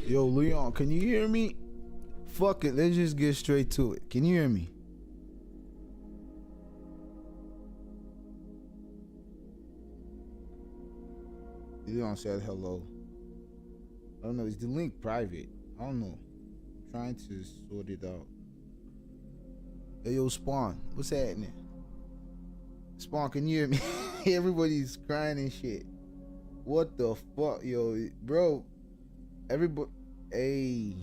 Yo, Leon, can you hear me? Fuck it, let's just get straight to it. Can you hear me? Leon said hello. I don't know, is the link private? I don't know. I'm trying to sort it out. Hey, yo, Spawn, what's happening? Spawn, can you hear me? Everybody's crying and shit. What the fuck, yo, bro? Everybody, hey.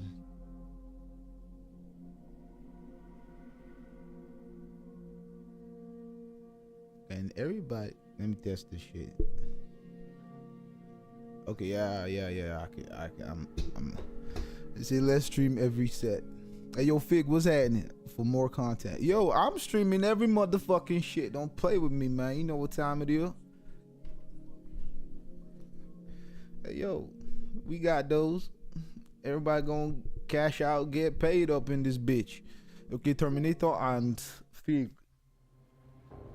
And everybody, let me test this shit. Okay, yeah. I'm. See, let's stream every set. Hey, yo, Figg, what's happening for more content? Yo, I'm streaming every motherfucking shit. Don't play with me, man. You know what time it is. Hey, yo, we got those. Everybody gonna cash out, get paid up in this bitch. Okay, Terminator and Figg.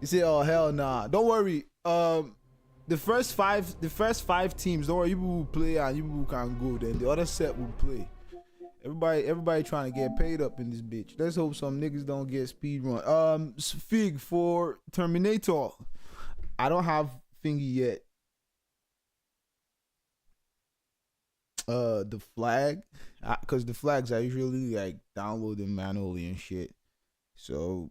You say, oh hell nah. Don't worry. The first five teams, don't worry, you will play and you can go. Then the other set will play. Everybody trying to get paid up in this bitch. Let's hope some niggas don't get speed run. Figg for Terminator. I don't have thingy yet. The flag, cause the flags I usually like download them manually and shit. So,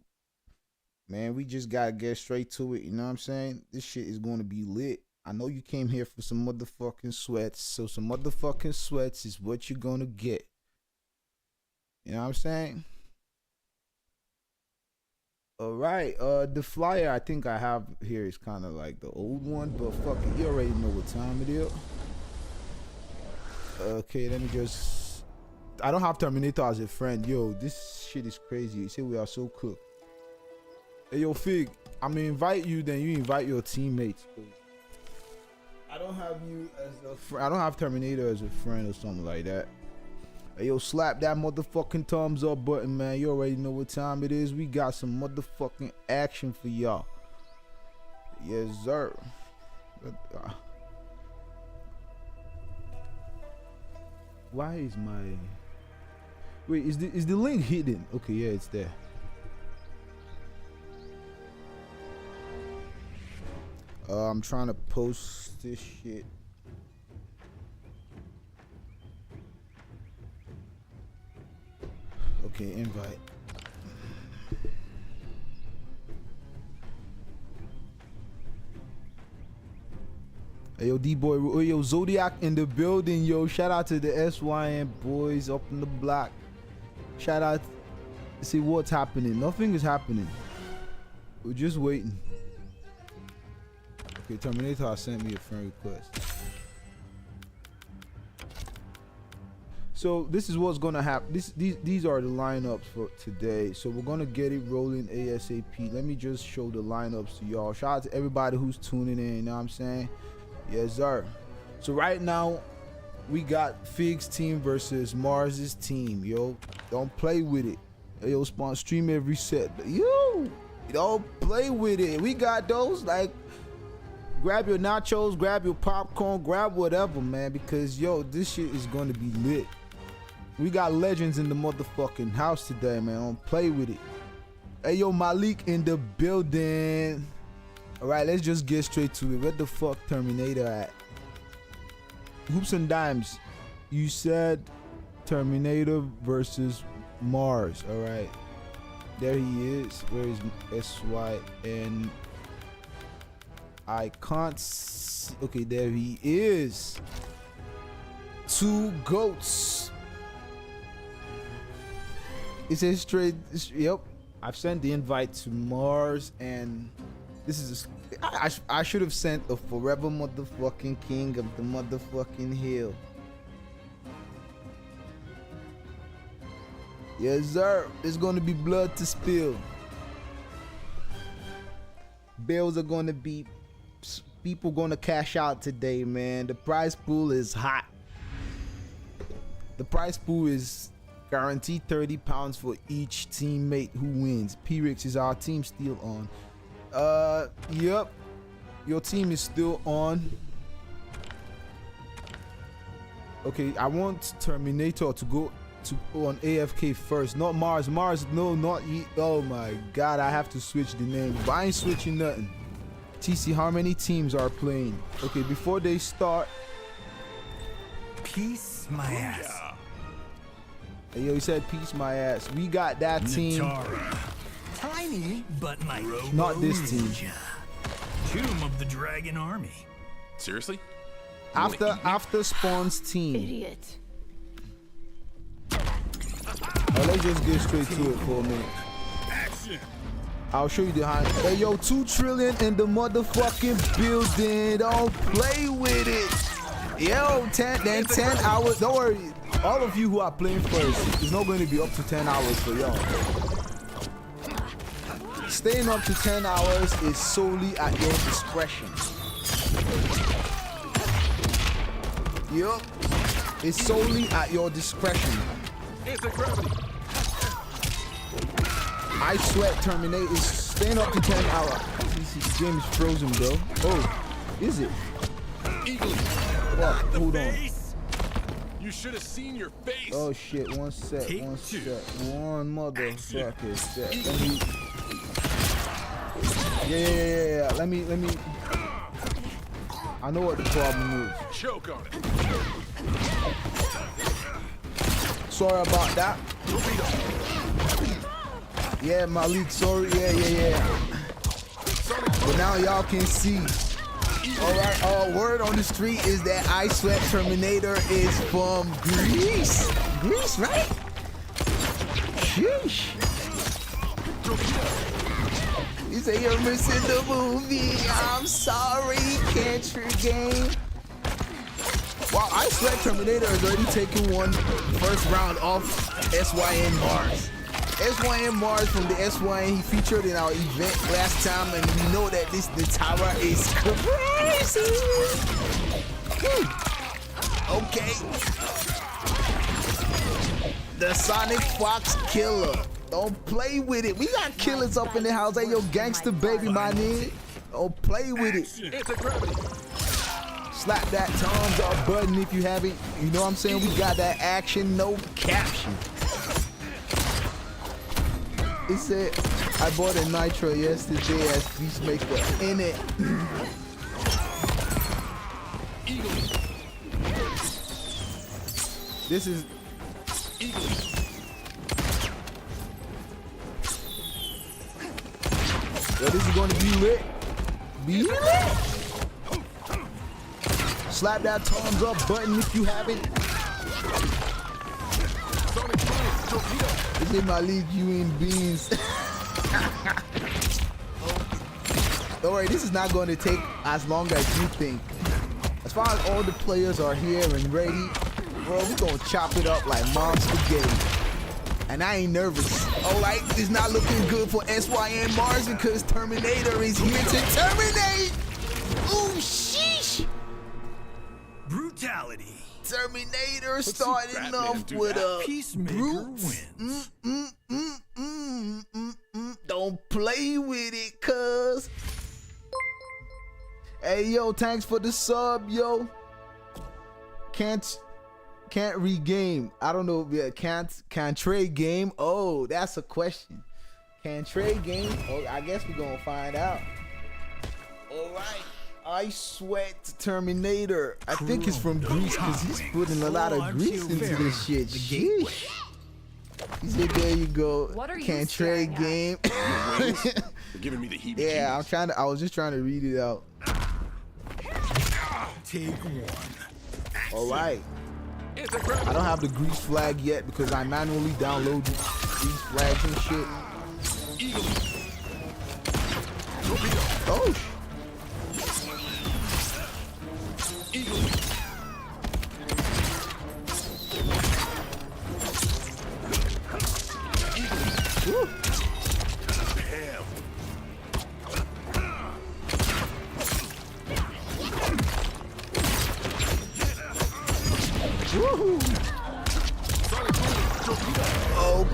man, we just gotta get straight to it. You know what I'm saying? This shit is gonna be lit. I know you came here for some motherfucking sweats, so some motherfucking sweats is what you're gonna get. You know what I'm saying? All right. The flyer I think I have here is kind of like the old one, but fuck it, you already know what time it is. Okay, let me just. I don't have Terminator as a friend. Yo, this shit is crazy. You see, we are so cooked. Hey, yo, Figg, I'm gonna invite you, then you invite your teammates. I don't have you as a friend. I don't have Terminator as a friend or something like that. Hey, yo, slap that motherfucking thumbs up button, man. You already know what time it is. We got some motherfucking action for y'all. Yes, sir. Why is my... Wait, is the link hidden? Okay, yeah, it's there. I'm trying to post this shit. Okay, invite. Hey, yo, D-Boy, oh, yo, Zodiac in the building, yo. Shout out to the SYN boys up in the block. Shout out. See what's happening. Nothing is happening. We're just waiting. Okay, Terminator sent me a friend request. So this is what's gonna happen. These are the lineups for today. So we're gonna get it rolling ASAP. Let me just show the lineups to y'all. Shout out to everybody who's tuning in. You know what I'm saying? Yes, sir. So right now, we got Figg's team versus Mars's team. Yo, don't play with it. Yo, Spawn, stream every set. Yo, don't play with it. We got those. Like, grab your nachos, grab your popcorn, grab whatever, man. Because yo, this shit is gonna be lit. We got legends in the motherfucking house today, man. Don't play with it. Hey, yo, Malik in the building. All right, let's just get straight to it. Where the fuck Terminator at? Hoops and Dimes, you said Terminator versus Mars. All right, there he is. Where is SY? And I can't see. Okay, there he is. Two goats. It says straight. Yep, I've sent the invite to Mars, and this is. I should have sent a forever motherfucking king of the motherfucking hill. Yes, sir. There's gonna be blood to spill. Bills are gonna be. People gonna cash out today, man. The prize pool is hot. The prize pool is guaranteed 30 pounds for each teammate who wins. PIR1X is our team still on. Yep. Your team is still on. Okay, I want Terminator to go on AFK first, not Mars. Mars, no, not you. Oh my God, I have to switch the name, but I ain't switching nothing. TC, how many teams are playing? Okay, before they start. Peace my ass. Hey, yo, he said peace my ass. We got that team. Tiny, but my not this team. Tomb of the Dragon Army. Seriously? After Spawn's team. Idiot. Let's just get straight to it for a minute. Action. I'll show you the high. Hey, yo, 2 trillion in the motherfucking building. Don't play with it. Yo, 10 hours. Don't worry. All of you who are playing first, it's not going to be up to 10 hours for y'all. Staying up to 10 hours is solely at your discretion. Yup. It's solely at your discretion. iSweat Terminator is staying up to 10 hours. This game is frozen, bro. Oh, is it? What? Hold on. You should have seen your face. Oh shit, one sec. One motherfucker sec. Let me. Yeah. Let me. I know what the problem is. Choke on it. Sorry about that. Yeah, Malik, sorry. Yeah. But now y'all can see. Alright, word on the street is that iSweat Terminator is from Greece. Greece, right? Sheesh. You say you're missing the movie. I'm sorry, country game. Wow, iSweat Terminator has already taken one first round off SYN Mars. SYN Mars from the SYN he featured in our event last time, and we know that the tower is crazy. Okay. The Sonic Fox Killer. Don't play with it. We got killers up in the house. Hey, yo, gangster baby, my nigga. Don't play with it. Slap that thumbs up button if you haven't. You know what I'm saying? We got that action, no caption. It said, I bought a Nitro yesterday as Peacemaker in it. This is... Yo, this is going to be lit. Be lit. Slap that thumbs up button if you haven't. This is my league, you in beans. Don't worry, this is not going to take as long as you think. As far as all the players are here and ready, bro, we're going to chop it up like mom spaghetti. And I ain't nervous. Alright, it's not looking good for SYN Mars because Terminator is here to terminate. Ooh, sheesh. Brutality. Terminator starting off with a Peacemaker wins. Don't play with it, cuz. Hey, yo, thanks for the sub, yo. Can't regame. I don't know. Yeah, can't trade game. Oh, that's a question. Can trade game? Oh, I guess we're gonna find out. All right. iSweat Terminator. I think it's from Greece because he's putting a lot of Greece into this shit. Sheesh. He said, "There you go. What are you Can't trade staring game." They're giving me the heebie-jeebies. Yeah, I was just trying to read it out. Take one. All right. It's a grab. I don't have the Greece flag yet because I manually download these flags and shit. Eagle. Torpedo. Oh. Eagle. Woo. Bam. Woohoo. Sonic boom. Torpedo.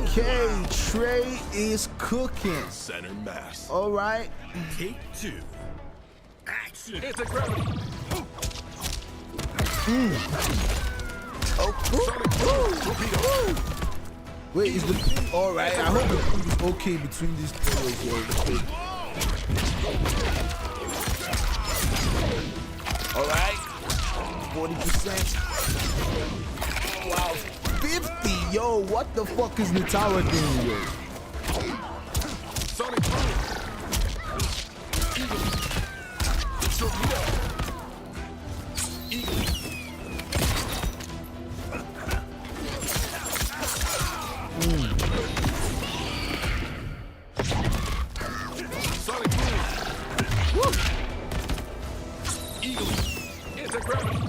Okay, Trey is cooking. Center mass. All right. Take two. Action. It's a gravity. Oh, woo. Wait, is the ping all right? I hope the ping is okay between these players, yo. All right, 40%. Wow, 50. Yo, what the fuck is Nitara doing, yo? Sonic boom. Eagle. Torpedo. Eagle. Sonic boom. Woo. Eagle. It's a gravity.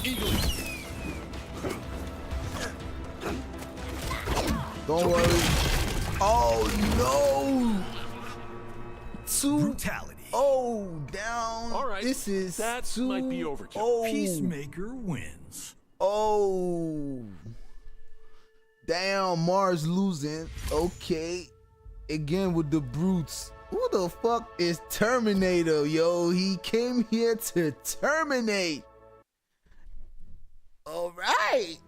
Eagle. Don't worry. Oh no. Two. Brutality. Oh, down. All right. This is That two. might be overkill. Oh. Peacemaker wins. Oh. Damn, Mars losing. Okay. Again with the brutes. Who the fuck is Terminator, yo? He came here to terminate. All right.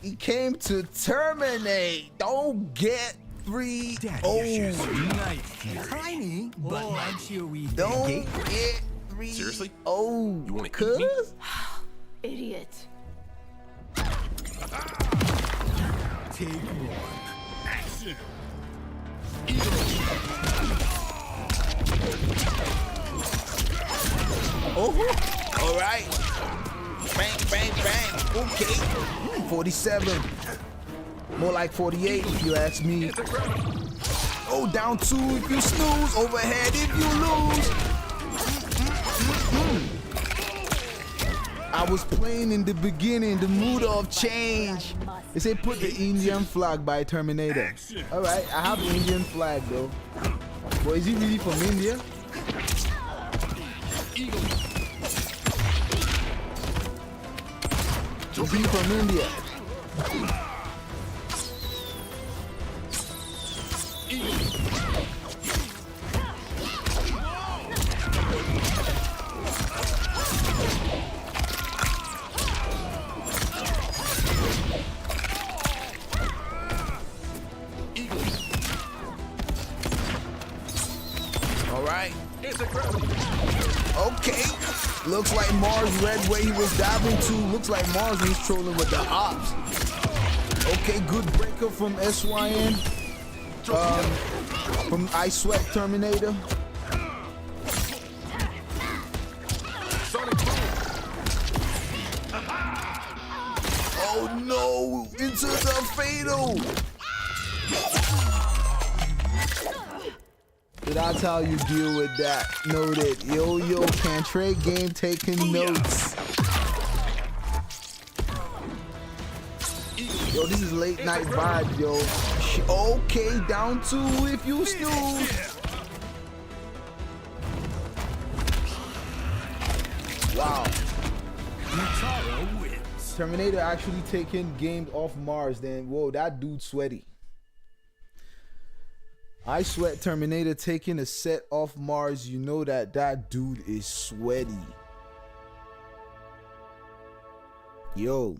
He came to terminate. Don't get 3 Daddy oh. Knife. Tiny, but not you. Don't get 3 Seriously? oh. You wanna eat me? Cuz? Idiot. Take one. Action. Eagle. Oh, all right. Bang, bang, bang. Okay. 47. More like 48 if you ask me. It's a gravity. Oh, down 2 if you snooze. Overhead if you lose. I was playing in the beginning, the mood of change. They say put the Indian flag by Terminator. All right, I have the Indian flag though. Boy, is he really from India? Eagle. Is he from India? Eagle. Eagle. All right. It's a gravity. Okay. Looks like Mars read where he was diving to. Looks like Mars was trolling with the ops. Okay, good breaker from SYN. From iSweat Terminator. Sonic boom. Oh no! Into the fatal! That's how you deal with that. Noted. Yo, can't trade game taking notes. Yo, this is late night vibe, yo. Okay, down 2 if you snooze. Wow. Nitara wins. Terminator actually taking games off Mars, then whoa, that dude's sweaty. iSweat Terminator taking a set off Mars, you know that dude is sweaty. Yo.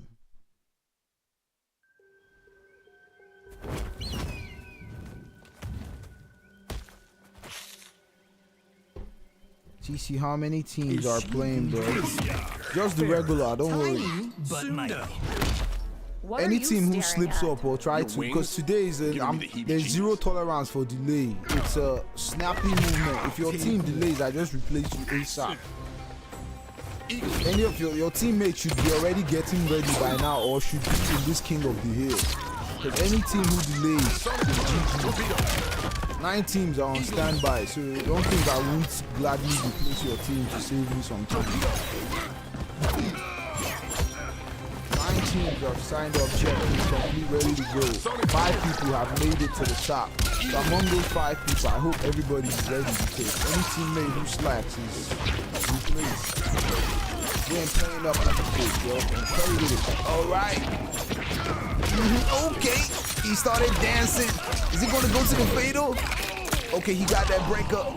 TC, how many teams are playing, bro? Just the regular, don't worry. Tiny, but mighty. What Any are you team who staring slips at? up or try to, because today is there's zero tolerance for delay. It's a snappy movement. If your team delays, I just replace you ASAP. Any of your teammates should be already getting ready by now, or should be in this king of the hill. Because any team who delays is GG. 9 teams are on standby, so don't think I won't gladly replace your team to save me some time. 9 teams have signed up, checked, complete, ready to go. 5 people have made it to the top. So among those 5 people, I hope everybody is ready, because any teammate who slacks is replaced. We ain't playing up like a bitch, yo. Play with it. Alright. Okay. He started dancing. Is he gonna go to the fatal? Okay, he got that breakup.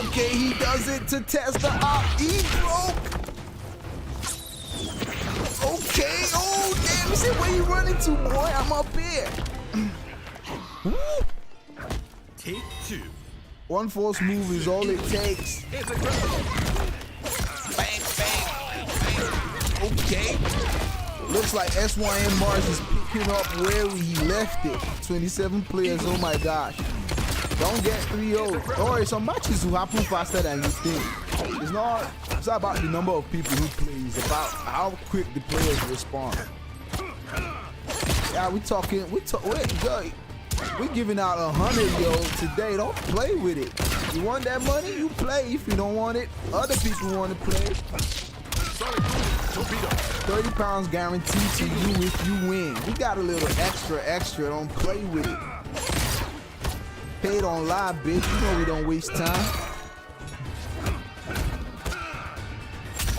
Okay, he does it to test the op. He broke. Okay. Oh, damn. He said, where you running to, boy? I'm up here. Take 2. One false move is all it takes. Bang, bang, bang. Okay. Looks like SYN MARS is picking up where he left it. 27 players, oh my gosh. Don't get 3-0. Don't worry, some matches will happen faster than you think. It's not about the number of people who play, it's about how quick the players respond. Yeah, we're giving out 100, yo, today. Don't play with it. You want that money, you play. If you don't want it, other people want to play. 30 pounds guaranteed to you if you win. We got a little extra. Don't play with it. Paid on live, bitch. You know we don't waste time.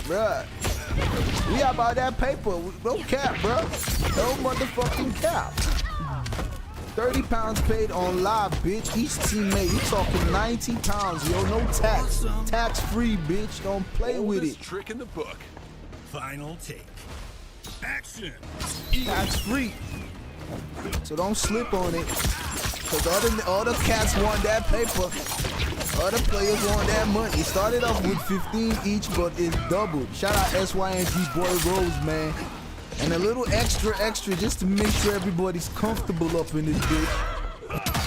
Bruh. We about that paper. No cap, bruh. No motherfucking cap. 30 pounds paid on live, bitch. Each teammate, you talking 90 pounds, yo. No tax. Tax free, bitch. Don't play with it. Trick in the book. Final take. Action. Tax free. So don't slip on it. Cause other cats want that paper. Other players want that money. It started off with 15 each, but it's doubled. Shout out SYNDBoyRose, man. And a little extra just to make sure everybody's comfortable up in this bitch.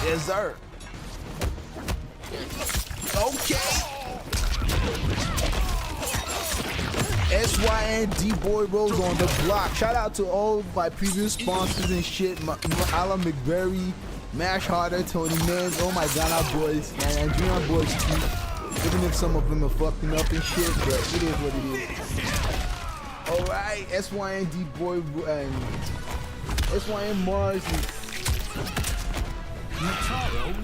Yes, sir. Okay. SYNDBoyRose on the block. Shout out to all my previous sponsors and shit. Alan McBurry, Mash Harder, Tony Mans, all my Ghana boys, and Nigerian boys too. Even if some of them are fucking up and shit, but it is what it is. Alright, SYNDBoy and SYN MARS is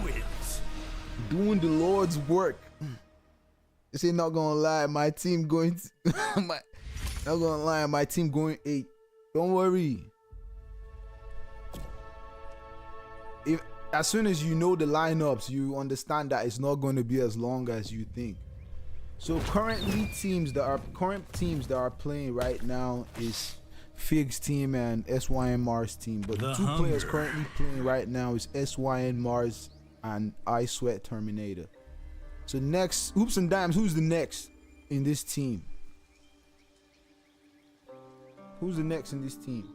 Wins. doing the Lord's work. This ain't not gonna lie, my team going my team going 8. Don't worry. As soon as you know the lineups, you understand that it's not going to be as long as you think. So current teams that are playing right now is Figg's team and SYN MARS team. But the 2 players currently playing right now is SYN MARS and iSweat Terminator. So next, Hoops and Dimes, who's the next in this team? Who's the next in this team?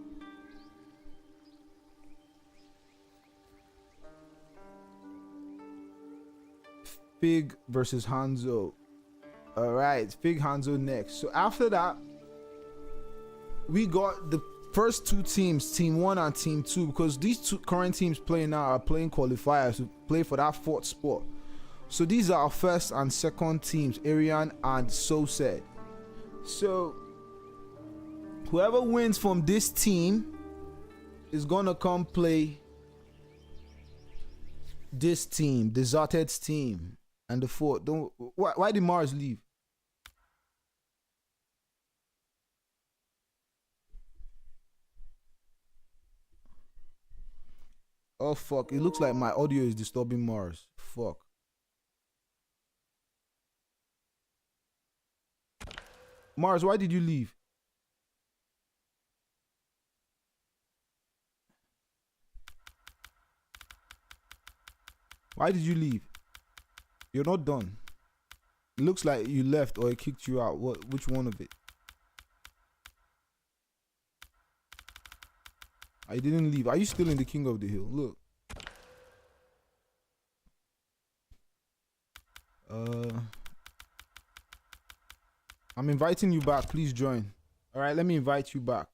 Figg versus Hanzo. Alright, Figg, Hanzo next. So after that, we got the first 2 teams, Team 1 and Team 2, because these 2 current teams playing now are playing qualifiers to play for that 4th spot. So these are our first and second teams, Arian and Sosed. So whoever wins from this team is gonna come play this team, Disarted's team, and the 4th. Don't why did Mars leave? Oh fuck! It looks like my audio is disturbing Mars. Fuck. Mars, why did you leave? Why did you leave? You're not done. It looks like you left or it kicked you out. Which one of it? I didn't leave. Are you still in the King of the Hill? Look. I'm inviting you back. Please join. All right, let me invite you back.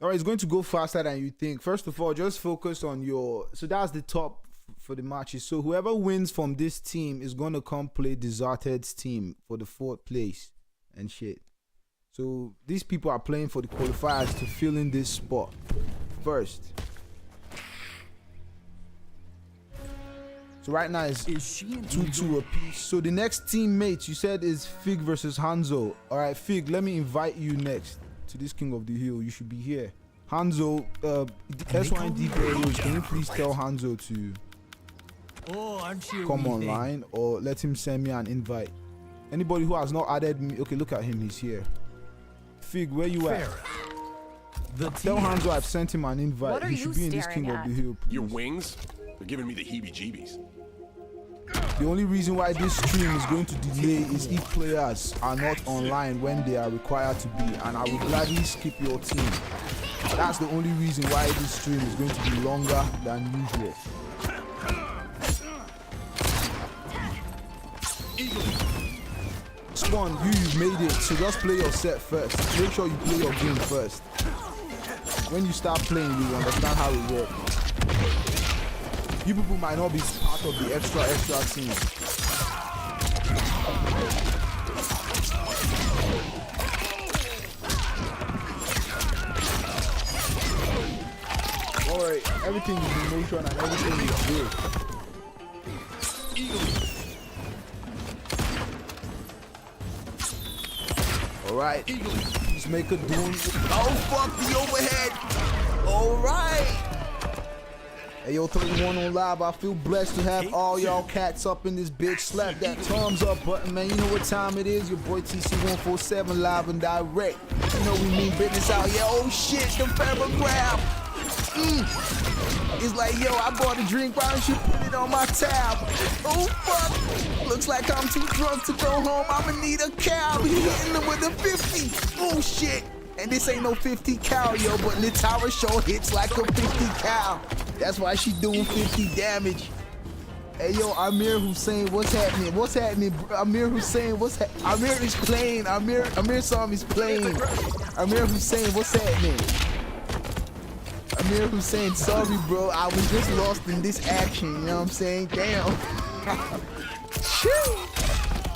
All right, it's going to go faster than you think. First of all, just focus on your... So that's the top for the matches. So whoever wins from this team is going to come play Disarted's team for the 4th place and shit. So these people are playing for the qualifiers to fill in this spot first. So right now it's 2-2 apiece. So the next teammates you said is Figg versus Hanzo. All right, Figg, let me invite you next to this King of the Hill. You should be here. Hanzo, SYNDBoyRose, can you please tell Hanzo to come online or let him send me an invite? Anybody who has not added me, okay, look at him, he's here. Figg, where you at? Tell Hanzo I've sent him an invite. He should be in this King of the Hill, please. Your wings? They're giving me the heebie-jeebies. The only reason why this stream is going to delay is if players are not online when they are required to be, and I will gladly skip your team. That's the only reason why this stream is going to be longer than usual. Spawn, you've made it, so just play your set first. Make sure you play your game first. When you start playing, you understand how it works. You people might not be part of the extra team. Alright, everything is in motion and everything is good. Alright, let's make a doom. Oh fuck, the overhead! Alright! Hey yo, 31 on live. I feel blessed to have all y'all cats up in this bitch. Slap that thumbs up button, man. You know what time it is. Your boy TC147 live and direct. You know we mean business out here. Oh shit, the paragraph. It's like, yo, I bought a drink. Why don't you put it on my tab? Oh fuck. Looks like I'm too drunk to go home. I'ma need a cab. He hitting them with a 50. Oh shit. And this ain't no 50 cal, yo, but Nitara show hits like a 50 cal. That's why she doing 50 damage. Hey, yo, Amir Hussein, what's happening? What's happening? Amir Hussein, what's happening? Amir is playing. Amirsam is playing. Amir Hussein, what's happening? Amir Hussein, sorry, bro. I was just lost in this action, you know what I'm saying? Damn.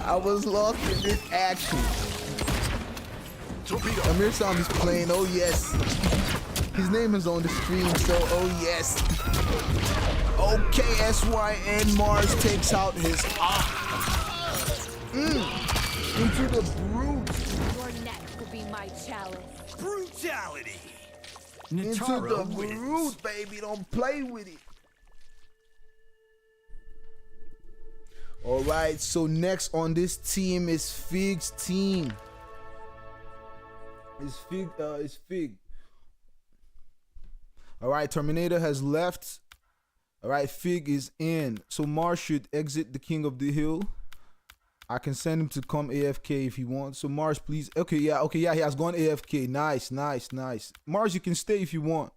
I was lost in this action. Amirsam is playing, oh yes. His name is on the screen, so oh yes. Okay, SYN MARS takes out his into the brute. Your neck could be my chalice. Brutality. Into the brute, baby. Don't play with it. Alright, so next on this team is Figg's team. It's Figg. Alright, Terminator has left. Alright, Figg is in. So Mars should exit the King of the Hill. I can send him to come AFK if he wants. So Mars, please. Okay, yeah, he has gone AFK. Nice. Mars, you can stay if you want.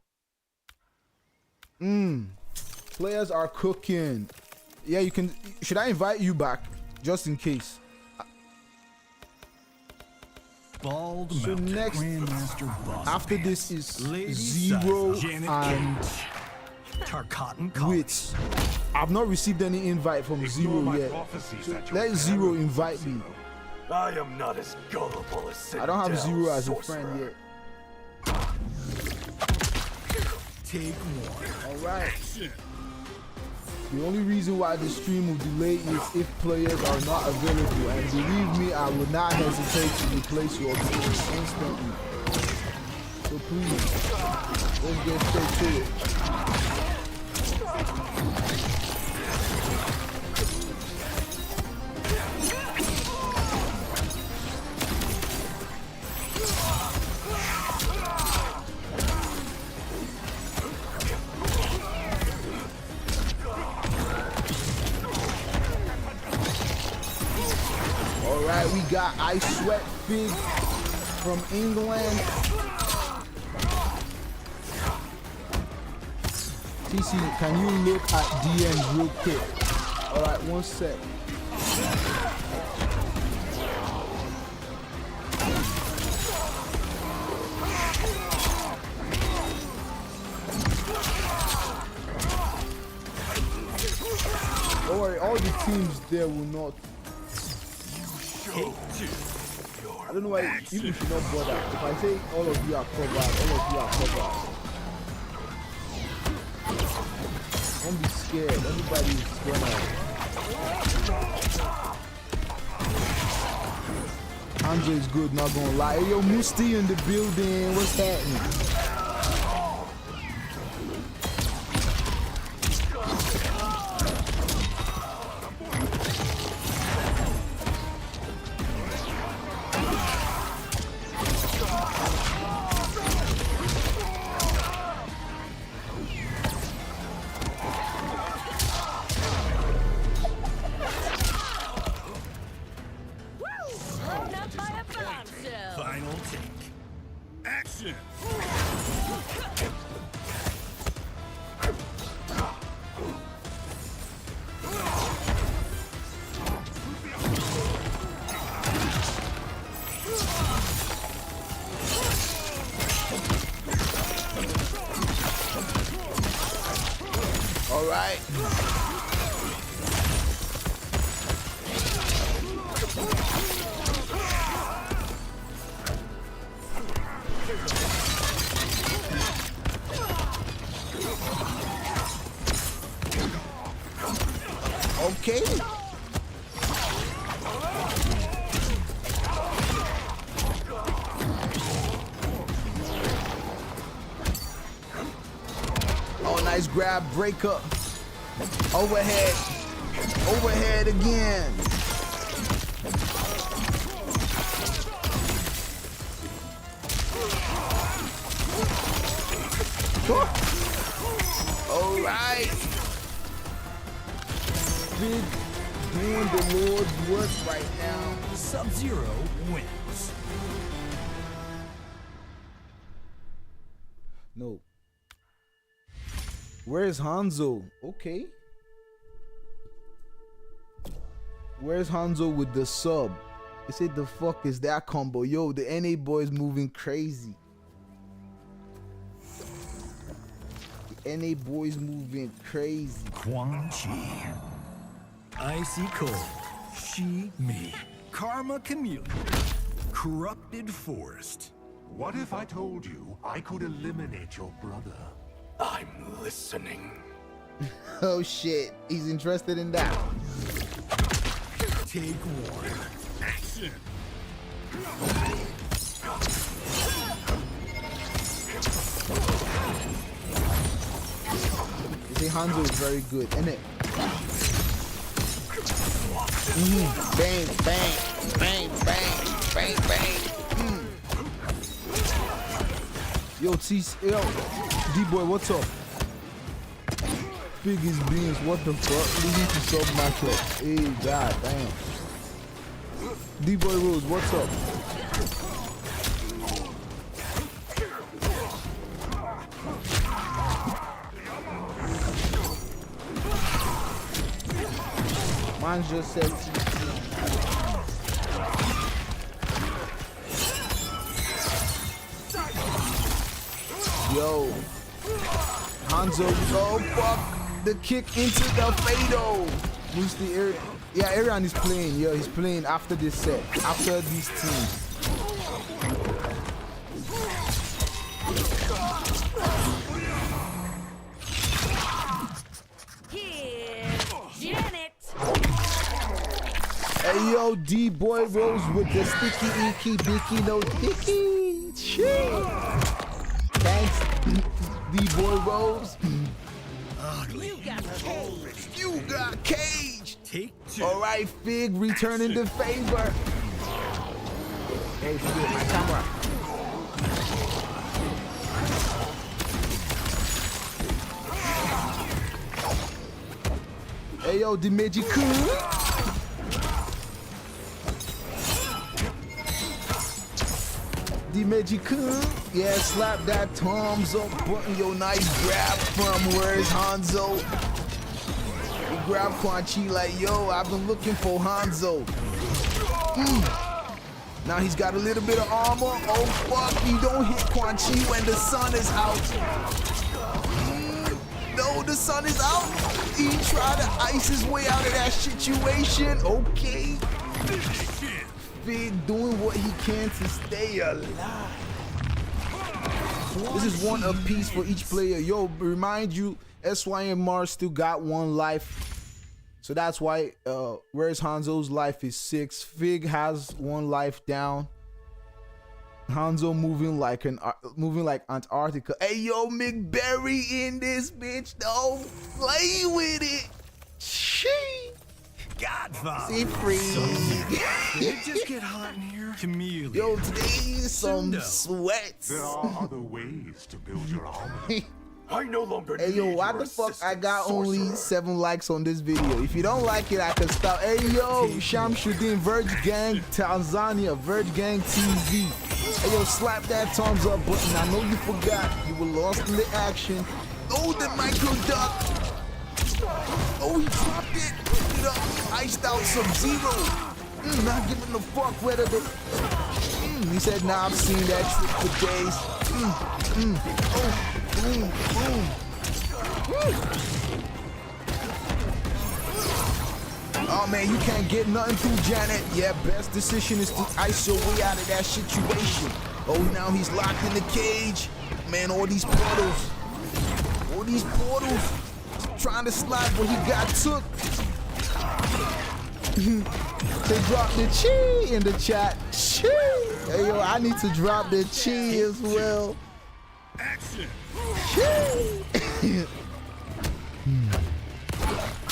Players are cooking. Yeah, you can. Should I invite you back? Just in case. So next, after this is Zero and Wits. I've not received any invite from Zero yet. So let Zero invite me. I am not as gullible as I don't have Zero as a friend yet. Take one. Alright. The only reason why the stream will delay is if players are not available, and believe me, I will not hesitate to replace your team instantly. So please, let's get straight to it. Alright, we got iSweat Figg from England. TC, can you look at DMs real quick? Alright, one sec. Don't worry, all the teams there will not. I don't know why people should not bother. If I say all of you are covered, all of you are covered. Don't be scared. Everybody is scared. Andre is good, not gonna lie. Hey, yo, Musti in the building. What's happening? Final take. Action! All right. Okay. Oh, nice grab, break up. Overhead. Overhead again. All right. Figg doing the Lord's work right now. Sub-Zero wins. No. Where's Hanzo? Okay. Where's Hanzo with the sub? They said the fuck is that combo? Yo, the NA boys moving crazy. The NA boys moving crazy. Quan Chi. Icy Cold. She, me. Karma Chameleon. Corrupted Forest. What if I told you I could eliminate your brother? I'm listening. Oh shit, he's interested in that. Take one. Action! You see, Hanzo is very good, isn't it? Bang, bang, bang, bang, bang, bang. Yo, yo, D-boy, what's up? Figg is beans, what the fuck? Leading to sub matchup. Hey, god damn. D-boy-Rose, what's up? Man just said yo, Hanzo, oh fuck, the kick into the fatal. Who's the Arian? Yeah, Arian is playing. Yo, he's playing after this set, after these teams. Hey yo, D-Boy-Rose with the sticky icky bicky no dicky. Shit. Thanks, D-Boy-Rose. You got caged. You got caged. Take two. All right, Figg returning the favor. Hey, Figg, my camera. Hey yo, the magic cool. Kitanakahn. Yeah, slap that thumbs up button. Yo, nice grab from Whereshanzo. He grabbed Quan Chi like, yo, I've been looking for Hanzo. Now he's got a little bit of armor. Oh fuck, you don't hit Quan Chi when the sun is out. No, the sun is out. He tried to ice his way out of that situation. Okay. Figg doing what he can to stay alive. This is one apiece for each player. Yo, remind you, SYN MARS still got 1 life. So that's why Whereshanzo's life is 6. Figg has 1 life down. Hanzo moving like Antarctica. Hey yo, McBerry in this bitch. Don't play with it. Shee. Godfather. See free. Did it just get hot in here? Chameleon. Yo, today is some sweats. There are other ways to build your armor. I no longer Hey yo, why the fuck I got only 7 likes on this video? If you don't like it, I can stop. Hey yo, Shamsuddin, Verge Gang Tanzania, Verge Gang TV. Hey yo, slap that thumbs up button. I know you forgot, you were lost in the action. Oh, the micro duck. Oh, he dropped it. Picked it up. Iced out Sub-Zero. Not giving a fuck whether the. He said, nah, I've seen that trick for days. Oh. Boom, boom. Oh man, you can't get nothing through Janet. Yeah, best decision is to ice your way out of that situation. Oh, now he's locked in the cage. Man, all these portals. Trying to slide, but he got took. They dropped the chi in the chat. Chi. Hey yo, I need to drop the chi as well. Action.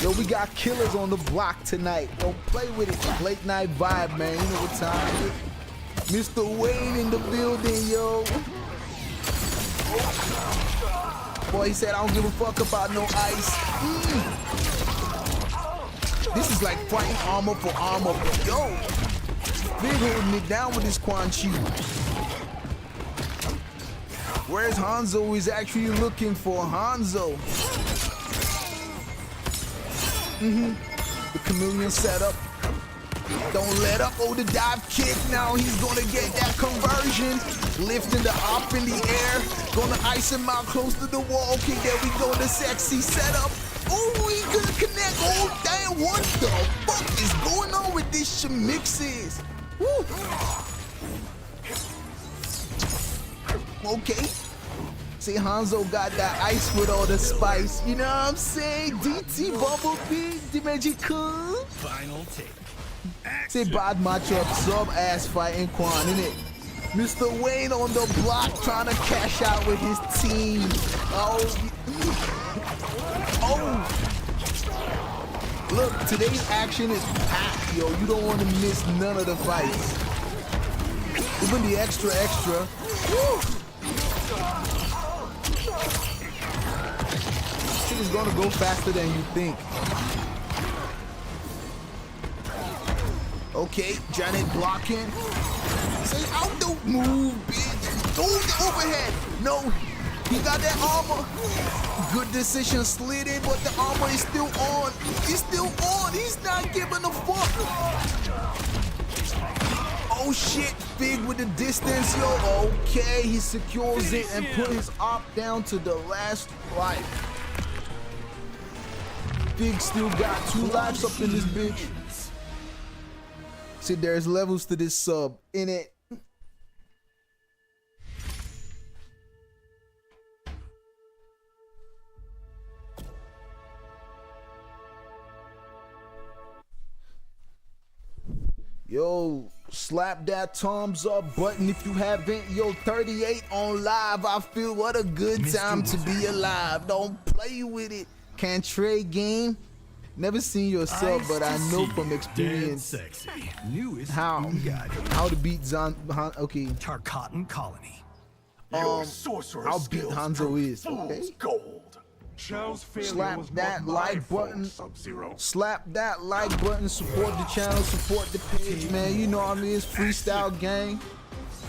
Yo, we got killers on the block tonight. Don't play with it. Late night vibe, man. You know what time it is. MrWayne in the building, yo. Boy, he said, I don't give a fuck about no ice. This is like fighting armor for armor. But yo, Figg holding it down with his Quan Chi. Whereas Hanzo is actually looking for Hanzo. The chameleon setup. Don't let up. Oh, the dive kick. Now he's gonna get that conversion. Lifting the op in the air. Gonna ice him out close to the wall. Okay, there we go. The sexy setup. Oh, we gonna connect. Oh, damn. What the fuck is going on with these mixes? Woo. Okay. See, Hanzo got that ice with all the spice. You know what I'm saying? DT Bumblebee, Dimension. Final take. Say bad matchup, sub ass fighting Quan, innit? MrWayne on the block trying to cash out with his team. Oh. Look, today's action is packed, yo. You don't want to miss none of the fights. Even the extra. Woo. Shit is gonna go faster than you think. Okay, Janet blocking. Say out the move, bitch. Oh, the overhead. No, he got that armor. Good decision, slid in, but the armor is still on. He's still on. He's not giving a fuck. Oh shit, Figg with the distance, yo. Okay, he secures it and put his op down to the last life. Figg still got 2 lives up in this bitch. See, there's levels to this sub, in it. Yo, slap that thumbs up button if you haven't. Yo, 38 on live. I feel what a good time to be alive. Don't play with it. Can't trade game. Never seen your sub, but I know from experience how to beat okay. Tarkatan Colony. How beat Hanzo is. Okay. Gold. Slap that like button. Slap that like button. Support the channel. Support the page, man. You know what I mean? It's freestyle gang.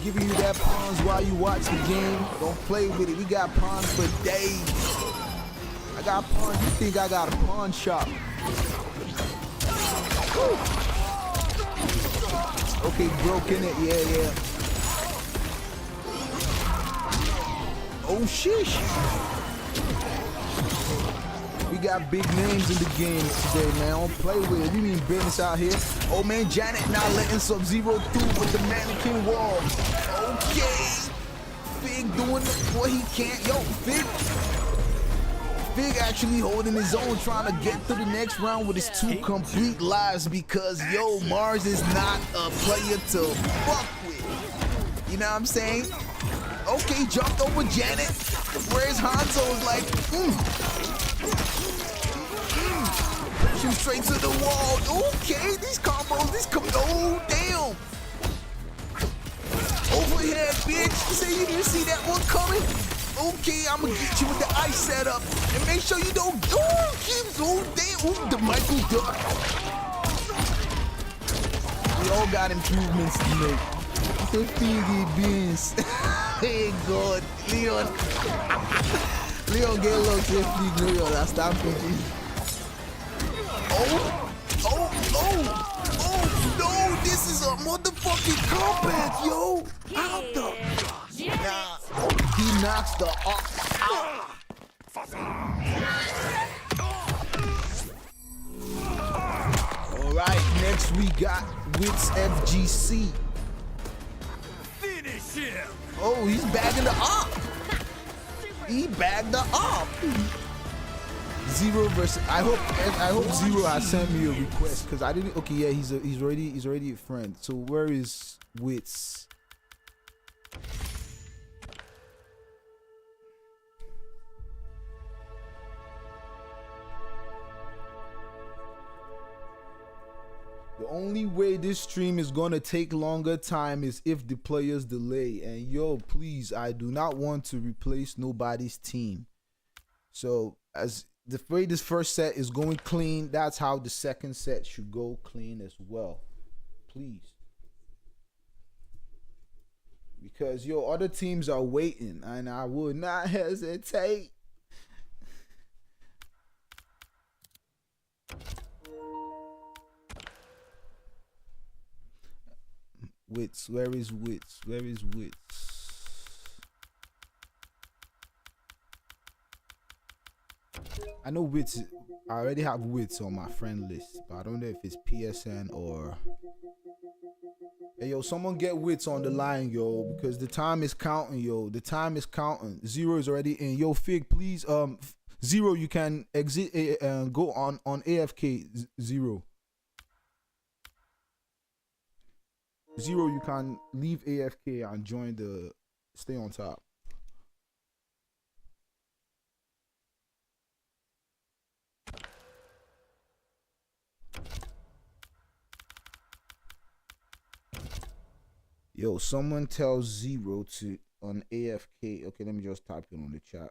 Giving you that pawns while you watch the game. Don't play with it. We got pawns for days. I got pawns. You think I got a pawn shop? Woo. Okay, broken it. Yeah. Oh, sheesh. We got big names in the game today, man. Don't play with it. We mean business out here. Oh, man, Janet not letting Sub-Zero through with the mannequin wall. Okay. Figg doing what he can't. Yo, Figg actually holding his own, trying to get to the next round with his 2 complete lives because, yo, Mars is not a player to fuck with. You know what I'm saying? Okay, jumped over Janet. Where's Hanzo's like, push him straight to the wall. Okay, these combos, oh, damn. Overhead, bitch. Say you didn't see that one coming? Okay, I'm gonna get you with the ice setup. And make sure you don't, damn, the Michael Duck. We all got improvements to make. The Figgy beans. Hey, God, Leon. Leon, get low, say Figg, Leon, I stop thinking. Oh, no, this is a motherfucking combat, yo. How the? Nah, he knocks the off out. All right, next we got Wits FGC. Finish him. Oh, he's bagging the op. He bagged the op. Zero versus. I hope Zero has sent me a request because I didn't. Okay, yeah, he's already a friend. So where is Wits? The only way this stream is gonna take longer time is if the players delay. And yo, please, I do not want to replace nobody's team. So as the way this first set is going clean, that's how the second set should go clean as well. Please. Because yo, other teams are waiting and I would not hesitate. Wits, where is Wits? Where is Wits? I know Wits. I already have Wits on my friend list, but I don't know if it's PSN or. Hey yo, someone get Wits on the line, yo, because the time is counting, yo. The time is counting. Zero is already in. Yo, Figg, please, Zero, you can exit and go on AFK. Zero. Zero, you can leave AFK and join the stay on top. Yo, someone tell Zero to on AFK. Okay, let me just type it on the chat.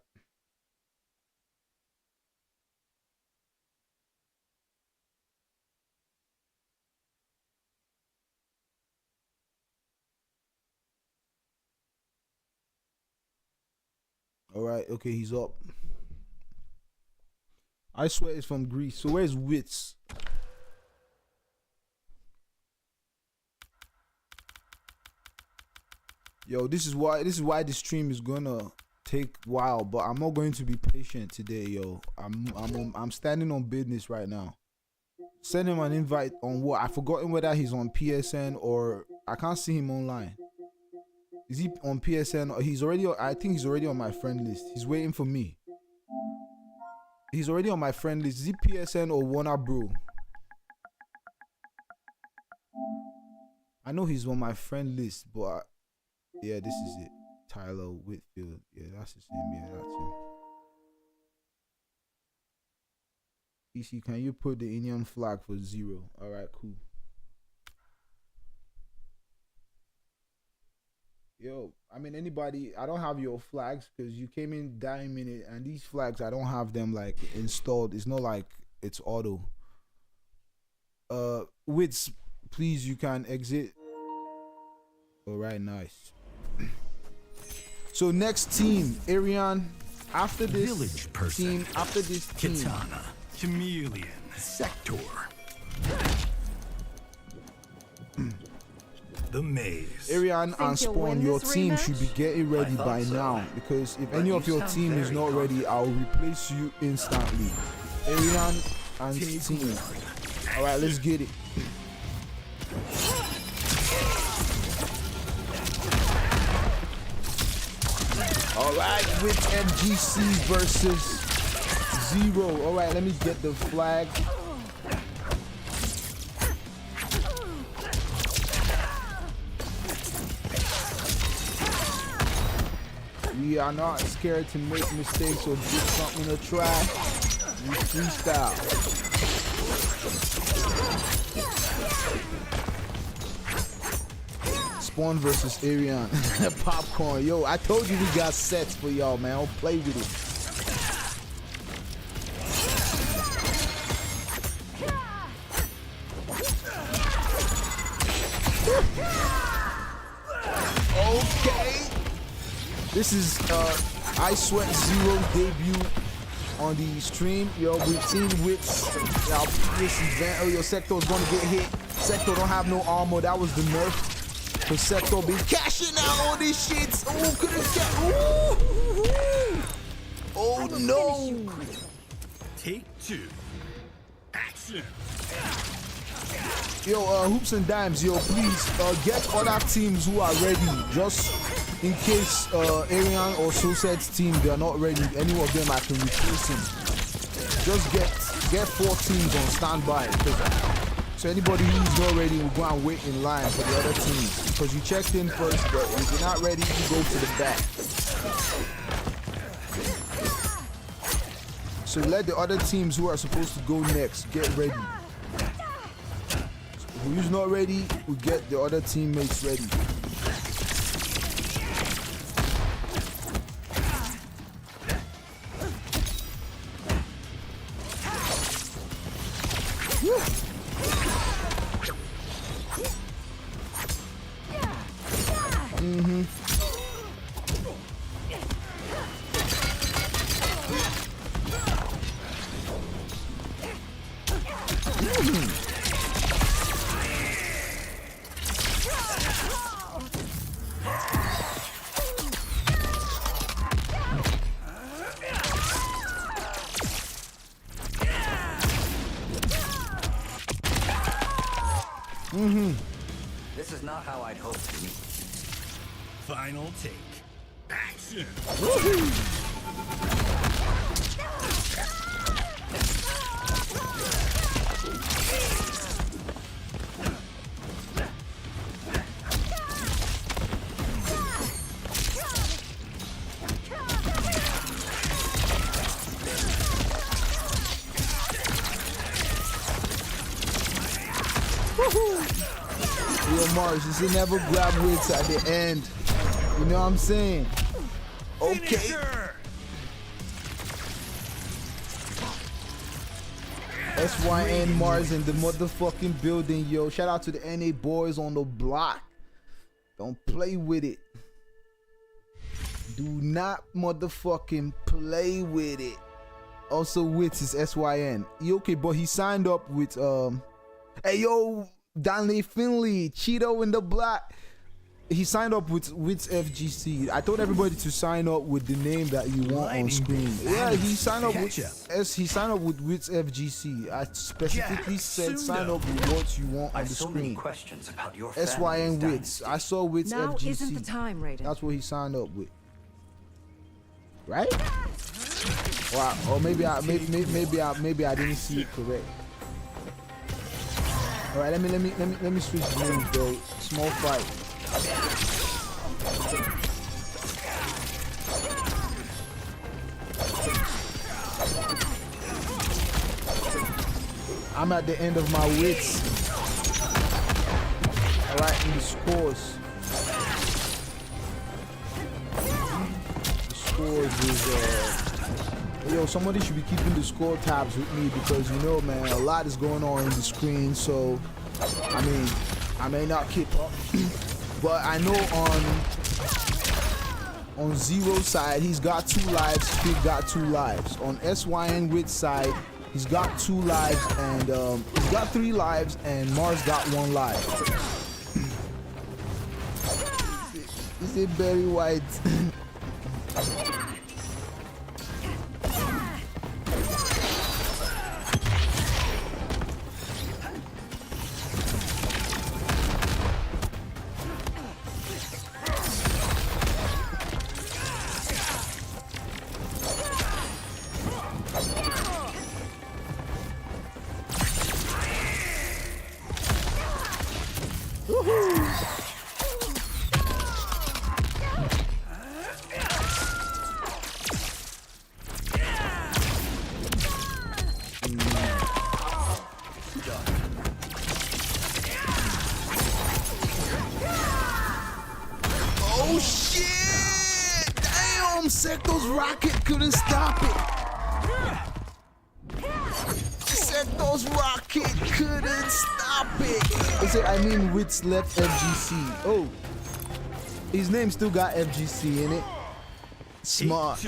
All right, okay, he's up. iSweat is from Greece. So where's Wits? Yo, this is why the stream is gonna take a while, but I'm not going to be patient today, yo. I'm standing on business right now. Send him an invite on what? I've forgotten whether he's on PSN or I can't see him online. Is he on PSN or he's already on, I think he's already on my friend list. He's waiting for me. He's already on my friend list. Is he PSN or Warner Bro? I know he's on my friend list, but yeah, this is it. Tyler Whitfield. Yeah, that's his name. Yeah, that's him. PC, can you put the Indian flag for Zero? All right, cool. Yo, I mean, anybody, I don't have your flags because you came in dying minute and these flags, I don't have them like installed. It's not like it's auto. Wits, please, you can exit. All right, nice. So next team, Arian. After this Village person. team, after this team, Katana. Chameleon. Sector. The maze. Arian Think and you'll Spawn, win your this team rematch? should be getting ready I thought by so. now, because if But any you of your sound team is very not ready, I'll replace you instantly. Arian and team. All right, let's get it. All right, with MGC versus Zero. All right, let me get the flag. We are not scared to make mistakes or get something to try. We freestyle. Spawn versus Arian. Popcorn. Yo, I told you we got sets for y'all, man. Don't play with it. Okay. This is iSweat Zero debut on the stream. Yo, with SYNWHITS. Now, this event. Oh, your Sector's gonna get hit. Sector don't have no armor. That was the nerf. Cause Sector be cashing out all these shits. Oh, couldn't get. Ooh. Oh no. Take two. Action. Yo, Hoops and Dimes, yo, please get other teams who are ready. Just in case Arian or Sosed's team, they're not ready. Any of them I can replace him. Just get 4 teams on standby. So anybody who's not ready will go and wait in line for the other teams. Because you checked in first, but if you're not ready, you go to the back. So let the other teams who are supposed to go next get ready. Who's not ready, we get the other teammates ready. This is not how I'd hoped to meet. Final take. Action. Yo, Mars, you should never grab wits at the end. You know what I'm saying? Okay. Finisher. SYN Mars in the motherfucking building, yo. Shout out to the NA boys on the block. Don't play with it. Do not motherfucking play with it. Also, Wits is SYN. Okay, but he signed up with hey yo, Danley Finley, Cheeto in the block. He signed up with Wits FGC. I told everybody to sign up with the name that you want on screen. Yeah, he signed up with Wits FGC. I specifically said sign up with what you want on I've the so many screen. questions about your SYN family's Wits. dynasty. I saw Wits Now FGC. isn't the time, Raiden. That's what he signed up with. Right? Or maybe I didn't see it correct. All right, let me switch names though. Small fight. I'm at the end of my wits. All right, in the scores. The scores is yo, somebody should be keeping the score tabs with me because you know, man, a lot is going on in the screen. So, I mean, I may not keep up, but I know on Zero's side he's got 2 lives, Figg got 2 lives. On SYNWHITS side he's got 2 lives and he's got 3 lives and Mars got 1 life. Is it Barry White? Oh shit! Damn, Secto's rocket couldn't stop it. Secto's rocket couldn't stop it. I mean, Wits left FGC. Oh, his name still got FGC in it. Smart.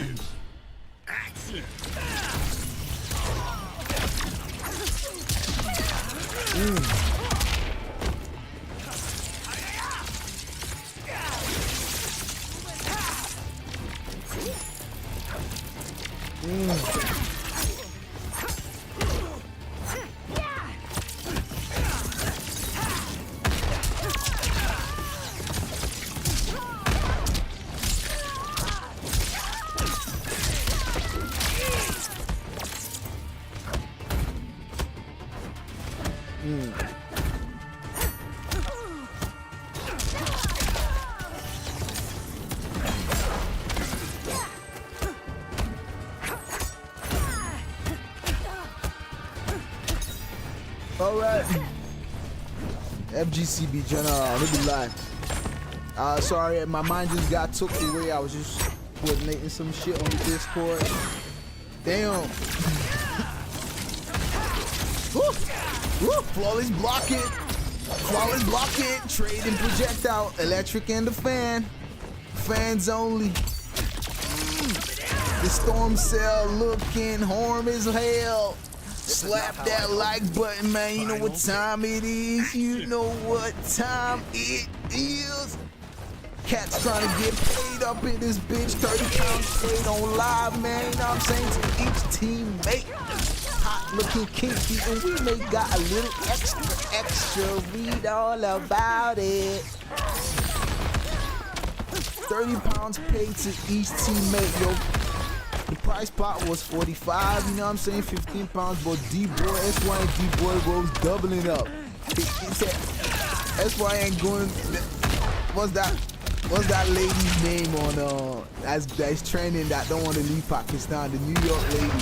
Alright. FGCB general, let me lie. Sorry, my mind just got took away. I was just coordinating some shit on the Discord. Damn. Woo. Woo. Flawless block it. Flawless block it. Trade and projectile. Electric and the fan. Fans only. The storm cell looking harm as hell. Slap that like button, man. You know what time it is. You know what time it is. Cat's trying to get paid up in this bitch. 30 pounds straight on live, man. You know what I'm saying? To each teammate. Hot looking kinky. And we may got a little extra. Read all about it. 30 pounds paid to each teammate, yo. The price pot was 45, you know what I'm saying? 15 pounds, but D-Boy, SY and D-Boy-Rose doubling up. He said, SY ain't going, what's that lady's name on, that's trending that don't want to leave Pakistan, the New York lady.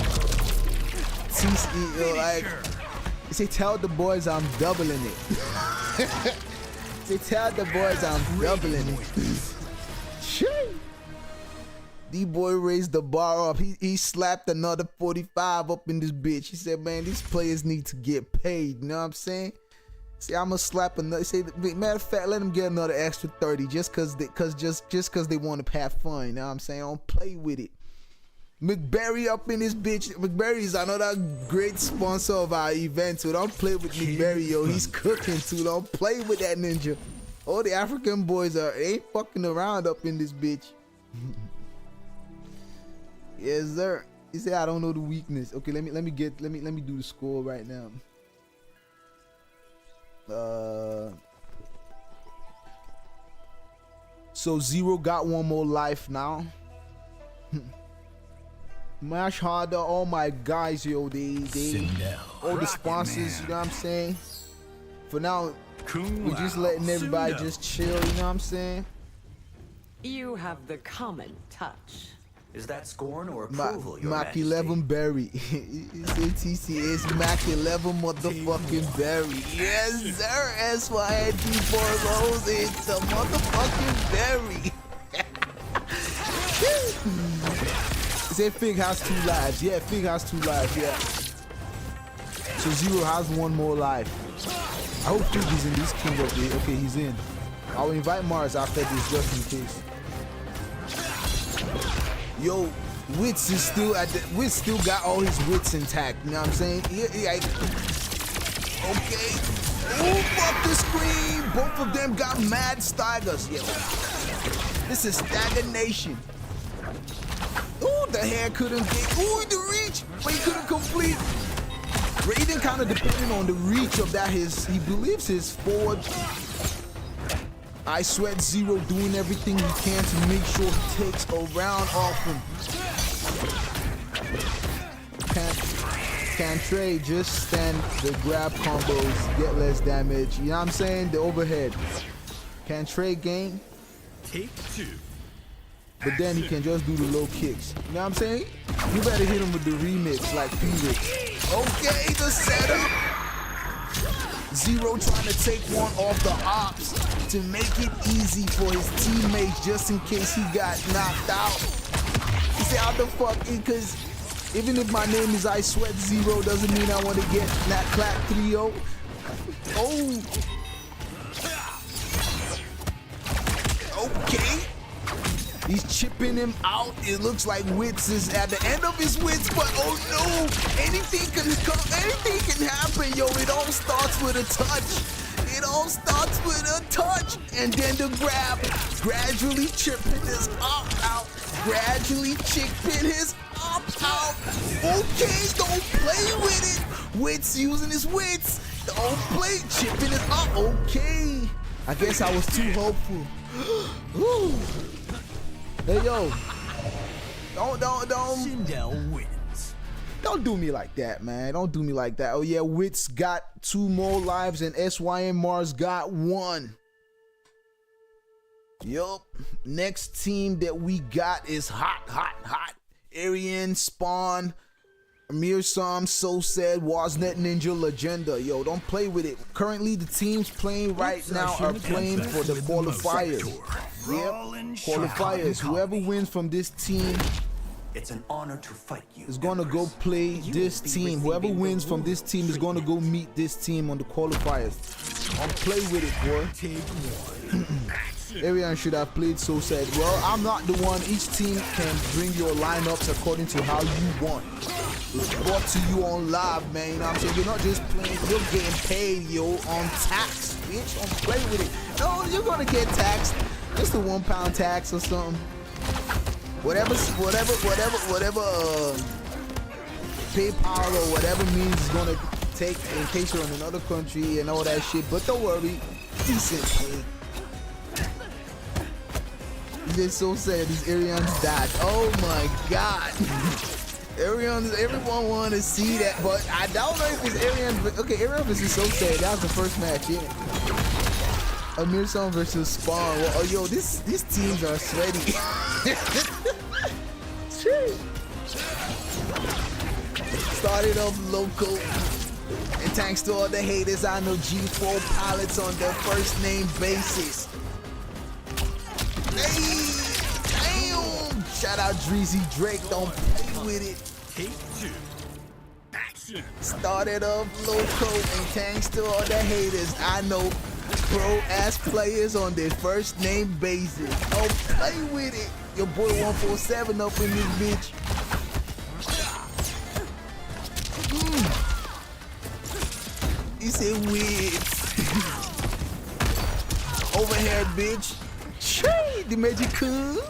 Like, say, tell the boys I'm doubling it. Say, tell the boys I'm doubling it. D-Boy raised the bar up. He slapped another 45 up in this bitch. He said, man, these players need to get paid. You know what I'm saying? See, I'm gonna slap another. Say, matter of fact, let them get another extra 30 just cause they want to have fun. You know what I'm saying? Don't play with it. McBerry up in this bitch. McBerry is another great sponsor of our event. So don't play with McBerry, yo. He's cooking too. Don't play with that ninja. All the African boys ain't fucking around up in this bitch. Yes, sir. He said I don't know the weakness. Okay, let me do the score right now. So Zero got 1 more life now. Mash harder, all my guys, yo, they all the sponsors, you know what I'm saying? For now, we're just letting everybody just chill, you know what I'm saying? You have the common touch. Is that scorn or approval, Your Mac Majesty? 11 Berry. It's Mac 11 motherfucking Berry. Yes, sir. SYNDBoyRose. It's a motherfucking Berry. Say Figg has 2 lives. Yeah, Figg has 2 lives. Yeah. So Zero has 1 more life. I hope Figg is in this king up there. Okay, he's in. I'll invite Mars after this just in case. Yo, Wits is still at the. Wits still got all his wits intact. You know what I'm saying? Yeah. Okay. Ooh, fuck the screen. Both of them got mad staggers. Yo, this is stagnation. Ooh, the hair couldn't get. Ooh, the reach, but he couldn't complete. Raiden kind of depending on the reach of that. He believes his forward. iSweat Zero doing everything he can to make sure he takes a round off him. Can Trey just stand the grab combos, get less damage? You know what I'm saying? The overhead. Can Trey gain? Take 2. But then he can just do the low kicks. You know what I'm saying? You better hit him with the remix like Figg. Okay, the setup. Zero trying to take one off the ops to make it easy for his teammates just in case he got knocked out. He said, how the fuck? Because even if my name is iSweat Zero, doesn't mean I want to get that clap 3-0. Oh. Okay. He's chipping him out. It looks like Wits is at the end of his wits, but oh no, anything can happen, yo. It all starts with a touch. It all starts with a touch, and then the grab, gradually chipping his up out, gradually chipping his up out. Okay, don't play with it. Wits using his wits. Don't play, chipping it up. Okay, I guess I was too hopeful. Woo. Hey yo, Sindel wins. don't do me like that, man. Don't do me like that. Oh yeah, Wits got 2 more lives and SYNMARS got 1. Yup. Next team that we got is hot. Arian, Spawn, Amirsam, Sosed, Wasnet Ninja, Legenda. Yo, don't play with it. Currently, the teams playing right now are playing for the qualifiers. Yep, qualifiers. Whoever wins from this team It's an honor to fight you. is gonna go play this team. Whoever wins from this team is gonna go meet this team on the qualifiers. Don't play with it, boy. Take 1. Arian should have played Sosed. Well, I'm not the one. Each team can bring your lineups according to how you want. It's brought to you on live, man. You know what I'm saying? You're not just playing, you're getting paid, yo, on tax, bitch. Don't play with it. No, you're gonna get taxed. Just a £1 tax or something. Whatever PayPal or whatever means is gonna take in case you're in another country and all that shit. But don't worry, decent pay. It's so sad these Arians died. Oh my god. Arians, everyone want to see that, but I don't know if it's Arian. Okay, Arian versus so sad. That was the first match, yeah. Amirsam versus Spawn. Well, oh yo, these teams are sweaty. Started off local, and thanks to all the haters, I know G4 pilots on their first name basis. Hey, damn! Shout out Dreezy Drake, don't play with it. Take 2. Action. Started off local, and thanks to all the haters, I know pro-ass players on their first name basis. Don't play with it. Your boy 147 up in this bitch. He said Wigs. Overhead, bitch. The magic cool.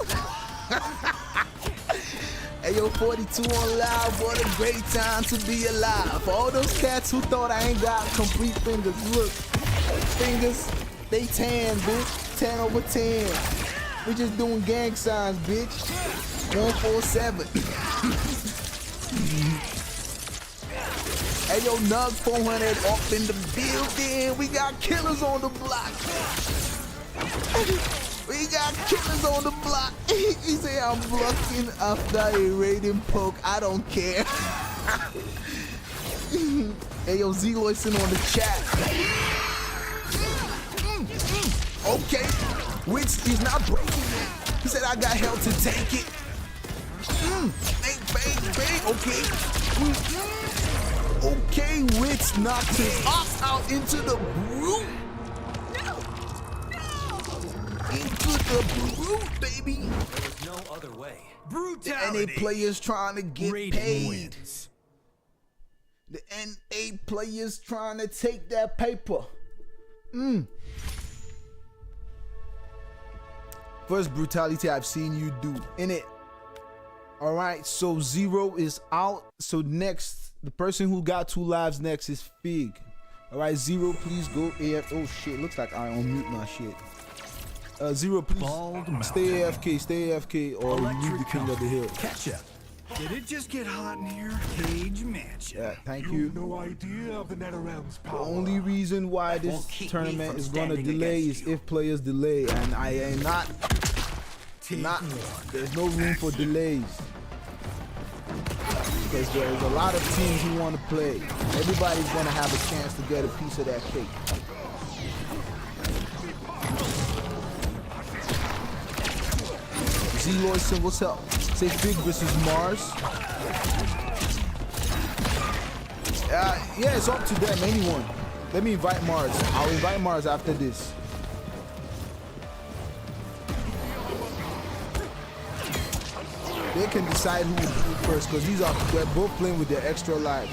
Hey yo, 42 on live, what a great time to be alive. For all those cats who thought I ain't got complete fingers, look. Fingers, they 10, bitch. 10 over 10. We just doing gang signs, bitch. 147. Hey yo, Nug 400 up in the building. We got killers on the block. We got killers on the block. He say I'm blocking after a raiding poke. I don't care. Hey yo, Zloyson on the chat. Okay, which is not breaking it. He said I got hell to take it. Bang, okay. Okay, Wits knocked his ox out into the brute. into the brute, baby. There was no other way. Brutality. NA players trying to get Rating paid. wins. The NA players trying to take that paper. First brutality I've seen you do in it. All right, so Zero is out. So next, the person who got 2 lives next is Figg. All right, Zero, please go AF. Oh shit, looks like I unmute my shit. Zero, please stay AFK, stay AFK, or leave the king of the hill. Catch up. Did it just get hot in here? Cage match. Yeah, thank you. No idea of the Netherrealm's The power. only reason why this won't keep me tournament from is gonna standing delay is against you. if players delay, and I am not. There's no room for delays because there's a lot of teams who want to play. Everybody's gonna have a chance to get a piece of that cake. Zloyson, what's up? Say Figg versus Mars. Yeah, it's up to them. Anyone. Let me invite Mars. I'll invite Mars after this. They can decide who will do first because they're both playing with their extra lives.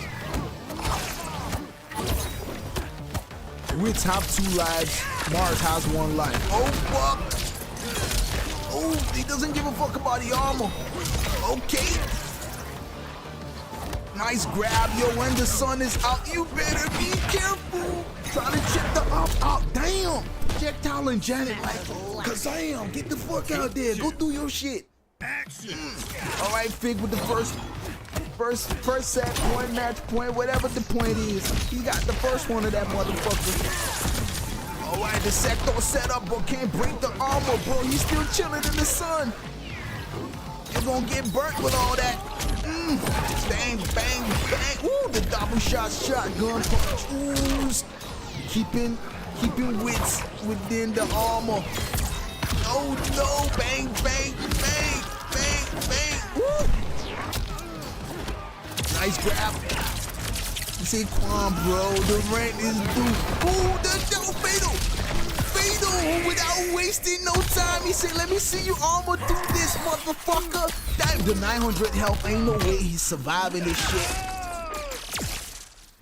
Wits have 2 lives. Mars has 1 life. Oh fuck! Oh, he doesn't give a fuck about the armor. Okay. Nice grab, yo. When the sun is out, you better be careful. Trying to check the out. Damn. Projectile and Janet like, Kazam, get the fuck out there. Go do your shit. Action. All right, Figg with the first set, 1 match point, whatever the point is. He got the first one of that motherfucker. All right, the sector set up, but can't break the armor, bro. He's still chilling in the sun. You're gonna get burnt with all that. Bang, bang, bang. Ooh, the double shotgun punch. Ooh, keeping Wits within the armor. Oh no, bang, bang, bang, bang, bang. Woo. Nice grab. Say Quan, bro, the rent is due. Ooh, the double fatal. Fatal without wasting no time. He said, let me see you armor do this, motherfucker. Damn, the 900 health, ain't no way he's surviving this shit.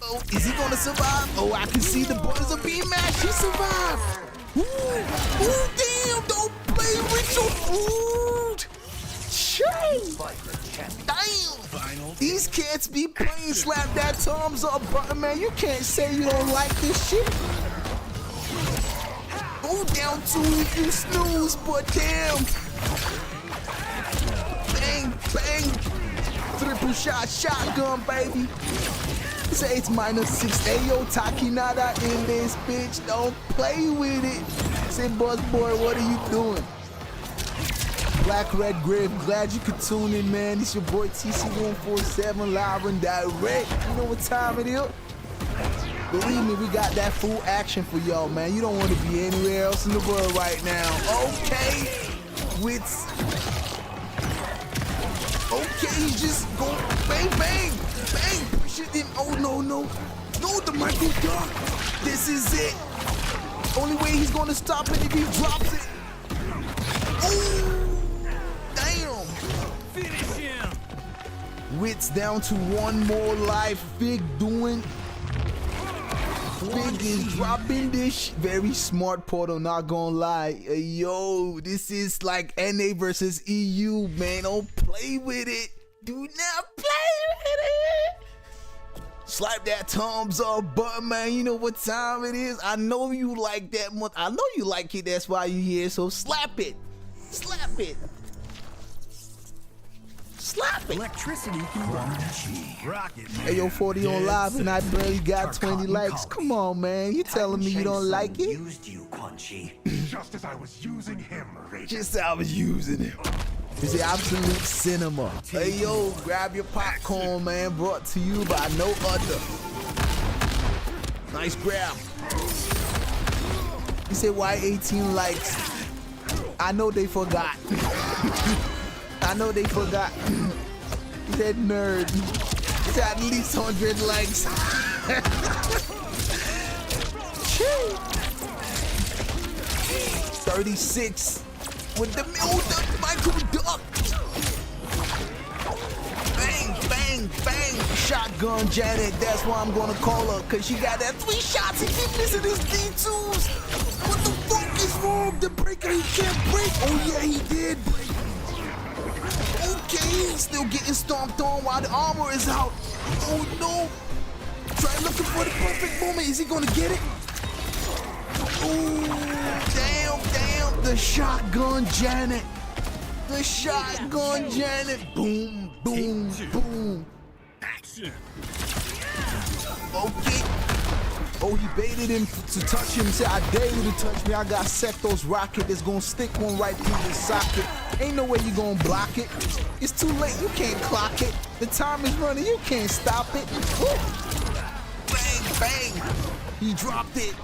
Oh, is he gonna survive? Oh, I can see the buttons are being mashed. He survived. Ooh, damn, don't play with your food. Shit. Damn. These cats be playing slap that thumbs up button, man. You can't say you don't like this shit. Go down 2 if you snooze, but damn. Bang, bang. Triple shotgun, baby. Say it's -6. Ayo, Takinada in this bitch. Don't play with it. Say, Buzz Boy, what are you doing? Black Red Grave, glad you could tune in, man. It's your boy TC147 live and direct. You know what time it is? Believe me, we got that full action for y'all, man. You don't want to be anywhere else in the world right now. Okay, Wits. Okay, just go bang, bang, bang. Push it in. Oh no, no, no! The mic is dark. This is it. Only way he's gonna stop it if he drops it. Oh. Finish him. Wits down to 1 more life. Figg doing. Figg is dropping this. Very smart portal, not gonna lie. Yo, this is like NA versus EU, man. Don't play with it. Do not play with it. Slap that thumbs up button, man. You know what time it is. I know you like that. I know you like it. That's why you here. So slap it. Slap it. Slap it. Electricity can rocket. Hey, yo, 40 on live and I barely got 20 likes. Come on, man. You telling me you don't like it? Used you, Quanchi. Just as I was using him, Rachel. Just how I was using him. It's the absolute cinema. Hey, yo, grab your popcorn, man. Brought to you by no other. Nice grab. He said, why 18 likes? I know they forgot. I know they forgot. He said nerd. He said at least 100 likes. 36 with the micro duck. Bang, bang, bang. Shotgun Janet, that's why I'm gonna call her, cause she got that 3 shots and keep missing his D2s. What the fuck is wrong? The breaker, he can't break. Oh yeah, he did break. Okay, he's still getting stomped on while the armor is out. Oh no. Try looking for the perfect moment. Is he gonna get it? Ooh, damn. The shotgun Janet. The shotgun Janet. Boom, boom, boom. Action. Okay. Oh, he baited him to touch him. He said, I dare you to touch me. I got Sector's rocket that's gonna stick one right through the socket. Ain't no way you gonna block it. It's too late. You can't clock it. The time is running. You can't stop it. Woo. Bang, bang. He dropped it.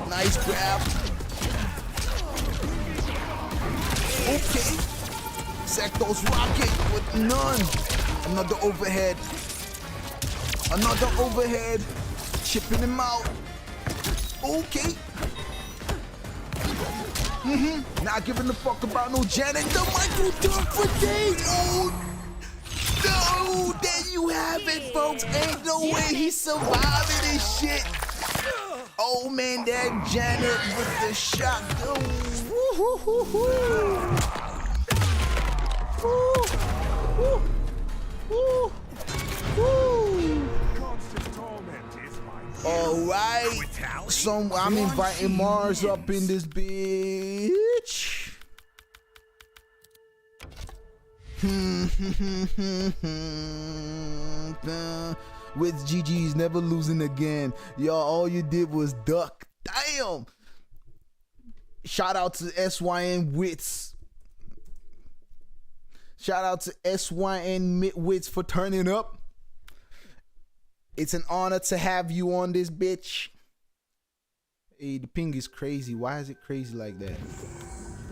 Nice grab. Okay. Sector's rocket with none. Another overhead. Another overhead. Chipping him out. Okay. Not giving a fuck about no Janet. The micro dunk for days. Oh no. There you have it, folks. Ain't no way he's surviving this shit. Oh man, that Janet with the shotgun. All right, so I'm inviting Mars up in this bitch. With GG's never losing again. Y'all, all you did was duck. Damn. Shout out to SYNWHITS. Shout out to SYNWHITS for turning up. It's an honor to have you on this bitch. Hey, the ping is crazy. Why is it crazy like that?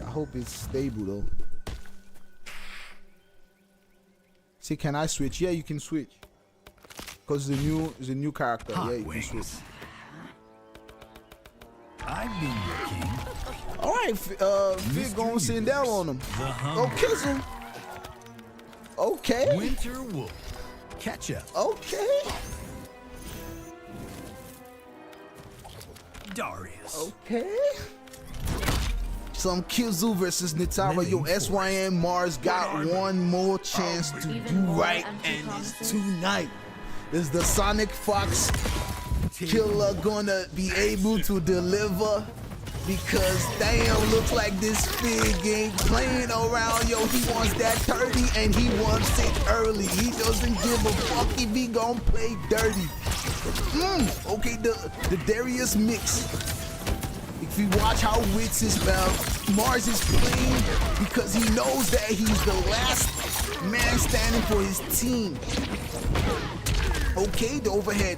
I hope it's stable though. See, can I switch? Yeah, you can switch. Cause the new character. Yeah, you can switch. I've been your king. All right, Figg gonna send down on him. Go kiss him. Okay. Winter Wolf. Catch up. Okay. Darius. Okay. Some Kizu versus Nitara. Yo, SYN Mars got one more chance to do right, and it's tonight. Is the Sonic Fox killer gonna be able to deliver? Because damn, looks like this Figg ain't playing around. Yo, he wants that 30 and he wants it early. He doesn't give a fuck if he gon' play dirty. Okay, the Darius mix. If you watch how Wits is Mars is playing, because he knows that he's the last man standing for his team. Okay, the overhead.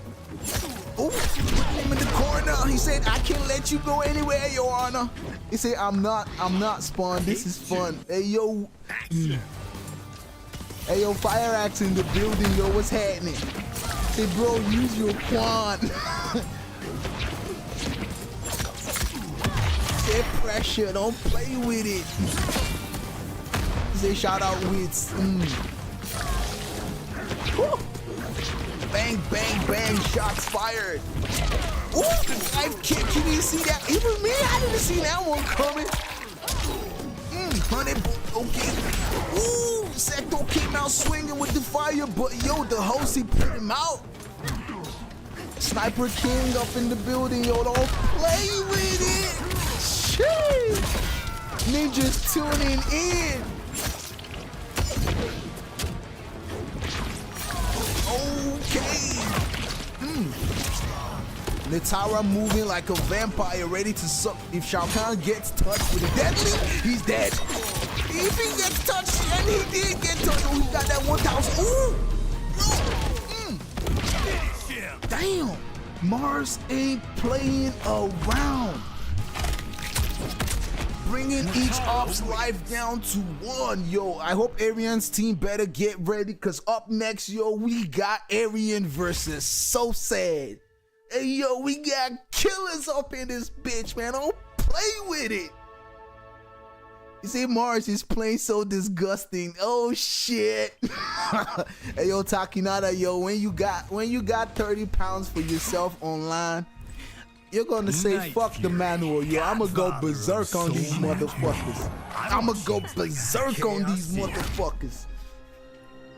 Oh, put him in the corner. He said, I can't let you go anywhere, Your Honor. He said, I'm not Spawn. This is fun. Hey, yo. Hey, yo, FireAxe in the building. Yo, what's happening? Say, bro, use your quant. Say, pressure. Don't play with it. Say, shout out Wits. Bang, bang, bang, shots fired. Ooh, life kick, you didn't see that? Even me, I didn't see that one coming. 100, okay. Ooh, Sector came out swinging with the fire, but yo, the host, he put him out. Sniper King up in the building, yo, don't play with it. Shit. Ninjas tuning in. Okay. Nitara moving like a vampire, ready to suck. If Shao Kahn gets touched with a deadly, he's dead. If he gets touched, and he did get touched, oh, he got that 1,000. Ooh! Damn! Mars ain't playing around. Bringing each op's life down to 1. Yo, I hope Arian's team better get ready, because up next, yo, we got Arian versus Sosed. Hey yo, we got killers up in this bitch, man. Don't play with it. You see, Mars is playing so disgusting. Oh shit. Hey yo, Takinada, yo, when you got 30 pounds for yourself online, you're gonna say fuck the manual, yo. I'ma go berserk on these motherfuckers. I'ma go berserk on these motherfuckers.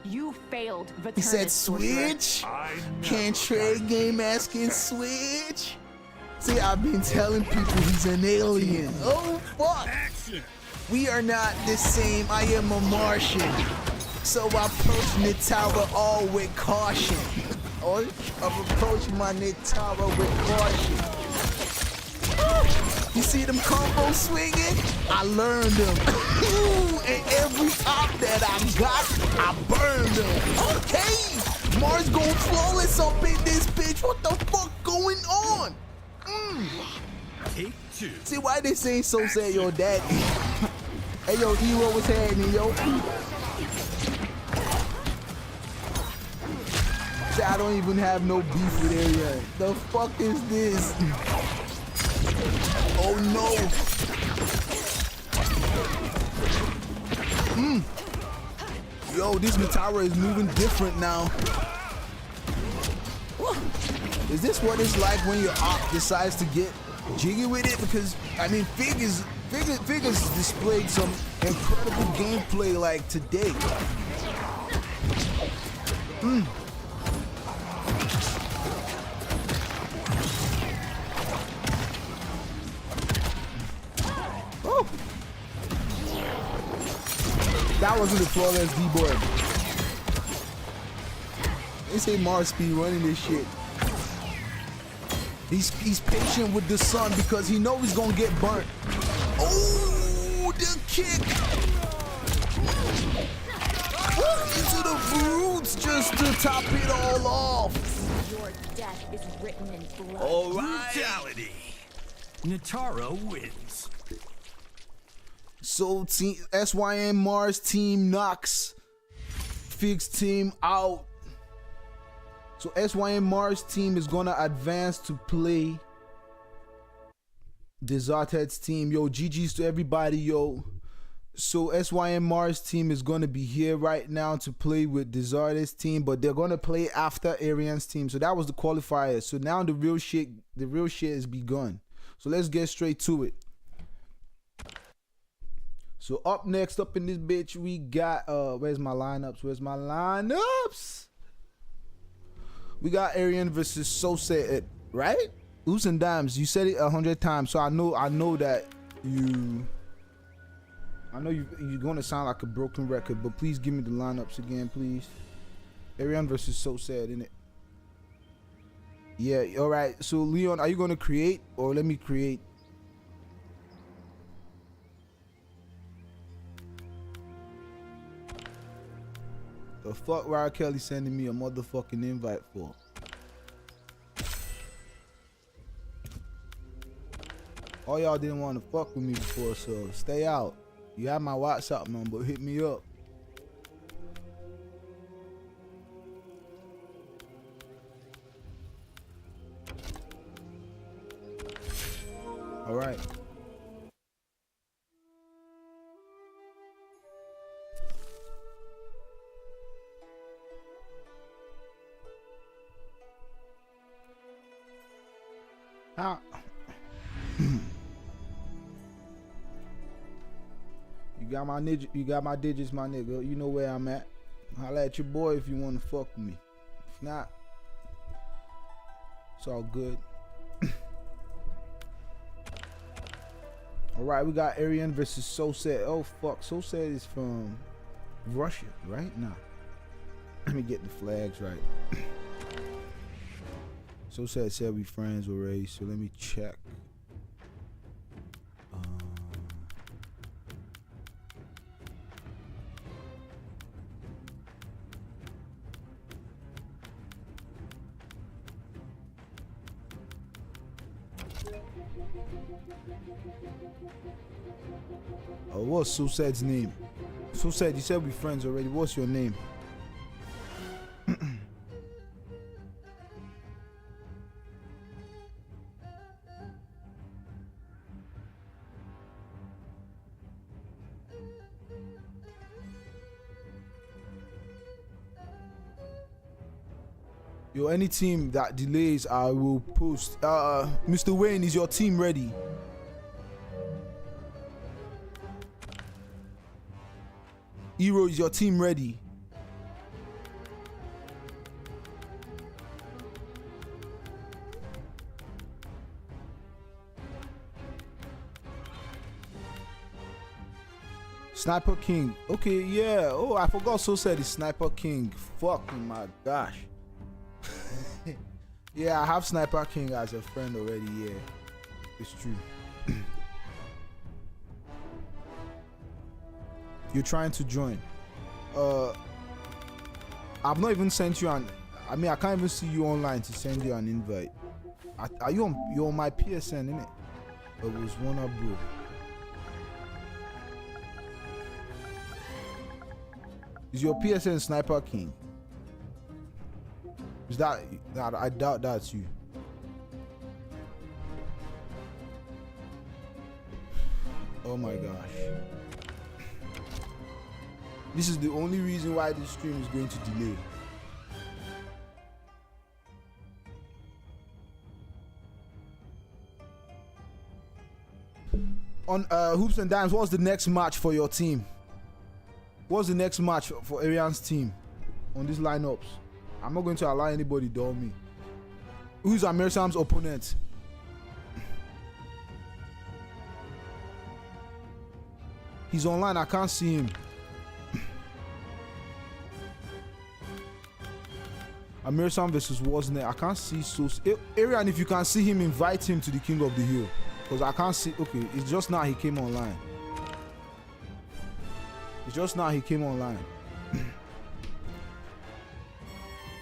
You failed. He said switch. Can't trade game asking switch. See, I've been telling people he's an alien. Oh fuck. We are not the same. I am a Martian. So I approach Nitara all with caution. Oh, I'm approaching my Nitara with caution. You see them combos swinging? I learned them. And every op that I got, I burned them. Okay, Mars going flawless up in this bitch. What the fuck going on? Take two. See why they saying so sad your daddy? Hey yo, Ewo, what's happening, yo? See, I don't even have no beef with Arian. The fuck is this? Oh no. Yo, this Nitara is moving different now. Is this what it's like when your op decides to get jiggy with it? Because I mean, Figg has displayed some incredible gameplay like today. Oh. That wasn't a flawless D-boy. They say Mars speed running this shit. He's patient with the sun because he knows he's gonna get burnt. Oh, the kick! Into the roots just to top it all off. Your death is written in blood. All right. Brutality. Nitara wins. So team SYN Mars team knocks Figg's team out. So SYN Mars team is gonna advance to play Disarted's team. Yo, GG's to everybody, yo. So SYN Mars team is gonna be here right now to play with Disarted's team, but they're gonna play after Arian's team. So that was the qualifier. So now the real shit has begun. So let's get straight to it. So up next, up in this bitch, we got where's my lineups? We got Arian versus Sosed, right? Oops and dimes. You said it 100 times, so I know that you're gonna sound like a broken record, but please give me the lineups again, please. Arian versus Sosed, innit? Yeah, all right. So Leon, are you gonna create or let me create? The fuck Ryan Kelly sending me a motherfucking invite for? All y'all didn't want to fuck with me before, so stay out. You have my WhatsApp number, hit me up. All right. How? You got my digits, my nigga. You know where I'm at. Holla at your boy if you want to fuck with me. If not, it's all good. All right, we got Arian versus Sosed. Oh fuck, Sosed is from Russia, right? Nah. Let me get the flags right. Sosed said we friends already, so let me check. Oh, what's Sosed's name? Sosed, you said we friends already. What's your name? Yo, any team that delays, I will post. Mr. Wayne, is your team ready? Hero, is your team ready? Sniper King. Okay, yeah. Oh, I forgot Sosed is Sniper King. Fucking my gosh. Yeah, I have Sniper King as a friend already. Yeah, it's true. You're trying to join. I've not even sent you an. I mean, I can't even see you online to send you an invite. Are you on? You're on my PSN, innit? It was one up, bro. Is your PSN Sniper King? Is that? I doubt that's you. Oh my gosh. This is the only reason why this stream is going to delay. On Hoops and Dimes, what's the next match for your team? What's the next match for Arian's team on these lineups? I'm not going to allow anybody to me. Who's Amirsam's opponent? He's online, I can't see him. Amirsam versus Wasn't I can't see Arian, if you can see him, invite him to the King of the Hill. Because I can't see. Okay, it's just now he came online. It's just now he came online.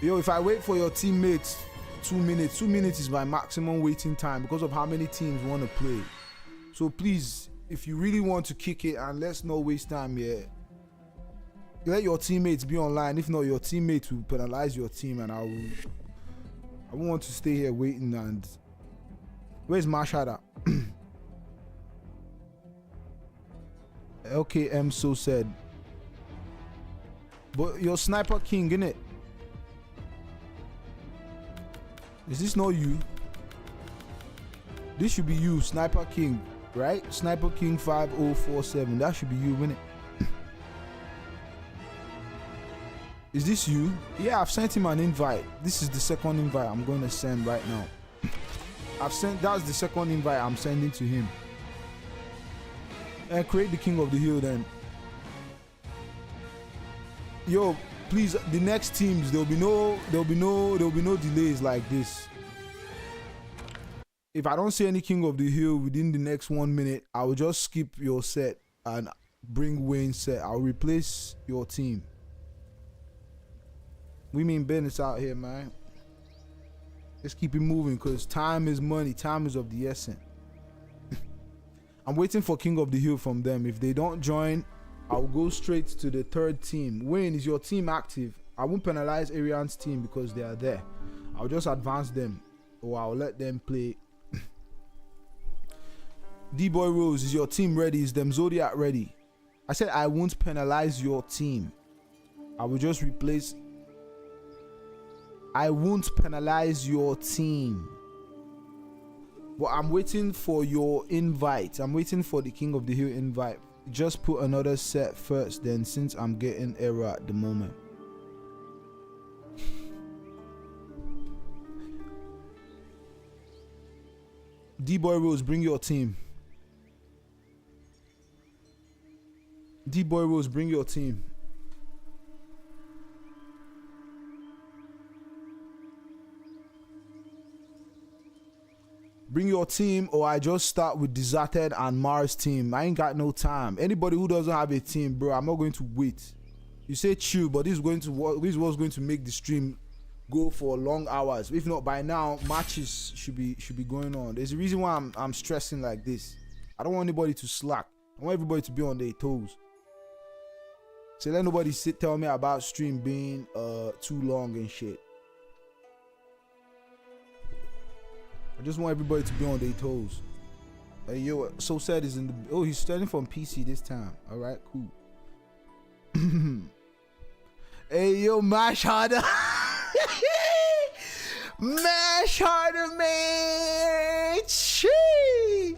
Yo, if I wait for your teammates 2 minutes, 2 minutes is my maximum waiting time because of how many teams want to play. So please, if you really want to kick it, and let's not waste time here, let your teammates be online. If not, your teammates will penalize your team, and I won't want to stay here waiting. And where's Mashada? LKM Sosed. But you're Sniper King, innit? Is this not you? This should be you, Sniper King, right? Sniper King 5047. That should be you, innit? Is this you? Yeah, I've sent him an invite. This is the second invite I'm going to send right now. That's the second invite I'm sending to him. And create the King of the Hill then. Yo, please, the next teams, there'll be no delays like this. If I don't see any King of the Hill within the next 1 minute, I will just skip your set and bring Wayne's set. I'll replace your team. We mean business out here, man. Let's keep it moving because time is money. Time is of the essence. I'm waiting for King of the Hill from them. If they don't join, I'll go straight to the third team. Wayne, is your team active? I won't penalize Arian's team because they are there. I'll just advance them, or I'll let them play. DBoyRose, is your team ready? Is them Zodiac ready? I said I won't penalize your team. I will just replace. I won't penalize your team. But I'm waiting for your invite. I'm waiting for the King of the Hill invite. Just put another set first then, since I'm getting error at the moment. DBoyRose, bring your team. DBoyRose, bring your team. Bring your team, or I just start with Disarted and Mars team. I ain't got no time. Anybody who doesn't have a team, bro, I'm not going to wait. You say chill, but this is what's going to make the stream go for long hours. If not, by now matches should be going on. There's a reason why I'm stressing like this. I don't want anybody to slack. I want everybody to be on their toes. So let nobody tell me about stream being too long and shit. I just want everybody to be on their toes. Hey, yo, Sosed is in the. Oh, he's starting from PC this time. All right, cool. Hey, yo, Mash harder. Mash harder, man. Chee.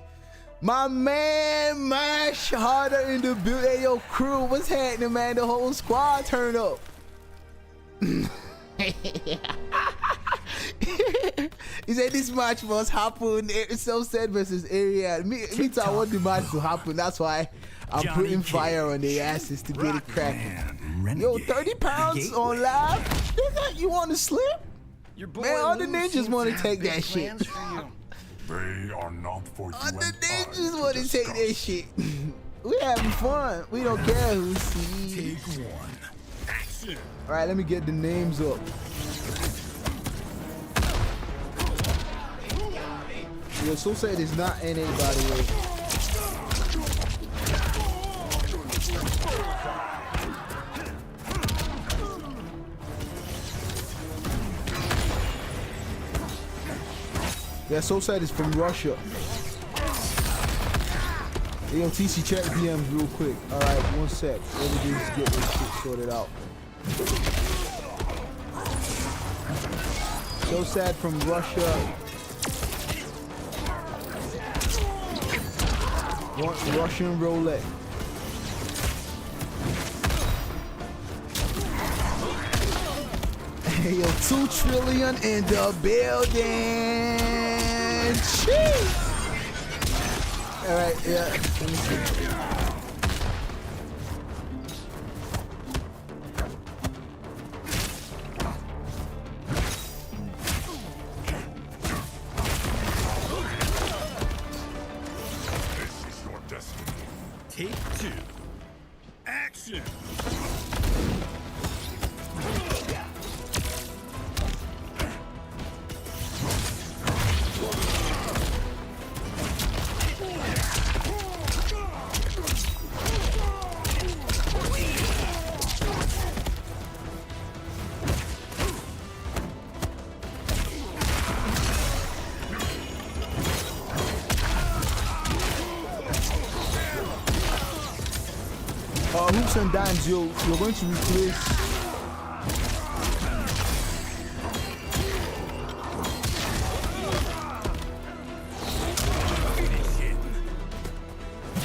My man, Mash harder in the build. Hey, yo, crew, what's happening, man? The whole squad turn up. He said this match must happen. Sosed versus Arian. Me too, I want the match to happen. That's why I'm putting fire on their asses to get it cracking. Yo, 30 pounds on live? Nigga, you want to slip? Man, all the ninjas want to take that shit. They are not for you. All the ninjas want to take that shit. We having fun. We don't care who sees. Take one. Action. All right, let me get the names up. Yo, Sosed is not NA, by the way. Yeah, Sosed is from Russia. Hey, yo, TC, check DMs real quick. All right, one sec. Let me just get this shit sorted out. Sosed from Russia. Russian roulette. Hey, yo, 2 trillion in the building. Jeez. All right, yeah. Let me see. Take 2. Action. Hoops and dimes, yo, you're going to replace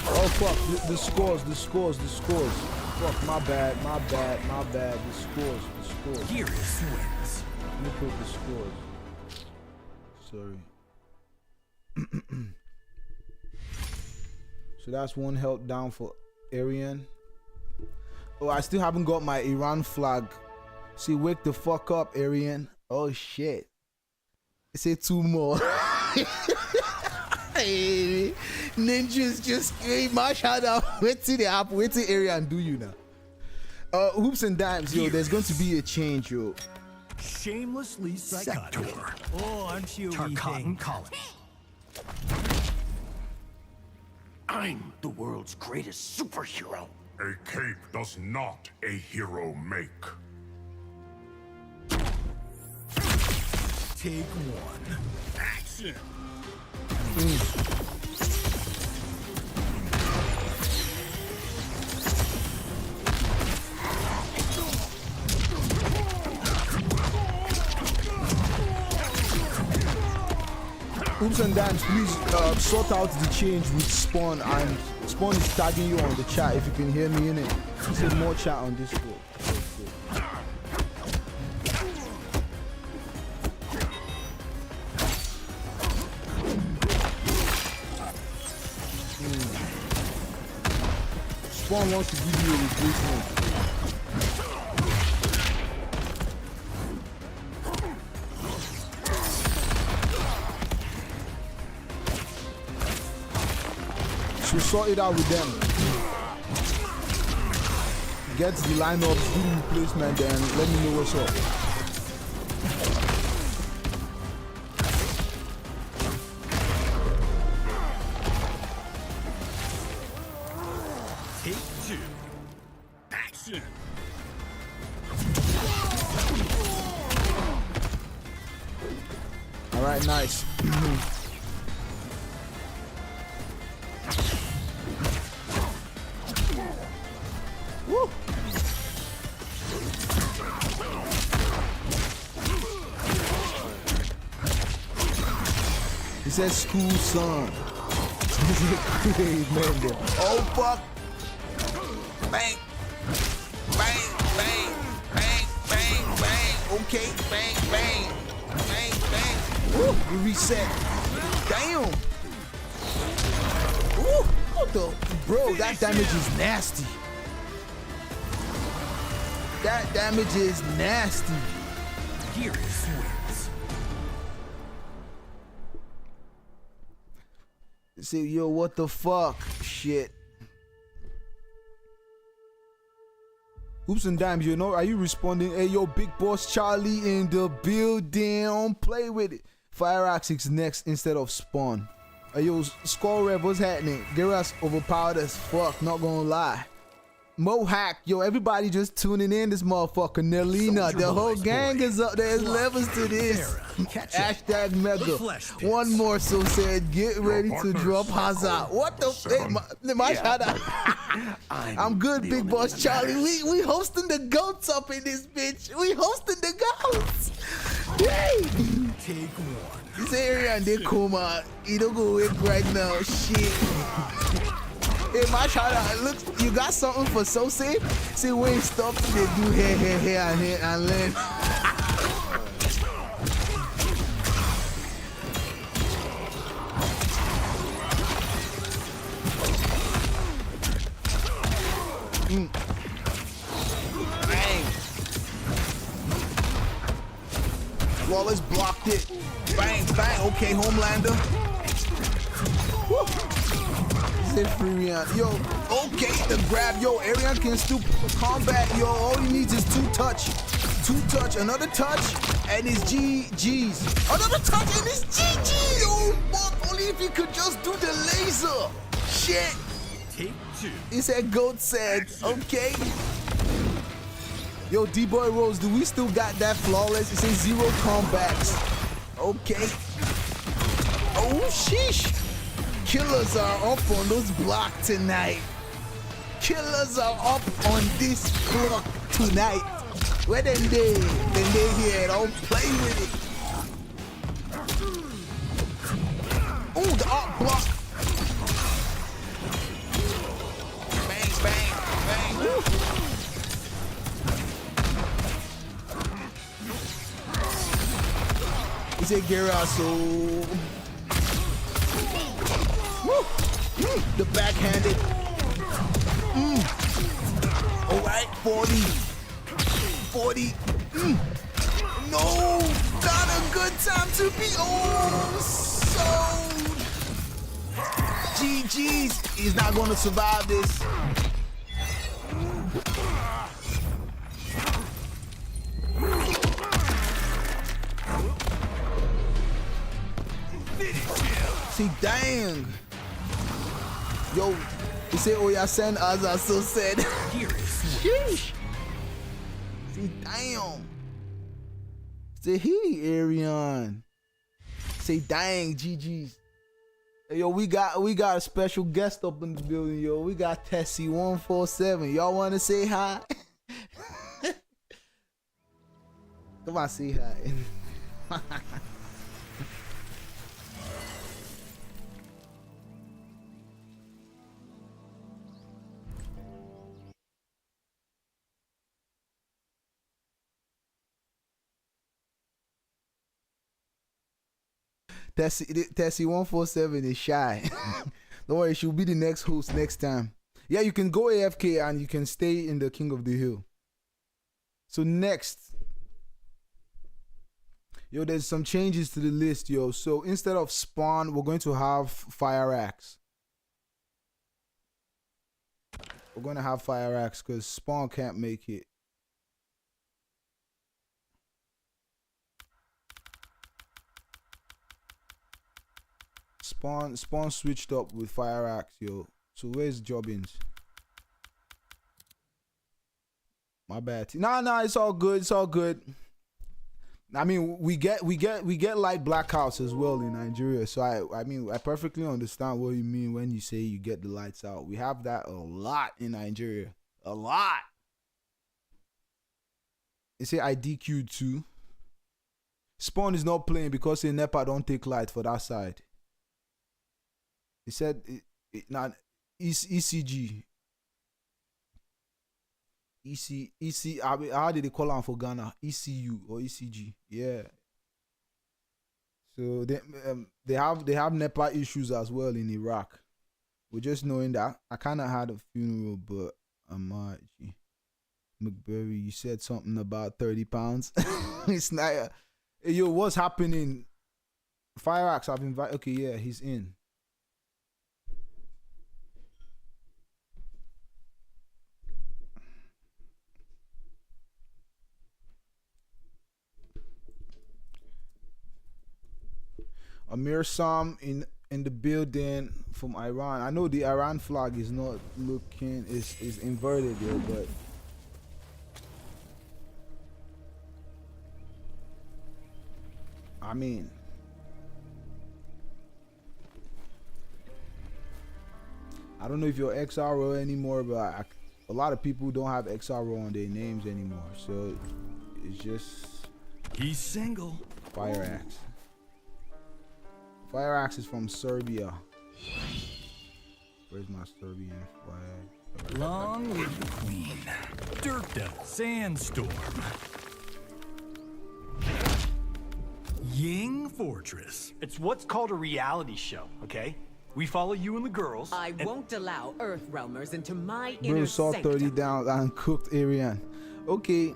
oh fuck, the scores. Fuck, my bad, the scores. Here is SYNWHITS. Let me put the scores. Sorry. So that's 1 health down for Arian. Oh, I still haven't got my Iran flag. See, wake the fuck up, Arian. Oh shit. Say 2 more. Hey, ninjas just my shout out. Wait till the app, wait till Arian do you now. Hoops and dimes, yo, there's going to be a change, yo. Shamelessly psychotic. Oh, aren't you Kitanakahn college. I'm the world's greatest superhero. A cape does not a hero make. Take 1. Action. Oops and dimes, please sort out the change with Spawn, and Spawn is tagging you on the chat if you can hear me in it. He said more chat on Discord. Spawn wants to give you a replacement. So sort it out with them. Get the lineups, do the replacement, and let me know what's up. Take 2. Action. All right, nice. Woo. says school son. Oh fuck! Bang! Bang! Bang! Bang! Bang! Bang! Okay, bang! Bang! Bang! Bang! Woo! We reset. Damn! Ooh! What the? Bro, that damage is nasty. That damage is nasty. Here is SYNWHITS. Say, yo, what the fuck? Shit. Hoops and dimes, you know, are you responding? Hey, yo, Big Boss Charlie in the building. Don't play with it. FireAxe is next instead of Spawn. Hey, yo, Skull Rev, what's happening? Geralt's overpowered as fuck, not gonna lie. Mohack, yo, everybody just tuning in this motherfucker. Nelina, the whole gang is up. There's levels to this. Hashtag mega. One more so said, get ready to drop Hazard. What the? Hey, my shout out. I'm good, Big Boss Charlie. We hosting the goats up in this bitch. We hosting the goats. Hey. Take one. This Arian, they come out. He don't go away right now. Shit. Hey, my shout out. Look, you got something for Sosed? See, when stop, they do hair, and learn. Bang. Wallace blocked it. Bang, bang. Okay, Homelander. Woo. Arian. Yo, okay, the grab. Yo, Arian can still combat. Yo, all he needs is two touch, another touch, and his GG's. Another touch and his GG. Yo, fuck, only if he could just do the laser. Shit. Take two. He said, goat said, okay. Yo, DBoyRose, do we still got that flawless? It says 0 combats. Okay. Oh, sheesh. Killers are up on those block tonight. Killers are up on this block tonight. Where then they here, don't play with it. Ooh, the up block. Bang, bang, bang. Woo. He said Geralt, so the backhanded. All right, 40. No, not a good time to be. Oh, so GG's. He's not going to survive this. See, dang. Yo, he said, oh yeah, send as I so said. Sheesh. See, damn. Say, he, Arian. Say, dang, GG's. Hey, yo, we got a special guest up in the building, yo. We got Tessie147. Y'all want to say hi? Come on, say hi. Tessie147 is shy. Don't worry, she'll be the next host next time. Yeah, you can go AFK and you can stay in the King of the Hill. So next, yo, there's some changes to the list, yo. So instead of Spawn, we're going to have FireAxe. We're going to have FireAxe because Spawn can't make it. Spawn switched up with FireAxe, yo. So where's Jobbins? My bad. Nah, it's all good. It's all good. I mean, we get light blackouts as well in Nigeria. So I mean, I perfectly understand what you mean when you say you get the lights out. We have that a lot in Nigeria. A lot. They say I DQ'd too. Spawn is not playing because in NEPA don't take light for that side. He said not ECG. How did they call on for Ghana? ECU or ECG? Yeah. So they have NEPA issues as well in Iraq. We're just knowing that. I kind of had a funeral, but I'm not. McBurry, you said something about 30 pounds. It's not. Yo, what's happening? FireAxe, I've invited. Okay, yeah, he's in. Amirsam in the building from Iran. I know the Iran flag is not looking is inverted here, but I mean, I don't know if you're XRO anymore, but a lot of people don't have XRO on their names anymore, so it's just He's single. FireAxe. FireAxe is from Serbia. Where's my Serbian flag? Long live the queen. Dirt Devil. Sandstorm. Ying Fortress. It's what's called a reality show, okay? We follow you and the girls. I won't allow Earthrealmers into my Bro, inner saw sanctum. 30 down and cooked Arian. Okay.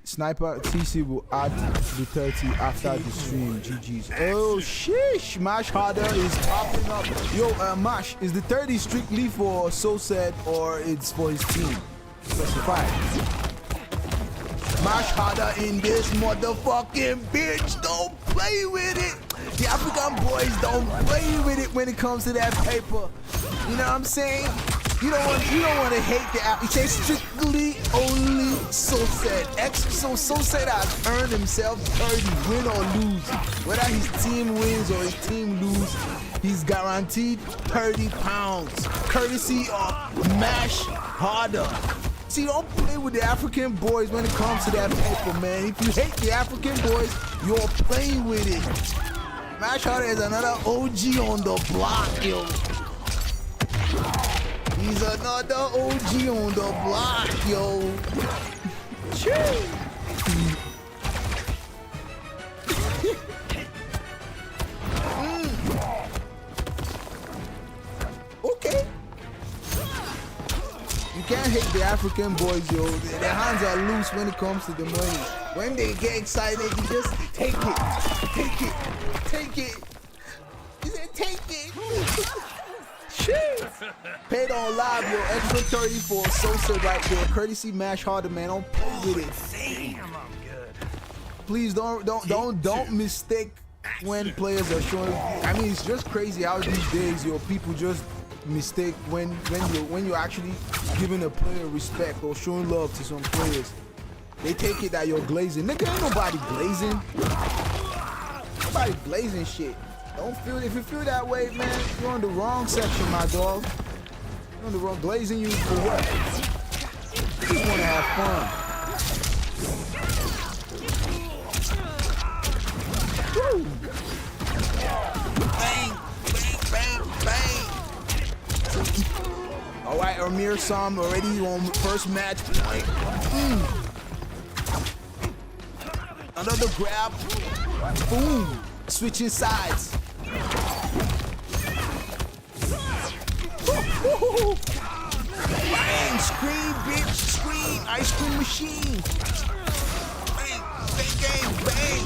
Sniper TC will add the 30 after the stream. GG's. Oh, sheesh. Mash Harder is popping up. Yo, Mash, is the 30 strictly for Sosed or it's for his team? Specify. Mash Harder in this motherfucking bitch. Don't play with it. The African boys don't play with it when it comes to that paper. You know what I'm saying? You don't want to hate the app. It says strictly only Sosed. So Sosed has earned himself 30, win or lose. Whether his team wins or his team lose, he's guaranteed 30 pounds. Courtesy of Mash Harder. See, don't play with the African boys when it comes to that paper, man. If you hate the African boys, you're playing with it. Mash Harder is another OG on the block, yo. He's another OG on the block, yo. Okay. You can't hate the African boys, yo. Their hands are loose when it comes to the money. When they get excited, you just take it. Take it. Take it. You said take it. Paid on live, yo. Extra 30 for Sosed right there. Courtesy Mash Harder, man. Don't play with it. Damn, I'm good. Please don't mistake when players are showing. I mean, it's just crazy how these days, yo, people just mistake when you're actually giving a player respect or showing love to some players. They take it that you're glazing. Nigga, ain't nobody glazing. Nobody glazing shit. Don't feel if you feel that way, man. You're on the wrong section, my dog. You're on the wrong glazing you for what? You just want to have fun. Woo. Bang, bang, bang, bang. All right, Amirsam already on first match point. Another grab. Boom. Switching sides. Bang! Scream, bitch! Scream! Ice cream machine! Bang! Bang! Bang!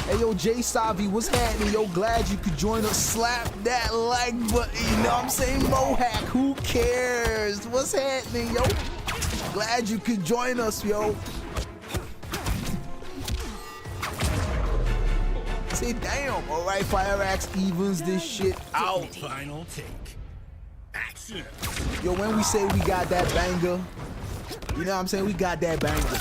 Hey, yo, Jay Savi, what's happening? Yo, glad you could join us. Slap that like button. You know what I'm saying? Mohawk, who cares? What's happening, yo? Glad you could join us, yo. Say damn. All right, FireAxe evens this shit out. Final take. Action. Yo, when we say we got that banger, you know what I'm saying? We got that banger.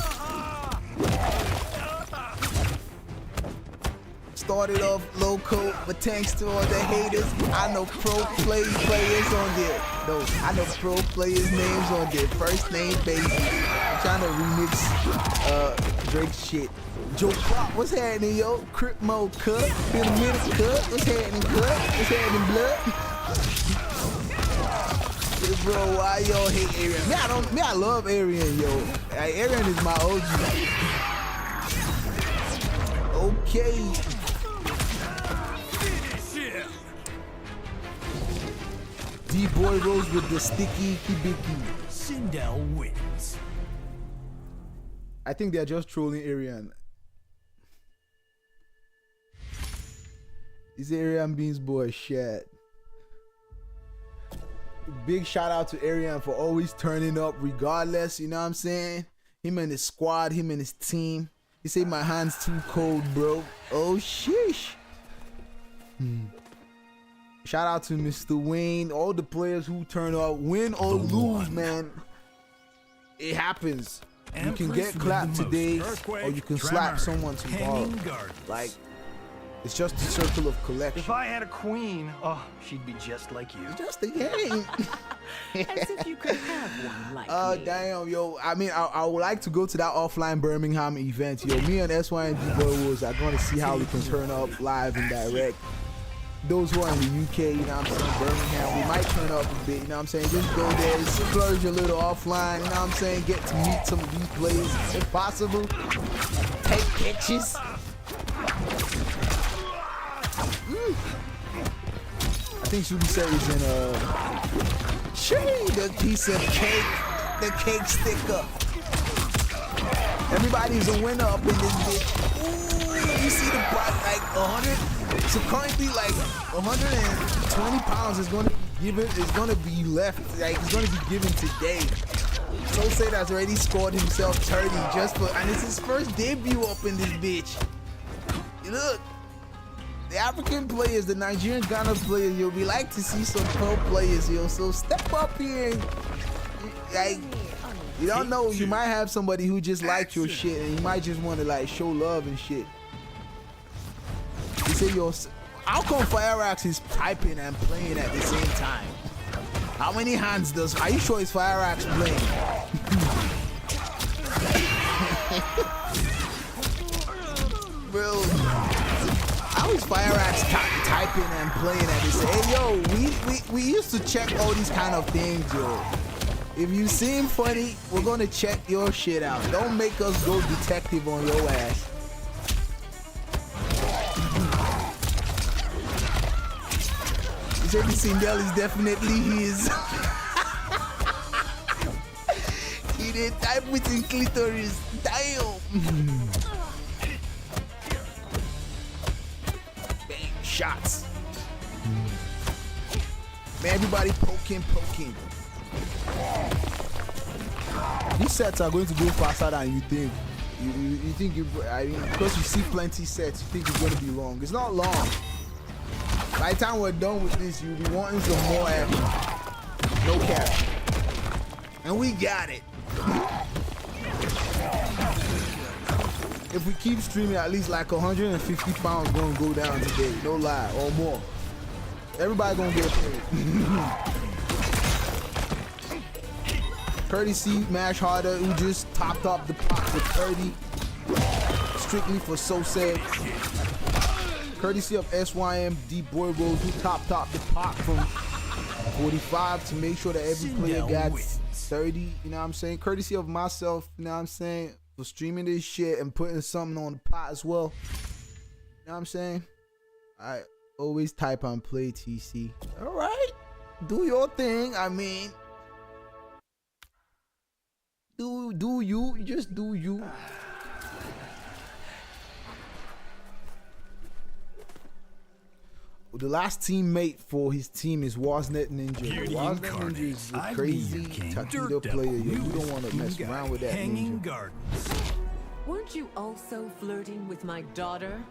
Started off local, but thanks to all the haters, I know pro players on there. No, I know pro players' names on there. First name baby. I'm trying to remix Drake's shit. Joe Pop, what's happening, yo? Crip mode cut, been a minute cut. What's happening, cut? What's happening, blood? Hey, bro, why y'all hate Arian? Me, I love Arian, yo. Like, Arian is my OG. Okay. DBoyRose with the sticky hibiki. SYNDBoyRose. I think they're just trolling Arian. Is Arian Beans boy shit? Big shout out to Arian for always turning up regardless, you know what I'm saying? Him and his squad, him and his team. He say my hands too cold, bro. Oh sheesh. Shout out to Mr. Wayne, all the players who turn up, win or lose, man. It happens. You can get clapped today, or you can slap someone tomorrow. Like, it's just a circle of collection. If I had a queen, oh, she'd be just like you. It's just a game. As if you could have one like me. Damn, yo. I mean, I would like to go to that offline Birmingham event, yo. Me and SYNDBoyRose are going to see how we can turn up live and direct. Those who are in the UK, you know what I'm saying, Birmingham, we might turn up a bit, you know what I'm saying, just go there, splurge a little offline, you know what I'm saying, get to meet some of these players, if possible, take pictures. I think Subi said he's in the piece of cake, the cake sticker. Everybody's a winner up in this bitch. Ooh, you see the price, like 100. So currently, like 120 pounds is going to be given. Is going to be left. Like it's going to be given today. Sosed has already scored himself 30 just for, and it's his first debut up in this bitch. Look, the African players, the Nigerian Ghana players, you'll be like to see some pro players, yo. So step up here and like. You don't know, you might have somebody who just likes your shit and you might just want to like show love and shit. You say how come FireAxe is typing and playing at the same time? How many hands are you sure it's FireAxe playing? Bro, how is FireAxe typing and playing at the same time? Hey yo, we used to check all these kind of things, yo. If you seem funny, we're gonna check your shit out. Don't make us go detective on your ass. You said the Sindel is definitely his. He did type within clitoris. Damn. Bang, shots. Man, everybody poking. These sets are going to go faster than you think. You think I mean, because you see plenty sets, you think it's going to be long. It's not long. By the time we're done with this, you'll be wanting some more action. No cap. And we got it. If we keep streaming, at least like 150 pounds gonna go down today. No lie, or more. Everybody gonna get paid. Courtesy Mash Harder, who just topped up the pot with 30, strictly for Sosed. Courtesy of SYNDBoyRose, who topped up the pot from 45 to make sure that every player got 30, you know what I'm saying? Courtesy of myself, you know what I'm saying, for streaming this shit and putting something on the pot as well. You know what I'm saying? I always type and play TC. Alright, do your thing, I mean. Do you just do you. The last teammate for his team is Wasnet Ninja. Wasnet Ninja is a crazy taquito player. You don't want to mess around with that ninja. Weren't you also flirting with my daughter?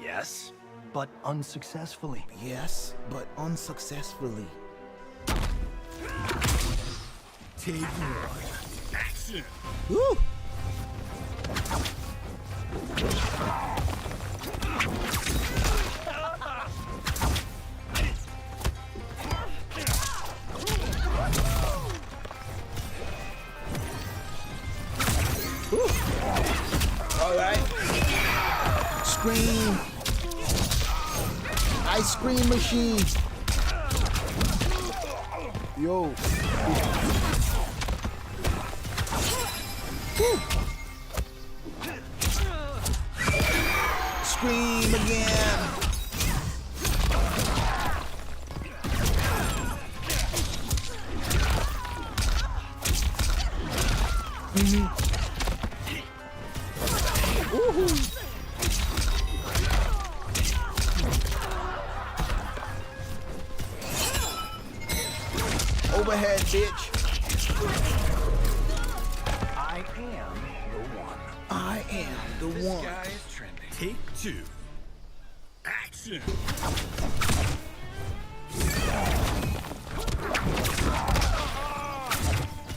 Yes, but unsuccessfully. Yes, but unsuccessfully. Take one. Action. All right. Scream. Ice cream machine. Yo. Woo. Scream again. Overhead, bitch. I am the one. I am the one. Guy is trending. Take 2. Action.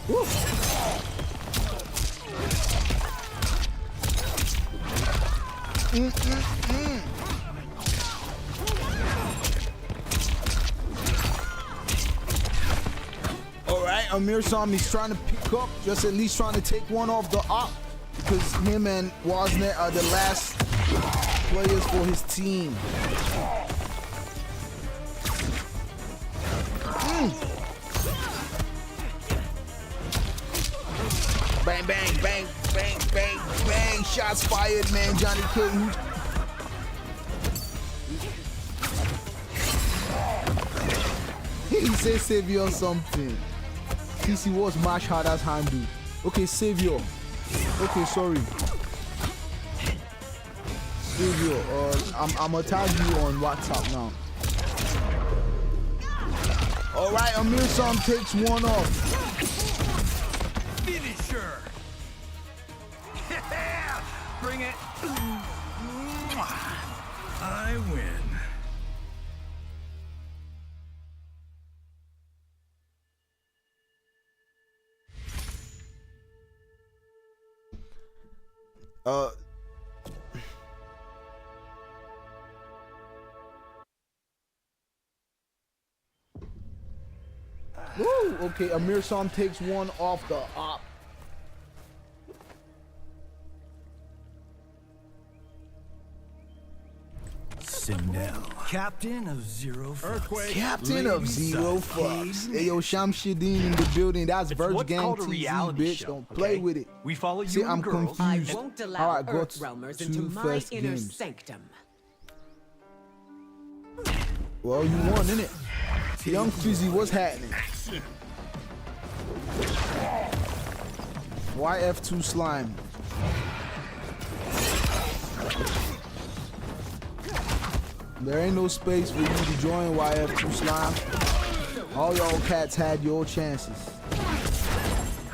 Woo. All right, Amirsam is trying to pick up, just at least trying to take one off the op, because him and Wasnet are the last players for his team. Bang, bang, bang, bang, bang, bang. Shots fired, man. Johnny K. He said Savior something. TC was mash hard as handle. Okay, Savior. Okay, sorry. Savior, I'm gonna tag you on WhatsApp now. All right, Amirsam takes one off. Finisher. Bring it. I win. Woo, okay, Amirsam takes one off the op. Sindel. Captain of Zero Earthquake. Captain of Zero Fucks. Hey, yo, Shamshadeen in the building. That's Verge Gang TV, bitch. Don't play with it. We follow you. See, I'm girls. confused. I won't How allow I got Earthrealmers into two my first inner games. sanctum. Well, you won, innit? Young Fizzy, what's happening? YF2 Slime. There ain't no space for you to join YF2 Slime. All y'all cats had your chances.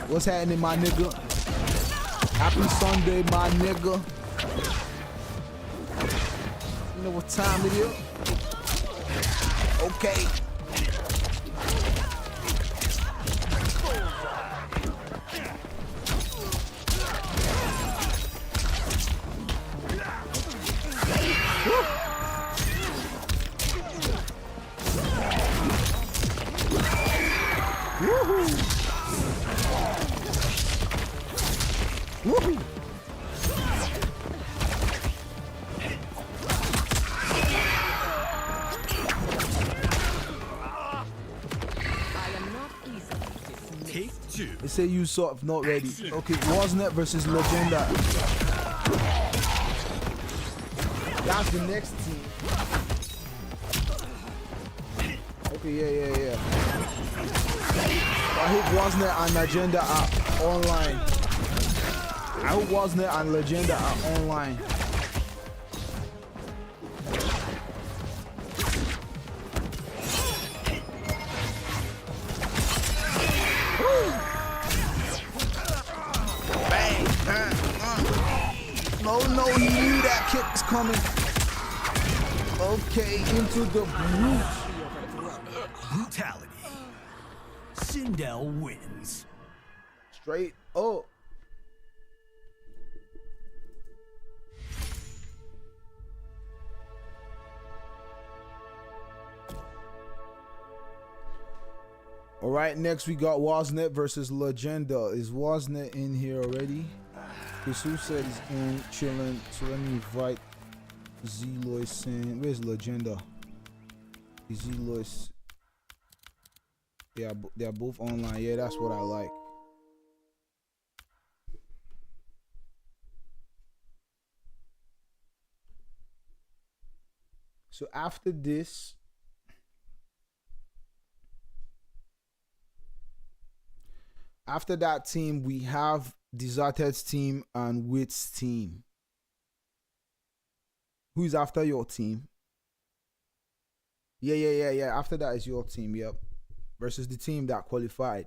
What's happening, my nigga? Happy Sunday, my nigga. You know what time it is? Okay. Woohoo! Take 2. They say you sort of not ready. Okay, Wasnet versus Legenda. That's the next team. Okay, yeah. I hope Wasnet and Legenda are online. I hope Wasnet and Legenda are online. Bang! No, he knew that kick was coming. Okay, into the Brutality. Sindel wins. straight up. All right, next we got Wasnet versus Legenda. Is Wasnet in here already? Because who said he's in chilling? So let me invite Zloyson. Where's Legenda? Zloyson. Yeah, they're both online. Yeah, that's what I like. So after this, after that team, we have Disarted's team and Wit's team. Who's after your team? Yeah. After that is your team, yep. Versus the team that qualified.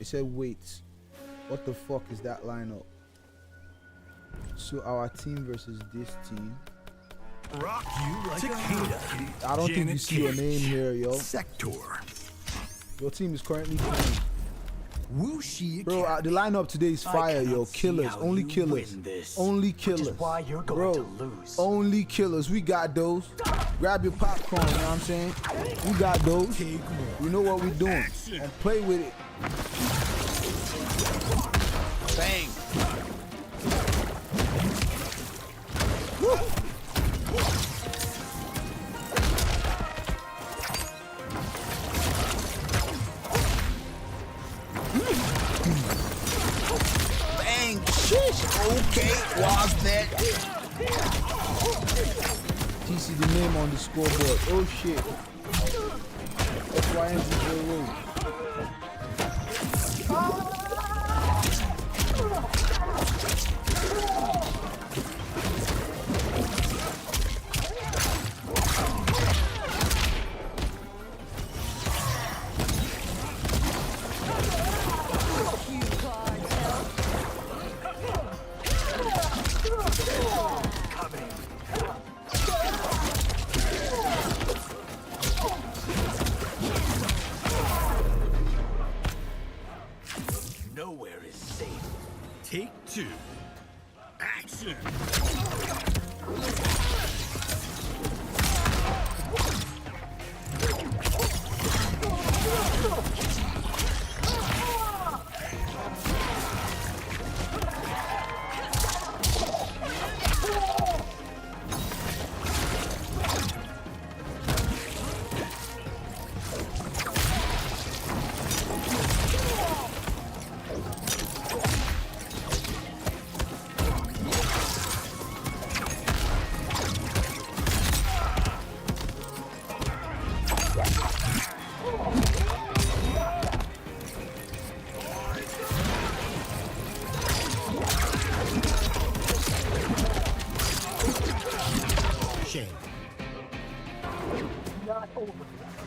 It said wait. What the fuck is that lineup? So our team versus this team. Rock you like a I don't think you see your name here, yo. Sector. Your team is currently playing. Whooshy. Bro, the lineup today is fire, yo. Killers, only killers. Only killers. Bro, only killers. We got those. Grab your popcorn, you know what I'm saying? We got those. We know what we're doing. And play with it. Bang. Woo. Bang. Shish. Okay. Wasnet. TC the name on the scoreboard. Oh shit. SYNDBoyRose. Nowhere is safe. Take two. Action.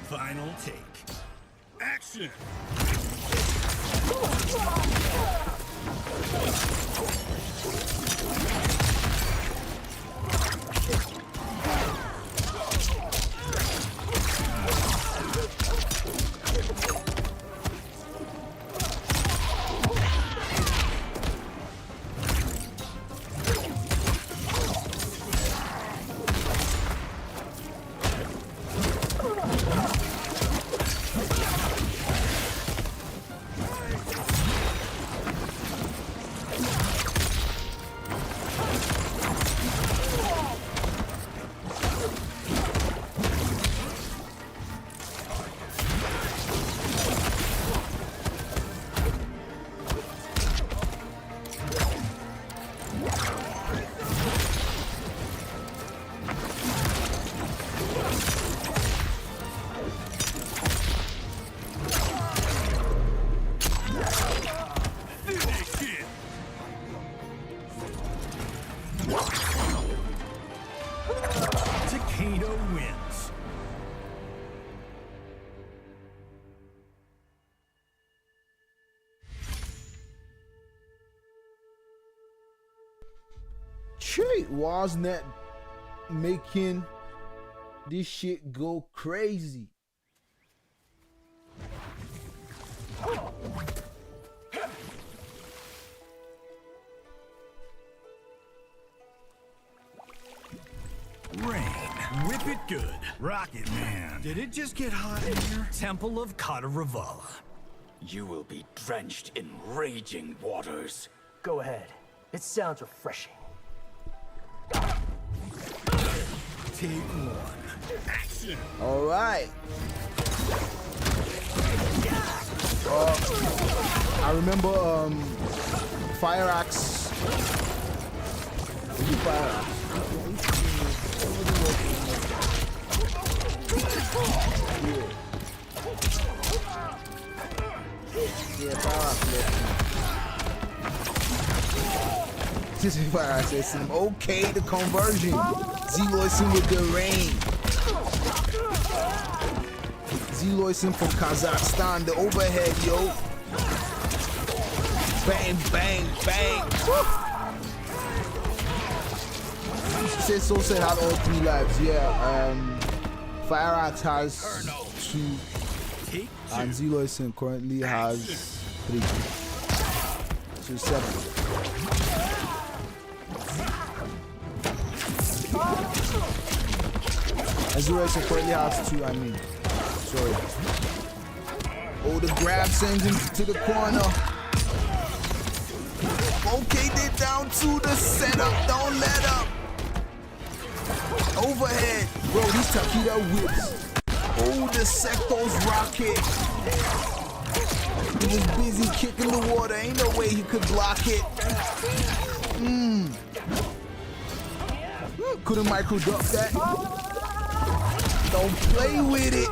Final take. Action! Wins. Shit, Wasnet making this shit go crazy. Rain. Whip it good. Rocket Man. Did it just get hot in here? Temple of Kataravala. You will be drenched in raging waters. Go ahead. It sounds refreshing. Take one. Action. All right. I remember FireAxe. FireAxe. Yeah, FireAxe. This is FireAxe. It's okay. The conversion. Zloyson with the rain. Zloyson from Kazakhstan, the overhead, yo. Bang, bang, bang. Say Sosed had all 3 lives, yeah. FireAxe has 2, and Zloyson currently has 3. So 7. And Zloyson currently has 2, I mean. Sorry. Oh, the grab sends him to the corner. Okay, they're down to the setup. Don't let up. Overhead. Bro, these Takeda whips. Oh, the Sector's rocket. He was busy kicking the water. Ain't no way he could block it. Couldn't micro duck that. Don't play with it.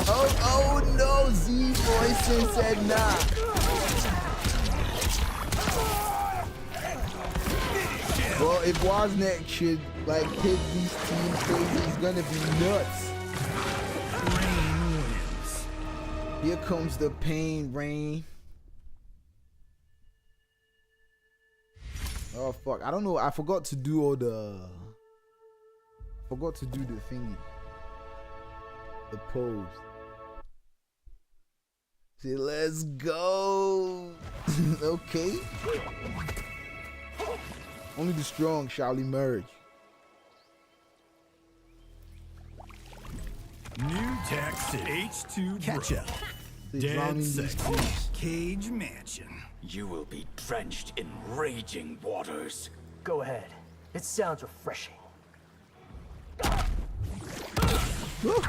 Oh no, Zloyson said nah. Well, if Wozniak should like hit these teams crazy, he's gonna be nuts. Rain wins. Here comes the pain, Rain. Oh fuck, I don't know. I forgot to do all the. Forgot to do the thingy. The pose. Say, let's go. Okay. Only the strong shall emerge. New Texas H2 catch up. Dead sex. Cage Mansion. You will be drenched in raging waters. Go ahead. It sounds refreshing.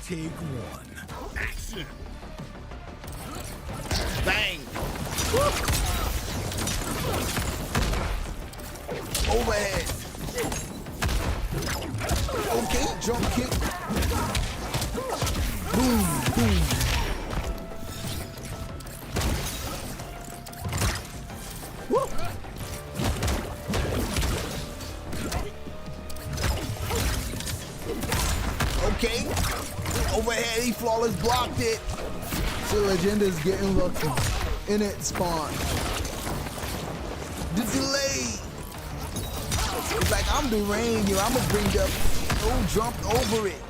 Take one. Action. Bang. Overhead. Okay, jump kick. Boom, boom. Woo. Okay. Overhead, he flawless blocked it. So Legenda's getting lucky. In it spawn. The delay. It's like I'm the rain, yo. I'm gonna bring up. Oh, jumped over it.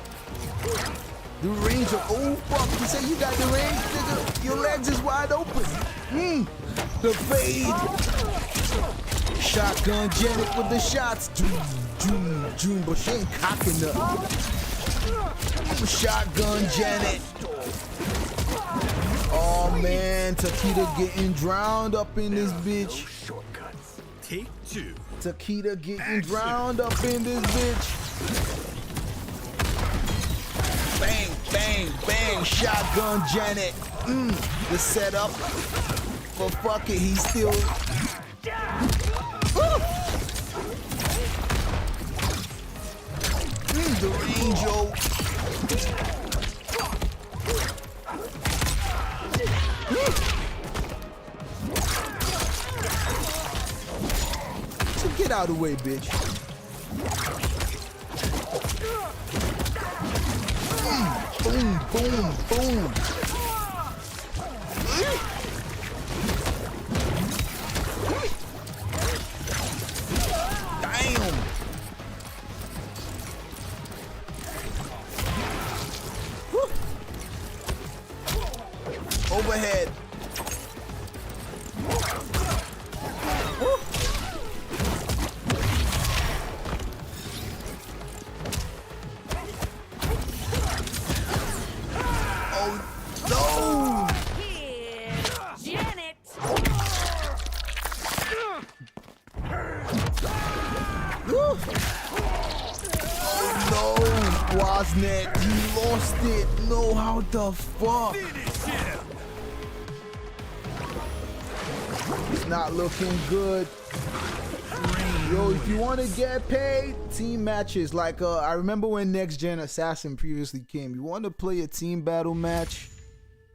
The range of. Oh, fuck. You say you got the range, nigga. Your legs is wide open. The fade. Shotgun Janet with the shots. Doom, but she ain't cocking up. Shotgun Janet. Oh man, Takeda getting drowned up in this bitch. Shortcuts. Take 2. Takeda getting drowned up in this bitch. Bang, bang, bang. Shotgun Janet. The setup. But fuck it, he's still. The range, yo. So get out of the way, bitch. Boom, boom, boom. Damn. Woznet, you lost it. No, how the fuck? It's not looking good. Yo, if you want to get paid, team matches. Like, I remember when Next Gen Assassin previously came. You want to play a team battle match?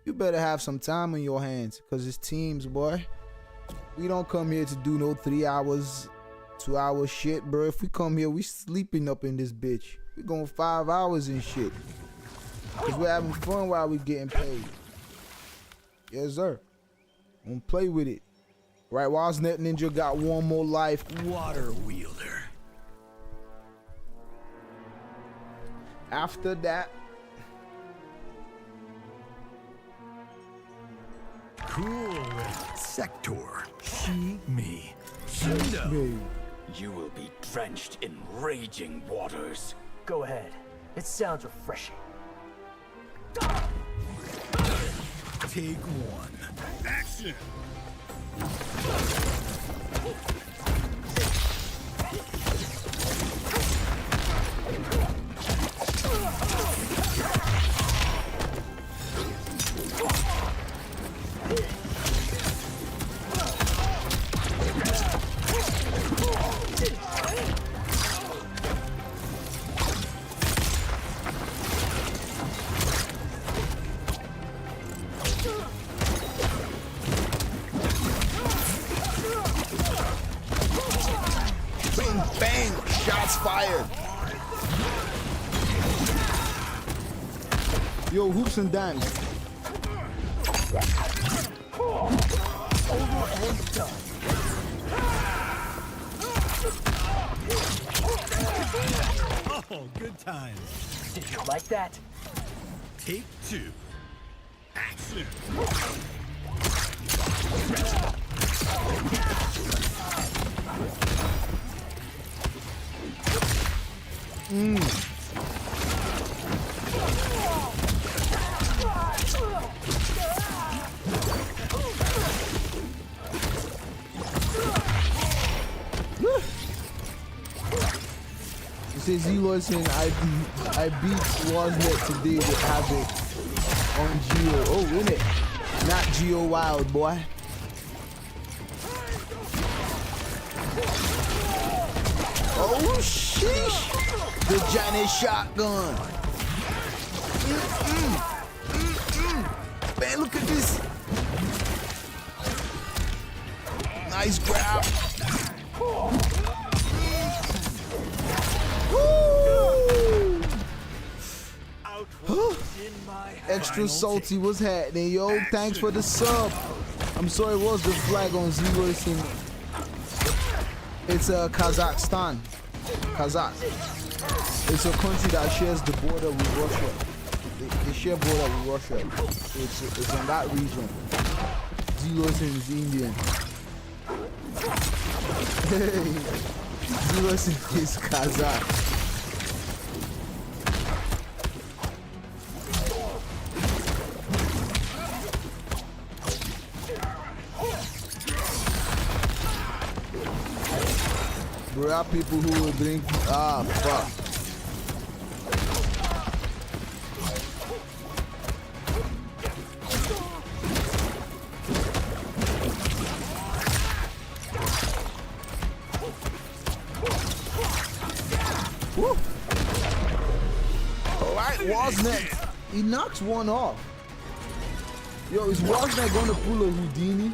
You better have some time on your hands, because it's teams, boy. We don't come here to do no 3 hours, 2 hour shit, bro. If we come here, we sleeping up in this bitch. We going 5 hours and shit. Because we're having fun while we getting paid. Yes, sir. Don't play with it. Right, Woznet Ninja got one more life. Water wielder. After that, Cool sector. She, me. Shindo. You will be drenched in raging waters. Go ahead. It sounds refreshing. Take one. Action. bang, shots fired. Yo, hoops and dimes. Oh, good times. Did you like that? Take two. Action. It says Zloyson, I beat Woznet today with Havoc on Geo. Oh, in it. Not Geo Wild, boy. Oh, sheesh. The Johnny shotgun. Man, look at this. Nice grab. Extra salty, what's happening, yo? Thanks for the sub. I'm sorry, it was the flag on Zloyson. It's Kazakhstan. Kazakh. It's a country that shares the border with Russia. They share border with Russia. So it's in that region. Zloyson is Indian. Hey, Zloyson is Kazakh. There are people who will drink. Ah, fuck. Woo. All right, Woznet. He knocks one off. Yo, is Woznet gonna pull a Houdini?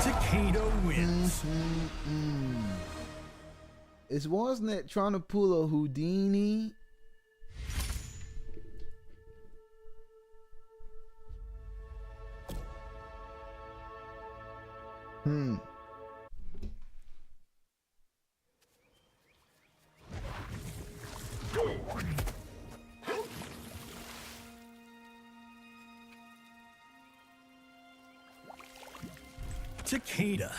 Takeda wins. Is Woznet trying to pull a Houdini? Takeda.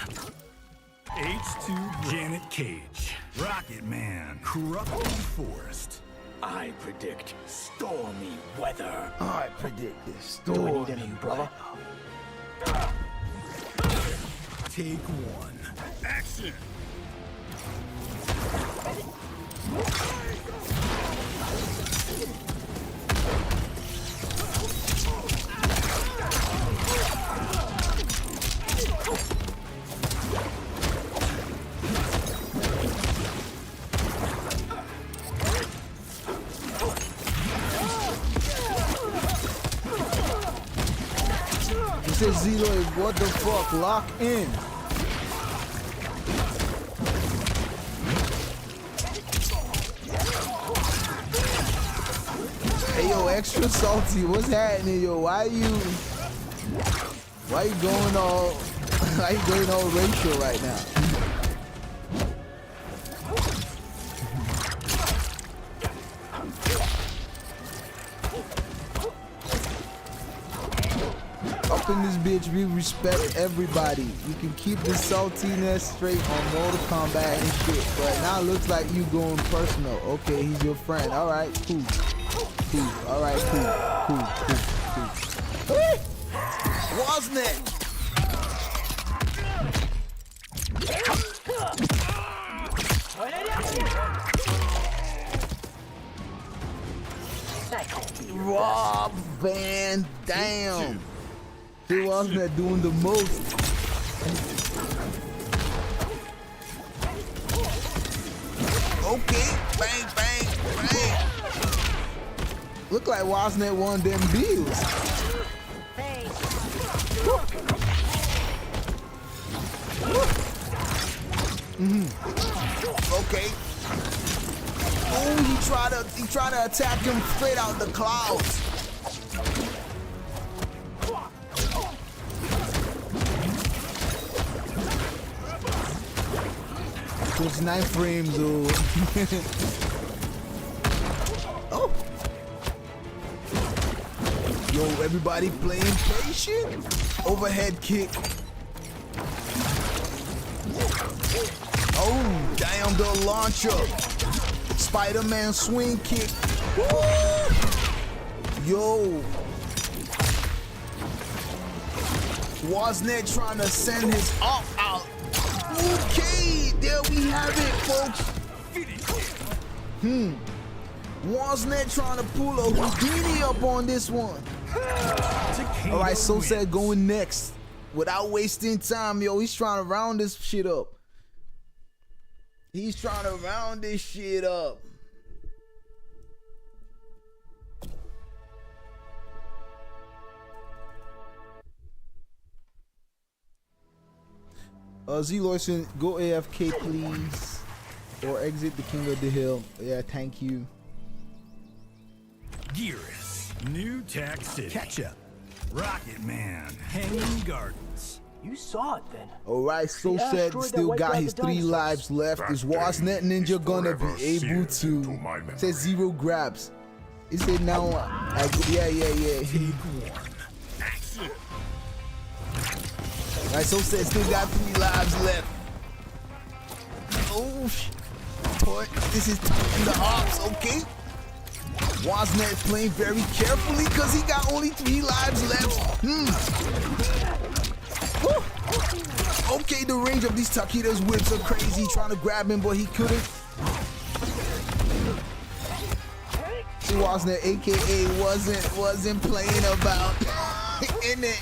H2 Janet Cage. Rocket Man. Corrupting Forest. I predict stormy weather. I predict this Do we story. need any brother? Take one. Action. Zloy, what the fuck? Lock in. Hey yo, extra salty. What's happening, yo? Why you going all racial right now? Up in this bitch, we respect everybody. You can keep the saltiness straight on Mortal Kombat and shit, but now it looks like you going personal. Okay, he's your friend. All right, cool. All right, cool. Wasn't it? Rob Van Dam. He wasn't doing the most. Okay, bang. Look like Wasnet won them deals. Okay. Oh, he tried to attack him straight out the clouds. It's 9 frames, oh. Oh. Yo, everybody playing patient. Overhead kick. Oh, damn, the launcher. Spider-Man swing kick. Woo! Yo. Wasnet trying to send his up out. Okay, there we have it, folks. Wasnet trying to pull a Houdini up on this one. All right, Sosed going next. Without wasting time, yo, he's trying to round this shit up. Zloyson, go AFK please, or exit the King of the Hill. Yeah, thank you. Gearus, New Tax City, Ketchup, Rocket Man, Hanging Gardens. You saw it then. Alright, Sosed still got his 3 lives left. Is Wasnet Ninja gonna be able to? Says 0 grabs. He said now, yeah. Alright, Sosed still got 3 lives left. Oh, this is the ops, okay? Wasnet playing very carefully because he got only 3 lives left. Okay, the range of these Takeda's whips are crazy. Trying to grab him, but he couldn't. See, Wasnet, aka wasn't playing about in it.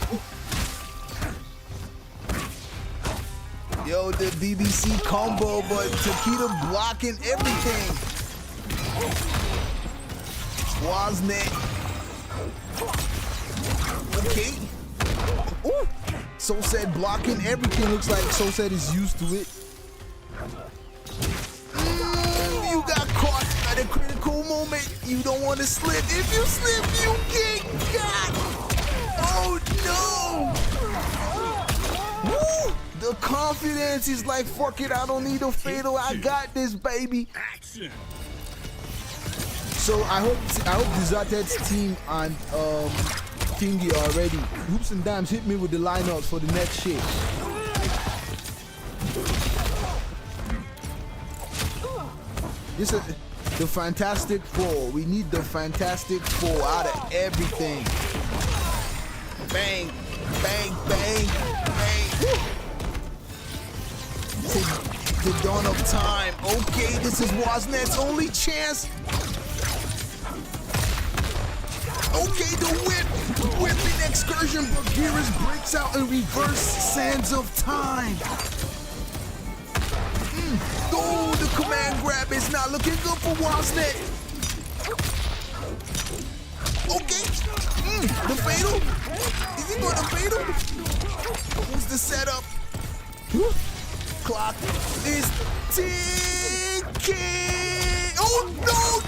Yo, the BBC combo, but Takeda blocking everything. Wasnet. Okay. Ooh. Sosed blocking everything. Looks like Sosed is used to it. You got caught at a critical moment. You don't want to slip. If you slip, you get got. Oh no! Woo! The confidence is like, fuck it, I don't need a fatal. I got this, baby. Action. So I hope Disarted's team and Thingy are ready. Hoops and Dimes, hit me with the lineups for the next shit. This is the Fantastic Four. We need the Fantastic Four out of everything. Bang, bang, bang, bang. the dawn of time. Okay, this is Wasnet's only chance. Okay, the whipping excursion. Bagheera breaks out in reverse sands of time. Oh, the command grab is not looking good for Wasnet. Okay, the fatal. Is he going to fatal? Who's the setup? Clock is ticking. Oh no!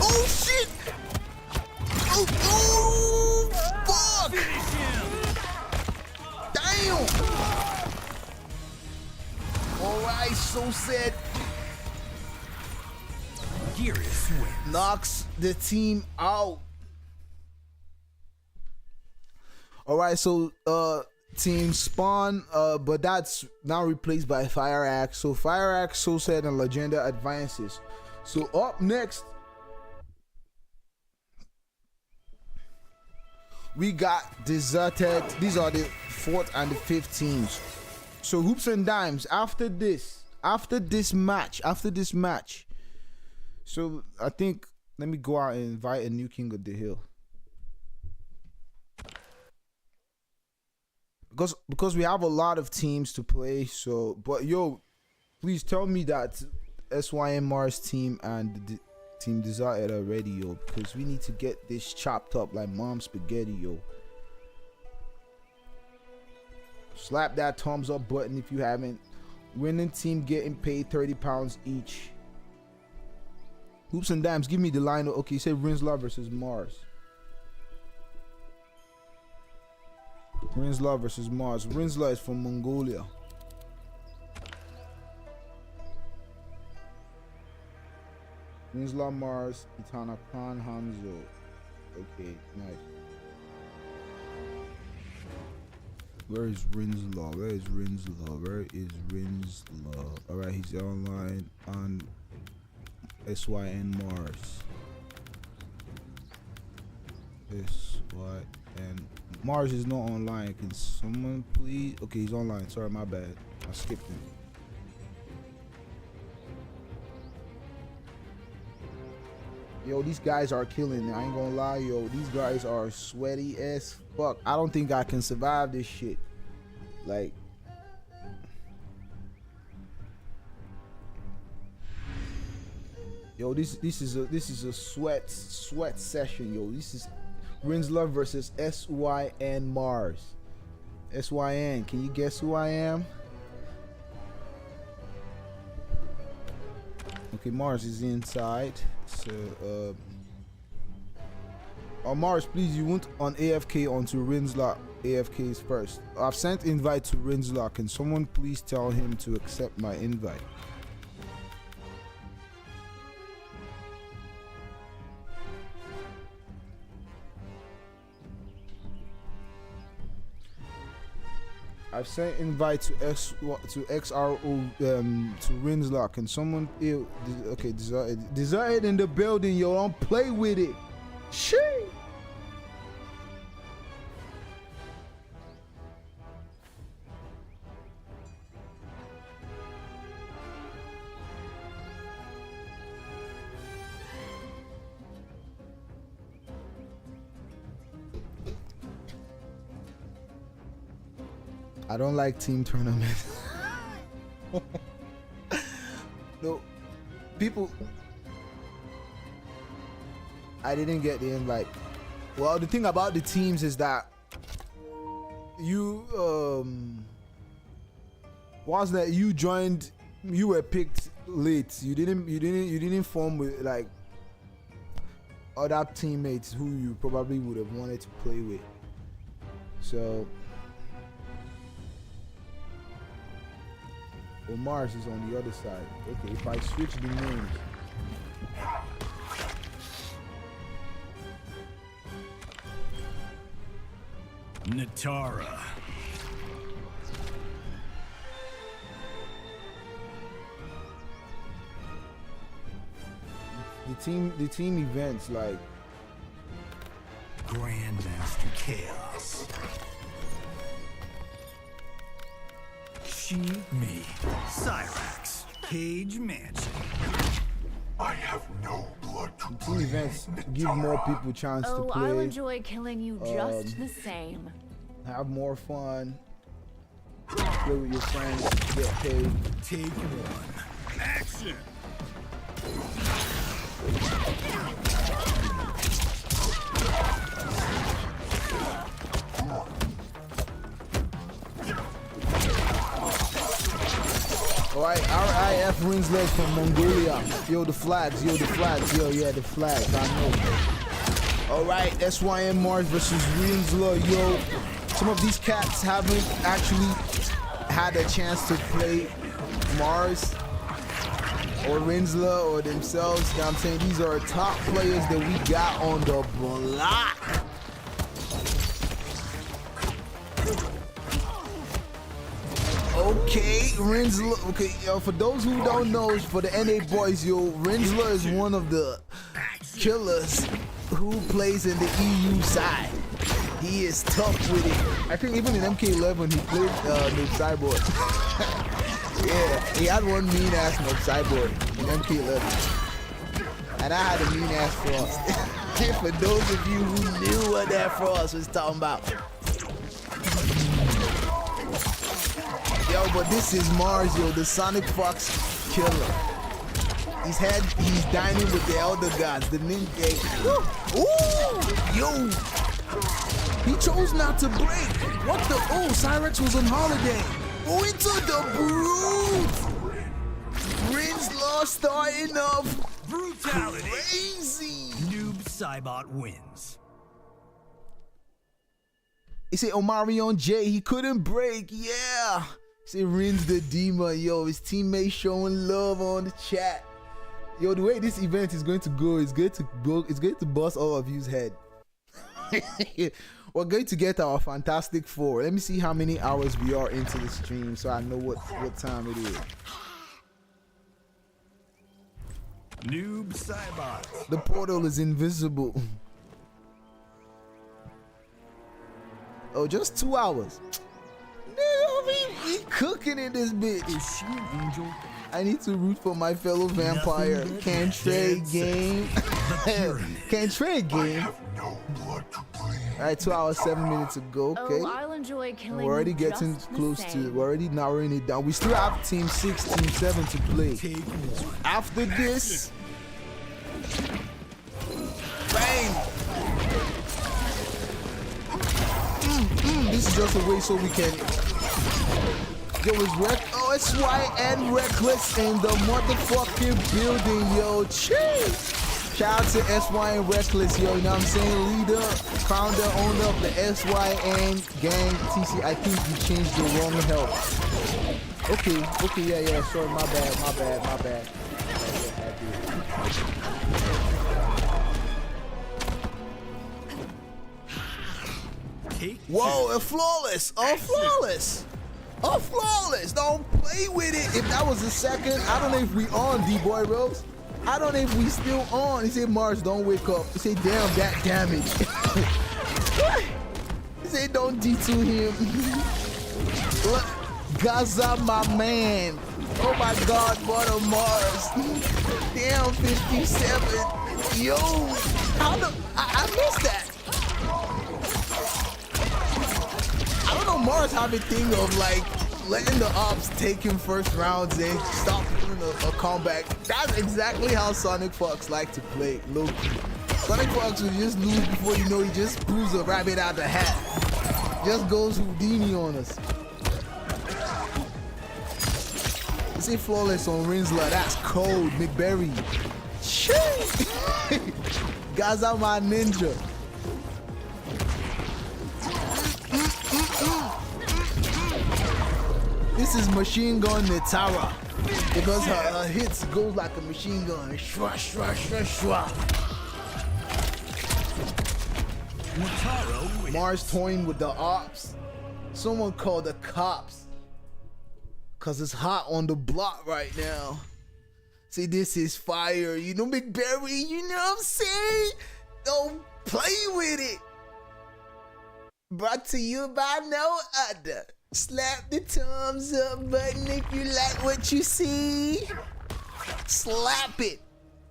Oh shit! Oh fuck! Damn! All right, Sosed knocks the team out. All right, so team spawn, but that's now replaced by FireAxe. So FireAxe, Sosed, and Legenda advances. So up next, we got Disarted. These are the 4th and the 5th teams. So Hoops and Dimes, after this match. So I think, let me go out and invite a new King of the Hill. Because we have a lot of teams to play. So, but yo, please tell me that SYN MARS team and the team Disarted are ready, yo, because we need to get this chopped up like mom's spaghetti, yo. Slap that thumbs up button if you haven't. Winning team getting paid £30 each. Hoops and Dimes, give me the line. Okay, you said Rinzler versus Mars. Rinzler versus Mars. Rinzler is from Mongolia. Rinzler, Mars, Kitanakahn, Hanzo. Okay, nice. Where is Rinzler? Where is Rinzler? Alright, he's online on SYN MARS. SYN Mars is not online. Can someone please? Okay, he's online. Sorry, my bad. I skipped him. Yo, these guys are killing it. I ain't gonna lie, yo. These guys are sweaty as fuck. I don't think I can survive this shit. Like, yo, this is a sweat session, yo. This is Rinzler versus SYN MARS. SYN, can you guess who I am? Okay, Mars is inside. So, Mars, please, you went on AFK onto Rinzler. AFK is first. I've sent invite to Rinzler. Can someone please tell him to accept my invite? I've sent invite to XRO to Rinzler. Can someone okay, Disarted in the building, yo. Don't play with it. Shit. I don't like team tournaments. No, people. I didn't get the invite. Well, the thing about the teams is that you you joined, you were picked late. You didn't form with like other teammates who you probably would have wanted to play with. So. Well, Mars is on the other side. Okay, if I switch the names. Natara. The team events like Grandmaster Chaos. me. FireAxe. Cage Mansion. I have no blood to Team events give more people chance to play. I'll enjoy killing you just the same. Have more fun. Play with your friends. Get paid. Take one. Action. Alright, RIF Rinzler from Mongolia. Yo, the flags, yo, yeah, the flags, I know. Alright, SYNMARS versus Rinzler, yo. Some of these cats haven't actually had a chance to play Mars or Rinzler or themselves. You know what I'm saying? These are top players that we got on the block. Okay, Rinzler. Okay, yo, for those who don't know, for the NA boys, yo, Rinzler is one of the killers who plays in the EU side. He is tough with it. I think even in MK11 he played Noob Cyborg. Yeah, he had one mean ass Noob Cyborg in MK11, and I had a mean ass Frost. For those of you who knew what that Frost was talking about. Yo, but this is Mars, yo, the Sonic Fox killer. He's dining with the elder gods, the ninja. Ooh, yo, he chose not to break. What the? Oh, Cyrex was on holiday. Oh, into the brute. Rinzler starting off Brutality. crazy. Noob Cybot wins. He said Omarion J, he couldn't break. Yeah. Say Rinz the Demon, yo, his teammates showing love on the chat. Yo, the way this event is going to go, it's going to bust all of you's head. We're going to get our Fantastic Four. Let me see how many hours we are into the stream so I know what time it is. Noob Cybot. The portal is invisible. Oh, just 2 hours. We cooking in this bitch. Is she an angel? I need to root for my fellow vampire. Can't trade game. Can't trade game. no blood to bleed. Alright, 2 hours, 7 minutes to go. Okay. Oh, I'll enjoy killing We're already you getting just the close to same. we're already narrowing it down. We still have team 6, team 7 to play. Take one. After this, bang! This is just a way so we can. Yo, it's SYN Reckless in the motherfucking building, yo. Cheers! Shout out to SYN Reckless, yo. You know what I'm saying? Leader, founder, owner of the SYN gang. TC, I think you changed the wrong help. Okay, yeah. Sorry, my bad. Whoa, a flawless. Don't play with it. If that was a second, I don't know if we on DBoyRose. I don't know if we still on. He said Mars, don't wake up. He said damn that damage. He said don't D2 him. Look, Gaza my man. Oh my god, what a Mars. Damn 57. Yo, how the I missed that. I don't know, Mars have a thing of like letting the ops take him first rounds and stop doing a comeback. That's exactly how Sonic Fox like to play, low-key. Sonic Fox will just lose before you know he just pulls a rabbit out the hat. Just goes Houdini on us. Let's say flawless on Rinzler, that's cold, McBerry. Shit! Gaza my ninja. This is Machine Gun Nitara because her hits goes like a machine gun. Shwa, shwa, shwa, shwa. Mars toying with the ops. Someone called the cops because it's hot on the block right now. See, this is fire. You know, McBerry, you know what I'm saying? Don't play with it. Brought to you by no other Slap the thumbs up button if you like what you see. Slap it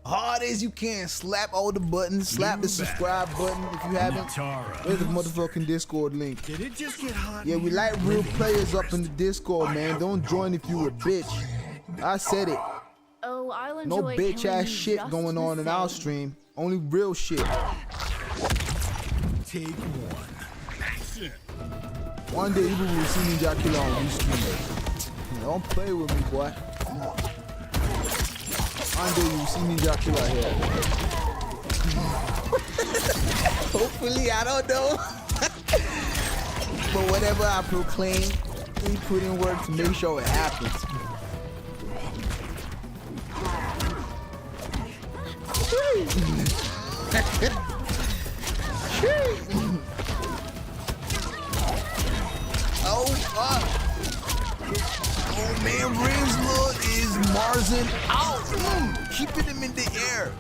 hard as you can. Slap all the buttons. Slap the subscribe button if you haven't. There's the motherfucking Discord link. Did it just get hot? Yeah, we like real players up in the Discord, man. Don't join if you a bitch. I said it. Oh, I'll No enjoy bitch killing ass you shit just going the on in our same. stream. Only real shit. Take one. One day you will see Ninja Killer on this stream. Don't play with me, boy. One day you will see Ninja Killer here. Hopefully, I don't know. But whatever I proclaim, we put in work to make sure it happens. Oh, fuck. Oh, man, Rinzler is Marsing out. Keeping him in the air.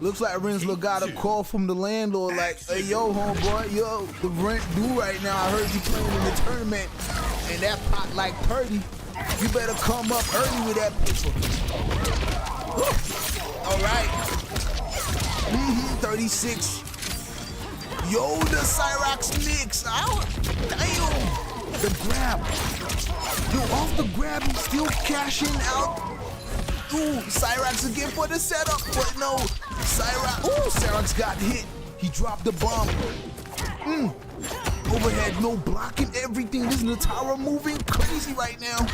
Looks like Rinzler got a call from the landlord like, hey, yo, homeboy, yo, the rent due right now. I heard you playing in the tournament and that pot like 30. You better come up early with that paper. All right. 36. Yo, the FireAxe mix out. Damn. The grab. Yo, off the grab, he's still cashing out. Ooh, FireAxe again for the setup, but no. FireAxe got hit. He dropped the bomb. Overhead, no blocking everything. This Natara moving crazy right now.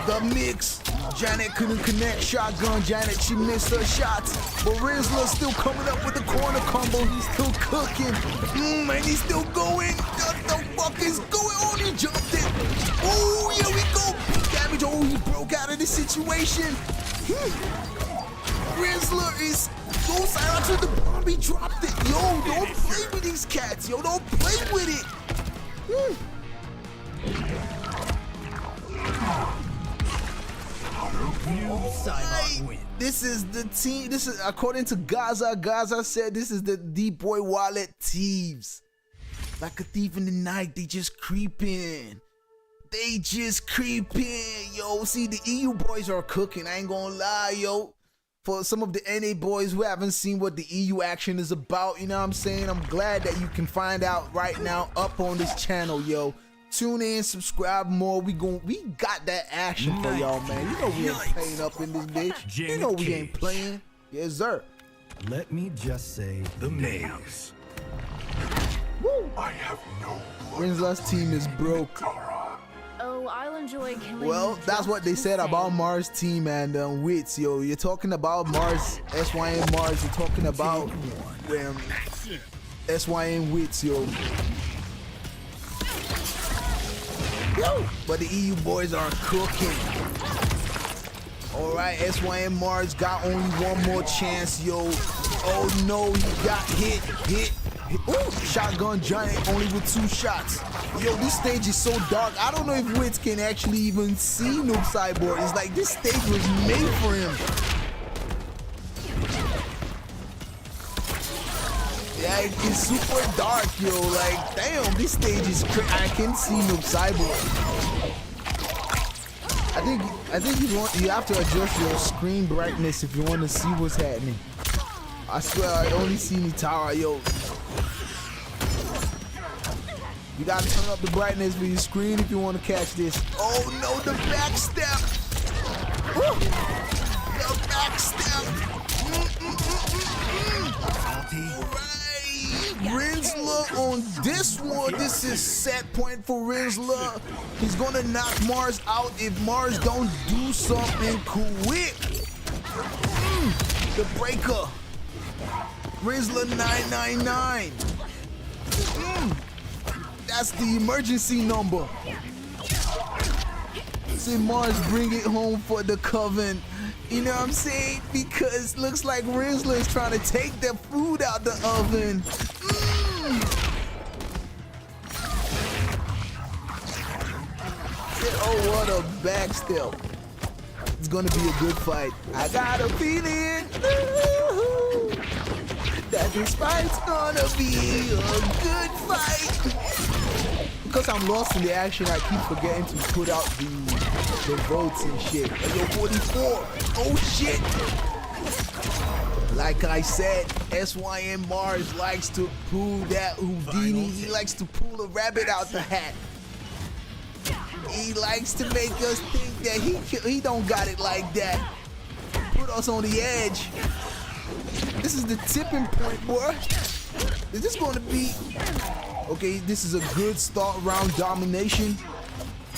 The mix. Janet couldn't connect. Shotgun Janet, she missed her shots. But Rinzler still coming up with the corner combo. He's still cooking. And he's still going. What the fuck is going on? He jumped it. Oh, here we go. Damage. Oh, he broke out of the situation. Rinzler is. Yo, FireAxe with the bomb. He dropped it. Yo, don't play with these cats. Yo, don't play with it. Right. This is the team. This is according to Gaza. Gaza said this is the Deep Boy Wallet thieves. Like a thief in the night, they just creep in. They just creep in. Yo, see, the EU boys are cooking. I ain't gonna lie, yo. For some of the NA boys who haven't seen what the EU action is about, you know what I'm saying? I'm glad that you can find out right now up on this channel, yo. Tune in, subscribe more. We got that action for y'all, man. You know we ain't playing up in this bitch. You know we ain't playing. Yes, sir. Let me just say the maze. Woo. I have no Rinzler's team is broke. Oh, I'll enjoy killing Well, you that's what they just said the about same. Mars team and Wits, yo. You're talking about Mars, SYN Mars. You're talking about SYN Wits, yo. But the EU boys are cooking. All right, SYN Mars got only one more chance, yo. Oh no, he got hit. Ooh, shotgun giant only with 2 shots. Yo, this stage is so dark. I don't know if Wits can actually even see Noob Cyborg. It's like this stage was made for him. Yeah, it's super dark, yo. Like, damn, this stage is crazy. I can see Noob Cyborg. I think you have to adjust your screen brightness if you want to see what's happening. I swear I only see Natara, yo. You gotta turn up the brightness for your screen if you want to catch this. Oh no, the backstep! Woo. The backstep! Rinzler on this one. This is set point for Rinzler. He's gonna knock Mars out if Mars don't do something quick. The breaker. Rinzler 999. That's the emergency number. See Mars bring it home for the coven. You know what I'm saying? Because looks like Rinzler is trying to take the food out the oven. Oh, what a backstep. It's gonna be a good fight. I got a feeling. that this fight's gonna be a good fight. Because I'm lost in the action, I keep forgetting to put out the votes and shit. Yo, 44. Oh shit. Like I said, SYN Mars likes to pull that Houdini. He likes to pull a rabbit out the hat. He likes to make us think that he don't got it like that. Put us on the edge. This is the tipping point, boy. Is this going to be... Okay, this is a good start round domination.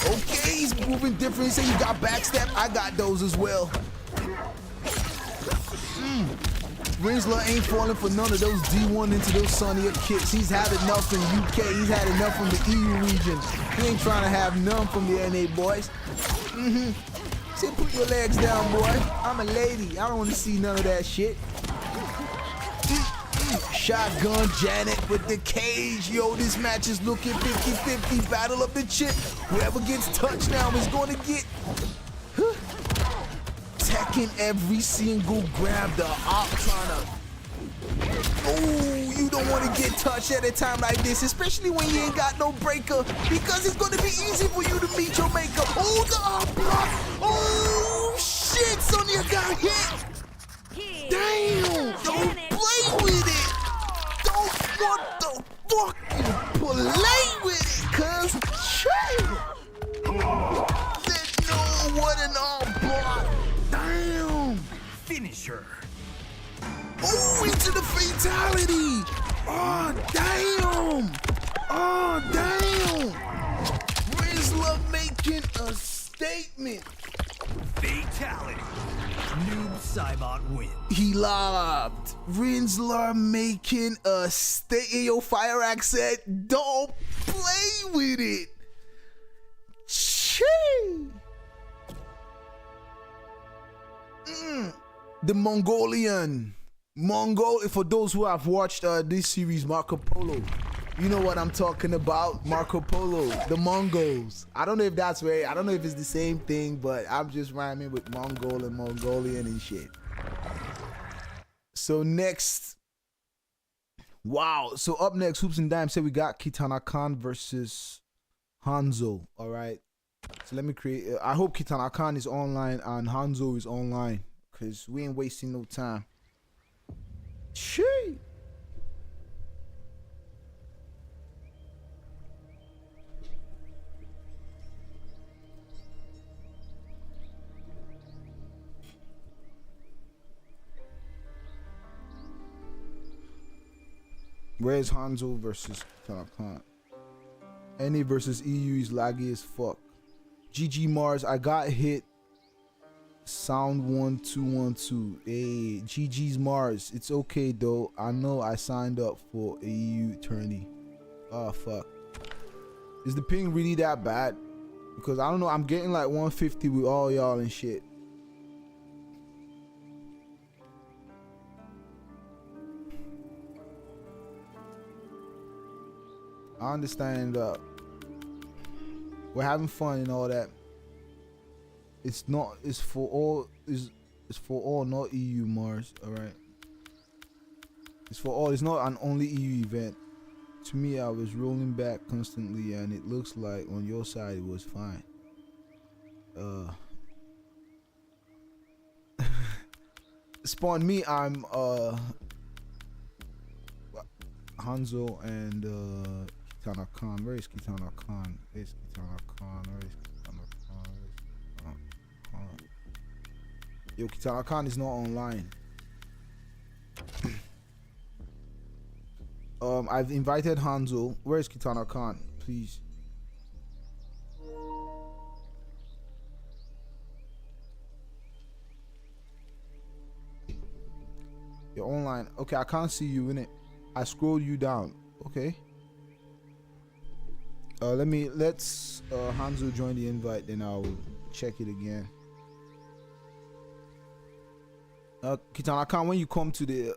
Okay, he's moving different. Say he got backstab. I got those as well. Rinzler ain't falling for none of those D1 into those sunnier kicks. He's had enough in UK. He's had enough from the EU region. He ain't trying to have none from the NA boys. Say, put your legs down, boy. I'm a lady. I don't want to see none of that shit. Shotgun Janet with the cage. Yo, this match is looking 50-50. Battle of the chip. Whoever gets touched now is going to get... Attacking every single grab the op trying to... Oh, you don't want to get touched at a time like this, especially when you ain't got no breaker, because it's going to be easy for you to meet your maker. Oh, the op block. Oh, shit, Sonya got hit. Damn, don't play with it. Don't want the fucking play with it, cuz shit. There's no what an op block. Damn! Finish her. Oh, into the fatality! Oh, damn! Oh, damn! Rinzler making a statement. Fatality. Noob Saibot win. He lobbed. Rinzler making a statement. Yo, FireAxe said, don't play with it. Chee! The Mongolian. For those who have watched this series, Marco Polo, you know what I'm talking about. Marco Polo, the Mongols. I don't know if that's right. I don't know if it's the same thing, but I'm just rhyming with Mongol and Mongolian and shit. So next, wow. So up next, Hoops and Dimes said we got Kitanakahn versus Hanzo. All right. So let me create. I hope Kitanakahn is online and Hanzo is online, cause we ain't wasting no time. Shit. Where's Hanzo versus Kitanakahn? NA versus EU is laggy as fuck. GG Mars, I got hit. Sound 1212. Hey, GG's Mars. It's okay though. I know I signed up for a EU tourney. Oh fuck. Is the ping really that bad? Because I don't know. I'm getting like 150 with all y'all and shit. I understand. We're having fun and all that. It's not. It's for all. It's for all, not EU Mars. All right. It's for all. It's not an only EU event. To me, I was rolling back constantly, and it looks like on your side it was fine. Spawn me. I'm Hanzo and Kitanakahn. Where is Kitanakahn? Where is Kitanakahn? Where is Kitanakahn? Yo, Kitanakahn is not online. I've invited Hanzo. Where is Kitanakahn? Please. You're online. Okay, I can't see you in it. I scrolled you down. Okay. Let's Hanzo join the invite, then I'll check it again. Kitanakahn, when you come to the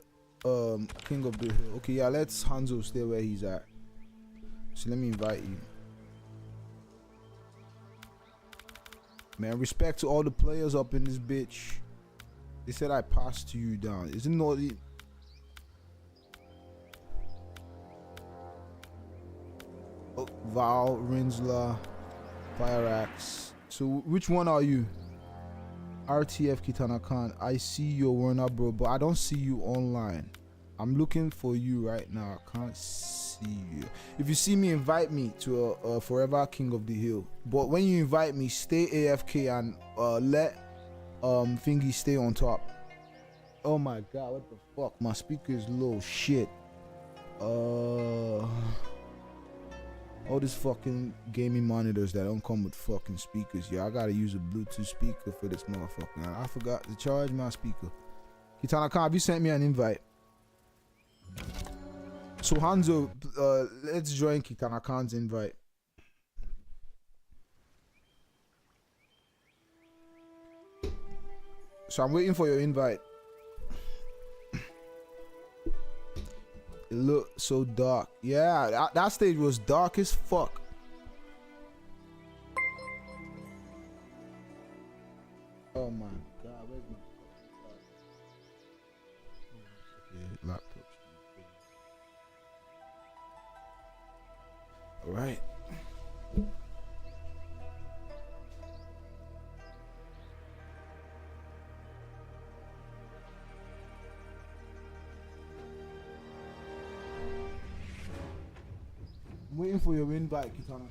King of the Hill. Okay, yeah, let's Hanzo stay where he's at. So let me invite you. Man, respect to all the players up in this bitch. They said I passed you down. Isn't no Val, Rinzler, FireAxe. So which one are you? RTF Kitanakahn. I see your Warner, bro, but I don't see you online. I'm looking for you right now. I can't see you. If you see me, invite me to a Forever King of the Hill. But when you invite me, stay AFK and let Thingy stay on top. Oh my god, what the fuck? My speaker is low. Shit. All these fucking gaming monitors that don't come with fucking speakers. Yeah, I gotta use a Bluetooth speaker for this motherfucker. I forgot to charge my speaker. Kitanakahn, have you sent me an invite? So Hanzo, let's join Kitanakhan's invite. So I'm waiting for your invite. It looked so dark. Yeah, that stage was dark as fuck. Oh my god, where's my laptop? All right. I'm waiting for your invite, Kitanakahn.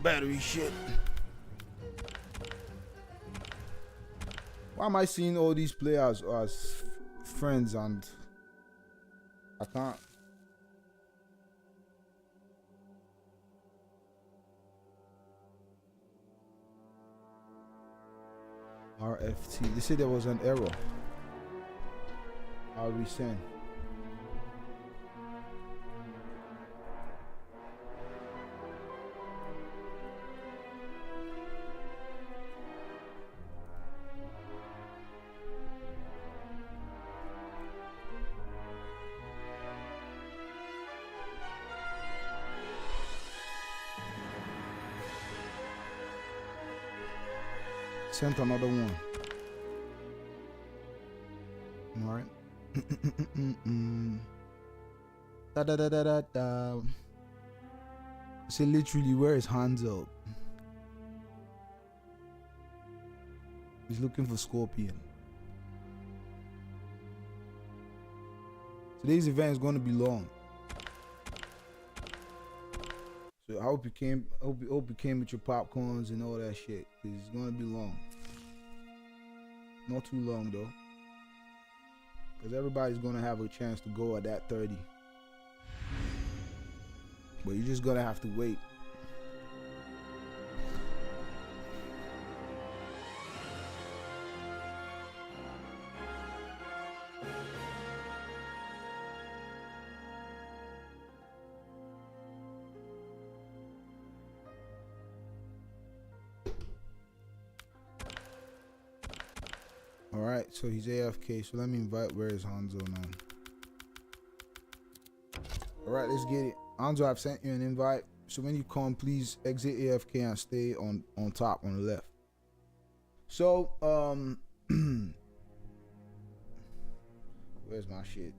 Battery shit. Why am I seeing all these players as friends and I can't? RFT. They said there was an error. I'll resend. Sent another one. All right. Da da da da da da. Say literally, where is Hanzo? He's looking for Scorpion. Today's event is going to be long. So I hope you came. Hope you came with your popcorns and all that shit. Cause it's gonna be long. Not too long though. Cause everybody's gonna have a chance to go at that 30. But you're just gonna have to wait. Alright, so he's AFK, so let me invite where is Hanzo now. Alright, let's get it. Hanzo, I've sent you an invite. So when you come, please exit AFK and stay on top on the left. So, where's my shit?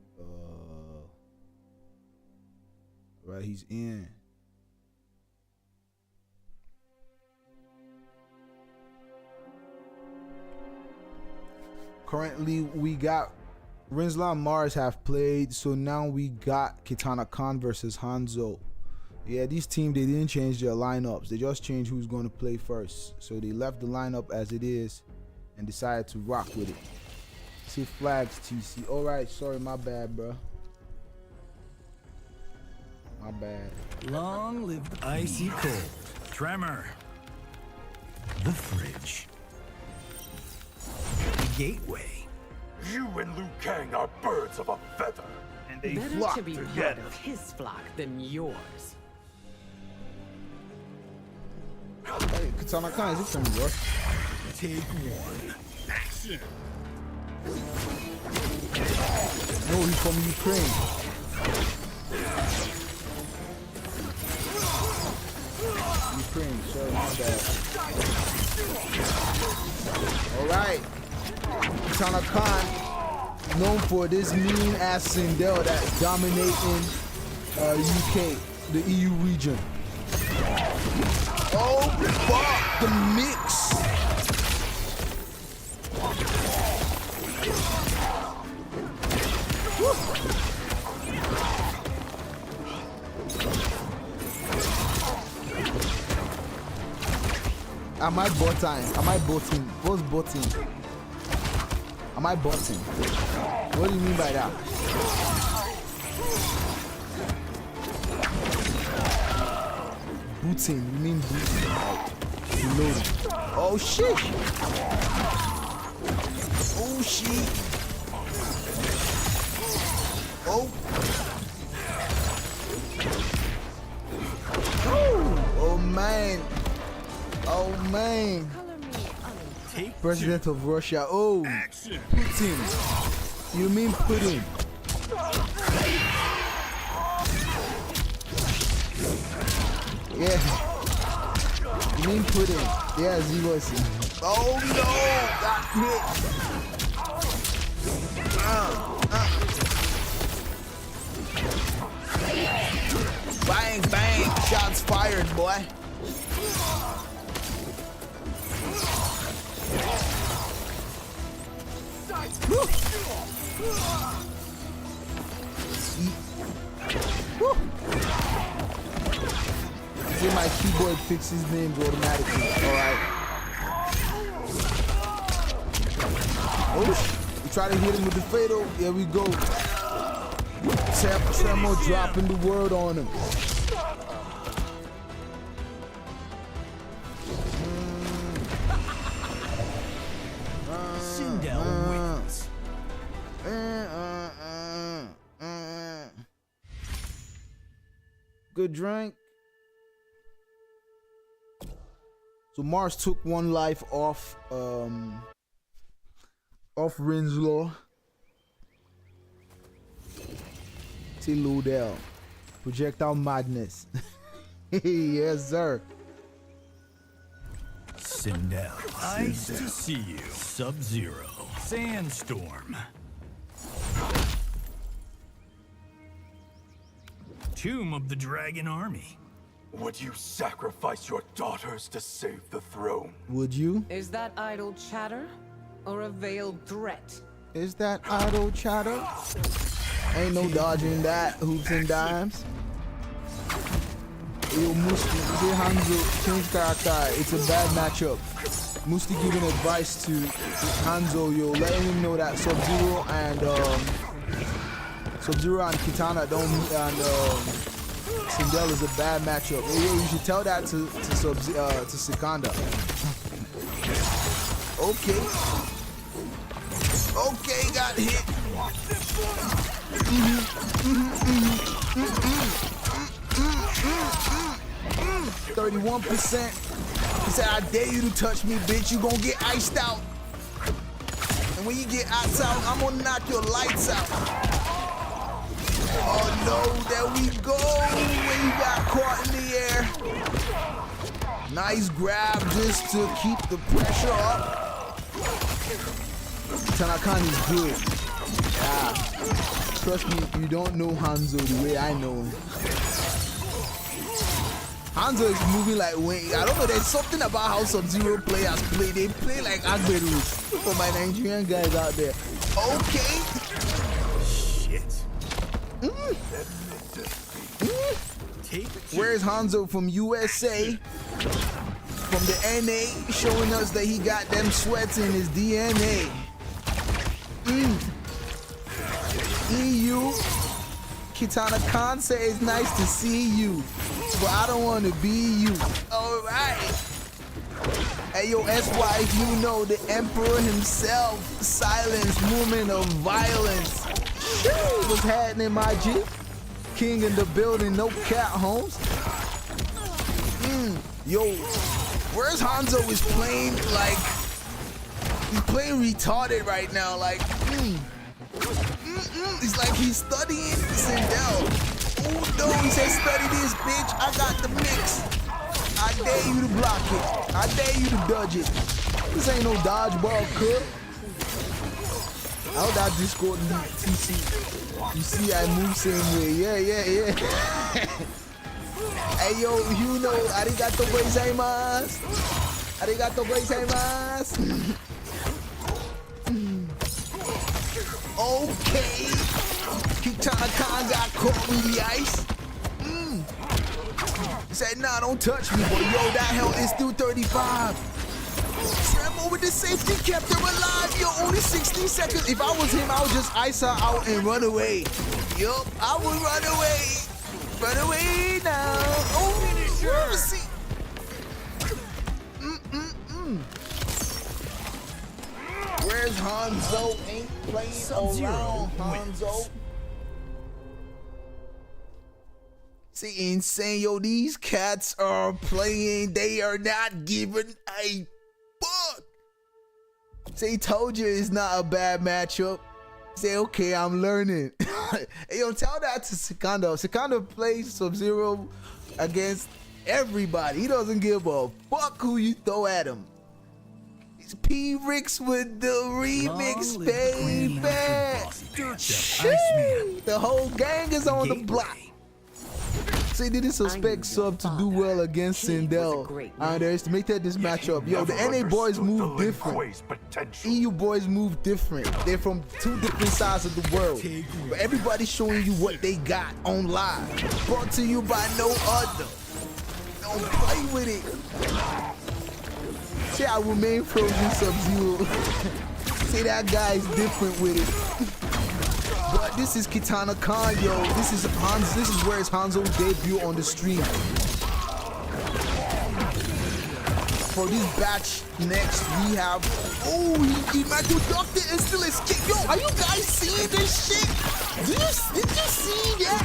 Right, he's in. Currently, we got Rinzler and Mars have played, so now we got Kitanakahn versus Hanzo. Yeah, these teams, they didn't change their lineups. They just changed who's going to play first. So they left the lineup as it is and decided to rock with it. See flags, TC. All right, sorry, my bad, bro. My bad. Long live the icy cold. Tremor. The fridge. Gateway. You and Liu Kang are birds of a feather. And they Better flock to be part together. of his flock than yours. Hey, Kitanakahn, is it from Russia? Take one. Action. No, he's from Ukraine. Ukraine, sorry, my bad. Alright. Kitanakahn, known for this mean ass Sindel that's dominating UK, the EU region. Oh fuck, the mix. Am I botting? Am I botting? What's botting? Am I botting? What do you mean by that? Booting, you mean booting? Reloading. Oh shit! Oh shit! Oh! Oh man! Oh man! President of Russia. Oh! Putin! You mean Putin? Yeah. You mean Putin? Yeah, Zloyson. Oh no! Got hit! Bang bang! Shots fired, boy! See, my keyboard fixes names automatically. Alright. Oh, we try to hit him with the fatal. Here we go. Tremor dropping the word on him. SYNDBoyRose. Good drink. So Mars took one life off Rinzler. T. Ludell. Projectile madness. Yes, sir. SYNDBoyRose. Nice to see you. Sub-Zero. Sandstorm. Tomb of the Dragon Army. Would you sacrifice your daughters to save the throne? Would you? Is that idle chatter or a veiled threat? Is that idle chatter? Ain't no dodging that. Hoops and dimes. Yo, Musti, say Hanzo, change character. It's a bad matchup. Musti giving advice to Hanzo, yo, letting him know that Sub-Zero and Kitana don't and Sindel is a bad matchup. Yo, you should tell that to Sikanda. Okay. Okay, got hit. 31%. He said, I dare you to touch me, bitch. You gonna get iced out. And when you get iced out, I'm gonna knock your lights out. Oh no, there we go. When you got caught in the air. Nice grab just to keep the pressure up. Kitanakahn is good. Yeah. Trust me, you don't know Hanzo the way I know him. Hanzo is moving like Wayne. I don't know, there's something about how Sub-Zero players play. They play like Agberos for my Nigerian guys out there. Okay. Shit. Where's Hanzo from USA? From the NA, showing us that he got them sweats in his DNA. EU. Kitanakahn said it's nice to see you, but I don't want to be you. All right. Hey, yo, SY, you know the emperor himself. Silence, movement of violence. What's happening, my G? King in the building, no cat, Holmes. Yo, where's Hanzo is playing like, he's playing retarded right now. Like, It's like he's studying Sindel. Oh no, he said study this, bitch. I got the mix. I dare you to block it. I dare you to dodge it. This ain't no dodgeball, cut. How that Discord TC? You see I move same way. Yeah. Hey yo, you know, arigato gozaimasu. Arigato gozaimasu. Okay. Kitanakahn got caught with the ice. He said, nah, don't touch me, but yo, that health is still 35. Tremble with the safety kept her alive. Yo, only 16 seconds. If I was him, I would just ice her out and run away. Yup, I would run away. Run away now. Oh, see. Where's Hanzo? Ain't playing around, Hanzo. See, insane, yo, these cats are playing. They are not giving a fuck. Say, told you it's not a bad matchup. Say, okay, I'm learning. Hey, yo, tell that to Secondo. Secondo plays Sub-Zero against everybody. He doesn't give a fuck who you throw at him. It's PIR1X with the remix, baby. The whole gang is on the block. See, did this suspect sub to do well against Sindel? I underestimated this matchup. Yo, the NA boys move different. EU boys move different. They're from two different sides of the world. But everybody's showing you what they got on live. Brought to you by no other. Don't play with it. See, I remain frozen Sub-Zero. See, that guy is different with it. But this is Kitanakahn, yo. This is where it's Hanzo's debut on the stream. For this batch next, we have. Oh, he might do ducked it and still escape. Yo, are you guys seeing this shit? Did you see that?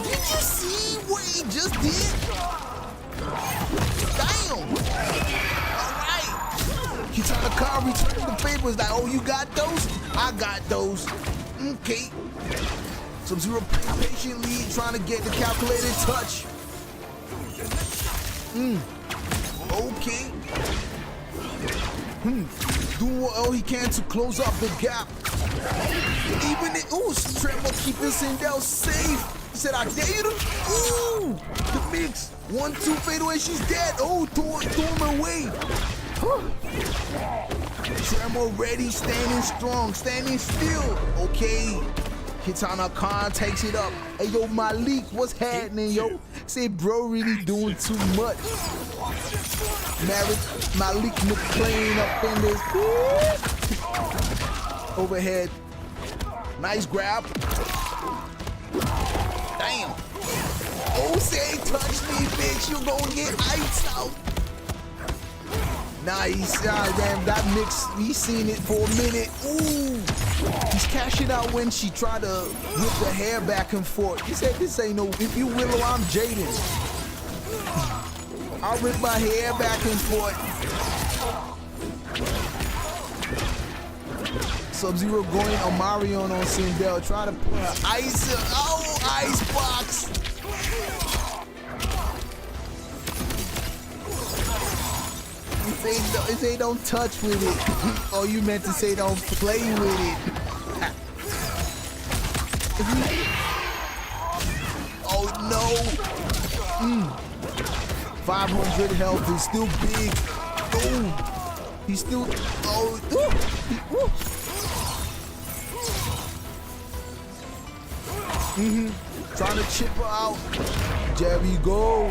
Did you see what he just did? Damn. Alright. Kitanakahn returning the favors like, oh, you got those? I got those. Okay. Sub-Zero patiently trying to get the calculated touch. Okay. Doing what all he can to close up the gap. Even the Tremble keeping Sindel safe. He said, I dare you to. Ooh, the mix. 1-2 fadeaway. She's dead. Oh, throw him away. Tremble ready, standing strong, standing still. Okay. Kitanakahn takes it up. Hey, yo, Malik, what's happening, yo? Say, bro, really doing too much. Malik McClain up in this. Overhead. Nice grab. Damn. Oh, say, touch me, bitch. You gonna get iced out. Nice. Damn, that mix, he's seen it for a minute. Ooh. He's cashing out when she tried to whip the hair back and forth. He said, this ain't no, if you Willow, I'm Jaden. I'll rip my hair back and forth. Sub-Zero going Amarion on Sindel, trying to put her ice. Oh, ice box. Say don't touch with it. Oh, you meant to say don't play with it. Oh no. 500 health is still big. Oh, he's still. Oh, trying to chip her out. There we go.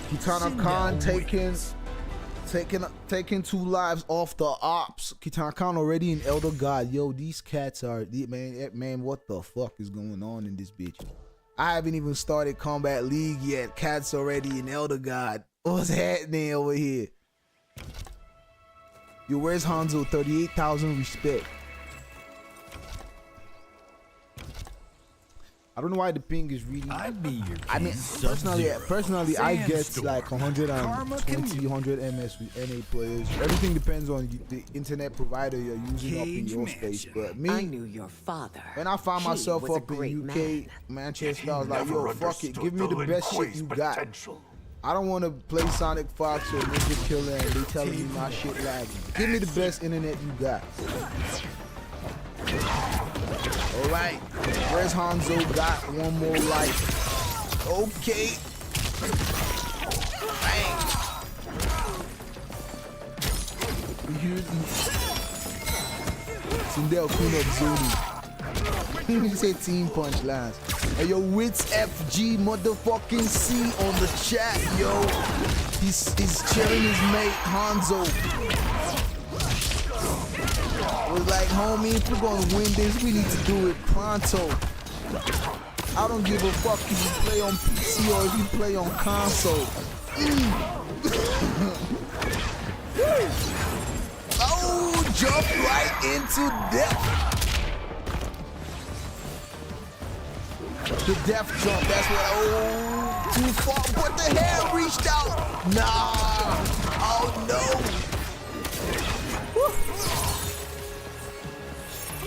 Kitanakahn taking 2 lives off the ops. Kitanakahn already an Elder God. Yo, these cats are man. What the fuck is going on in this bitch? I haven't even started Combat League yet. Cats already an Elder God. What's happening over here? Yo, where's Hanzo? 38,000 respect. I don't know why the ping is really. I'd be your I mean, personally, I get like 120, 100 ms with NA players. Everything depends on the internet provider you're using up in your space. But me, I knew your father. when I found He myself was a up in great UK, man. Manchester, I was like, yo, fuck it, give me the best shit you got. I don't want to play Sonic Fox or Ninja Killer and they telling me my shit lagging. Give me the best internet you got. Alright, Whereshanzo got one more life. Okay. Bang. Sindel clean up Zuni. He said team punch lines. Hey, yo, Wits FG motherfucking C on the chat, yo. He's chilling his mate Hanzo. Was like, homie, if we're gonna win this, we need to do it pronto. I don't give a fuck if you play on PC or if you play on console. Oh, jump right into death. The death jump, that's what, oh, too far, but the hair reached out. Nah, oh no. Woo.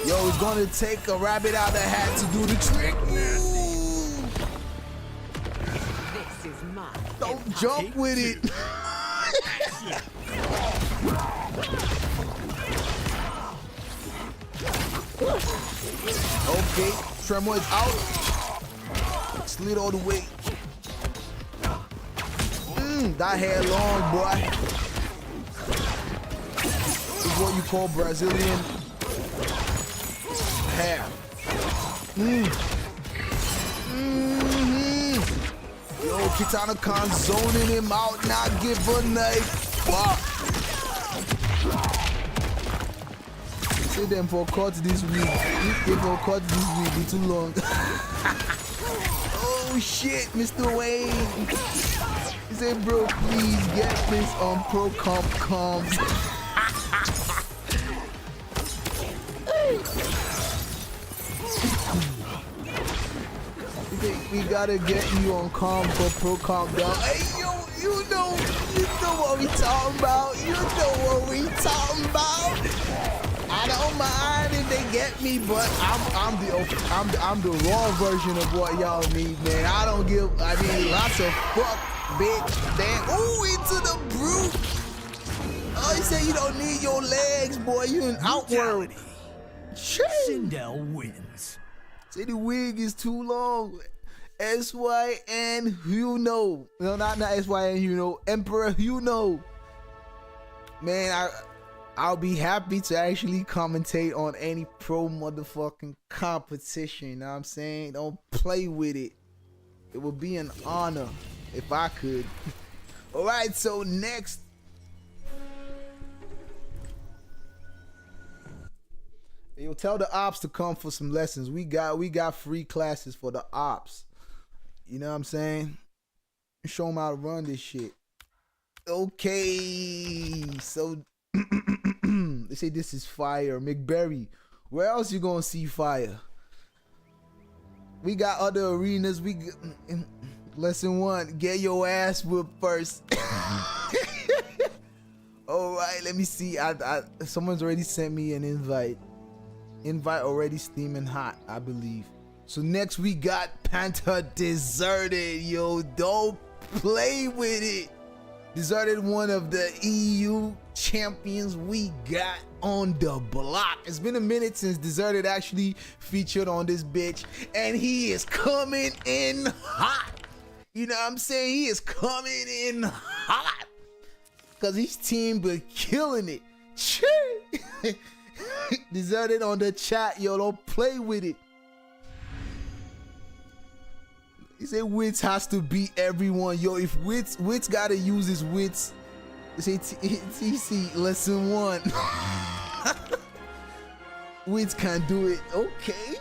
Yo, it's gonna take a rabbit out of the hat to do the trick. This is mine. Don't jump with it. Okay, Tremor is out. Slid all the way. That hair long, boy. This is what you call Brazilian hair. Yo, Kitanakahn zoning him out, not give a knife. Fuck. Say them for cut this week. If for cut this week, be too long. Oh shit, MrWayne. He said, bro, please get this on Pro Comp Comms. We gotta get you on comp for Pro Comp down. Hey, yo, you know what we talking about. You know what we talking about. I don't mind if they get me, but I'm the raw version of what y'all need, man. I don't give. I mean, lots of fuck, bitch, damn. Ooh, into the brute. Oh, he said you don't need your legs, boy. You an outward. Sindel wins. Say the wig is too long. SYN, you know. No, not SYN, you know. Emperor, you know. Man, I'll be happy to actually commentate on any pro motherfucking competition. You know what I'm saying? Don't play with it. It would be an honor if I could. All right, so next. Yo, tell the ops to come for some lessons. We got free classes for the ops. You know what I'm saying? Show them how to run this shit. Okay, so they say this is fire. McBerry, where else you gonna see fire? We got other arenas. Lesson 1, get your ass whipped first. All right, let me see. Someone's already sent me an invite. Invite already steaming hot, I believe. So next we got Panther Disarted. Yo, don't play with it. Disarted, one of the EU champions we got on the block. It's been a minute since Disarted actually featured on this bitch, and he is coming in hot. You know what I'm saying? He is coming in hot because his team been killing it. Disarted on the chat, yo, don't play with it. He said Wits has to beat everyone. Yo, if Wits gotta use his wits, say TC lesson 1. Wits can't do it. Okay.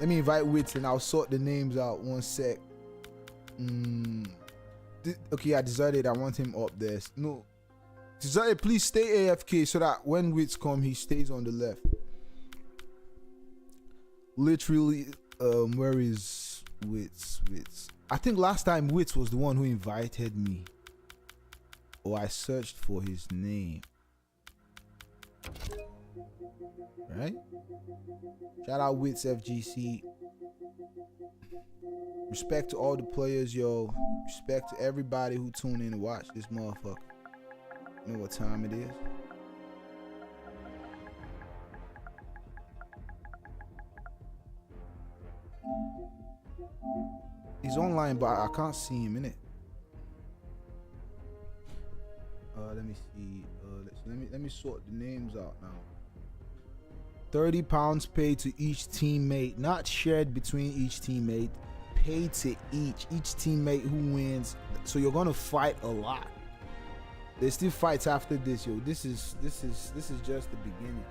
Let me invite Wits and I'll sort the names out. One sec. Okay, I decided I want him up there. No. Decided, please stay AFK so that when Wits come, he stays on the left. Literally, Where is Wits? I think last time Wits was the one who invited me. Or I searched for his name. Right? Shout out Wits FGC. Respect to all the players, yo. Respect to everybody who tune in and watch this motherfucker. You know what time it is? He's online, but I can't see him in it. Let me see. Let me sort the names out now. £30 paid to each teammate, not shared between each teammate. Paid to each teammate who wins. So you're gonna fight a lot. There's still fights after this, yo. This is just the beginning.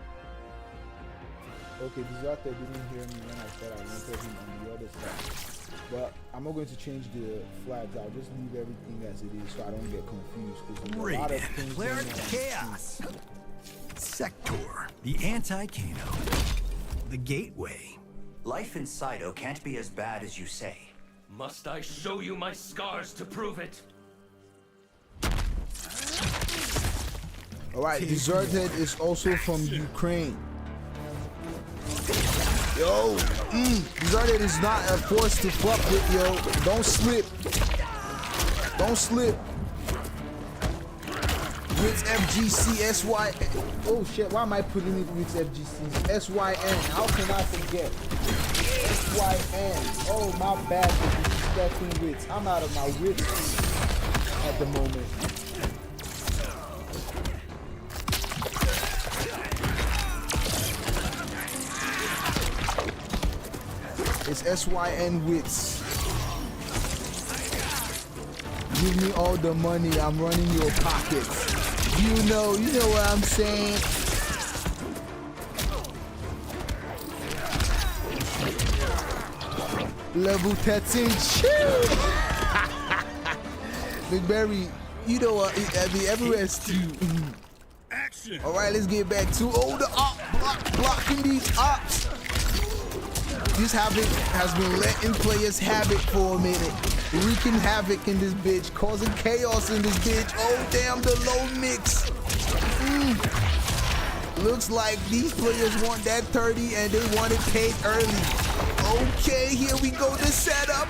Okay, Disarted didn't hear me when I said I wanted him on the other side. But I'm not going to change the flags. I'll just leave everything as it is so I don't get confused. Because a lot of things Clear chaos. Sector, the anti-Kano, the gateway. Life in Sido can't be as bad as you say. Must I show you my scars to prove it? Alright, Disarted is also from Ukraine. Yo, Disarted is not a force to fuck with, yo. Don't slip. Don't slip. Wits FGC SY. Oh shit, why am I putting it with FGC? SYN. How can I forget? SYN. Oh, my bad for disrespecting Wits. I'm out of my wits at the moment. It's SYN Wits. Give me all the money, I'm running your pockets. You know what I'm saying? Level 13, chill. McBerry, you know what? I mean, everywhere is too. Action. All right, let's get back to the op blocking these ops. This Havoc has been letting players have it for a minute. Wreaking havoc in this bitch, causing chaos in this bitch. Oh damn, the low mix. Looks like these players want that 30 and they want it paid early. Okay, here we go, the setup.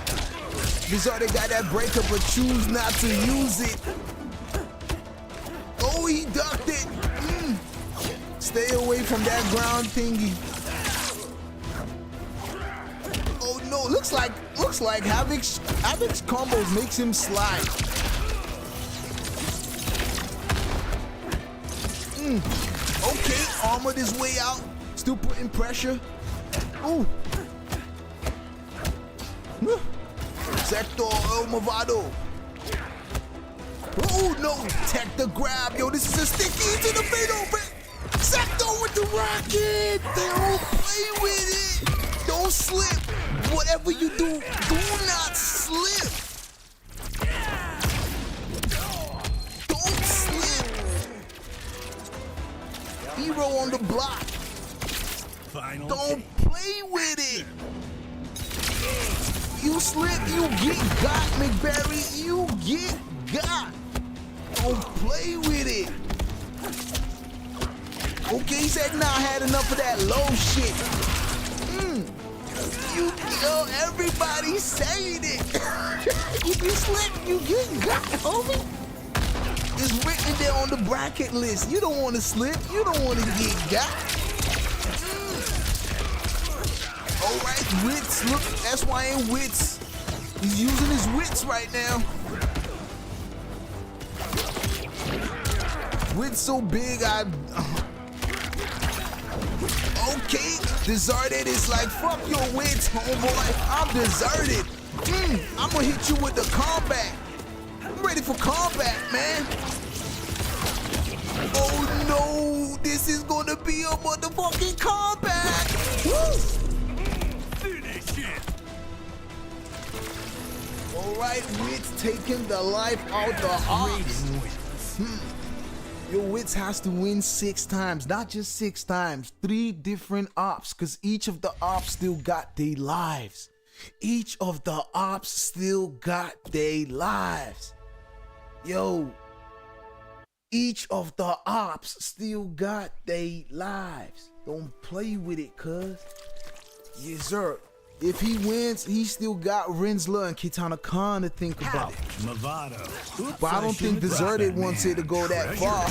Disarted got that breaker but choose not to use it. Oh, he ducked it. Stay away from that ground thingy. Oh no, looks like Havoc's combos makes him slide. Okay, armored his way out, still putting pressure. Ooh. Sector El Movado. Oh no, tech the grab. Yo, this is a sticky into the middle, man. Sector with the rocket. They don't play with it. Don't slip. Whatever you do, do not slip. Don't slip. Hero on the block. Final Don't play with it. You slip, you get got, McBerry. You get got. Don't play with it. Okay, he said, nah, I had enough of that low shit. Yo, everybody saying it. If you slip, you get got, homie. It's written there on the bracket list. You don't want to slip. You don't want to get got. All right, Wits. Look, SYN Wits. He's using his wits right now. Wits so big, Okay, Disarted is like, fuck your wits, homeboy. I'm Disarted. I'm gonna hit you with the combat. I'm ready for combat, man. Oh no, this is gonna be a motherfucking combat. Woo! finish it. All right, Wits taking the life out the ops. Yo, Wits has to win 6 times, not just 6 times, 3 different ops, because each of the ops still got their lives. Each of the ops still got their lives. Yo, each of the ops still got their lives. Don't play with it, cuz. Yes, sir. If he wins, he still got Rinzler and Kitanakahn to think about. Movado. But I don't think Disarted wants it to go that far.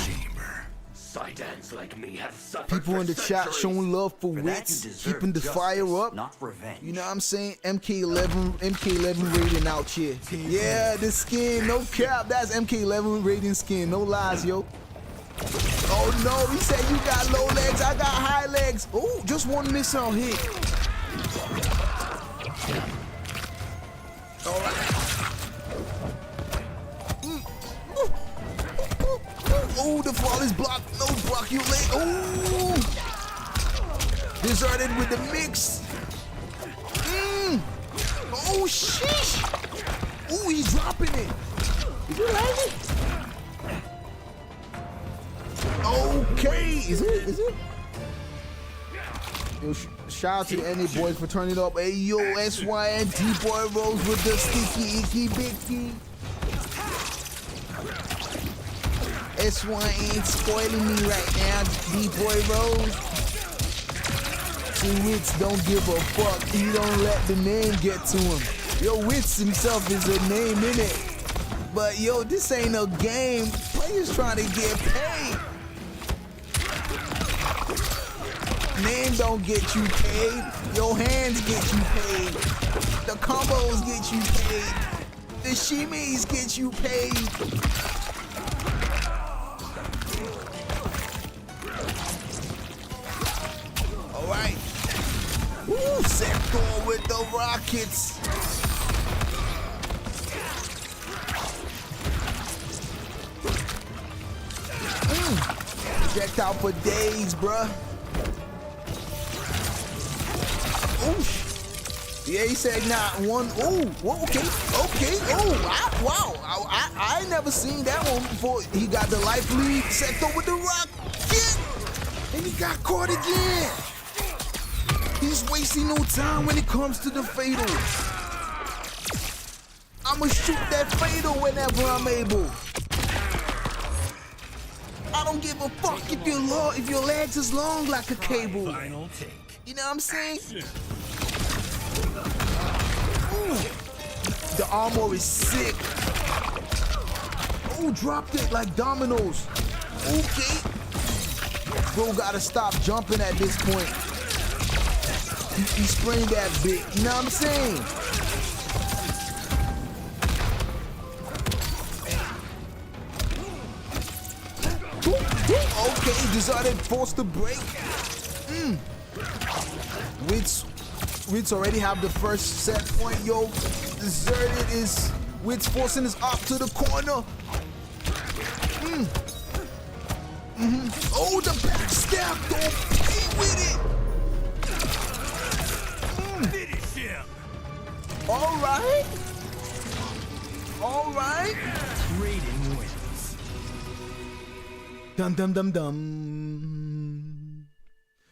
Sidans like me have suffered People in the chat showing love for that Wits, you deserve keeping the fire justice, up. not revenge. You know what I'm saying? MK11 rating out here. Yeah, the skin, no cap. That's MK11 rating skin, no lies, yo. Oh no, he said you got low legs, I got high legs. Oh, just one missile hit. All right. Oh, the fall is blocked. No, block your leg. Oh, Disarted with the mix. Oh, sheesh. Oh, he's dropping it. Is it landing? Okay. Is it? Yo, shout out to the NA boys for turning it up. Hey, yo, SYNDBoyRose with the sticky, icky, bicky. SY ain't spoiling me right now, DrPlatinum. See, Wits don't give a fuck. He don't let the name get to him. Yo, Wits himself is a name in it. But yo, this ain't no game. Players trying to get paid. Name don't get you paid. Your hands get you paid. The combos get you paid. The shimmies get you paid. All right. Woo, Sector with the rockets. Projectile for days, bruh. Ooh. Yeah, he said not one. Ooh, okay. Oh, wow. I ain't never seen that one before. He got the life lead. Sector with the rocket. And he got caught again. He's wasting no time when it comes to the fatal. I'ma shoot that fatal whenever I'm able. I don't give a fuck if your legs is long like a cable. Final take. You know what I'm saying? Ooh. The armor is sick. Oh, dropped it like dominoes. Okay. Bro gotta stop jumping at this point. He sprained that bit. You know what I'm saying? Okay, Disarted forced to break. Wits already have the first set point. Yo, Disarted is Wits forcing his up to the corner. Oh, the backstab. Don't play with it. Finish him. All right. Rating wins. Dum dum dum dum.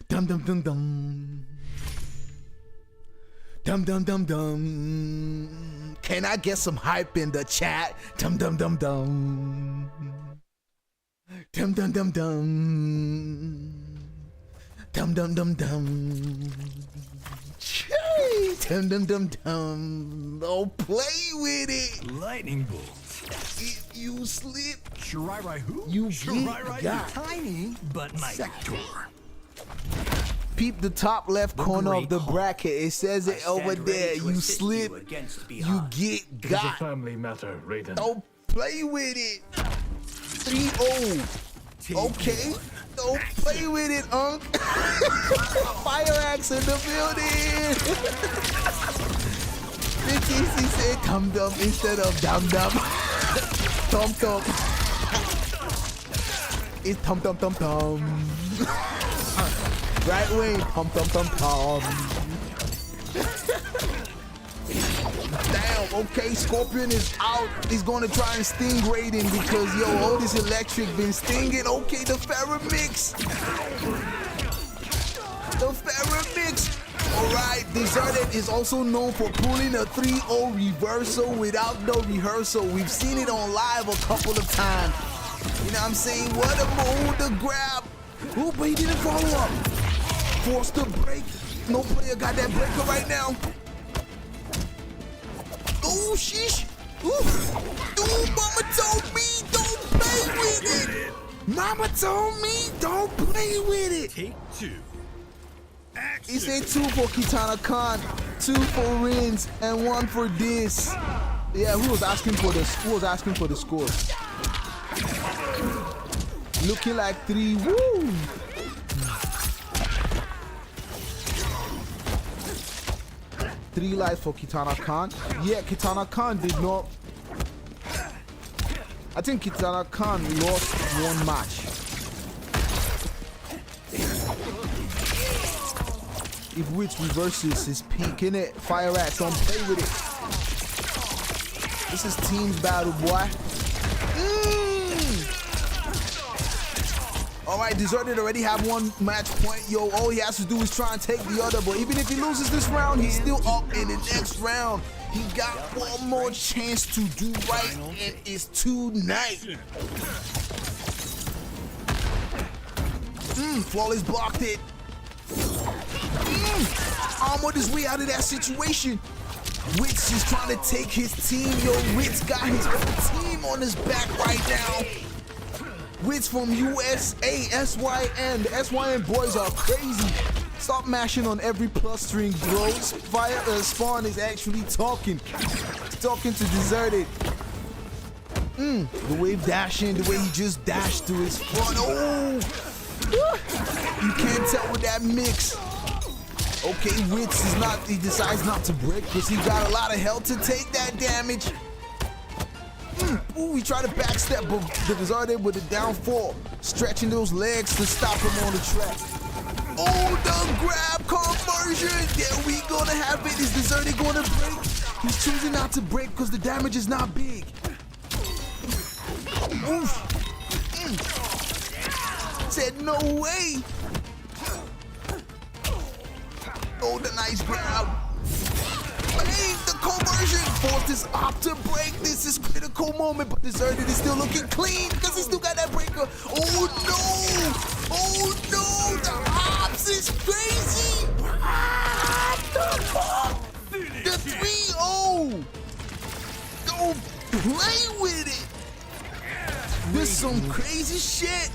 Dum dum dum dum. Dum dum dum dum. Can I get some hype in the chat? Dum dum dum dum. Dum dum dum dum. Dum dum dum dum. Chee! Dum dum dum dum. Don't play with it. Lightning bolt. If you slip, Who? you get got. Tiny, but mighty. Sector. Peep the top left corner of the bracket. It says it over there. You assist slip, you against the you get It's a got. family matter, Raiden. Don't play with it. 3-0. Okay. Don't play with it, Unc. FireAxe in the building. BTC said tum dum instead of dum dum. Tum tum. It's tum tum tum tum. Right wing, tum tum tum tum. Damn, okay, Scorpion is out. He's gonna try and sting Raiden because, yo, all this electric been stinging. Okay, the PIR1X. The PIR1X. Alright, Disarted is also known for pulling a 3-0 reversal without no rehearsal. We've seen it on live a couple of times. You know what I'm saying? What a move, the grab. Oh, but he didn't follow up. Forced to break. No player got that breaker right now. Oh, sheesh. Ooh, mama told me don't play with it. Mama told me don't play with it. Take 2. He said 2 for Kitanakahn, 2 for Rinz, and 1 for this. Yeah, who was asking for this? Who was asking for the score? Looking like 3. Woo! Three lives for Kitanakahn. Yeah, Kitanakahn did not. I think Kitanakahn lost 1 match. If Wits reverses his peak, innit? FireAxe, don't play with it. This is team battle, boy. Alright, Disarted already have 1 match point. Yo, all he has to do is try and take the other. But even if he loses this round, he's still up in the next round. He got 1 more chance to do right, and it's tonight. Flawless blocked it. Armored his way out of that situation. Wits is trying to take his team. Yo, Wits got his whole team on his back right now. Wits from USA, SYN. The SYN boys are crazy. Stop mashing on every plus string, bro. Spawn is actually talking. He's talking to Disarted. The wave dashing, the way he just dashed to his front. Oh! You can't tell with that mix. Okay, Wits is not, he decides not to break because he got a lot of health to take that damage. Ooh, he tried to backstep, but the Disarted with a down 4, stretching those legs to stop him on the track. Oh, the grab conversion. Yeah, we gonna have it. Is Disarted gonna break? He's choosing not to break because the damage is not big. Oof. Said no way. Oh, the nice grab. Hey, the conversion forced his op to break. This is critical moment, but Disarted is still looking clean because he still got that breaker. Oh no! Oh no! The ops is crazy! What the fuck? The 3-0! Don't play with it! This is some crazy shit!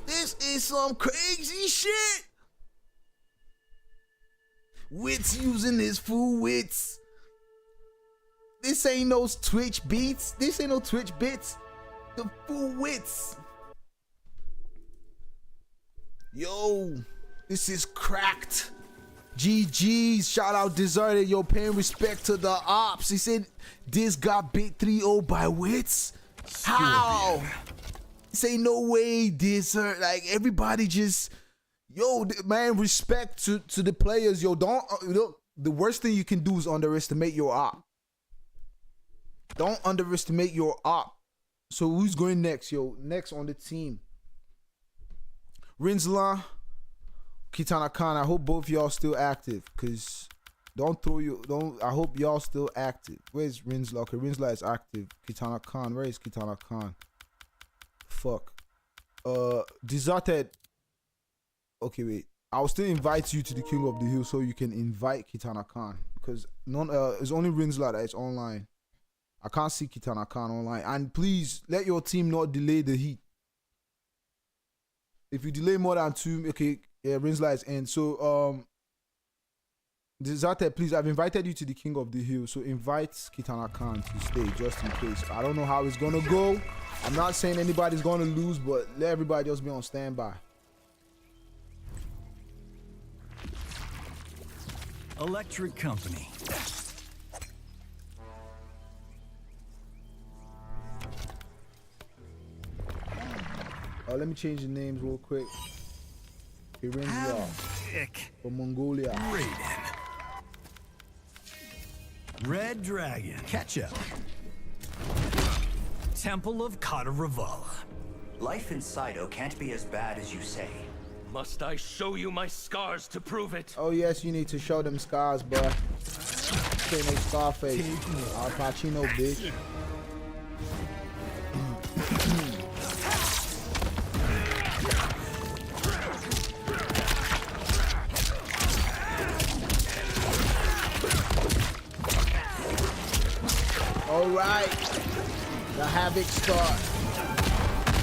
This is some crazy shit! Wits using his full wits. This ain't no Twitch beats. This ain't no Twitch bits. The full wits. Yo, this is cracked. GG's. Shout out Disarted. Yo, paying respect to the ops. He said this got beat 3-0 by Wits. How? Say no way, Disarted. Like everybody just. Yo, man, respect to the players. Yo, don't look. The worst thing you can do is underestimate your op. Don't underestimate your op. So who's going next? Yo, next on the team. Rinzler, Kitanakahn. I hope both y'all still active. Cause I hope y'all still active. Where's Rinzler? Okay, Rinzler is active. Kitanakahn. Where is Kitanakahn? Fuck. Disarted. Okay, wait. I'll still invite you to the King of the Hill so you can invite Kitanakahn because it's only Rinzler that is online. I can't see Kitanakahn online. And please let your team not delay the heat. If you delay more than 2, okay, yeah, Rinzler is in. So Disarted, please, I've invited you to the King of the Hill, so invite Kitanakahn to stay just in case. I don't know how it's gonna go. I'm not saying anybody's gonna lose, but let everybody just be on standby. Electric Company. Let me change the names real quick. Rinzler from Mongolia. Raiden. Red Dragon. Ketchup. Temple of Kataravala. Life in Sido can't be as bad as you say. Must I show you my scars to prove it? Oh yes, you need to show them scars, boy. Say no Scarface. Al Pacino, bitch. Alright. The Havoc start.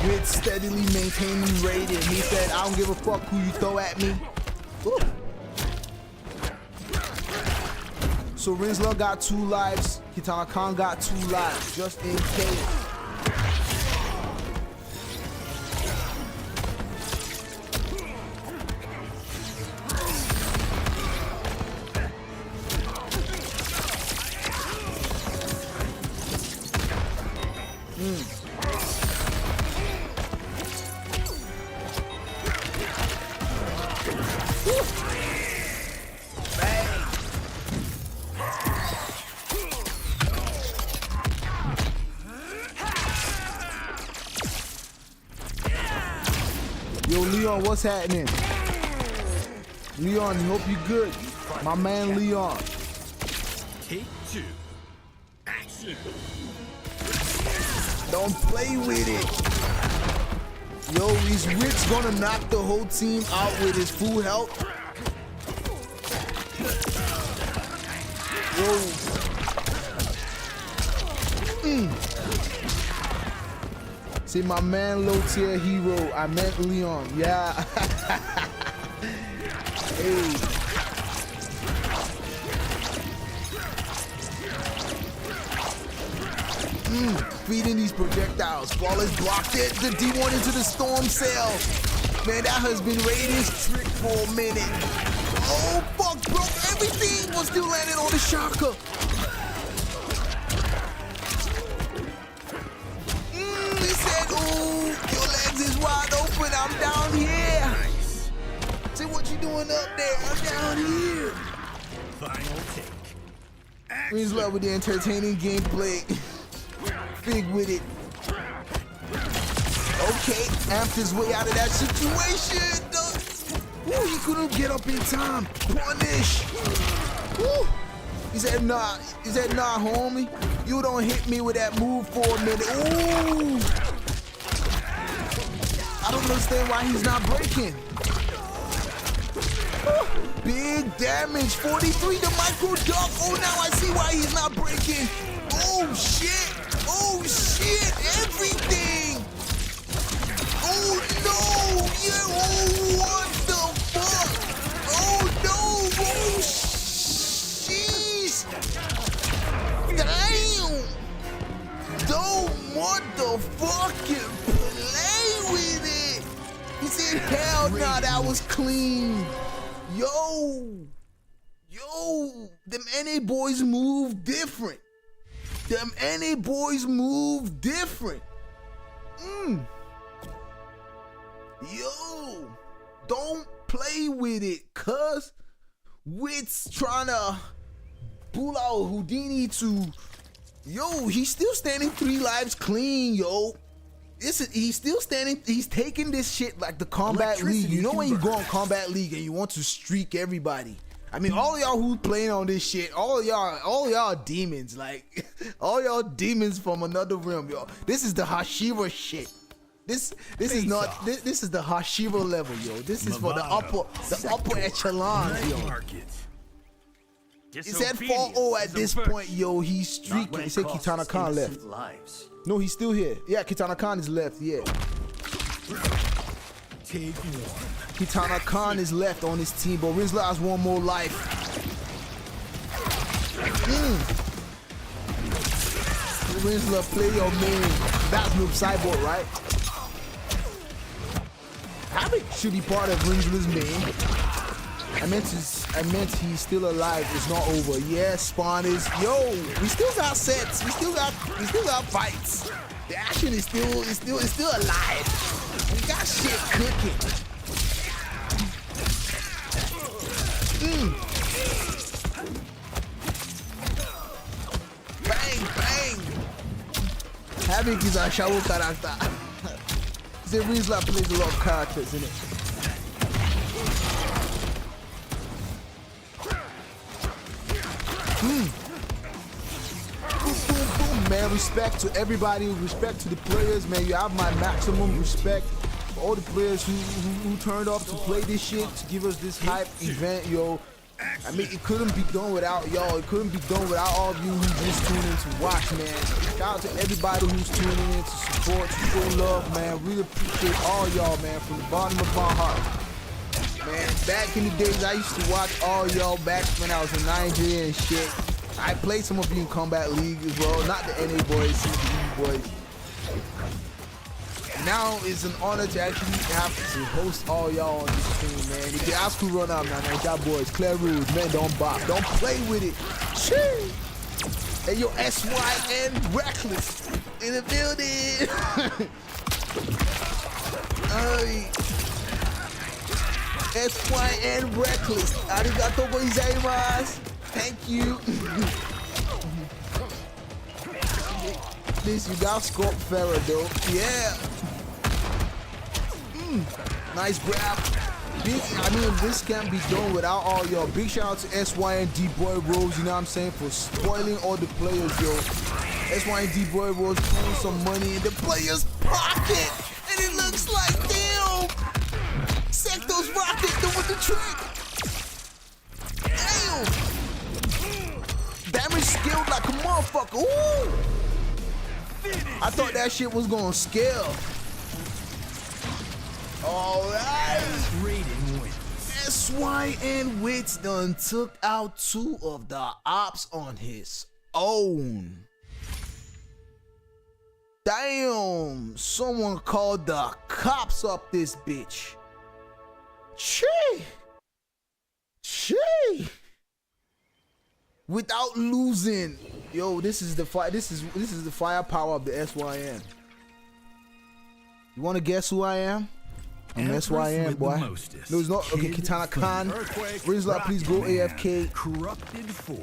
With steadily maintaining rating. He said, I don't give a fuck who you throw at me. Woo. So Rinzler got 2 lives. Kitanakahn got 2 lives, just in case. Yo, Leon, what's happening? Leon, hope you good. My man, Leon. Take 2. Action. Don't play with it. Yo, is Rick's gonna knock the whole team out with his full health? Yo. See, my man, low tier hero. I meant Leon. Yeah. Hey. Feeding these projectiles. Flawless blocked it. The D1 into the storm cell. Man, that has been Raiden's trick for a minute. Oh, fuck, bro. Everything was still landing on the shocker. He said, ooh, your legs is wide open. I'm down here. Nice. See what you doing up there? I'm down here. Final take. Rinzler with the entertaining gameplay. Figg with it. Okay, amped his way out of that situation. Ooh, he couldn't get up in time. Punish. Ooh. He said, nah, homie. You don't hit me with that move for a minute. Ooh. I don't understand why he's not breaking. Ooh. Big damage. 43 to micro duck. Oh, now I see why he's not breaking. Oh, shit. Oh, shit. Everything. Oh, no. Yeah. Oh, what the fuck? Oh, no. Oh, jeez. Damn. Don't motherfucking play with it. He said, hell nah, that was clean. Yo, them NA boys move different. Them NA boys move different. Yo, don't play with it, cuz Wits trying to pull out Houdini to, yo, he's still standing 3 lives clean, yo. He's still standing, he's taking this shit like the Combat League. You know when you go on Combat League and you want to streak everybody. I mean, all y'all who playing on this shit, all y'all demons, like, all y'all demons from another realm, yo. This is the Hashira shit. This is not, this is the Hashira level, yo. This is for the upper echelons, yo. He said 4-0 at this point, yo. He's streaking. He said Kitanakahn left. No, he's still here. Yeah, Kitanakahn is left, yeah. Take 1. Kitanakahn is left on his team, but Rinzler has 1 more life. Rinzler, play your main. That's Noob Cyborg, right? Havoc should be part of Rinzler's main. I meant he's still alive. It's not over. Yeah, spawn is. Yo, we still got sets. We still got fights. The action is still alive. We got shit cooking. Havoc is a shower character. The Rinzler plays a lot of characters in it. Boom, boom, boom, man. Respect to everybody. Respect to the players, man. You have my maximum respect for all the players who turned up to play this shit, to give us this hype event, yo. I mean, it couldn't be done without y'all. It couldn't be done without all of you who just tuned in to watch, man. Shout out to everybody who's tuning in to support, to show love, man. Really appreciate all y'all, man, from the bottom of my heart. Man, back in the days, I used to watch all y'all back when I was in Nigeria and shit. I played some of you in Combat League as well. Not the NA boys, the E boys. Now it's an honor to actually have to host all y'all on this team, man. If you ask who run out, man, y'all boys, clear rules, man, don't bop. Don't play with it. Shit. Hey, yo, SYN Reckless in the building. SYN Reckless. Arigato gozaimasu. Thank you. This, you got Scott Farah, though. Yeah. Nice grab. I mean, this can't be done without all y'all. Big shout out to SYNDBoyRose, you know what I'm saying, for spoiling all the players, yo. SYNDBoyRose putting some money in the players' pocket, and it looks like, damn, Sector's Rocket doing the trick. Damn. Damage scaled like a motherfucker. Ooh. I thought that shit was gonna scale. Alright. SYNWHITS done took out 2 of the ops on his own. Damn, someone called the cops up this bitch. Chee. Without losing. Yo, this is the firepower of the SYN. You wanna guess who I am? I'm SYN, boy. No, it's not. Okay, Kitanakahn. Rinzler, please go AFK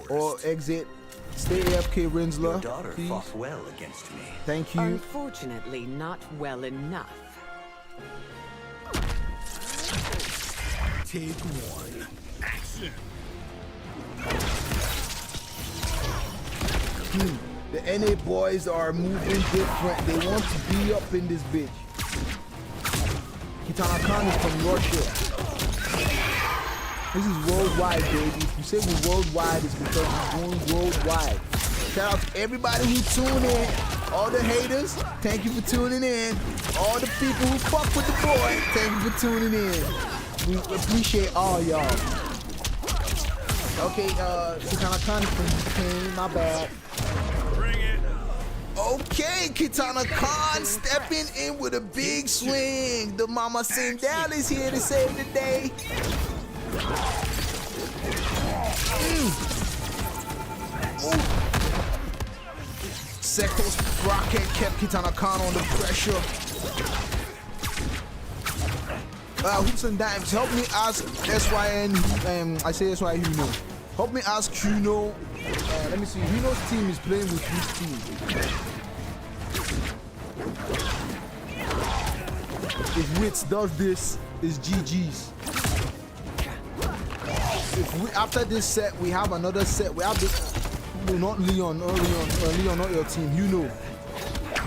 or exit. Stay AFK, Rinzler. Your daughter please. fought well against me. Thank you. Unfortunately, not well enough. Take 1. Action. The NA boys are moving different. They want to be up in this bitch. Kitanakahn is from Russia. This is worldwide, baby. If you say we're worldwide, it's because we're going worldwide. Shout out to everybody who tuned in. All the haters, thank you for tuning in. All the people who fuck with the boy, thank you for tuning in. We appreciate all y'all. Okay, Kitanakahn is from Ukraine, my bad. Bring it. Okay, Kitanakahn stepping in with a big swing. The Mama Sindel is here to save the day. Sekto's rocket kept Kitanakahn under pressure. Hoops and Dimes, help me ask SYN, I say SYN Huno. Help me ask Huno. Let me see, Huno's team is playing with whose team? If Wits does this, it's GG's. If we, after this set, we have another set. We have this. No, not Leon, Leon, not your team. You know,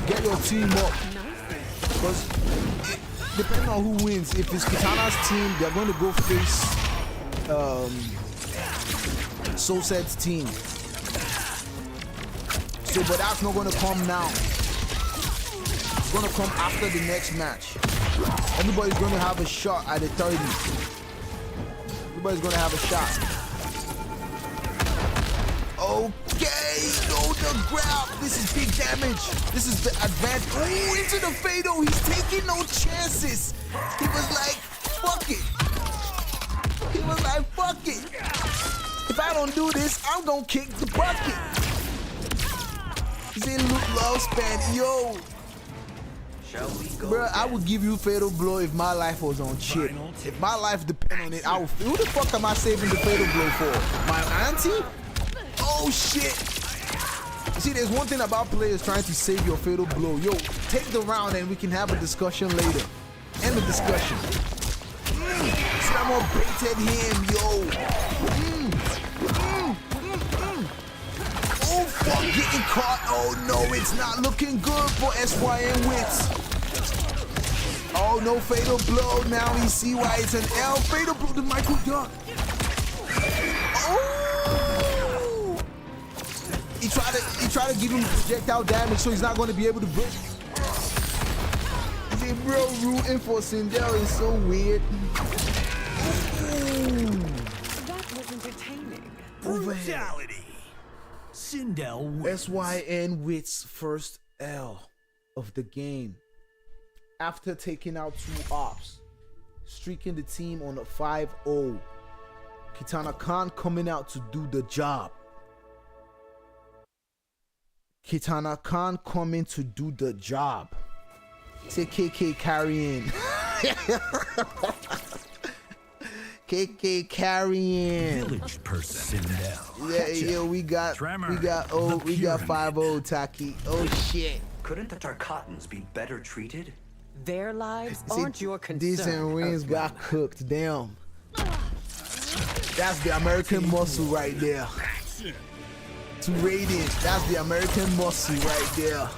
get your team up. Because depending on who wins, if it's Kitana's team, they're going to go face Sosed's team. So, but that's not going to come now. It's going to come after the next match. Everybody's going to have a shot at the 30. Everybody's going to have a shot. Okay, no, the grab. This is big damage. This is the advantage. Oh, into the fatal. He's taking no chances. He was like, fuck it. He was like, fuck it. If I don't do this, I'm going to kick the bucket. He's in Luke Love Span. Yo. Bro, I would give you fatal blow if my life was on chip. If my life depended on it, I would. Who the fuck am I saving the fatal blow for? My auntie? Oh shit! See, there's one thing about players trying to save your fatal blow. Yo, take the round and we can have a discussion later. End the discussion. See, I'm all baited him, yo. Oh, fuck, getting caught. Oh, no, it's not looking good for SYNWHITS. Oh, no fatal blow. Now we see why it's an L. Fatal blow, the micro duck. Oh! He tried to give him projectile damage, so he's not going to be able to break. See, bro, rooting for Sindel is so weird. That was entertaining. Brutality. Sindel wins. SYNWHITS' first L of the game. After taking out 2 ops, streaking the team on a 5-0. Kitanakahn coming out to do the job. Kitanakahn coming to do the job. Say KK carrying. KK carrying. Village person. Sindel. Yeah, yo, we got 5-0 Taki. Oh shit. Couldn't the Tarkatans be better treated? Their lives See, aren't your concern. Decent rings got cooked. Damn. That's the American muscle right there. To Radiant, that's the American muscle right there.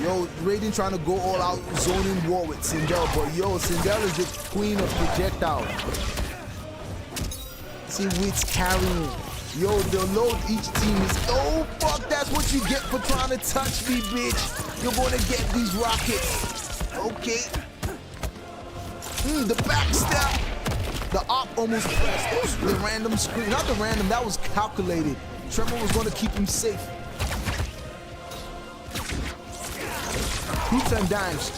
Yo, Radiant trying to go all out zoning war with Sindel, but yo, Sindel is the queen of projectile. See, Wits carrying. Yo, the load each team is. Oh, fuck, that's what you get for trying to touch me, bitch. You're gonna get these rockets. Okay. The backstep. The op almost pressed. The random screen. Not the random, that was calculated. Tremor was gonna keep him safe. Hoops and dimes.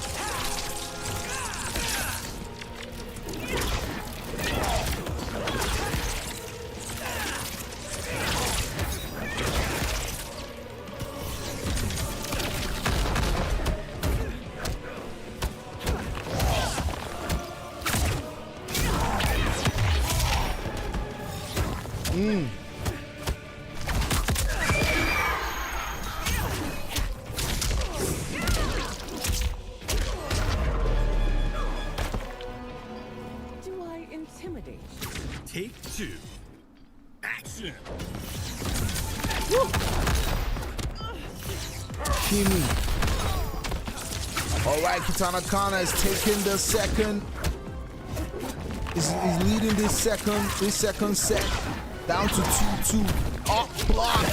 Do I intimidate you? Take 2. Action. Kimi. Alright, Kitanakahn has taken the second. He's leading this second set. Down to 2-2. Up block.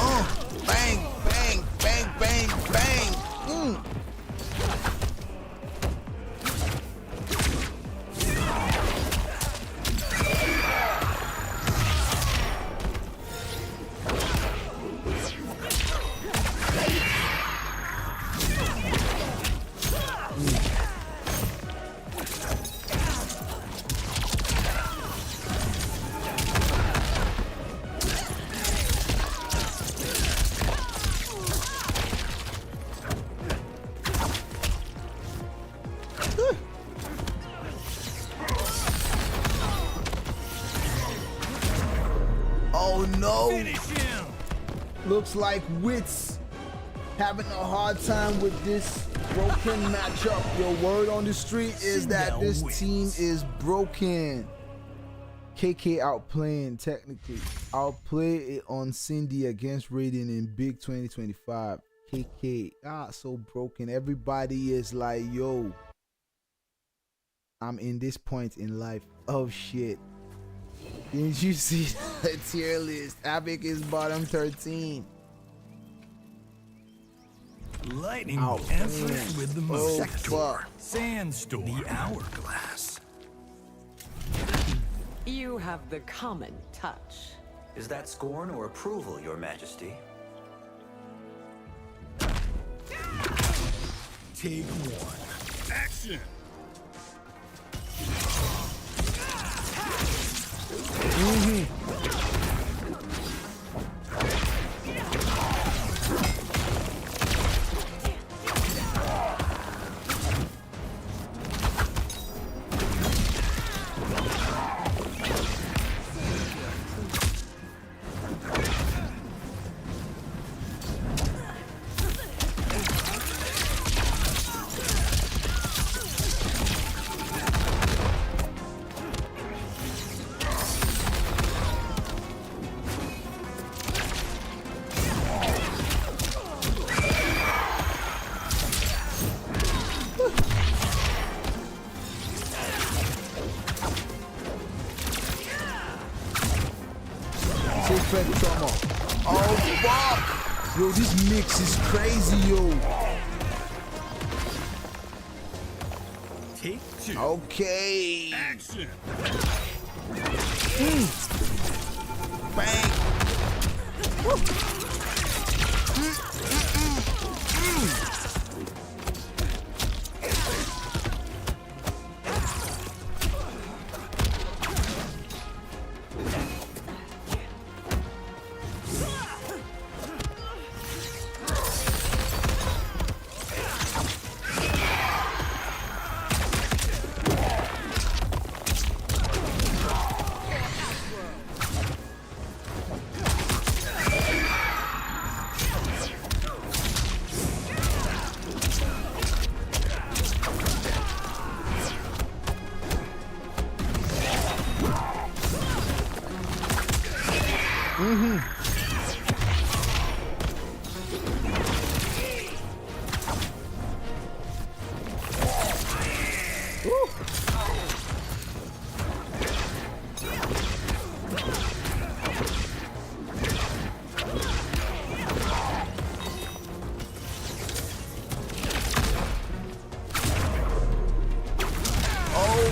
Oh, bang, bang, bang, bang, bang. Oh no! Finish him. Looks like Wits having a hard time with this broken matchup. Your word on the street is that this team is broken. KK outplaying technically. Outplay it on Cindy against Radiant in Big 2025. KK, so broken. Everybody is like, yo, I'm in this point in life. Oh shit. Didn't you see the tier list? Epic is bottom 13. Lightning will answer with the most. Fuck. Sandstorm. The hourglass. You have the common touch. Is that scorn or approval, Your Majesty? Take 1. Action. defense trauma. Oh fuck! Yo, this mix is crazy, yo. Take 2. Okay. Action. Bang. Woo.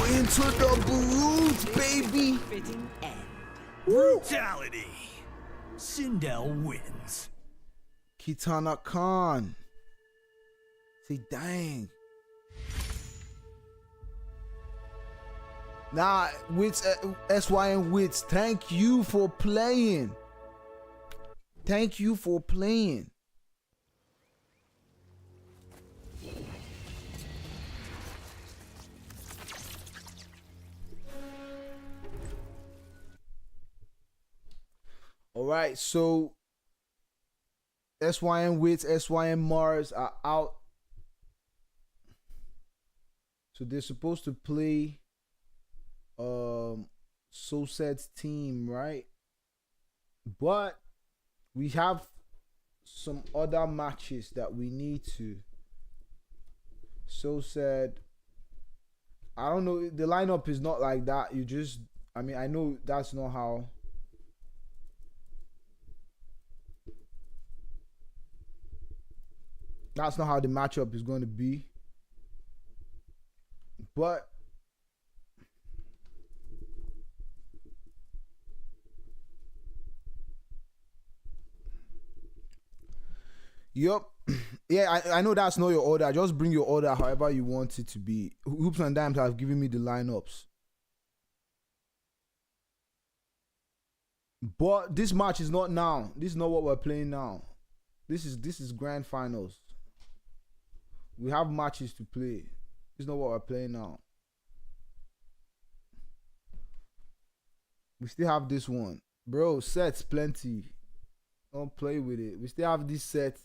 Into the brute, baby. Fitting end. Brutality. Sindel wins. Kitanakahn. Say, dang. Nah, Wits, SYNWHITS, thank you for playing. Thank you for playing. All right, so SYNWHITS, SYNMARS are out. So they're supposed to play Sosed's team, right? But we have some other matches that we need to. Sosed, I don't know, the lineup is not like that. You just, I mean, I know that's not how. That's not how the matchup is going to be. But yup. Yeah, I know that's not your order. Just bring your order however you want it to be. Hoops and Dimes have given me the lineups. But this match is not now. This is not what we're playing now. This is grand finals. We have matches to play. This is not what we're playing now. We still have this one. Bro, sets plenty. Don't play with it. We still have this set.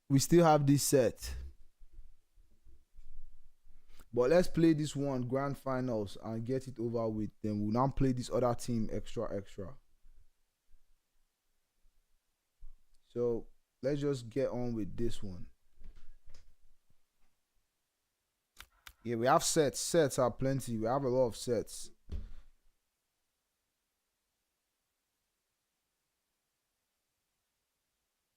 We still have this set. But let's play this one, grand finals, and get it over with. Then we'll now play this other team extra. So let's just get on with this one. Yeah, we have sets. Sets are plenty. We have a lot of sets.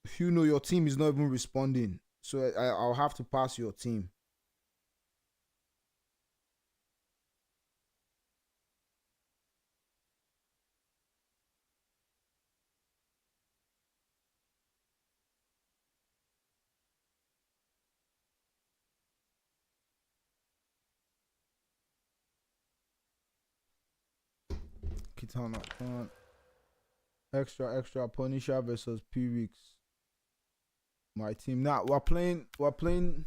If you know your team is not even responding, so I'll have to pass your team. Kitanakahn. Extra Punisher versus PIR1X. My team now. We're playing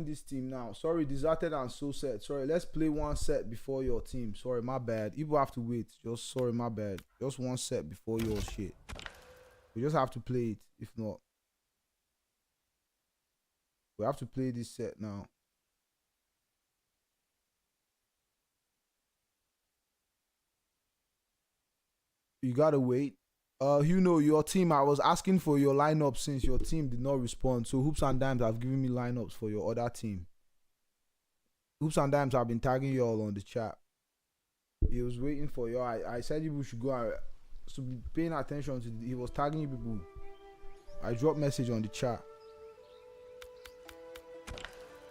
this team now. Sorry, Disarted and Sosed. Sorry, let's play one set before your team. Sorry, my bad. People have to wait. Just sorry, my bad. Just one set before your shit. We just have to play it. If not, we have to play this set now. You gotta wait. You know your team. I was asking for your lineup since your team did not respond. So Hoops and Dimes have given me lineups for your other team. Hoops and Dimes have been tagging you all on the chat. He was waiting for you. I said you should go out. So be paying attention to. He was tagging you people. I dropped message on the chat.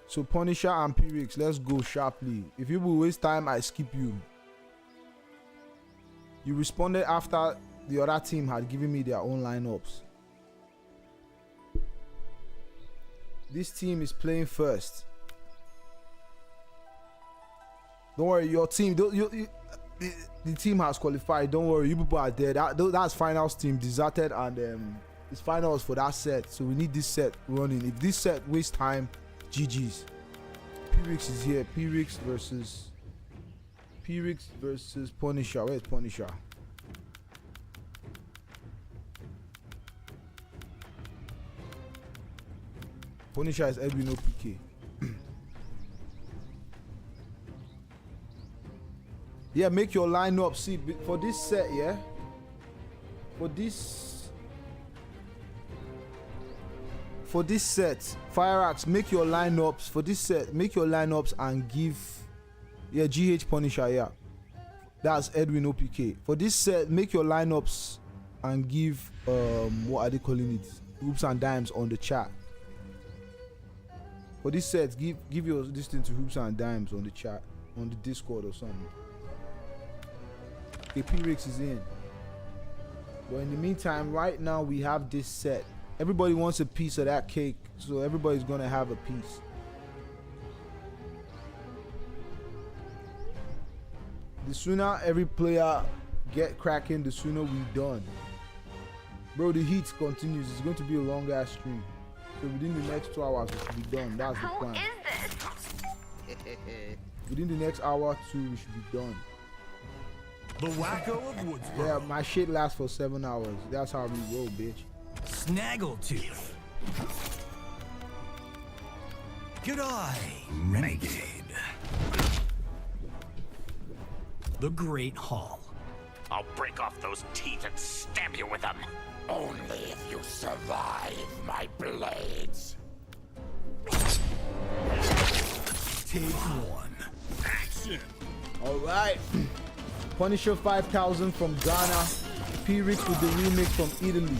So Punisher and PIR1X, let's go sharply. If you will waste time, I skip you. You responded after the other team had given me their own lineups. This team is playing first. Don't worry, your team. The team has qualified. Don't worry, you people are there. That's finals team, Disarted, and it's finals for that set. So we need this set running. If this set wastes time, GG's. PIR1X is here. PIR1X versus Punisher. Where's Punisher? Punisher is Edwin OPK. Yeah, make your lineup. See, for this set, yeah. For this set, FireAxe, make your lineups. For this set, make your lineups and give. Yeah, GH Punisher, yeah. That's Edwin OPK. For this set, make your lineups and give what are they calling it? Hoops and dimes on the chat. For this set, give your this thing to Hoops and Dimes on the chat, on the Discord or something. Okay, PIR1X is in. But in the meantime, right now we have this set. Everybody wants a piece of that cake, so everybody's gonna have a piece. The sooner every player get cracking, the sooner we done. Bro, the heat continues. It's going to be a long ass stream. So within the next 2 hours, we should be done. That's the plan. How is this? Within the next hour or two, we should be done. The wacko of Woodsboro. Yeah, my shit lasts for 7 hours. That's how we roll, bitch. Snaggletooth. G'day, Renegade. The Great Hall. I'll break off those teeth and stab you with them. Only if you survive my blades. Take one. Action. All right. Punisher 5000 from Ghana. PIR1X with the remix from Italy.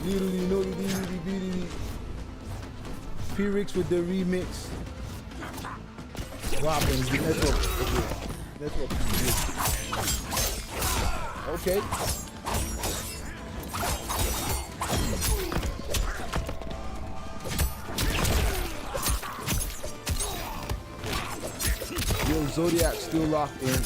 Italy. PIR1X with the remix. What happens? The network. Okay. Yo, Zodiac still locked in.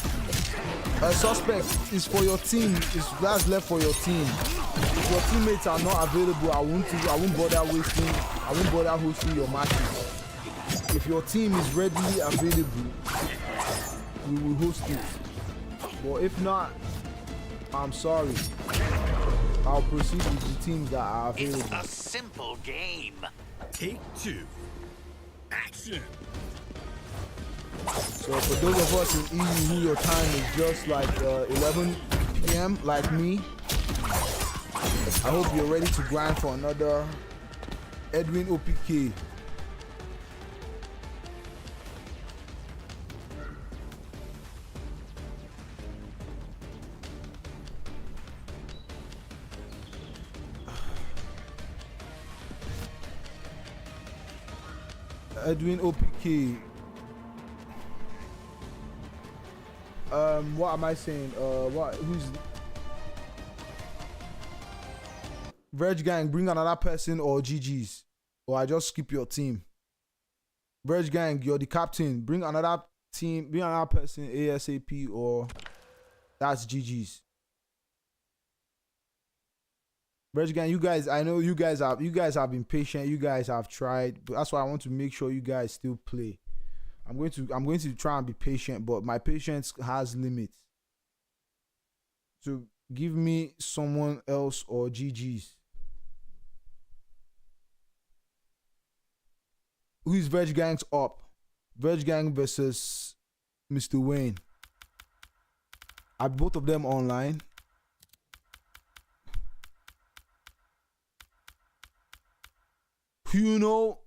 Suspect is for your team. That's left for your team. If your teammates are not available, I won't bother wasting. I won't bother hosting your matches. If your team is readily available, we will host it. But if not, I'm sorry. I'll proceed with the teams that are available. It's a simple game. Take two. Action. So for those of us in EU who your time is just like 11 p.m. like me, I hope you're ready to grind for another Edwin OPK. Edwin OPK. What am I saying? Who's Veg Gang? Bring another person or GG's, or I just skip your team. Veg Gang, you're the captain. Bring another team. Bring another person ASAP, or that's GG's. Veg Gang, you guys, I know you guys have been patient. You guys have tried, but that's why I want to make sure you guys still play. I'm going to try and be patient, but my patience has limits. So give me someone else or GG's. Who is Veg Gang's up? Veg Gang versus MrWayne. Are both of them online? You know,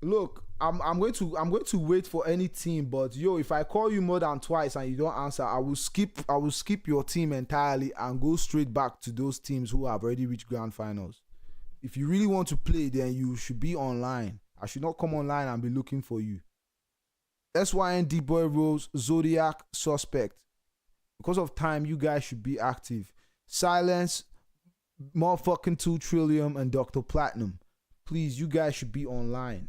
Look, I'm going to wait for any team, but yo, if I call you more than twice and you don't answer, I will skip your team entirely and go straight back to those teams who have already reached grand finals. If you really want to play, then you should be online. I should not come online and be looking for you. SYNDBoyRose, Zodiac, Suspect. Because of time, you guys should be active. Silence, motherfucking 2 Trillium, and DrPlatinum. Please, you guys should be online.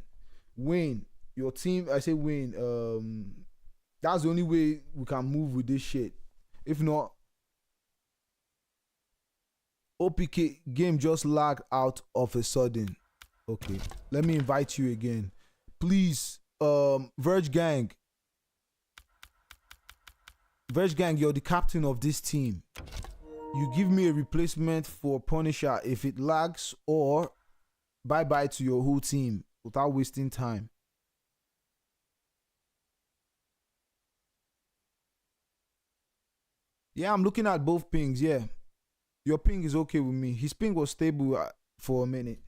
Wayne, your team, I say Wayne, that's the only way we can move with this shit. If not, OPK game just lagged out of a sudden. Okay, let me invite you again. Please, Verge Gang, you're the captain of this team. You give me a replacement for Punisher if it lags, or bye-bye to your whole team without wasting time. Yeah, I'm looking at both pings, yeah. Your ping is okay with me. His ping was stable for a minute.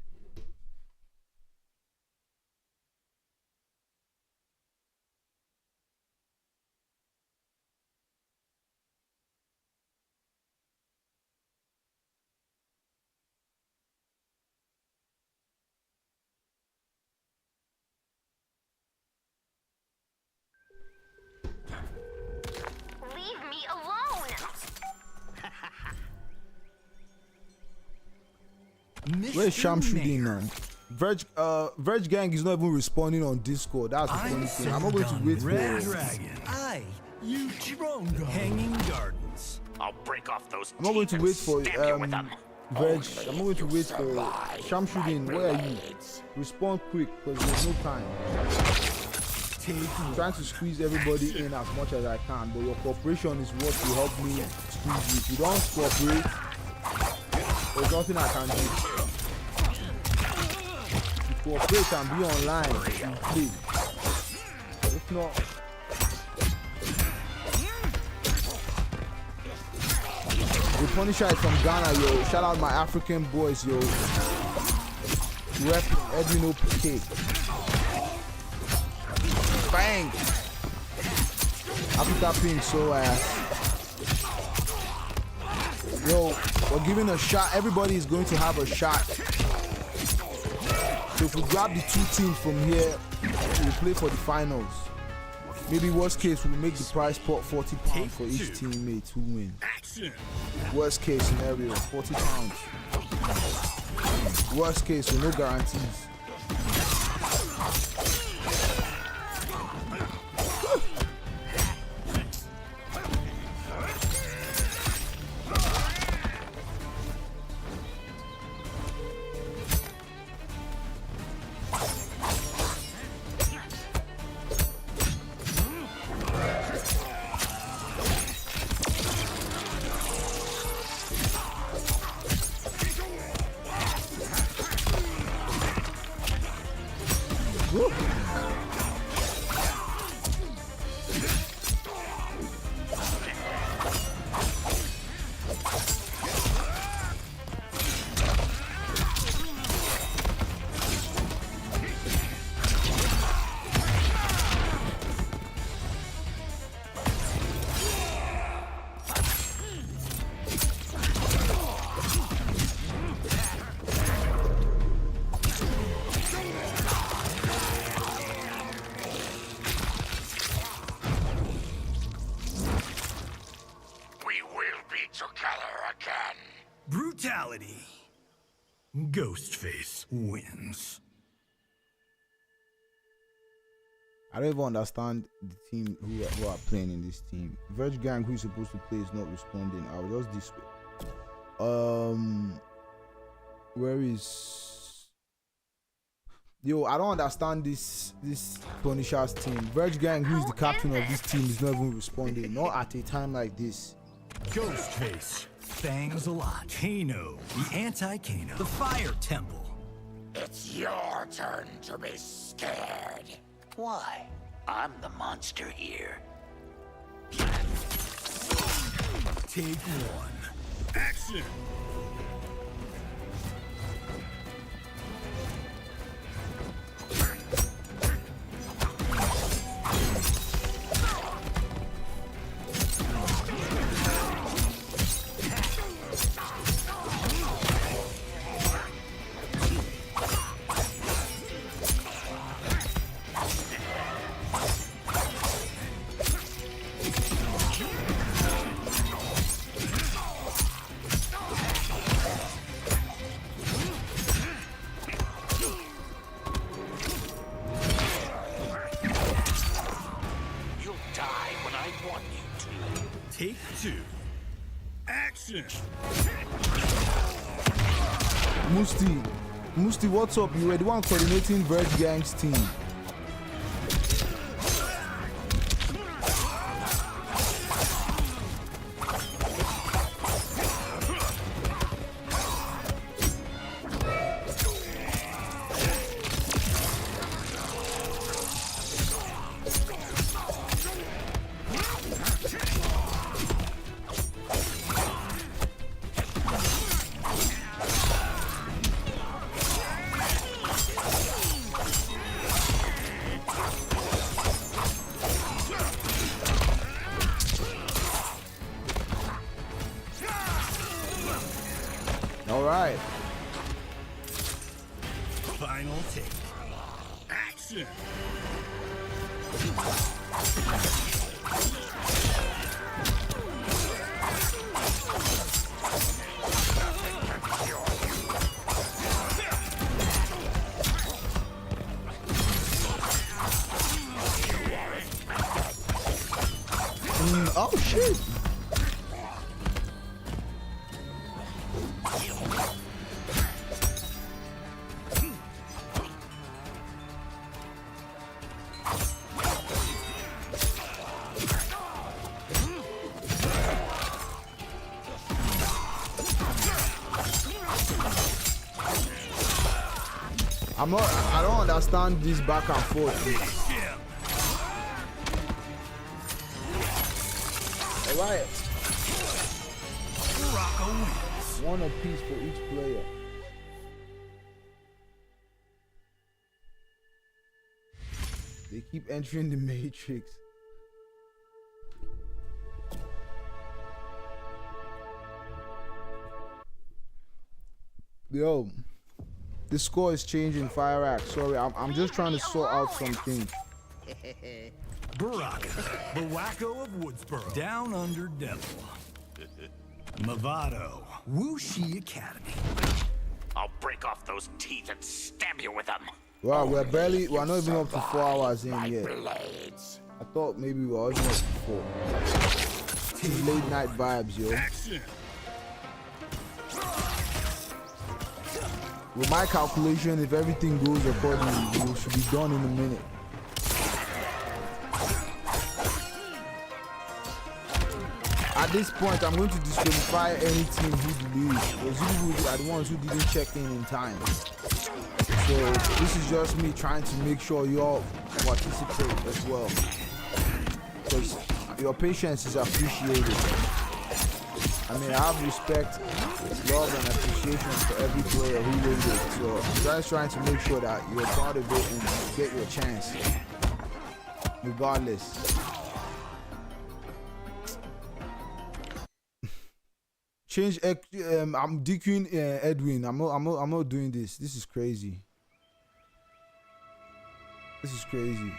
Where's Sham shooting now? Verge Gang is not even responding on Discord. That's the funny thing. I'm not going to wait for you Hanging Gardens. I'll break off those I'm not going to wait for Verge. I'm not going to wait for Sham shooting. Where are you? Respond quick because there's no time. I'm trying to squeeze everybody in as much as I can, but your cooperation is what will help me squeeze you. If you don't cooperate, there's nothing I can do. You cooperate and be online and play. If not, the Punisher is from Ghana, yo. Shout out my African boys, yo. Rep Edwin OPK. Bang! Africa ping so ass. Yo, we're giving a shot. Everybody is going to have a shot. So if we grab the 2 teams from here, we'll play for the finals. Maybe worst case, we'll make the prize pot £40 for each teammate who win. Worst case scenario, £40. Worst case, so no guarantees. Brutality. Ghostface wins. I don't even understand the team who are playing in this team. Verge Gang, who is supposed to play, is not responding. I will just this way. Where is? Yo, I don't understand this Punisher's team. Verge Gang, who is the captain of this team, is not even responding. Not at a time like this. Ghostface. Fangs a lot. Kano, the anti-Kano, the Fire Temple. It's your turn to be scared. Why? I'm the monster here. Take 1. Action! H2. Action. Musti, what's up? You were the one coordinating Verge Gang's team. All right. Final take. Action. Oh shit. I don't understand this back and forth. Alright. One apiece for each player. They keep entering the matrix. Yo, the score is changing, FireAxe. Sorry, I'm just trying to sort out something. Baraka, the wacko of Woodsboro. Down Under Devil. Movado, Wuxi Academy. I'll break off those teeth and stab you with them. Wow, we're not even up to 4 hours in yet. Blades. I thought maybe we were already up to 4. These late night vibes, yo. Action. With my calculation, if everything goes accordingly, we should be done in a minute. At this point, I'm going to disqualify any team who leaves, because you people are the ones who didn't check in time. So this is just me trying to make sure you all participate as well, because your patience is appreciated. I mean, I have respect, love, and appreciation for every player who wins it. So I'm just trying to make sure that you're part of it and you get your chance, regardless. Change. I'm DQing Edwin. I'm not doing this. This is crazy. This is crazy.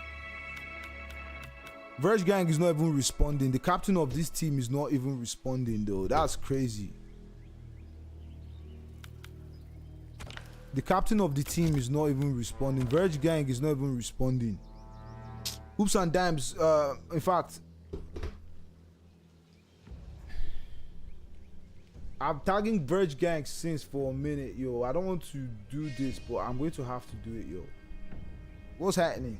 Verge Gang is not even responding. The captain of this team is not even responding though. That's crazy. The captain of the team is not even responding. Verge Gang is not even responding. Oops and dimes. In fact, I'm tagging Verge Gang since for a minute, yo. I don't want to do this, but I'm going to have to do it, yo. What's happening?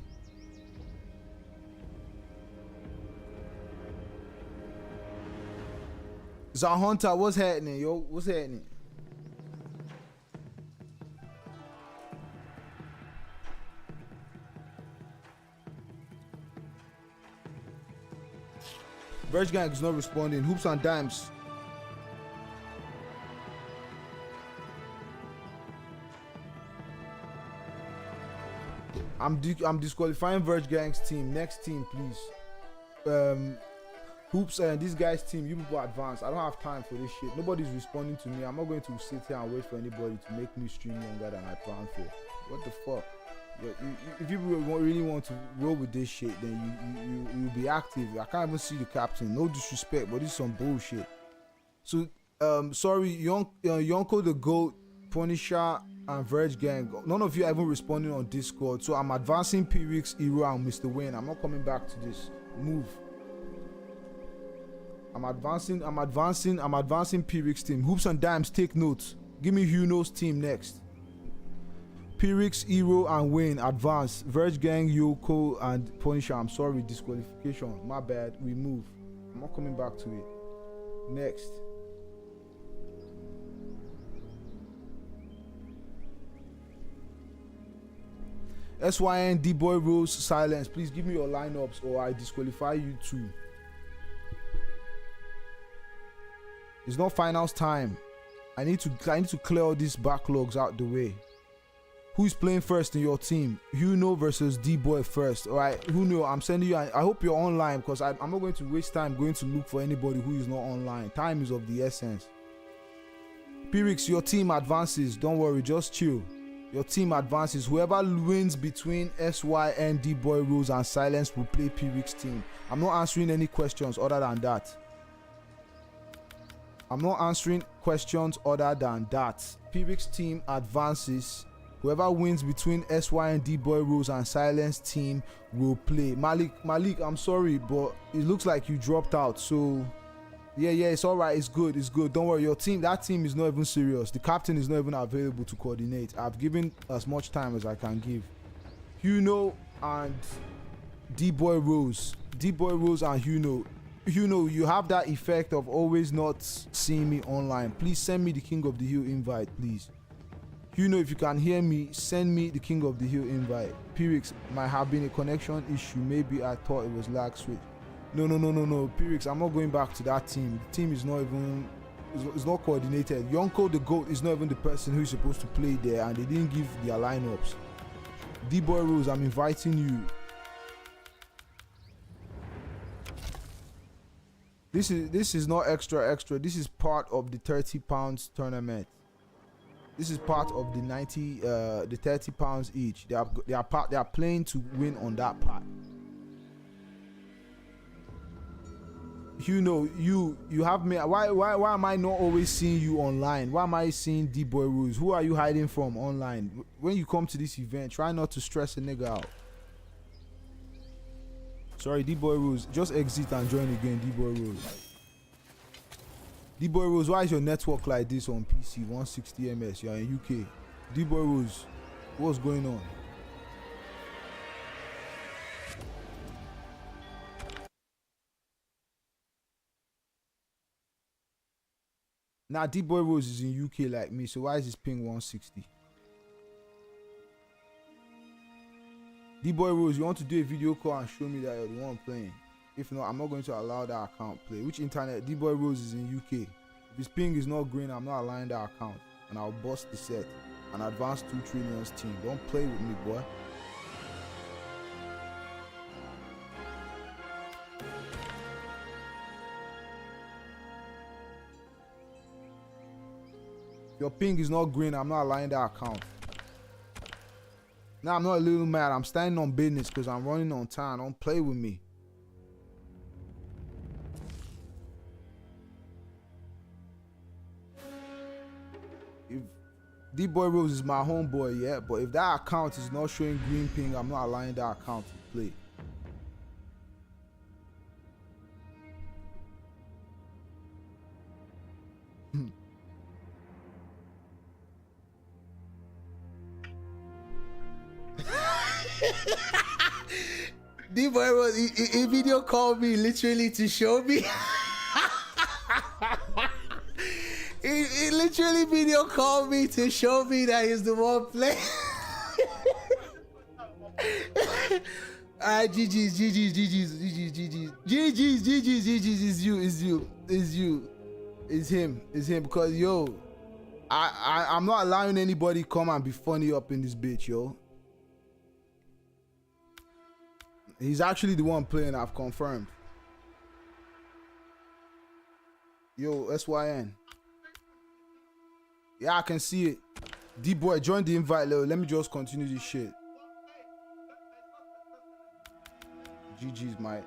Hunter, what's happening, yo? What's happening? Verge Gang is not responding. Hoops and dimes. I'm disqualifying Verge Gang's team. Next team, please. Hoops and this guy's team, you people advance. I don't have time for this shit. Nobody's responding to me. I'm not going to sit here and wait for anybody to make me stream longer than I planned for. What the fuck? If you really want to roll with this shit, then you'll be active. I can't even see the captain. No disrespect, but this is some bullshit. So sorry, Yonko the Goat, Punisher, and Verge Gang. None of you are even responding on Discord. So I'm advancing PIR1X, and MrWayne. I'm not coming back to this. Move. I'm advancing PIR1X team. Hoops and Dimes, take notes. Give me Huno's team next. PIR1X, Hero, and Wayne advance. Verge Gang, Yoko, and Punisher. I'm sorry, disqualification. My bad. We move. I'm not coming back to it. Next. SYNDBoyRose, silence. Please give me your lineups or I disqualify you too. It's not finals time. I need to clear all these backlogs out the way. Who is playing first in your team? Huno versus D-Boy first. Alright, Huno, I'm sending you. I hope you're online because I'm not going to waste time going to look for anybody who is not online. Time is of the essence. PIR1X, your team advances. Don't worry, just chill. Your team advances. Whoever wins between SYNDBoyRose and Silence will play PIR1X team. I'm not answering any questions other than that. PIR1X team advances. Whoever wins between SYNDBoyRose and Silence team will play. Malik, I'm sorry, but it looks like you dropped out. So yeah, it's alright, it's good. Don't worry, that team is not even serious. The captain is not even available to coordinate. I've given as much time as I can give. Huno and D-BoyRose and Huno, you have that effect of always not seeing me online. Please send me the King of the Hill invite, please. Huno, if you can hear me, send me the King of the Hill invite. PIR1X, might have been a connection issue. Maybe I thought it was lag switch. No. PIR1X, I'm not going back to that team. The team is not even, it's not coordinated. Yonko the GOAT is not even the person who is supposed to play there, and they didn't give their lineups. D-BoyRose, I'm inviting you. This is not extra. This is part of the £30 tournament. This is part of the the £30 each. They are playing to win on that part. You have me. Why am I not always seeing you online? Why am I seeing D-BoyRose? Who are you hiding from online? When you come to this event, try not to stress a nigga out. Sorry, D-BoyRose, just exit and join again. D-BoyRose, why is your network like this on PC? 160 ms. You are in UK. D-BoyRose, what's going on? Now D-BoyRose is in UK like me, so why is his ping 160? D-BoyRose, you want to do a video call and show me that you're the one playing? If not, I'm not going to allow that account play. Which internet? D-BoyRose is in UK. If his ping is not green, I'm not allowing that account, and I'll bust the set and advance 2 trillions team. Don't play with me, boy. Your ping is not green, I'm not allowing that account. Now I'm not a little mad. I'm standing on business because I'm running on time. Don't play with me. If D-BoyRose is my homeboy, yeah, but if that account is not showing green ping, I'm not allowing that account to play. D-BoyRose, he video called me literally to show me. he literally video called me to show me that he's the one playing. Alright, GG's, it's him, because yo, I'm not allowing anybody come and be funny up in this bitch, yo. He's actually the one playing, I've confirmed. Yo, SYN. Yeah, I can see it. D-Boy, join the invite, let me just continue this shit. GG's, mate.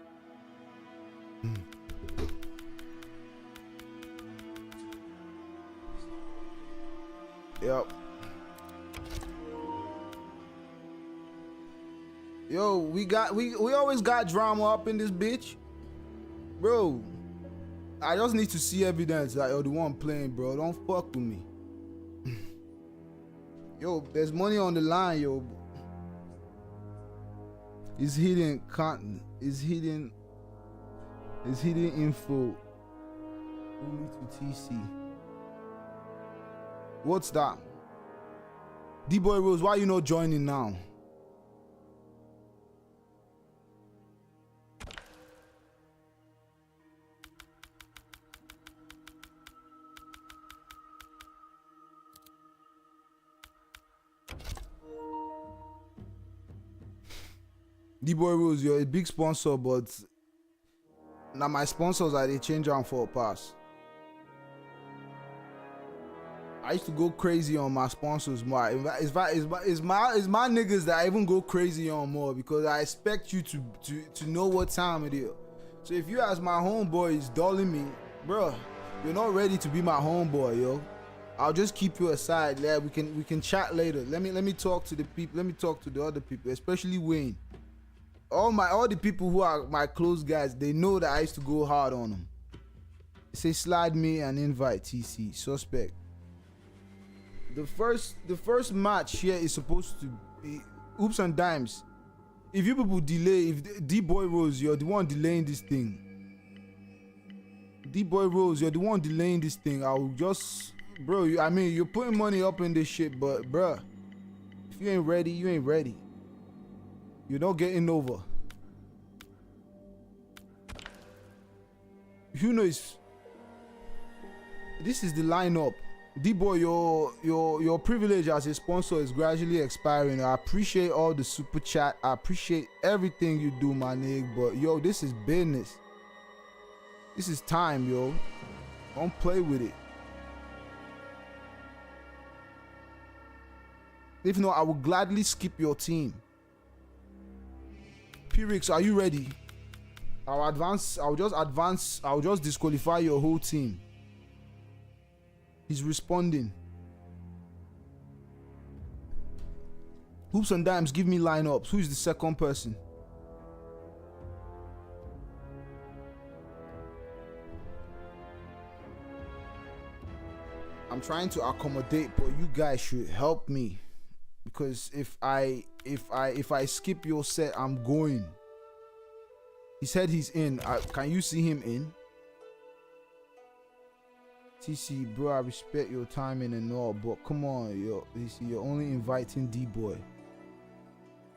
Yep. Yo, we always got drama up in this bitch. Bro. I just need to see evidence that you're the one playing, bro. Don't fuck with me. Yo, there's money on the line, yo. It's hidden content. It's hidden info. Only to TC. What's that? DBoyRose, why you not joining now? DBoyRose, you're a big sponsor, but now my sponsors are they change on for a pass. I used to go crazy on my sponsors more. It's my niggas that I even go crazy on more because I expect you to know what time it is. So if you as my homeboy is dulling me, bro, you're not ready to be my homeboy, yo. I'll just keep you aside. Yeah, we can chat later. Let me talk to the people. Let me talk to the other people, especially Wayne. All the people who are my close guys, they know that I used to go hard on them. They say slide me an invite, TC suspect. The first match here is supposed to be oops and dimes. If you people delay, if DBoyRose, you're the one delaying this thing. DBoyRose, you're the one delaying this thing. I'll just, bro. I mean, you're putting money up in this shit, but bruh, if you ain't ready, you ain't ready. You're not getting over. You know, this is the lineup. D-boy, your privilege as a sponsor is gradually expiring. I appreciate all the super chat. I appreciate everything you do, my nigga. But yo, this is business. This is time, yo. Don't play with it. If not, I will gladly skip your team. PIR1X, are you ready? I'll just disqualify your whole team. He's responding. Hoops and dimes, give me lineups. Who is the second person? I'm trying to accommodate, but you guys should help me. Because if I skip your set, I'm going. He said he's in. Can you see him in? TC, bro, I respect your timing and all, but come on, you're only inviting D-boy.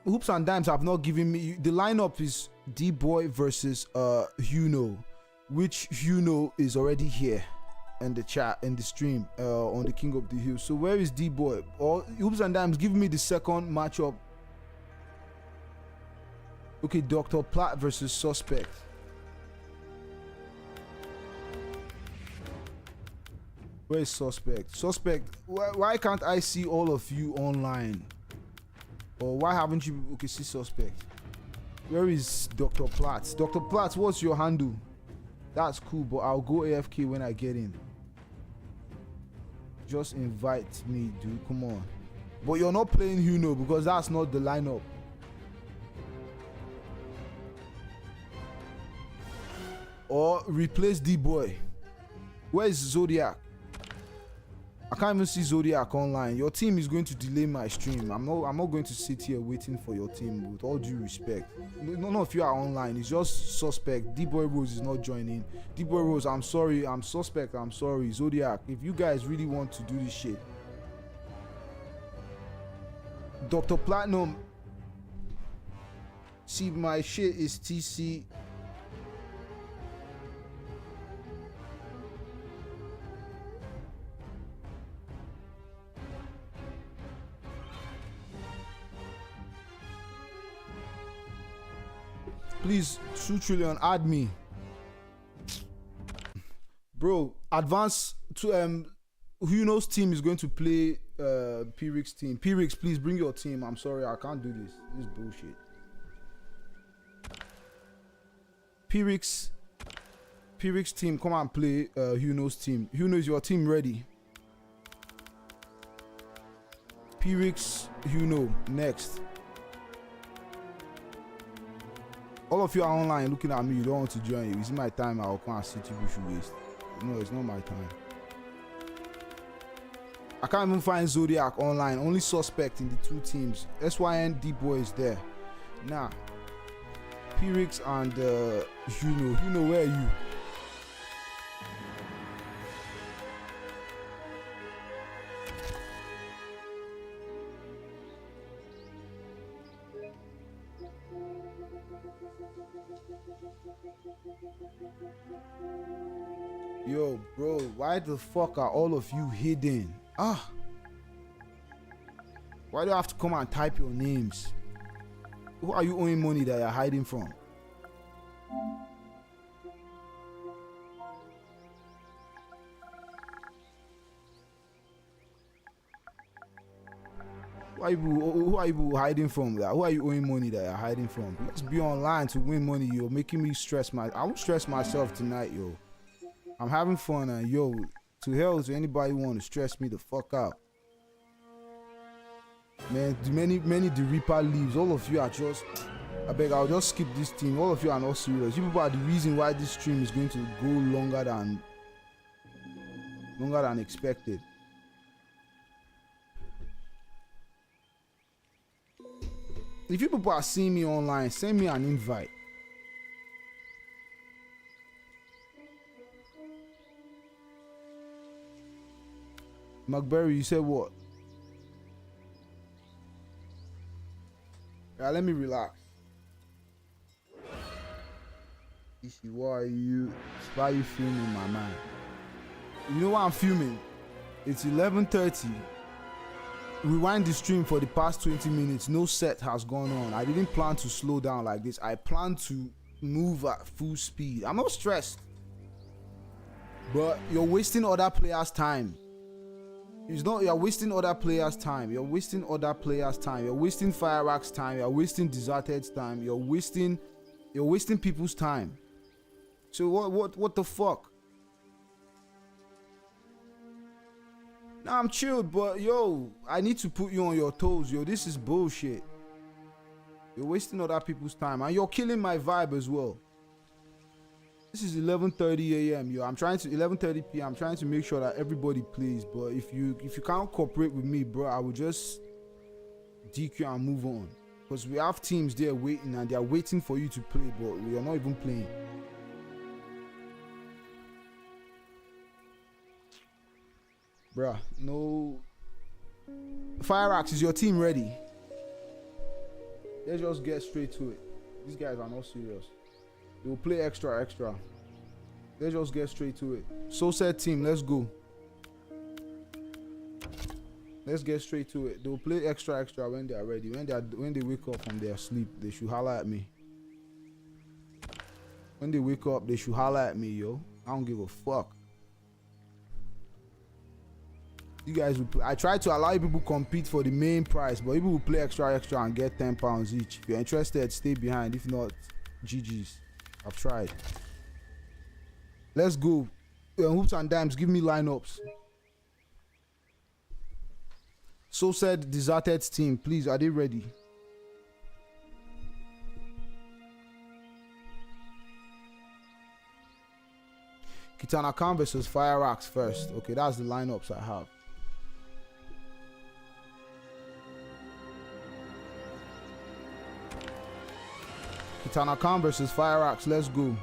Hoops and dimes have not given me. The lineup is D-boy versus Huno, which Huno is already here in the chat, in the stream, on the King of the Hill. So where is D-boy? Or Hoops and dimes, give me the second matchup. Okay, Dr. Plat versus Suspect. Where is Suspect? Suspect, why can't I see all of you online? Or why haven't you? Okay, see Suspect. Where is Dr. Platz? Dr. Platz, what's your handle? That's cool, but I'll go AFK when I get in. Just invite me, dude. Come on. But you're not playing Huno because that's not the lineup. Or replace D-boy. Where is Zodiac? I can't even see Zodiac online. Your team is going to delay my stream. I'm not going to sit here waiting for your team, with all due respect. None of you are online. It's just Suspect. DBoyRose is not joining. DBoyRose, I'm sorry. I'm Suspect. I'm sorry. Zodiac, if you guys really want to do this shit. DrPlatinum. See, my shit is TC. Please, 2 trillion, add me. Bro, advance to Huno's team is going to play PIR1X team. PIR1X, please bring your team. I'm sorry, I can't do this. This is bullshit. PIR1X team, come and play Huno's team. Huno, is your team ready? PIR1X, Huno, next. All of you are online looking at me. You don't want to join. If it's my time, I'll come and see people should waste. No, it's not my time. I can't even find Zodiac online. Only Suspect in the 2 teams. SYNDBoy is there. Nah. PIR1X and you know where are you? Yo, bro, why the fuck are all of you hidden? Ah, why do you have to come and type your names? Who are you owing money that you're hiding from? Who are you hiding from? That? Who are you owing money that you're hiding from? Let's be online to win money. You're making me stress. I won't stress myself tonight, yo. I'm having fun, and yo, to hell to anybody who want to stress me the fuck out. Man, many the Reaper leaves. All of you are just, I beg, I'll just skip this team. All of you are not serious. You people are the reason why this stream is going to go longer than expected. If you people are seeing me online, send me an invite. McBerry, you said what? Yeah, let me relax. Why are you filming my man? You know why I'm filming? It's 11:30. Rewind the stream for the past 20 minutes. No set has gone on. I didn't plan to slow down like this. I plan to move at full speed. I'm not stressed. But you're wasting other players' time. It's not, you're wasting other players' time. You're wasting other players' time. You're wasting FireAxe time. You're wasting Disarted's time. You're wasting people's time. So what the fuck? Nah, I'm chilled, but yo, I need to put you on your toes, yo. This is bullshit. You're wasting other people's time, and you're killing my vibe as well. This is 11:30 a.m. yo. 11:30 p.m. I'm trying to make sure that everybody plays, but if you can't cooperate with me, bro, I will just DQ and move on. Because we have teams there waiting, and they are waiting for you to play, but we are not even playing. Bruh, no. FireAxe, is your team ready? Let's just get straight to it. These guys are not serious. They will play extra. Let's just get straight to it. Sosed team, let's go. Let's get straight to it. They will play extra when they are ready. When they wake up from their sleep, they should holler at me. When they wake up, they should holler at me, yo. I don't give a fuck. You guys will play. I try to allow people to compete for the main prize, but people will play extra and get £10 each. If you're interested, stay behind. If not, GG's. I've tried. Let's go. Hoops and dimes, give me lineups. Sosed Disarted's team, please, are they ready? Kitanakahn versus FireAxe first. Okay, that's the lineups I have. Kitanakahn versus FireAxe, let's go.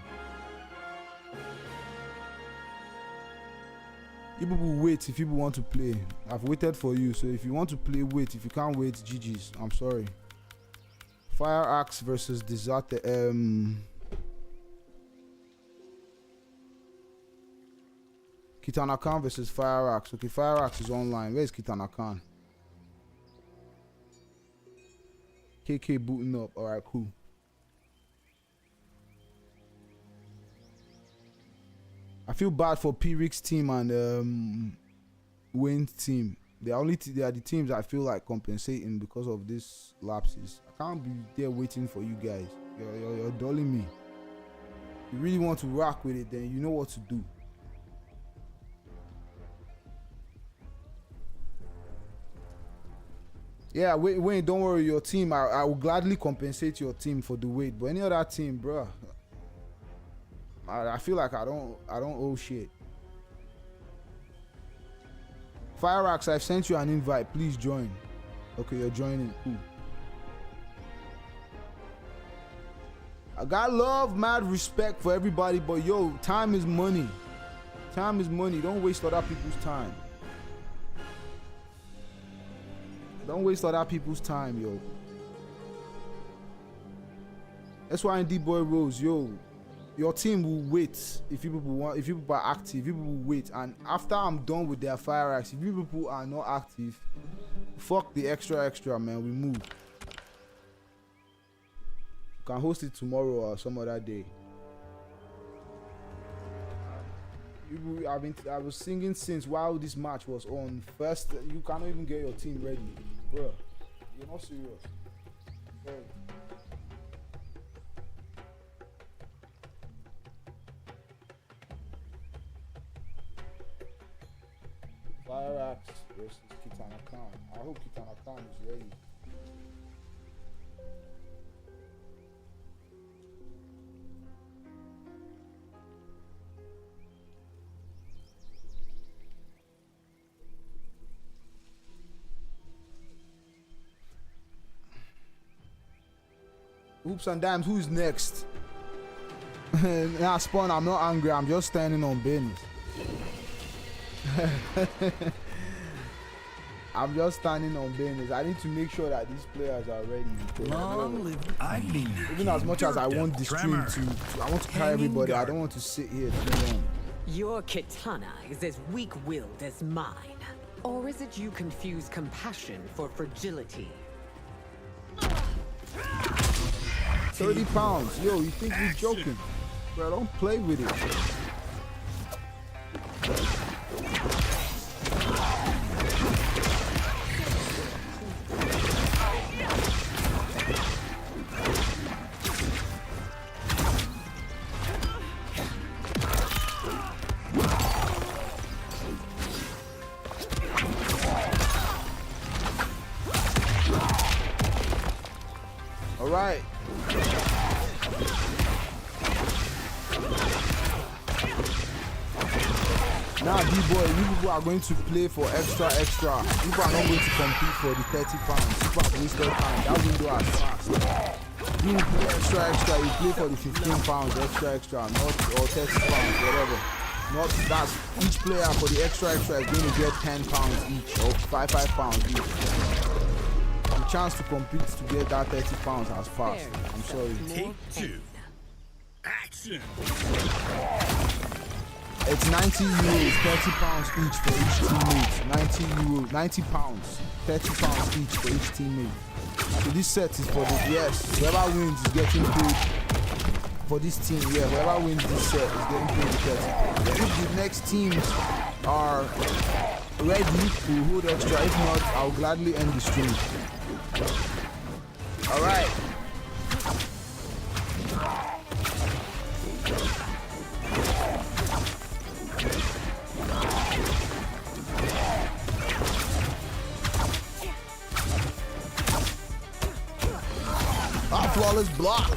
You people will wait if people want to play. I've waited for you, so if you want to play, wait. If you can't wait, GG's. I'm sorry. FireAxe versus Disarted. Kitanakahn versus FireAxe. Okay, FireAxe is online. Where's Kitanakahn? KK booting up. Alright, cool. I feel bad for PIR1X team and Wayne's team. They are the teams I feel like compensating because of these lapses. I can't be there waiting for you guys. You're dulling me. If you really want to rock with it, then you know what to do. Yeah, Wayne, don't worry. Your team, I will gladly compensate your team for the wait. But any other team, bro, I feel like I don't owe shit. FireAxe, I've sent you an invite. Please join. Okay, you're joining. Cool. I got love, mad respect for everybody, but yo, time is money. Time is money. Don't waste other people's time. Don't waste other people's time, yo. SYNDBoyRose, yo. Your team will wait if you people want. If you people are active, you people will wait. And after I'm done with their FireAxe, if you people are not active, fuck the extra, man. We move. You can host it tomorrow or some other day. I was singing since while this match was on. First, you cannot even get your team ready, bro. You're not serious. Bro. FireAxe versus Kitanakahn. I hope Kitanakahn is ready. Oops and dimes, who's next? Nah, Spawn, I'm not angry, I'm just standing on business. I'm just standing on business. I need to make sure that these players are ready. Long live even as much as I want the stream to I want to carry everybody, I don't want to sit here too long. Your katana is as weak-willed as mine. Or is it you confuse compassion for fragility? 30 pounds. Yo, you think we're joking? Bro, don't play with it. All right. Now, D-boy, you people are going to play for extra. You people are not going to compete for the 30 pounds. You people have wasted time. That window has passed. You will play extra. You play for the 15 pounds extra, not or 30 pounds, whatever. Not that's each player for the extra is going to get 10 pounds each or 5 pounds each. The chance to compete to get that 30 pounds has passed. I'm sorry. Take two. Action. It's 90 euros, 30 pounds each for each teammate. 90 euros, 90 pounds, 30 pounds each for each teammate. So this set is for the whoever wins is getting paid for this team. Yeah, whoever wins this set is getting paid 30. If the next teams are ready to hold extra, if not, I'll gladly end the stream. All right. Flawless block.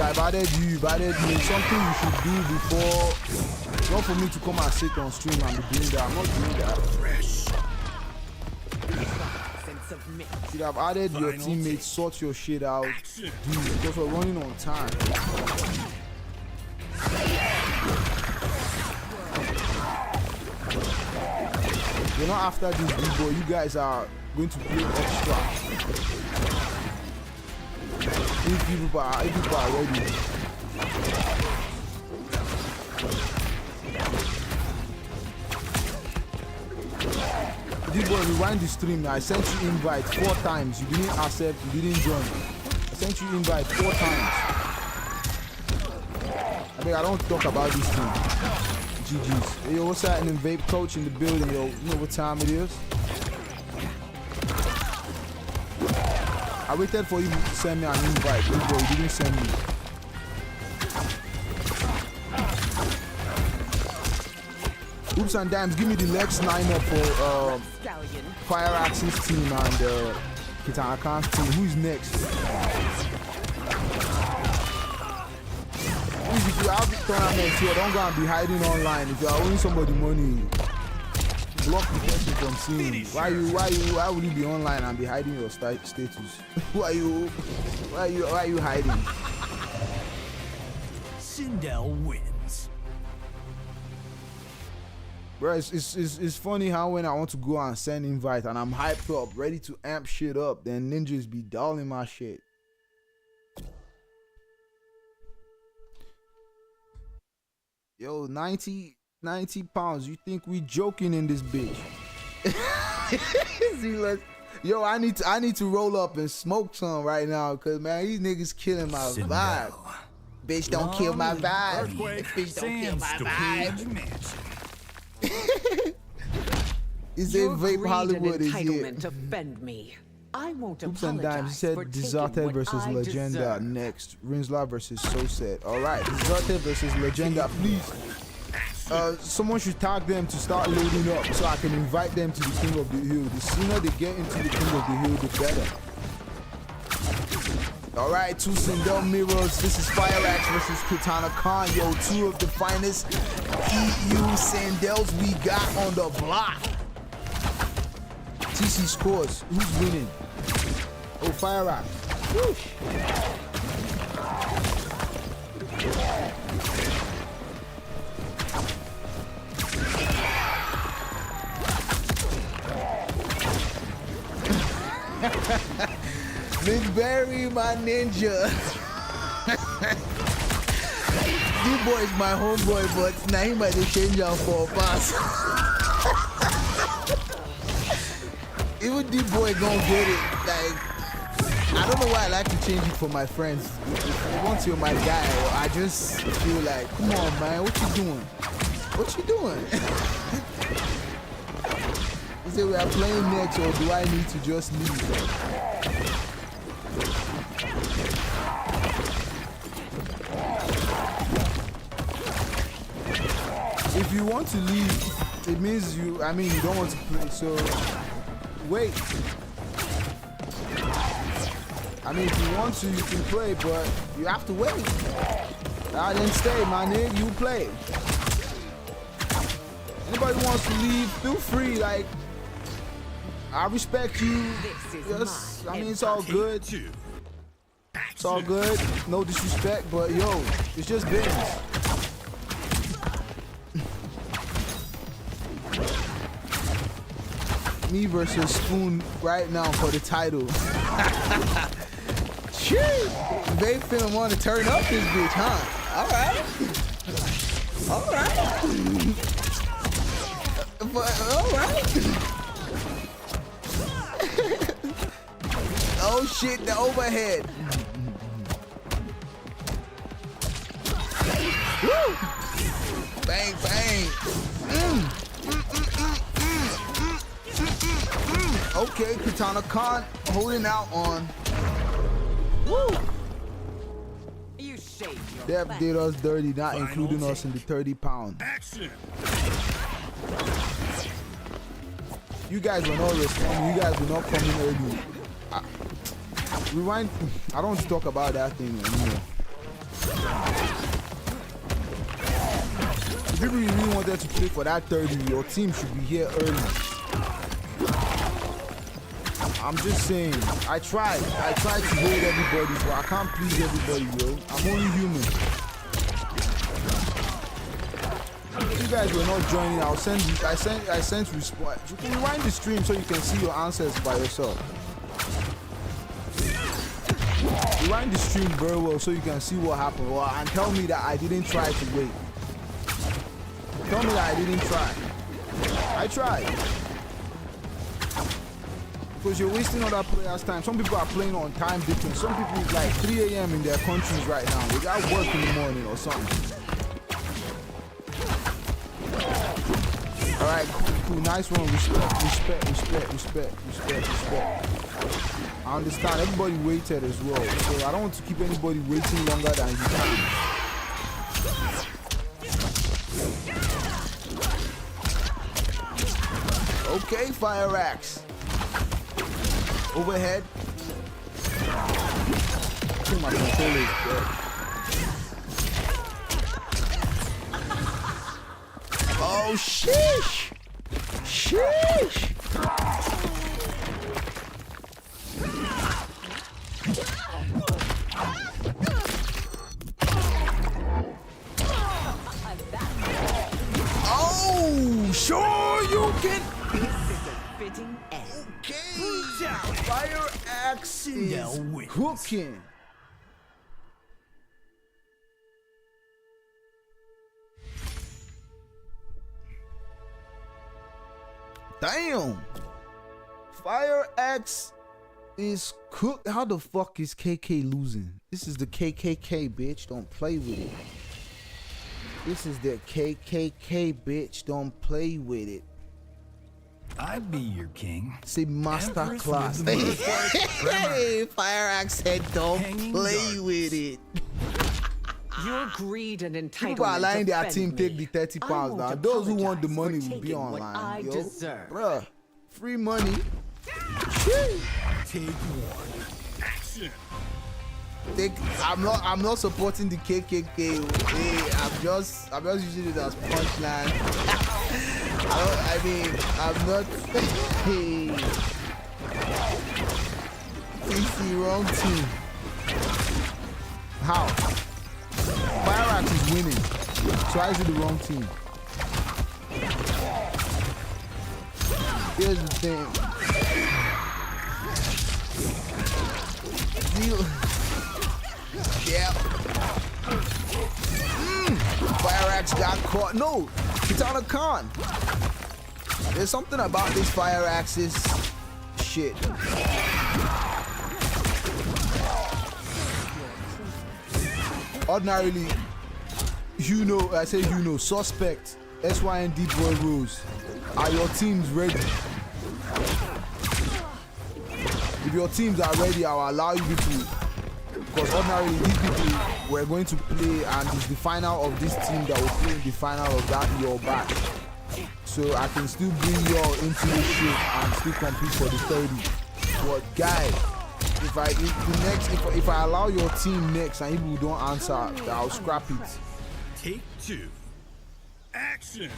I've added me. Something you should do before, not for me to come and sit on stream and be doing that. I'm not doing that. You should have added your teammates, sort your shit out, because we're running on time. You're not after this B-boy, you guys are going to play extra. If people are ready. D-boy, rewind the stream. I sent you invite 4 times. You didn't accept, you didn't join. I sent you invite 4 times. I mean, I don't talk about these things. GG's. Hey, yo, what's happening, Vape Coach in the building, yo? You know what time it is? I waited for you to send me an invite. You didn't send me. Oops and dimes, give me the next lineup for FireAxe's team and Kitanakhan's team. Who's next? If you have tournaments here, don't go and be hiding online. If you are owing somebody money, block the person from seeing you. Why would you be online and be hiding your status? Why are you hiding? Sindel wins. Bro, it's funny how when I want to go and send invite and I'm hyped up, ready to amp shit up, then ninjas be dulling my shit. Yo, 90 pounds. You think we joking in this bitch? See, look, yo, I need to roll up and smoke some right now, cause man, these niggas killing my vibe. Bitch, don't kill my vibe. Bitch, don't kill my vibe. Is it Vape Hollywood is here? Offend me. I won't Oops and dimes said Disarted versus Legenda next. Rinzler versus Sosed. Alright, Disarted versus Legenda, please. Someone should tag them to start loading up so I can invite them to the King of the Hill. The sooner they get into the King of the Hill, the better. Alright, two Syndel mirrors. This is FireAxe versus Kitanakahn. Yo, two of the finest EU Syndels we got on the block. TC scores. Who's winning? Oh, FireAxe. Whoosh. McBerry, my ninja. This boy is my homeboy, but now he might change out for a pass. Even D-boy gonna get it. Like, I don't know why I like to change it for my friends. Once you're my guy, I just feel like, come on, man, what you doing? What you doing? Is it we are playing next, or do I need to just leave? If you want to leave, it means you don't want to play, so wait. I mean, if you want to, you can play, but you have to wait. I didn't stay, my nigga, you play. Anybody wants to leave, feel free, like, I respect you. Yes, I mean, it's all good. It's all good, no disrespect, but yo, it's just business. Me versus Spoon right now for the title. Shit, they finna want to turn up this bitch, huh? All right. But all right. Oh shit, the overhead. Woo! Bang, bang. Okay, Kitanakahn holding out on. Woo! You shaved your Dev did us dirty, not including us in the 30 pound. Action. You guys were not responding. You guys were not coming early. Rewind. I don't talk about that thing anymore. If you really wanted to play for that 30, your team should be here early. I'm just saying, I tried to hold everybody, but I can't please everybody, yo. I'm only human. If you guys were not joining, I'll send you. I sent response. You can rewind the stream so you can see your answers by yourself. Rewind the stream very well so you can see what happened. Well, and tell me that I didn't try to wait. Tell me that I didn't try. I tried. Because you're wasting other players' time. Some people are playing on time difference. Some people it's like 3 a.m. in their countries right now. They got work in the morning or something. Alright, cool, nice one. Respect. I understand everybody waited as well, so I don't want to keep anybody waiting longer than you can. Okay, FireAxe. Overhead. I think my controller is dead. Oh, sheesh! Sheesh! Oh, sure you can. Okay. FireAxe is cooking. Damn. FireAxe is cooked. How the fuck is KK losing? This is the KKK, bitch. Don't play with it. This is the KKK, bitch. Don't play with it. I'd be your king. Say master class. Hey, FireAxe said don't play with it. Your greed and entitlement. People are lying their team me. take the 30 pounds now. Those who want the money will be online. Yo, bruh, free money. Take one. Action. I'm not supporting the KKK. Hey, I'm just using it as punchline. I'm not. Hey, it's the wrong team. How? FireAxe is winning. So why is it the wrong team? Here's the thing. Yeah. FireAxe got caught. No, Kitanakahn. There's something about this FireAxe's shit. Ordinarily, Suspect, SYNDBoyRose, are your teams ready? If your teams are ready, I'll allow you to. Because ordinarily, these people were going to play, and it's the final of this team that will play in the final of that your batch. So I can still bring y'all into this shit and still compete for the 30. But guys, if I allow your team next and people don't answer, I'll scrap it. Take two. Action.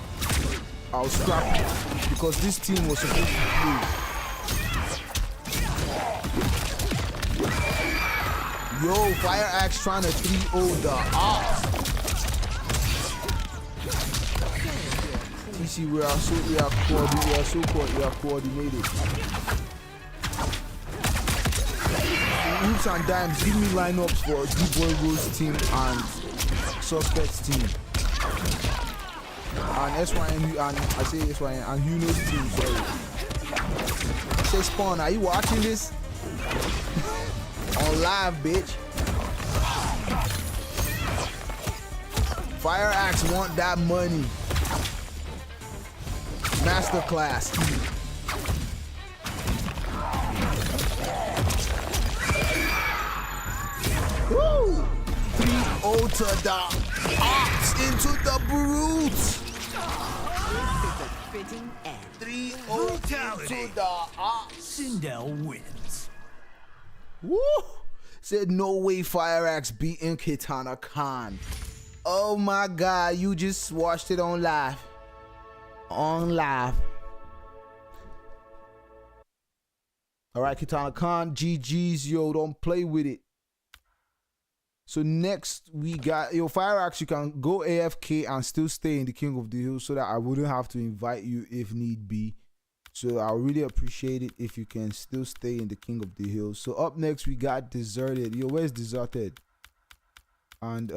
I'll scrap it because this team was supposed to play. Yo, FireAxe trying to 3-0 the ops. You see, we are coordinated. Hoops and dimes, give me lineups for DrPlatinum team and Suspect's team. And SYN, and I say SYN, and Huno's team, sorry. Say Spawn, are you watching this? On live, bitch. FireAxe want that money. Masterclass. Woo! 3-0 to the ops into the brutes. 3-0 to the ops. Sindel wins. Woo! Said no way FireAxe beating Kitanakahn. Oh my god, you just watched it on live. On live. Alright, Kitanakahn, GG's, yo, don't play with it. So next we got, yo, FireAxe, you can go AFK and still stay in the King of the Hill so that I wouldn't have to invite you if need be. So I really appreciate it if you can still stay in the King of the Hill. So up next we got Disarted. Yo, where's Disarted? And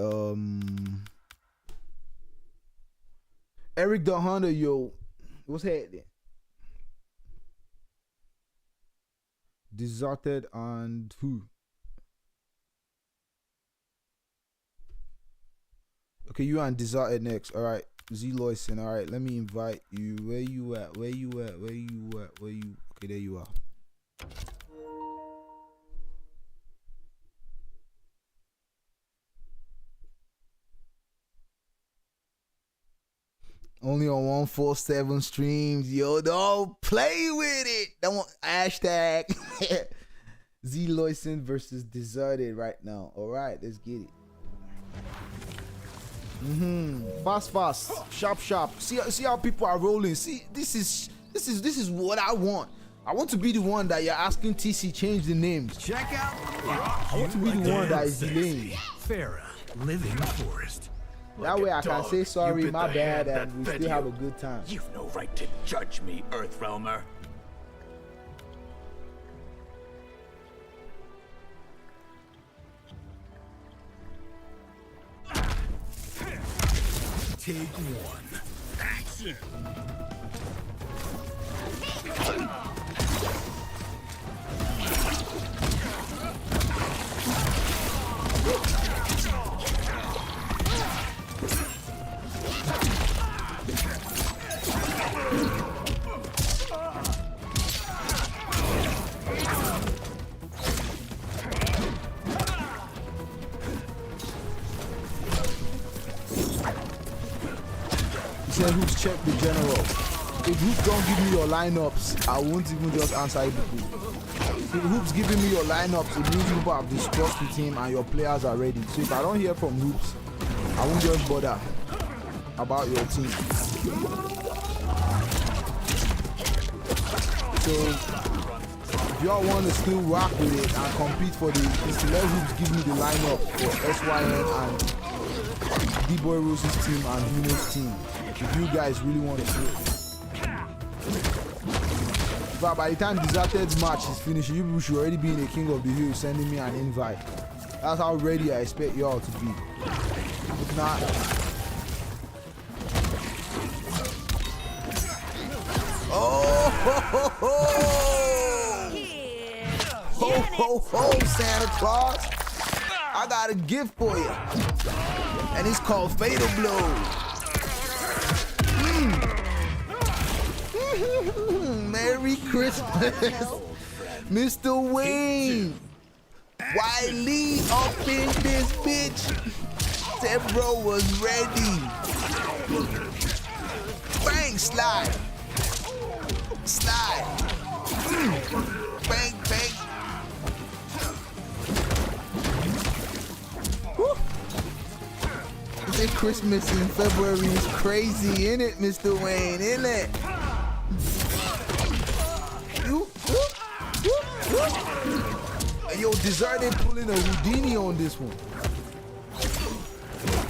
Eric the Hunter, yo, what's happening? Disarted and who? Okay, you and Disarted next. All right. Zloyson. All right, let me invite you. Where you at? Where you at? Where you at? Where you? Okay, there you are. Only on 147 streams, yo. Don't play with it. Don't hashtag Zloyson versus Disarted right now. All right, let's get it. Fast, sharp. See how people are rolling. See, this is what I want. I want to be the one that you're asking TC change the names. Check out. I want to be the one that is delaying. Farah, living forest. That way I can say sorry, my bad, and we still have a good time. You've no right to judge me, Earthrealmer. Take one. Action. Who's check the general. If Hoops don't give me your lineups, I won't even just answer it. If Hoops giving me your lineups, it means people have discussed with him and your players are ready. So if I don't hear from Hoops, I won't just bother about your team. So if y'all want to still rock with it and compete for the, just let Hoops give me the lineup for SYN and SYNDBoyRose's team and Huno's team. If you guys really want to do it. But by the time Disarted's match is finished, you should already be in the King of the Hill sending me an invite. That's how ready I expect y'all to be. If not, oh ho, Santa Claus, I got a gift for you, and it's called Fatal Blow. Merry Christmas, Mr. Wayne. Wiley up in this bitch. That bro was ready. Bang, slide. Bang. Woo. This Christmas in February is crazy, ain't it, Mr. Wayne? Ain't it? Yo, Disarted pulling a Houdini on this one.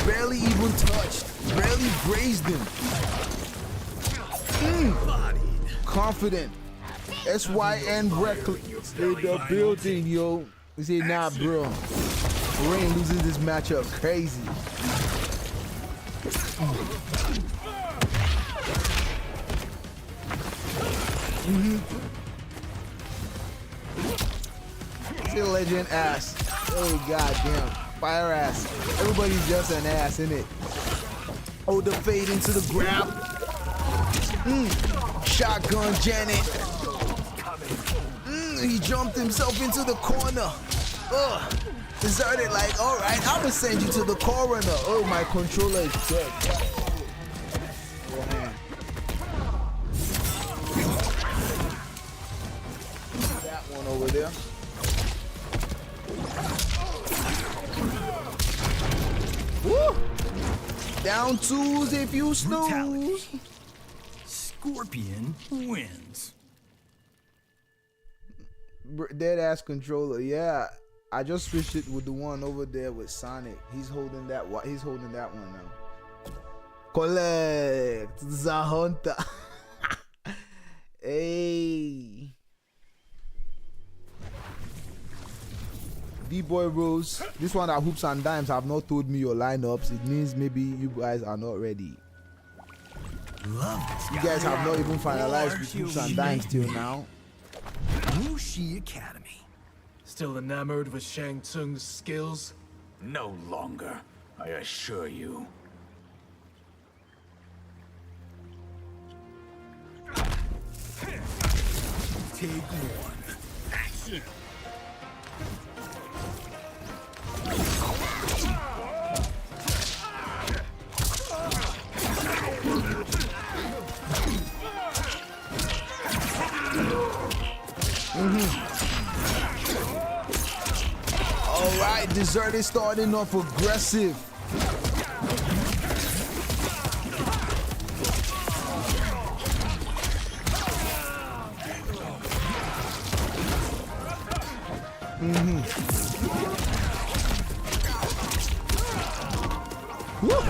Barely even touched. Barely grazed him. Confident. SYN reckless. In the building, yo. We say, nah, bro. Rain loses this matchup. Crazy. Still legend ass. Oh goddamn. FireAxe. Everybody's just an ass, innit? Oh, the fade into the grab. Shotgun Janet. He jumped himself into the corner. Disarted like, alright, I'ma send you to the coroner. Oh, my controller is dead. Oh man. That one over there. Woo! Down twos if you snooze. Scorpion wins. Dead ass controller, yeah. I just switched it with the one over there with Sonic. He's holding that one. He's holding that one now. Collect the hunter. Hey. SYNDBoyRose. This one that Hoops and Dimes have not told me your lineups. It means maybe you guys are not ready. You guys have not even finalized with Hoops and Dimes till now. Wuxi Academy. Still enamored with Shang Tsung's skills? No longer, I assure you. Take one. Action. All right, Disarted starting off aggressive. Woo.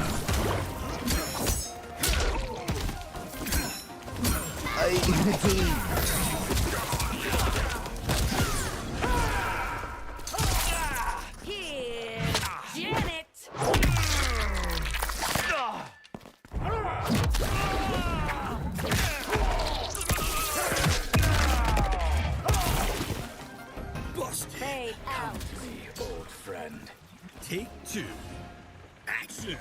Busted. Come to me, old friend. Take two. Action.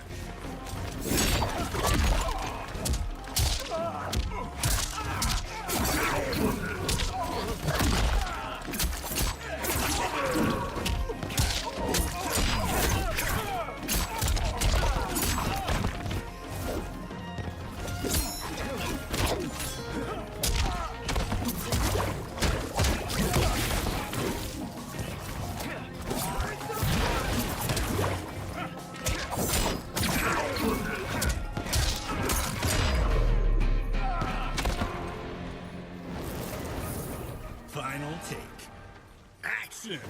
Final take. Action.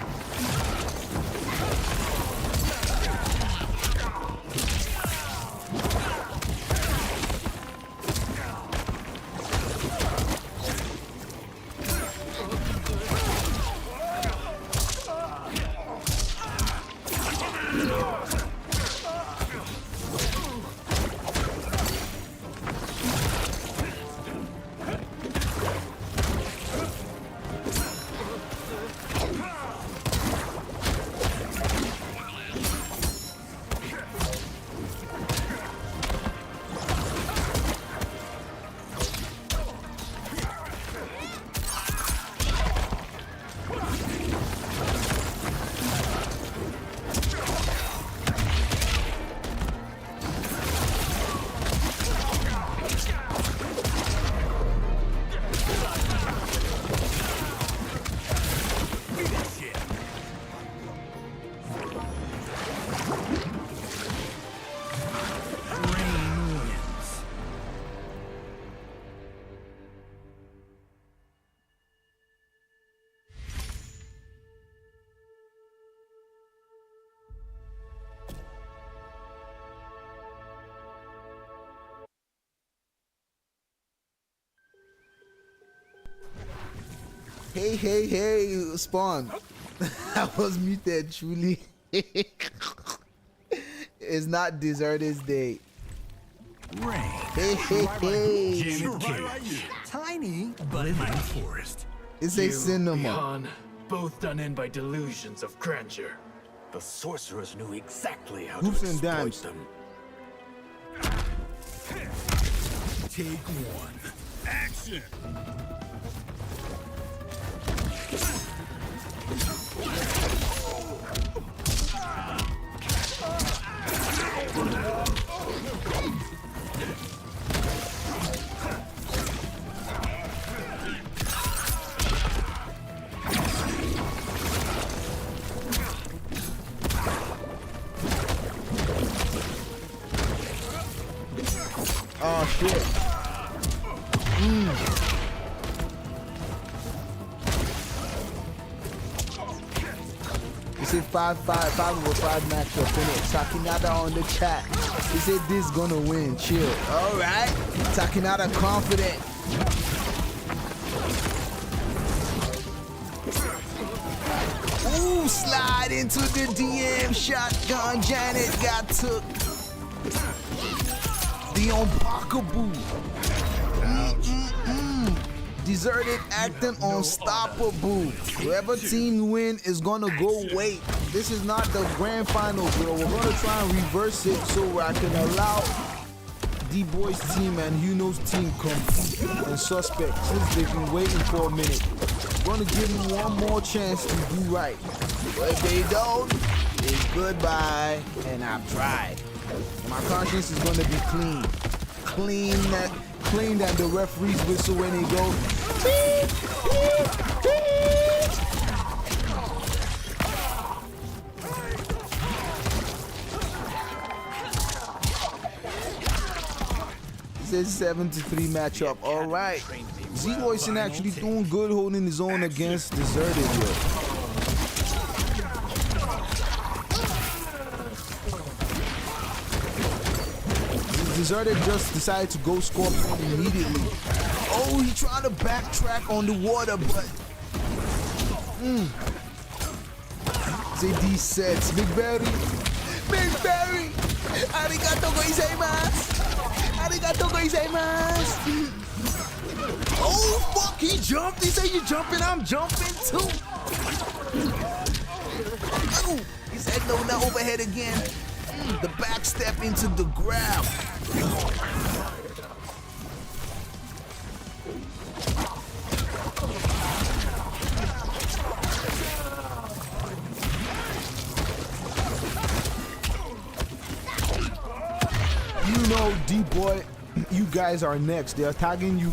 Hey, Spawn. I was muted, truly. It's not Disarted's day. Rain. Hey. Tiny, but in my forest. It's a cinema. Khan, both done in by delusions of grandeur. The sorcerers knew exactly how Hoops to and exploit dimes. them. Take one. Action. Oh shit. He said 5-5 matchup in it. Takinada on the chat. He said this gonna win. Chill. Alright. Takinada confident. Ooh, slide into the DM. Shotgun. Janet got took. The unblockable. Disarted acting unstoppable. Whoever team win is gonna go wait. This is not the grand finals, bro. We're gonna try and reverse it so I can allow D-Boy's team and Huno's team complete and suspect since they've been waiting for a minute. Gonna give them one more chance to do right. But if they don't, it's goodbye, and I've tried. My conscience is gonna be clean. Clean than the referee's whistle when they go. Beep, beep, beep. It's a 7-3 matchup. All right. Zloyson actually doing good holding his own against Disarted, yo. Disarted just decided to go Scorpion immediately. Oh, he trying to backtrack on the water, but ZD sets. Big Berry. Arigato gozaimasu. Arigato gozaimasu. Oh fuck, he jumped. He said you jumping, I'm jumping too. Oh, he said no, not overhead again. The back step into the grab. You know, D-Boy, you guys are next. They're tagging you.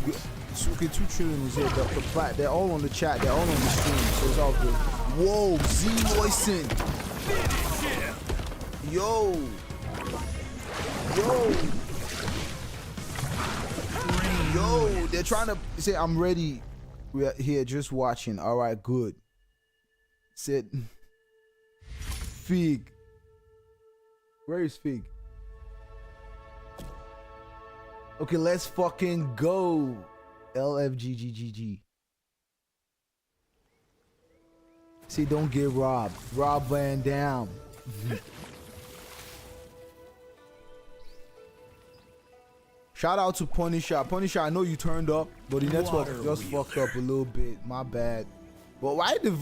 Okay, 2 trillion is here. They're all on the chat. They're all on the stream, so it's all good. Whoa, Zloyson. Yo. They're trying to say, I'm ready. We're here just watching. All right, good. Said Figg. Where is Figg? Okay, let's fucking go. LFGGGG. See, don't get robbed. Rob Van Dam. Shout out to Punisher. Punisher, I know you turned up, but the network just fucked up a little bit. My bad. But why did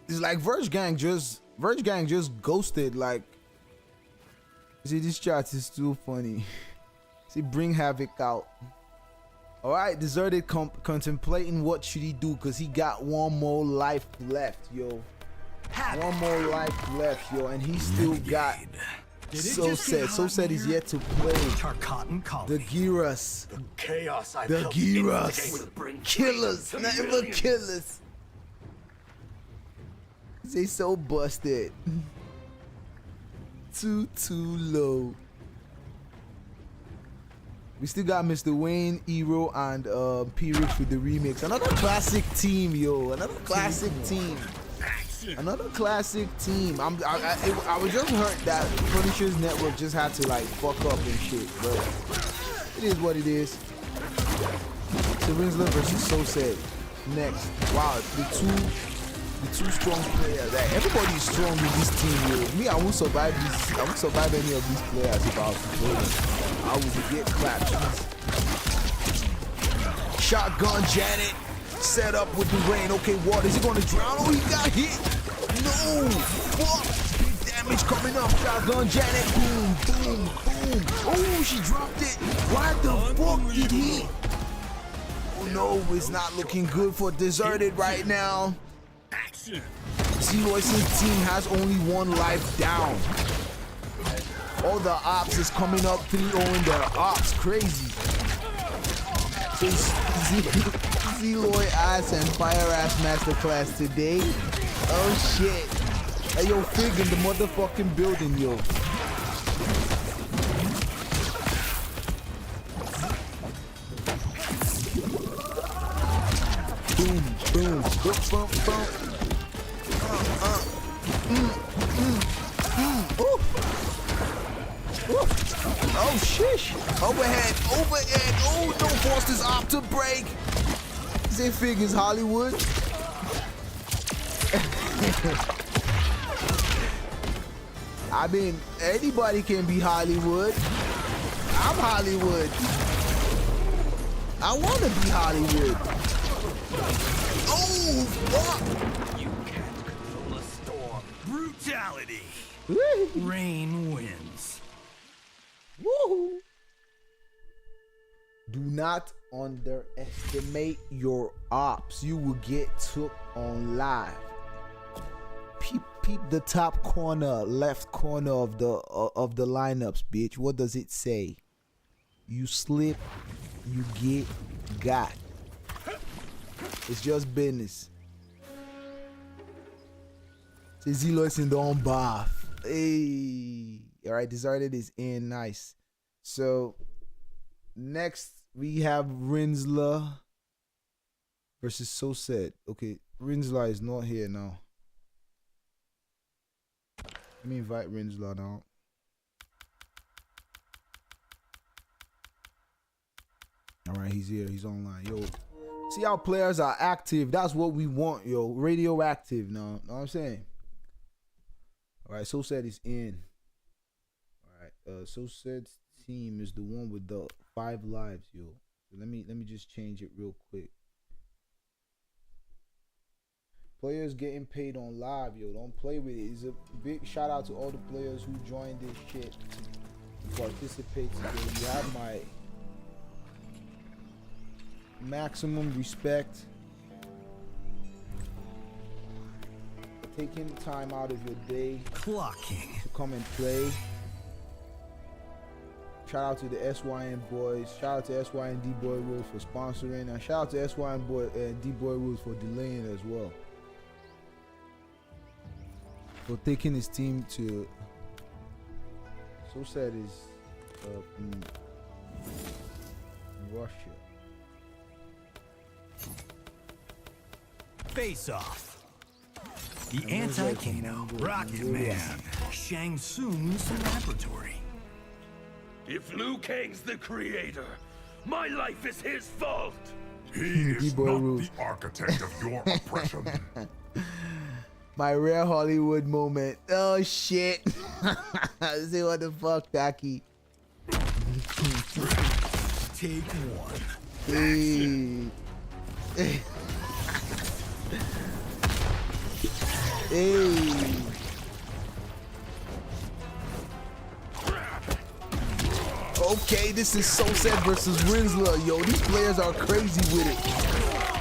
it's like Verge Gang just ghosted? Like, see, this chat is too funny. See, bring Havoc out. All right, Disarted contemplating what should he do because he got one more life left, yo. One more life left, yo, and he still got Sosed. Sosed is yet to play. The Giras. The chaos I The Giras. Killers, nothing but killers. They so busted. Too low. We still got MrWayne, Hero, and PIR1X with the remix. Another classic team, yo. Another classic team. Another classic team. I was just hurt that Punisher's network just had to like fuck up and shit, but it is what it is. So Rinzler versus Sosed next. Wow, the two strong players. Like, everybody is strong in this team, yo. Me, I won't survive this. I won't survive any of these players if I was to play them. I would get clapped. Shotgun Janet. Set up with the rain. Okay, what is he gonna drown? Oh, he got hit. No, fuck. Big damage coming up. Shotgun Janet. Boom, boom, boom. Oh, she dropped it. Why the fuck did he? Oh no, it's not looking good for Disarted right now. Zloyson's team has only one life down. All the ops is coming up 3-0 their ops. Crazy. So Zloy ass and FireAxe masterclass today. Oh shit. Hey yo, Figg in the motherfucking building, yo. Boom, boom, boom, boom, boom. Ooh. Ooh. Oh shish. Overhead. Oh, don't force this op to break. Say Figg is Hollywood. I mean, anybody can be Hollywood. I'm Hollywood. I want to be Hollywood. Oh, fuck. You can't control a storm. Brutality. Rain wins. Woohoo. not underestimate your ops. You will get took on live. Peep the top corner, left corner of the lineups, bitch. What does it say? You slip, you get got. It's just business. Say Zloyson don't bath. Hey, all right. Disarted is in, nice. So next we have Rinzler versus Sosed. Okay, Rinzler is not here now. Let me invite Rinzler now. All right, he's here. He's online. Yo, see how players are active. That's what we want, yo. Radioactive now. Know what I'm saying? All right, Sosed is in. All right, Sosed's team is the one with the 5 lives, yo. So let me just change it real quick. Players getting paid on live, yo. Don't play with it. It's a big shout out to all the players who joined this shit to participate today. You have my maximum respect for taking time out of your day clocking to come and play. Shout out to the SYN boys. Shout out to SYNDBoyRose for sponsoring, and shout out to SYNDBoyRose for delaying as well. For taking his team to Sosed is in Russia. face off. The anti-Kano Rocket Man Shang Tsung's laboratory. If Liu Kang's the creator, my life is his fault. He is not the architect of your oppression. My rare Hollywood moment. Oh shit. Say what the fuck, Taki. Take one. Hey. Hey. Okay, this is Sosed versus Rinzler. Yo, these players are crazy with it.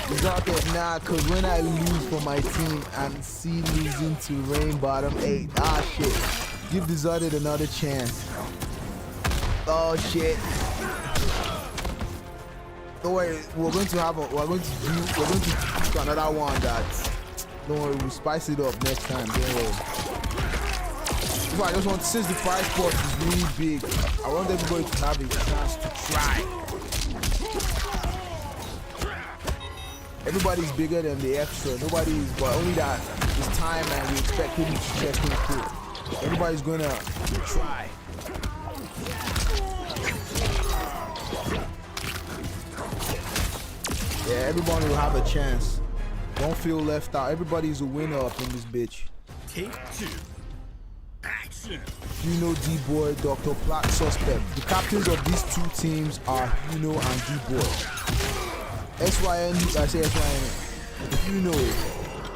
Disarted, nah, cause when I lose for my team, I'm see losing to Rain Bottom 8. Ah shit. Give Disarted another chance. Oh shit. Don't worry, we're going to do another one that, don't worry, we'll spice it up next time, don't worry. I just want, since the prize pot is really big, I want everybody to have a chance to try. Everybody's bigger than the extra. Nobody is, but only that it's time and we expect him to check him through. Everybody's gonna try. Yeah, everybody will have a chance. Don't feel left out. Everybody's a winner up in this bitch. Take two. Action. You know D-Boy, DrPlatinum, Suspect. The captains of these two teams are Yuno and D-Boy. SYN, I say SYN. If you know it,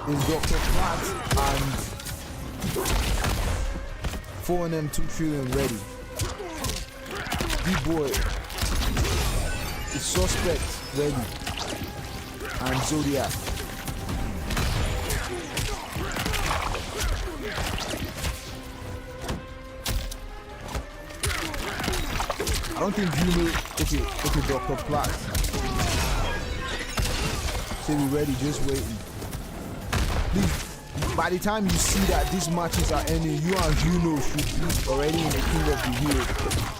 is DrPlatinum and 4NM 2 trillion ready. D-Boy is Suspect ready. And Zodiac. I don't think you know. Okay, DrPlatinum. Say we ready, just waiting. Please, by the time you see that these matches are ending, you and Juno should be already in the King of the Hill.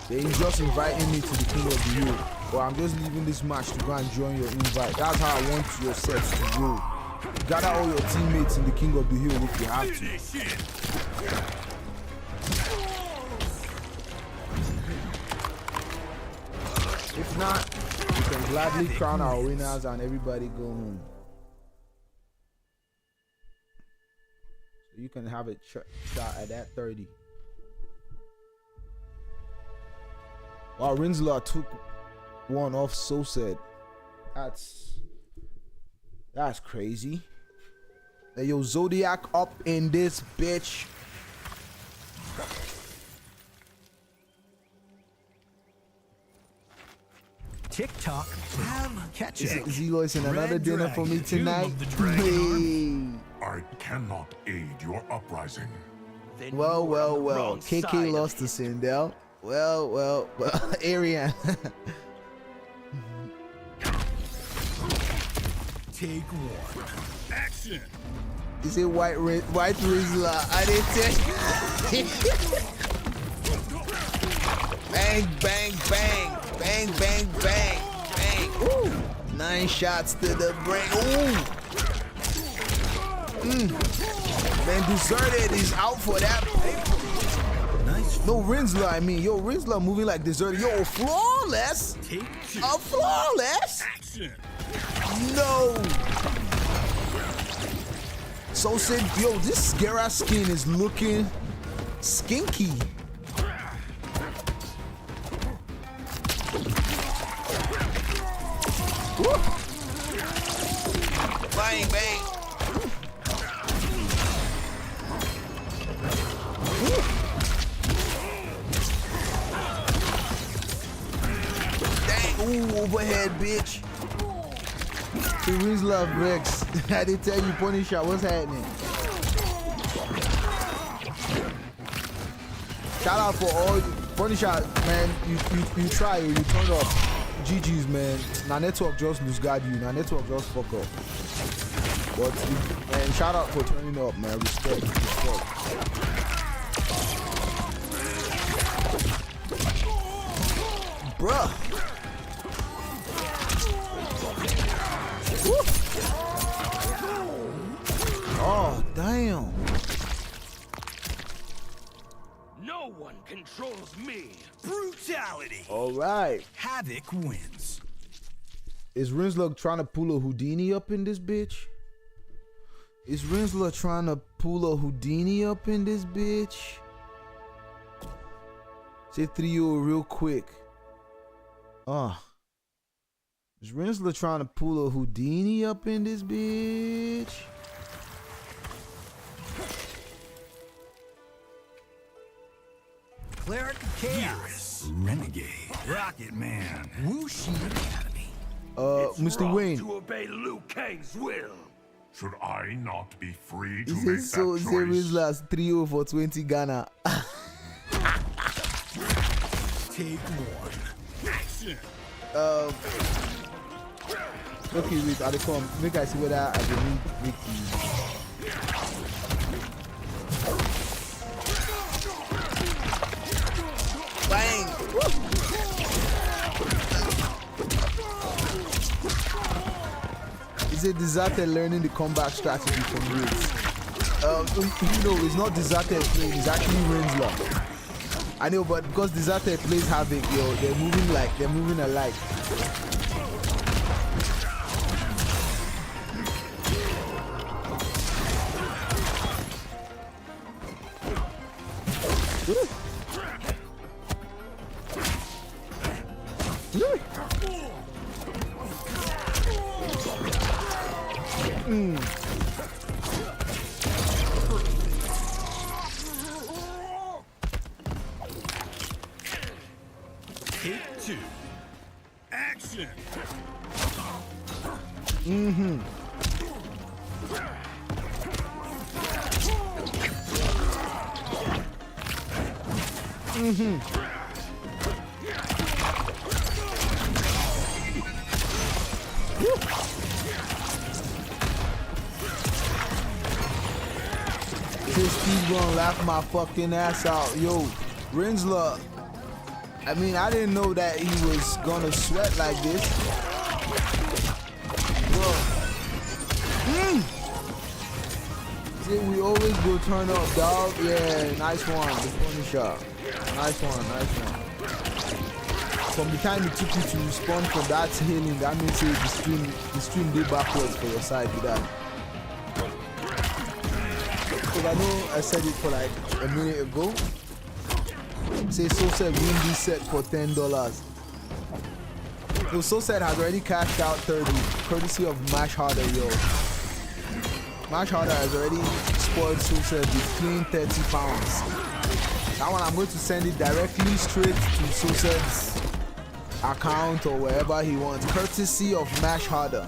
They just inviting me to the King of the Hill. Or I'm just leaving this match to go and join your invite. That's how I want your sets to go. Gather all your teammates in the King of the Hill if you have to. If not, we can gladly crown our winners and everybody go home. So you can have a shot at that 30. Wow, Rinzler took one off Sosed. That's crazy. Hey, yo, Zodiac up in this bitch. TikTok, catch it. Zloyson, another dinner for me tonight. I cannot aid your uprising. Well. KK lost to Sindel. Well. Arian. Take one. Action. Is it white Rinzler? I didn't tell you. Bang. Ooh. 9 shots to the brain. Ooh. Man, Disarted is out for that. Nice. No, Rinzler, I mean. Yo, Rinzler moving like Disarted. Yo, flawless. A flawless. Action. No. Sosed, yo, this Gera skin is looking skinky. Woo. Bang. Woo. Dang, ooh, overhead, bitch. The Rinzler Rex. I didn't tell you, pony shot. What's happening? Shout out for all pony shot, man. You try, you turn up. GG's, man. Now network just lose guard you. Now network just fuck up. But man, shout out for turning up, man. Respect. Bruh. Woo. Oh, damn. No one controls me. Brutality. All right. Havoc wins. Is Rinzler trying to pull a Houdini up in this bitch? Is Rinzler trying to pull a Houdini up in this bitch? Say 3-0 real quick. Is Rinzler trying to pull a Houdini up in this bitch? Cleric of Chaos. Renegade. Rocket Man. Wuxi Academy. Mr. Wayne. To obey Liu Kang's will. Should I not be free to He make says so. that choice? Rinzler's 3-0 for 20 Ghana. Take one. Action. Okay, wait, I come. Make I see whether I can read Ricky. Bang! Woo! Is it Disarted learning the combat strategy from Riz? It's not Disarted playing, it's actually Rinzler. I know, but because Disarted plays Havoc, yo, they're moving alike. Take two. Action. He's gonna laugh my fucking ass out. Yo, Rinzler. I mean, I didn't know that he was gonna sweat like this. Bro. See, we always go turn up, dog. Yeah, nice one. The funny shot. Nice one. From the time it took you to respond from that healing, that means the stream did backwards for your side with that. Because I know I said it for like a minute ago. Say Sosed win this set for $10. So Sosed has already cashed out 30, courtesy of Mash Harder, yo. Mash Harder has already spoiled Sosed with clean 30 pounds. That one I'm going to send it directly straight to Sosed's account or wherever he wants, courtesy of Mash Harder.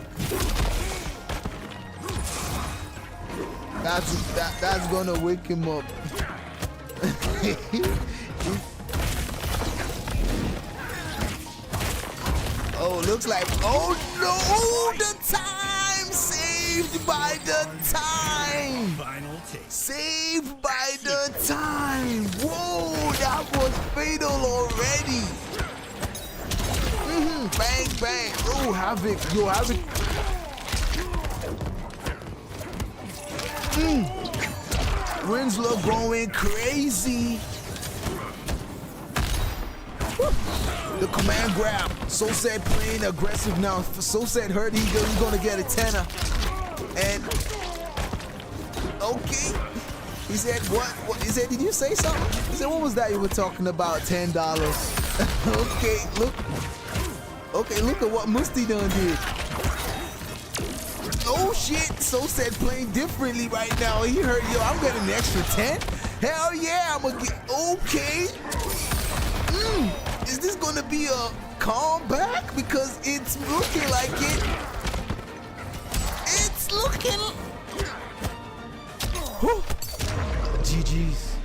That's gonna wake him up. Oh, looks like, oh no, the time saved by the time. Final take. Saved by the time. Whoa, that was fatal already. Bang, bang. Oh, Havoc. Yo, Havoc. Rinzler going crazy. The command grab. Sosed playing aggressive now. Sosed heard he's gonna get a 10er. And okay. He said what? He said, did you say something? He said, what was that you were talking about? $10. Okay, look. Okay, look at what Musti done did. Oh shit, Sosed playing differently right now. He heard, yo, I'm getting an extra 10? Hell yeah, I'm gonna get, okay. Is this gonna be a comeback? Because it's looking like it. It's looking. Whew. GG's.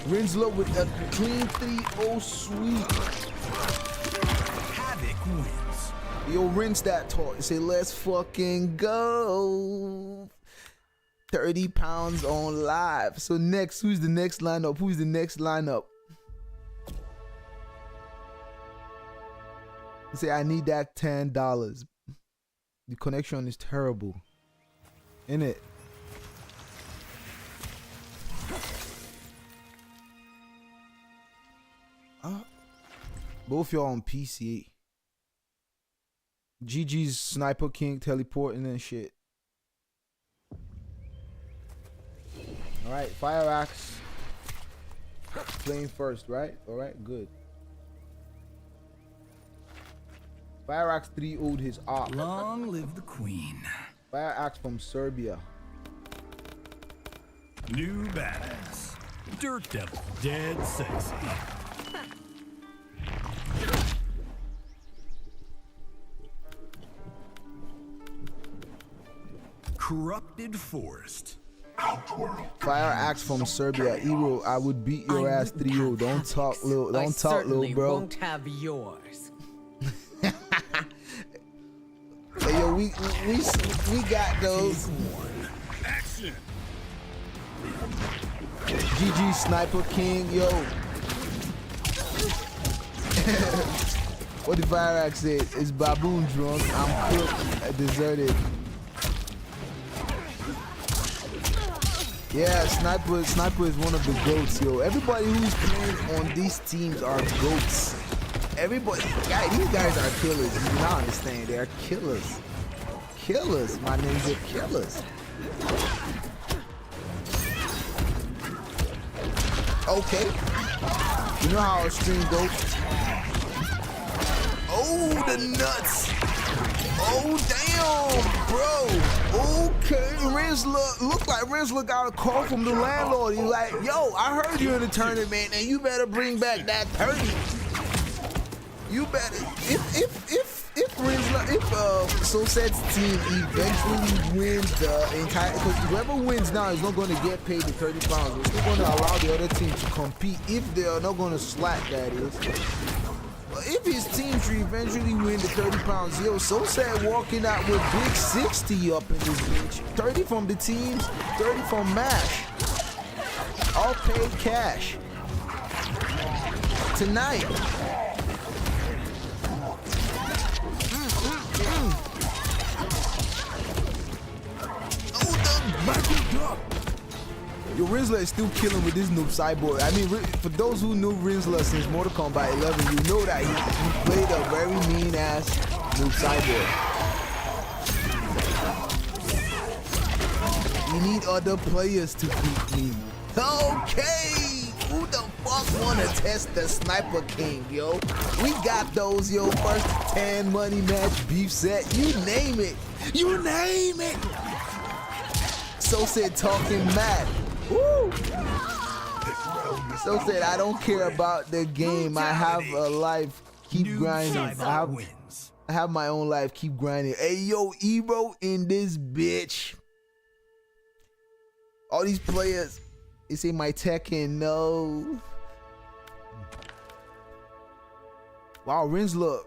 Rinzler with a clean 3-0 sweep. Havoc wins. Yo, rinse that talk. Say, let's fucking go. 30 pounds on live. So next, who's the next lineup? Who's the next lineup? Say, I need that $10. The connection is terrible. Innit? Both y'all on PC. GG's Sniper King teleporting and shit. Alright, FireAxe playing first, right? Alright, good. FireAxe 3-0'd his op. Long live the queen. FireAxe from Serbia. New badass. Dirt Devil. Dead sexy. Corrupted forest. FireAxe from Serbia. Hero, I would beat your ass 3-0. Don't talk, little. Don't talk, little bro. Won't have yours. Hey, yo, we got those. Action. GG Sniper King, yo. What did FireAxe say? It's baboon drunk. I'm cooked. Deserted. Yeah, Sniper is one of the GOATs, yo. Everybody who's playing on these teams are GOATs. Everybody, guys, these guys are killers. You do not understand. They are killers. Killers. My names are killers. Okay. You know how a stream goes. Oh, the nuts. Oh, damn, bro. Okay, Rinzler. Look like Rinzler got a call from the landlord. He's like, yo, I heard you in the tournament, and you better bring back that 30. You better, if Rinzler, if Sosed's team eventually wins the entire, because whoever wins now is not going to get paid the 30 pounds. We're still going to allow the other team to compete if they are not going to slack, that is. But if his team should eventually win the 30 pounds, yo, Sosed walking out with big 60 up in this bitch. 30 from the teams, 30 from MASH. All paid cash. Tonight. Yo, Rinzler is still killing with this noob cyborg. I mean, for those who knew Rinzler since Mortal Kombat 11, you know that he played a very mean ass noob cyborg. We need other players to beat me. Okay, who the fuck wanna test the Sniper King, yo? We got those, yo. First 10 money match beef set. You name it. You name it. Sosed talking mad. Woo! This realm is So said, I don't care about the game. I have a life. Keep grinding. I have my own life. Keep grinding. Hey, yo, Ebro in this bitch. All these players, they say my Tekken, no. Wow, Rinzler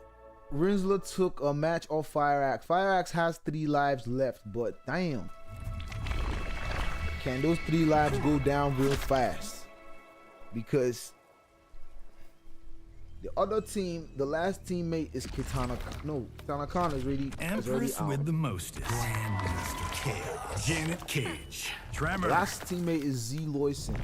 took a match off FireAxe. FireAxe has 3 lives left, but damn. Can those 3 lives go down real fast? Because the other team, the last teammate is Kitanakahn. No, Kitanakahn is already out. With the mostest. Grandmaster Kale. Janet Cage. Tremor. Last teammate is Zloyson.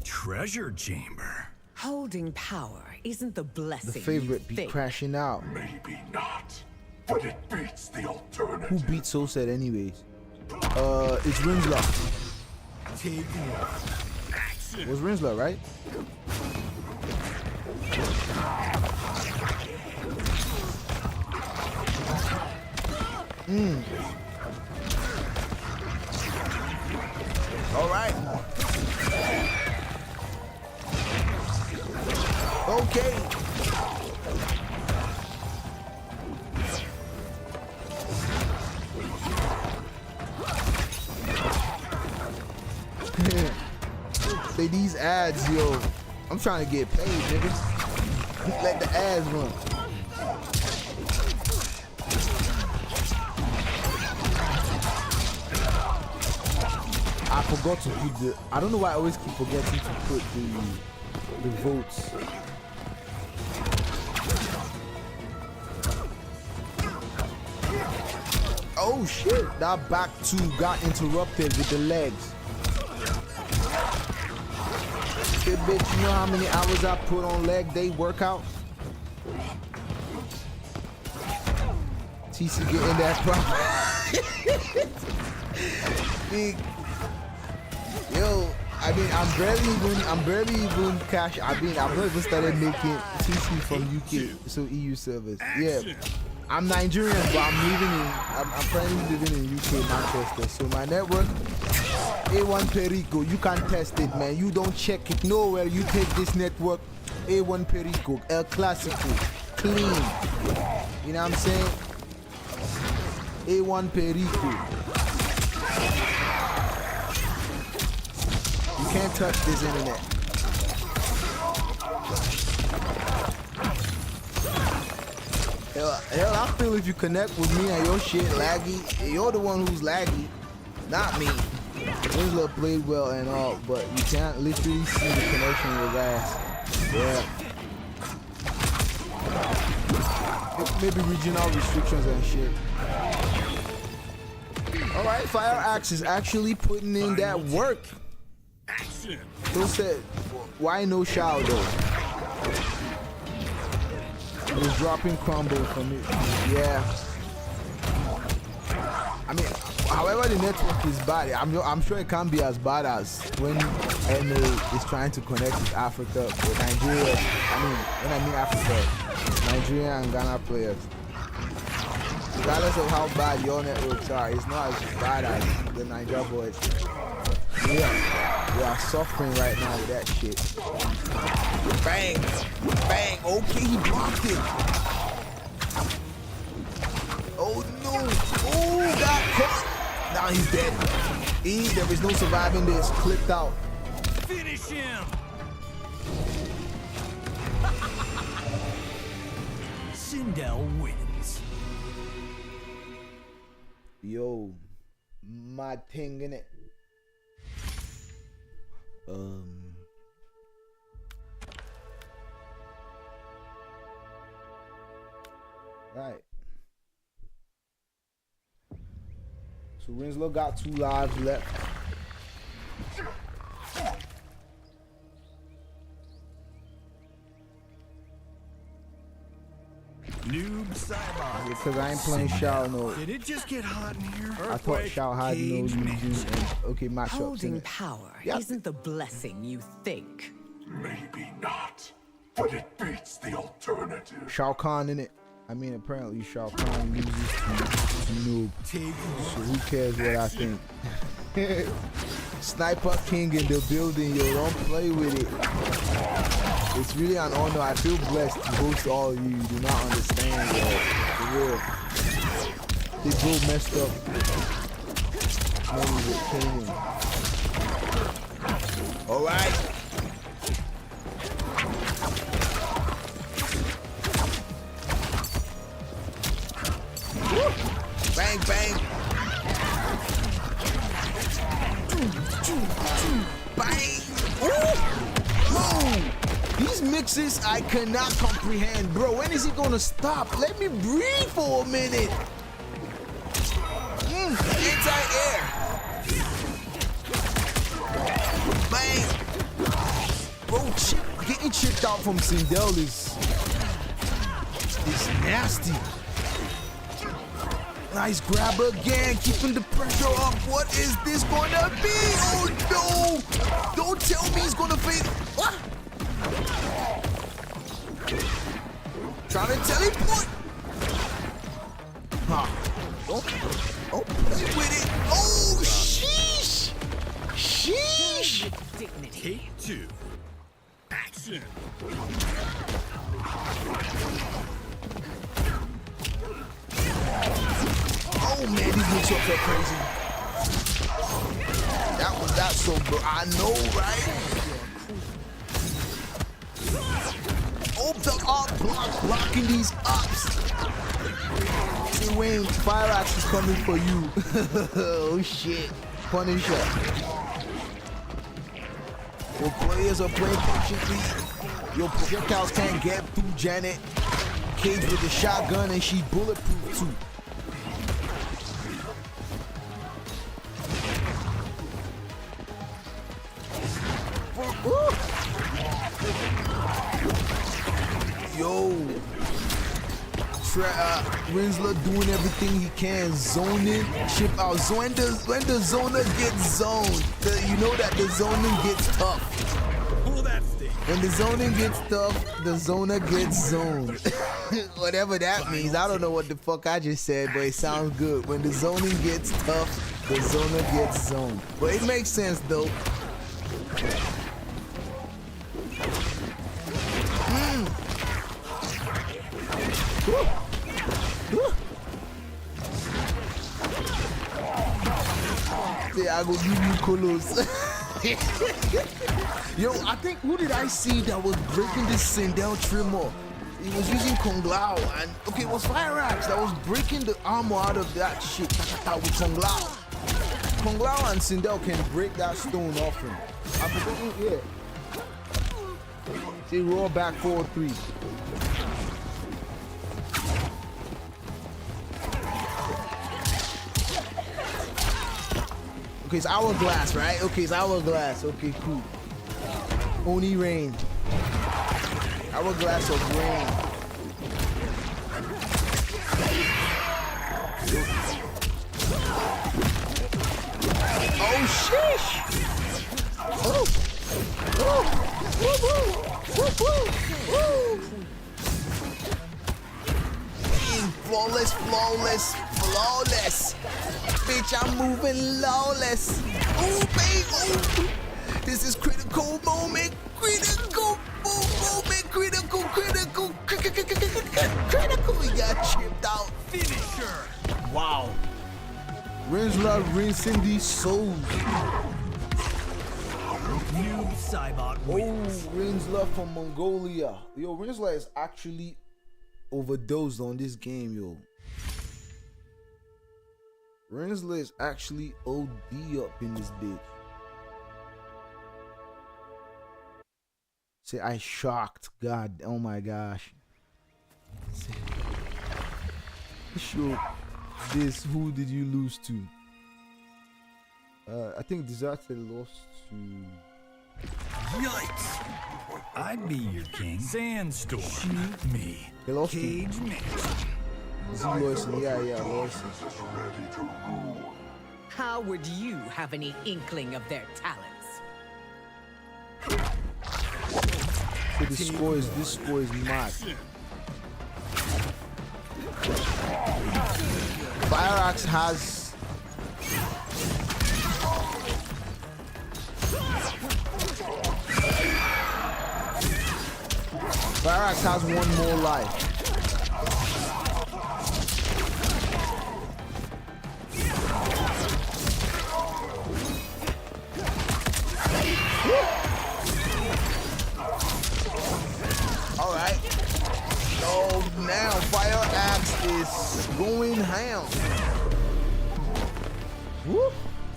Treasure chamber. Holding power isn't the blessing. The favorite be crashing out. Maybe not, but it beats the alternative. Who beat Sosed anyways? It's Rinzler. Take one. It was Rinzler, right? All right. Okay. Say these ads, yo. I'm trying to get paid, nigga. Let the ads run. I forgot to put the. I don't know why I always keep forgetting to put the votes. Oh shit! That back two got interrupted with the legs. Shit, bitch, you know how many hours I put on leg day workout? TC getting that problem. Big. Yo, I mean, I'm barely even cash. I've never even started making TC from UK, so EU servers. Yeah, I'm Nigerian, but I'm currently living in UK, Manchester. So my network, A1 Perico, you can't test it, man. You don't check it nowhere. You take this network, A1 Perico, El Clasico, clean. You know what I'm saying? A1 Perico. You can't touch this internet. Hell, I feel if you connect with me and your shit laggy, you're the one who's laggy, not me. Rinzler played well and all, but you can't literally see the connection with ass. Yeah. Maybe regional restrictions and shit. Alright, FireAxe is actually putting in that work. Who said, why no Shao though? It was dropping crumble for me. Yeah. I mean, however the network is bad, I'm sure it can't be as bad as when NA is trying to connect with Africa, with Nigeria. When I mean Africa, Nigeria and Ghana players. Regardless of how bad your networks are, it's not as bad as the Niger boys. Yeah, we are suffering right now with that shit. Bang! Bang! Okay, he blocked it! Oh no! Oh, got caught! Now he's dead. There is no surviving this. Clipped out. Finish him! Sindel wins. Yo, my thing in it. Right. So Rinzler got 2 lives left. Noob Cybot. Because I ain't playing Shao no. Did it just get hot in here? I thought Shao had no using okay matchups. Holding power isn't the blessing you think. Maybe not, but it beats the alternative. Shao Kahn in it. I mean, apparently Shao Kahn uses to noob. So who cares what I think? Sniper King in the building, yo. Don't play with it. It's really an honor. I feel blessed to host all of you. You do not understand, yo. For real. This bro messed up. All right. Woo. Bang, bang. Bang. Ooh. These mixes I cannot comprehend, bro. When is he gonna stop? Let me breathe for a minute. Anti-air. Bang. Bro, getting chipped out from Sindel is nasty. Nice grab again, keeping the pressure up. What is this gonna be? Oh no! Don't tell me he's gonna fade. What? Trying to teleport. Huh. Oh, play with it. Oh, sheesh! Sheesh! Take 2. Action. Oh man, these moves are crazy. That so bro. I know, right? Oh, the up blocking these ups. MrWayne, FireAxe is coming for you. Oh shit. Punisher. Your players are playing patiently. Your projectiles can't get through Janet. Cage with the shotgun and she bulletproof too. Yo, Rinzler doing everything he can, zoning, chip out. When the zoner gets zoned, you know that the zoning gets tough. Pull that stick. When the zoning gets tough, the zoner gets zoned. Whatever that means, I don't know what the fuck I just said, but it sounds good. When the zoning gets tough, the zoner gets zoned. But it makes sense though. I go give you colors. Yo, I think, who did I see that was breaking this Sindel trimmer? He was using Konglao, and okay, it was FireAxe that was breaking the armor out of that shit with Konglao. Konglao and Sindel can break that stone off him. I forgot who, yeah. See, roll back 4-3. Okay, it's hourglass, right? Okay, it's hourglass. Okay, cool. Oni rain. Hourglass of rain. Oh, sheesh! Oh! Oh! Woo woo! Woo woo! Woo! Flawless, flawless, flawless. Bitch, I'm moving lawless. Ooh, babe, ooh. This is critical moment. Critical moment. Critical. He got chipped out. Finisher. Wow. Rinzler rinsing these souls. Noob Cybot wins. Oh, Rinzler from Mongolia. Yo, Rinzler is actually overdosed on this game, yo. Rinzler is actually OD up in this bitch. Say, I shocked. God, oh my gosh. Sure. This, who did you lose to? I think Disarted lost to... Yikes! I'd be your king. Sandstorm. Shoot me. They lost Cage to me. Zloyson. Yeah, Zloyson. How would you have any inkling of their talents? So this score is mad. FireAxe has FireAxe has one more life. Alright. So now FireAxe is going ham. Woo.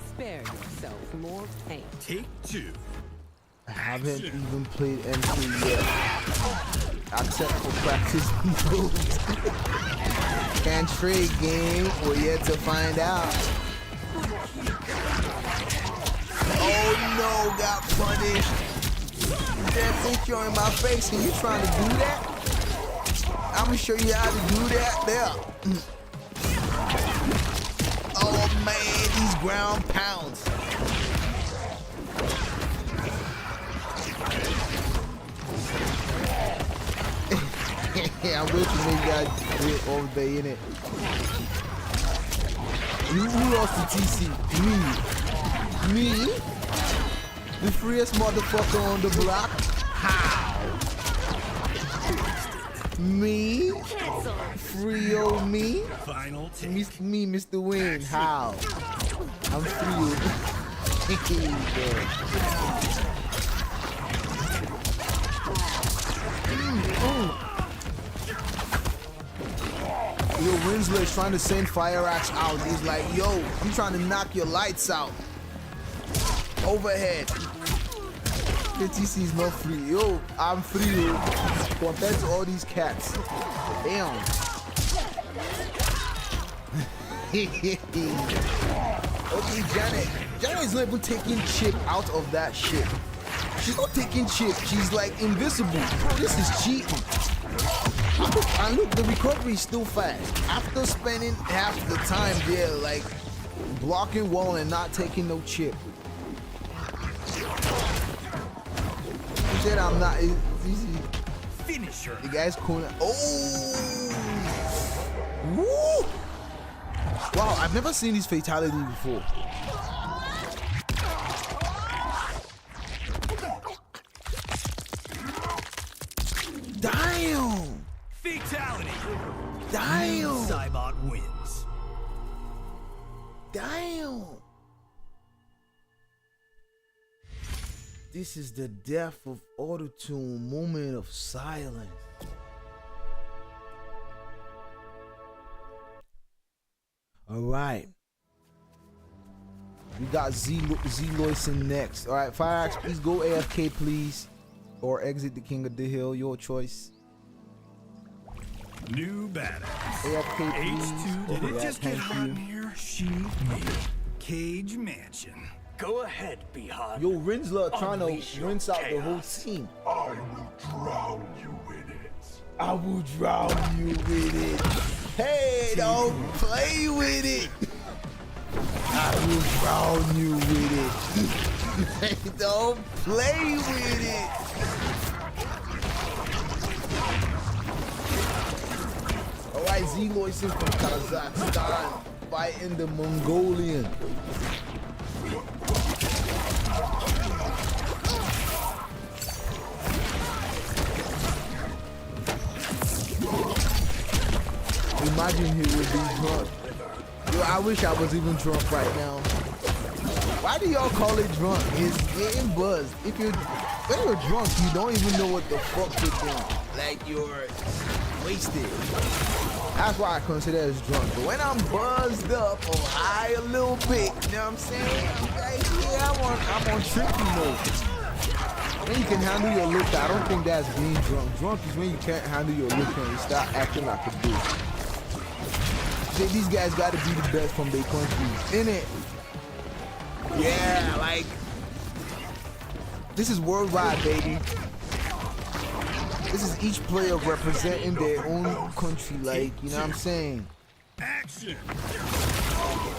Spare yourself more pain. Take 2. I haven't even played MK yet. Except for practice moves. Can't trade game, we're yet to find out. Oh no, got punished. That picture in my face and you trying to do that? I'm gonna show you how to do that there. Oh man, these ground pounds. I wish you maybe I did all day in it. Who lost the TC? Me? The freest motherfucker on the block? How? Me? Free old me? Final take. Me, Mr. Wayne. How? I'm free. Yo, Rinzler is trying to send FireAxe out. He's like, yo, I'm trying to knock your lights out. Overhead. KTC is not free. Yo, I'm free, yo. Compared to all these cats. Damn. Okay, Janet. Janet is not even taking chip out of that shit. She's not taking chip. She's like invisible. Bro, this is cheating. And look, the recovery is still fast. After spending half the time there, like blocking wall and not taking no chip. He said I'm not. It's easy. Finisher. The guy's cool. Oh! Woo! Wow, I've never seen this fatality before. Damn! Fatality. Damn! Cybot wins. Damn! This is the death of Autotune, moment of silence. All right. We got Zloyson next. All right, FireAxe, please go AFK, please. Or exit the King of the Hill, your choice. New battle. AFK, please. H2. Did it just get hot in here? She, me. Cage Mansion. Go ahead, Bihad. Yo, Rinzler trying Unleash to your rinse out the whole chaos. team. I will drown you in it. I will drown you with it. Hey, don't play with it. I will drown you with it. Don't play with it. Alright, Zloyson from Kazakhstan fighting the Mongolian. Imagine he would be drunk. Yo, I wish I was even drunk right now. Why do y'all call it drunk? It's getting buzzed. When you're drunk, you don't even know what the fuck you're doing. Like you're wasted. That's why I consider it as drunk. But when I'm buzzed up or high a little bit, you know what I'm saying? Like, yeah, I'm on trippy mode. When you can handle your liquor, I don't think that's being drunk. Drunk is when you can't handle your liquor and you start acting like a bitch. These guys got to be the best from their countries, innit? Yeah, like this is worldwide, baby. This is each player representing their own country, like, you know what I'm saying? Action.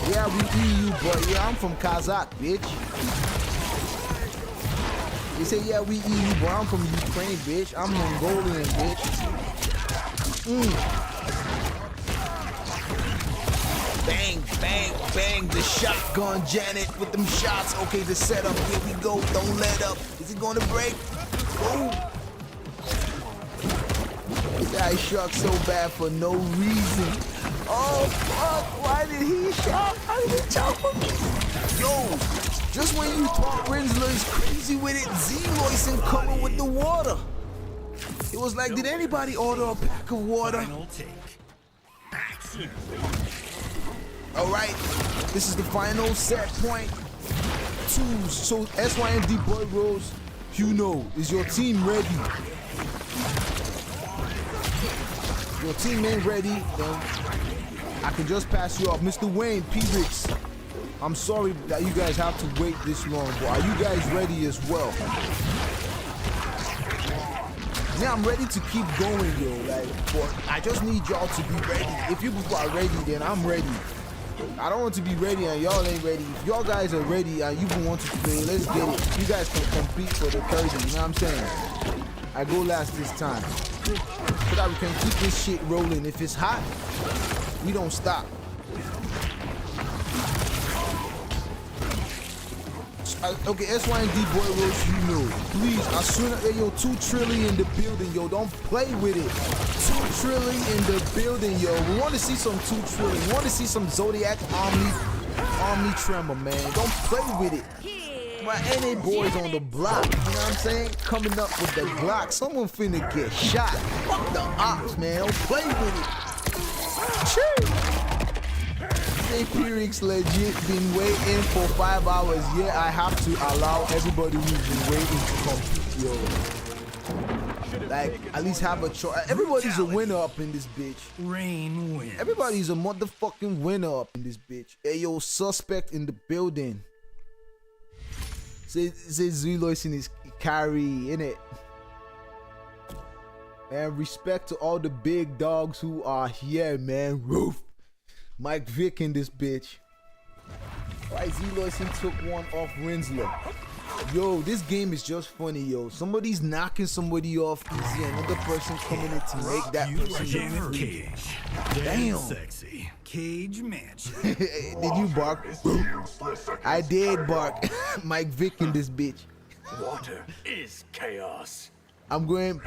Yeah, we EU, but yeah, I'm from Kazakh, bitch. They say, yeah, we EU, but I'm from Ukraine, bitch. I'm Mongolian, bitch. Bang, bang, bang, the shotgun, Janet, with them shots. Okay, the setup, here we go, don't let up. Is it gonna break? Oh. guy shocked so bad for no reason. Oh fuck, why did he shock? How did he shock for me? Yo, just when you thought Rinzler is crazy with it, Zloyson coming with the water. It was like, did anybody order a pack of water? Alright, this is the final set point. 2. So SYNDBoyRose, you know, is your team ready? Your team ain't ready, then I can just pass you off. MrWayne, PIR1X, I'm sorry that you guys have to wait this long, but are you guys ready as well? Yeah, I'm ready to keep going, yo. Like, but I just need y'all to be ready. If you people are ready, then I'm ready. I don't want to be ready and y'all ain't ready. If y'all guys are ready and you want to play, let's get it. You guys can compete for the curtain, you know what I'm saying? I go last this time. So that we can keep this shit rolling. If it's hot, we don't stop. Okay, SYNDBoyRose, you know. Please, as soon as yo, 2 trillion in the building, yo, don't play with it. 2 trillion in the building, yo. We want to see some 2 trillion. We want to see some Zodiac Omni Tremor, man. Don't play with it. My NA boys on the block, you know what I'm saying? Coming up with the Glock. Someone finna get shot. Fuck the ops, man. Don't play with it. Cheers. PIR1X legit been waiting for 5 hours. Yeah, I have to allow everybody who's been waiting to compete, yo. Like, at least have a choice. Everybody's a winner up in this bitch. Rain wins. Everybody's a motherfucking winner up in this bitch. Hey, yo, suspect in the building. Say Zloyson is carry, innit? And respect to all the big dogs who are here, man. Roof. Mike Vick in this bitch. Right, Zloyson took one off Rinzler. Yo, this game is just funny, yo. Somebody's knocking somebody off easy, another person coming in to make that person cage. Damn. Sexy. Cage match. Did you bark? I did bark. Mike Vick in this bitch. Water is chaos. I'm going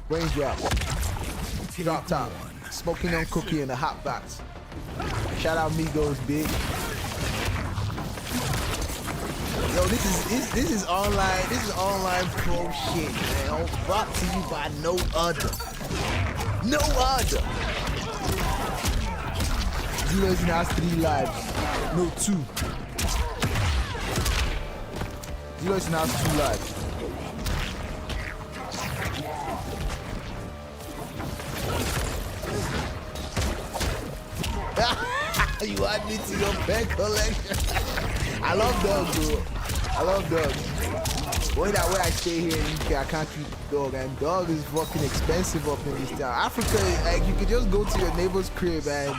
raindrop. Drop top. Smoking on cookie in the hot box. Shout out Migos, big. Yo, this is online. This is online pro shit, man. Brought to you by no other. No other. Zloyson has 3 lives. No, 2. Zloyson has 2 lives. You add me to your pet collection. I love dogs, bro. I love dogs. Boy, that way I stay here in UK, I can't keep a dog, and dog is fucking expensive up in this town. Africa, like, you could just go to your neighbor's crib and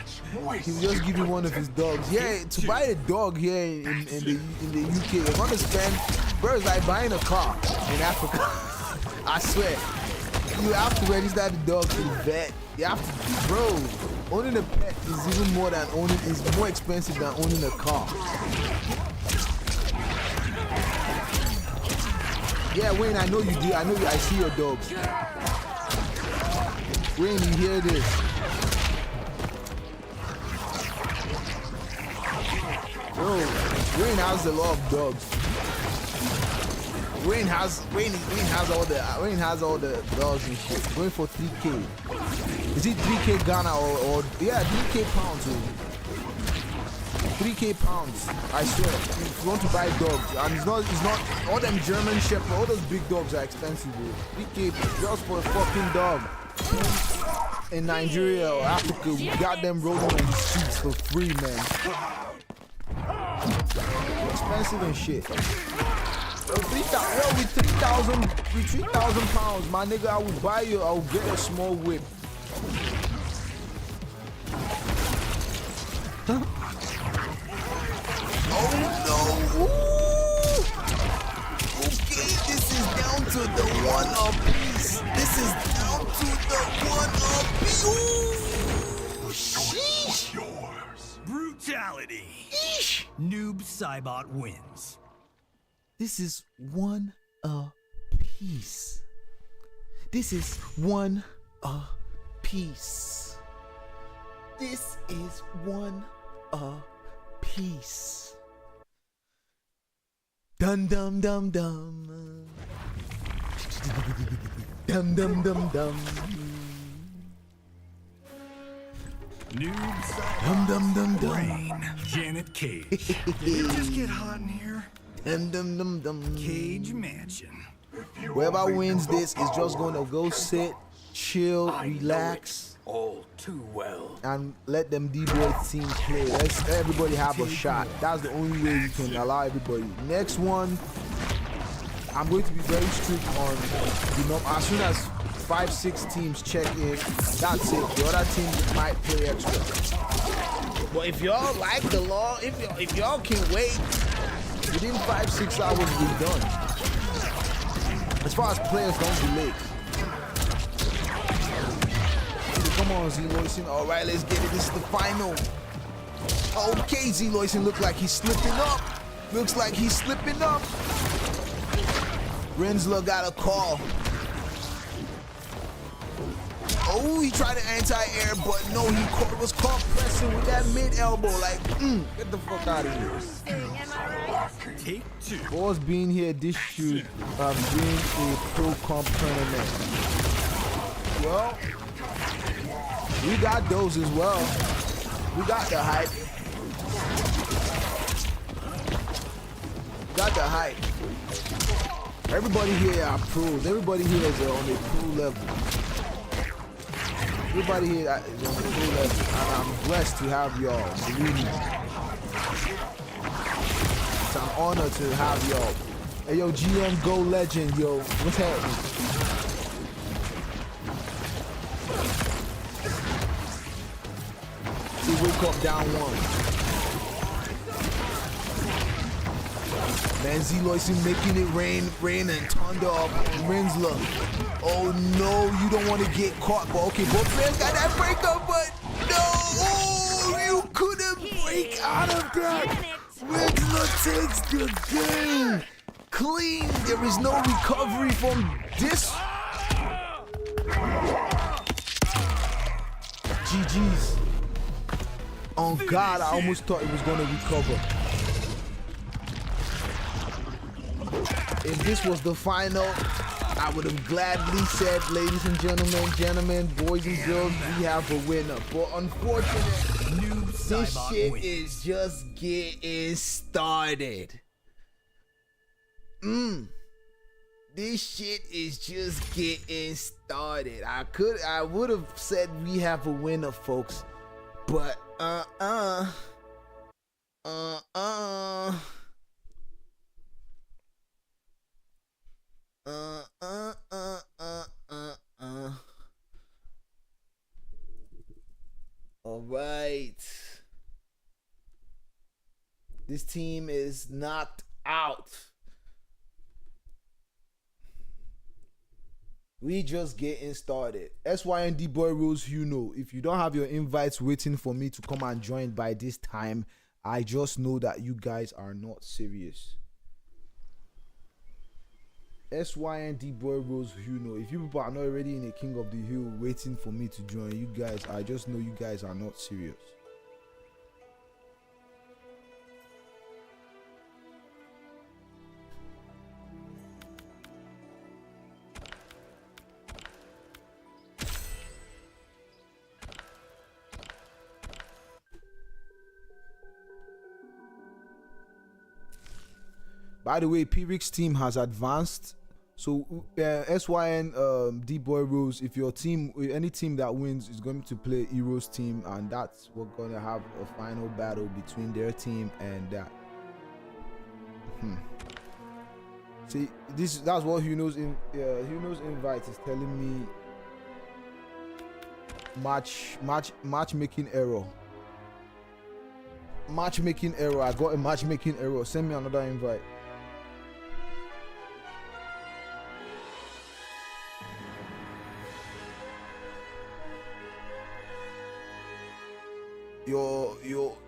he'll just give you one of his dogs. Yeah, to buy a dog here in the UK, you're gonna spend, bro, it's like buying a car in Africa. I swear. You have to register the dog to the vet. You have to, bro. Owning a pet is even more than owning, is more expensive than owning a car. Yeah, Wayne, I know you do. I know you. I see your dogs. Wayne, you hear this? Bro, Wayne has a lot of dogs. Wayne has all the dogs and shit. Going for 3K. Is it 3K Ghana or yeah, 3K pounds? 3K pounds. I swear. If you want to buy dogs, and it's not all them German Shepherd, all those big dogs are expensive, bro. 3K just for a fucking dog. In Nigeria or Africa, we got them rolling on the streets for free, man. Expensive and shit. With 3,000 pounds, my nigga, I will buy you. I will get a small whip. Oh no! Ooh. Okay, this is down to the 1 piece. This is down to the 1 piece. Ooh, sheesh. Yours. Brutality. Eesh. Noob Cybot wins. This is 1 piece. This is 1 piece. piece. This is one a piece. Dum dum dum dum. Dum dum dum dum. Noob side Dum dum dum dum. Rain. Janet Cage. Did it just get hot in here? Dum dum dum dum. Cage Mansion. Whoever wins this is just gonna go sit, chill, relax, All too well. and let them D-boy team play. Let's everybody have a shot. That's the only way you can allow everybody. Next one, I'm going to be very strict on the number. As soon as 5-6 teams check in, that's it. The other teams might play extra. But if y'all like the law, if y'all can wait, within 5-6 hours we're done. As far as players don't delay. Come on, Zloyson. All right, let's get it. This is the final. Okay, Zloyson look like he's slipping up. Looks like he's slipping up. Rinzler got a call. Oh, he tried to anti-air, but no, he was caught pressing with that mid elbow. Like, get the fuck out of here. Take two. For us being here, this should bring a pro comp tournament. Well, we got those as well. We got the hype. Got the hype. Everybody here are pros. Everybody here is on a pro level. Everybody here is on a pro level. And I'm blessed to have y'all. Believe me. It's an honor to have y'all. Hey, yo, GM Go Legend, yo. What's happening? See, wake up down one. Man, Zloyson making it rain and thunder up Rinzler. Oh no, you don't want to get caught. But okay, both players got that breakup, but no, oh, you couldn't break out of that. Rinzler takes the game clean. There is no recovery from this. GG's. On God, I almost thought it was gonna recover. If this was the final, I would have gladly said, ladies and gentlemen, boys and girls, we have a winner. But unfortunately, this shit is just getting started. This shit is just getting started. I would have said we have a winner, folks. But all right. This team is knocked out. We just getting started. SYNDBoyRose, you know, if you don't have your invites waiting for me to come and join by this time, I just know that you guys are not serious. SYNDBoyRose, you know, if you people are not already in a King of the Hill waiting for me to join you guys, I just know you guys are not serious. By the way, PIR1X team has advanced. So SYNDBoyRose, if your team, any team that wins is going to play Heroes team, and that's we're gonna have a final battle between their team and that. See, that's what Huno's invite is telling me. Matchmaking error. Matchmaking error. I got a matchmaking error. Send me another invite.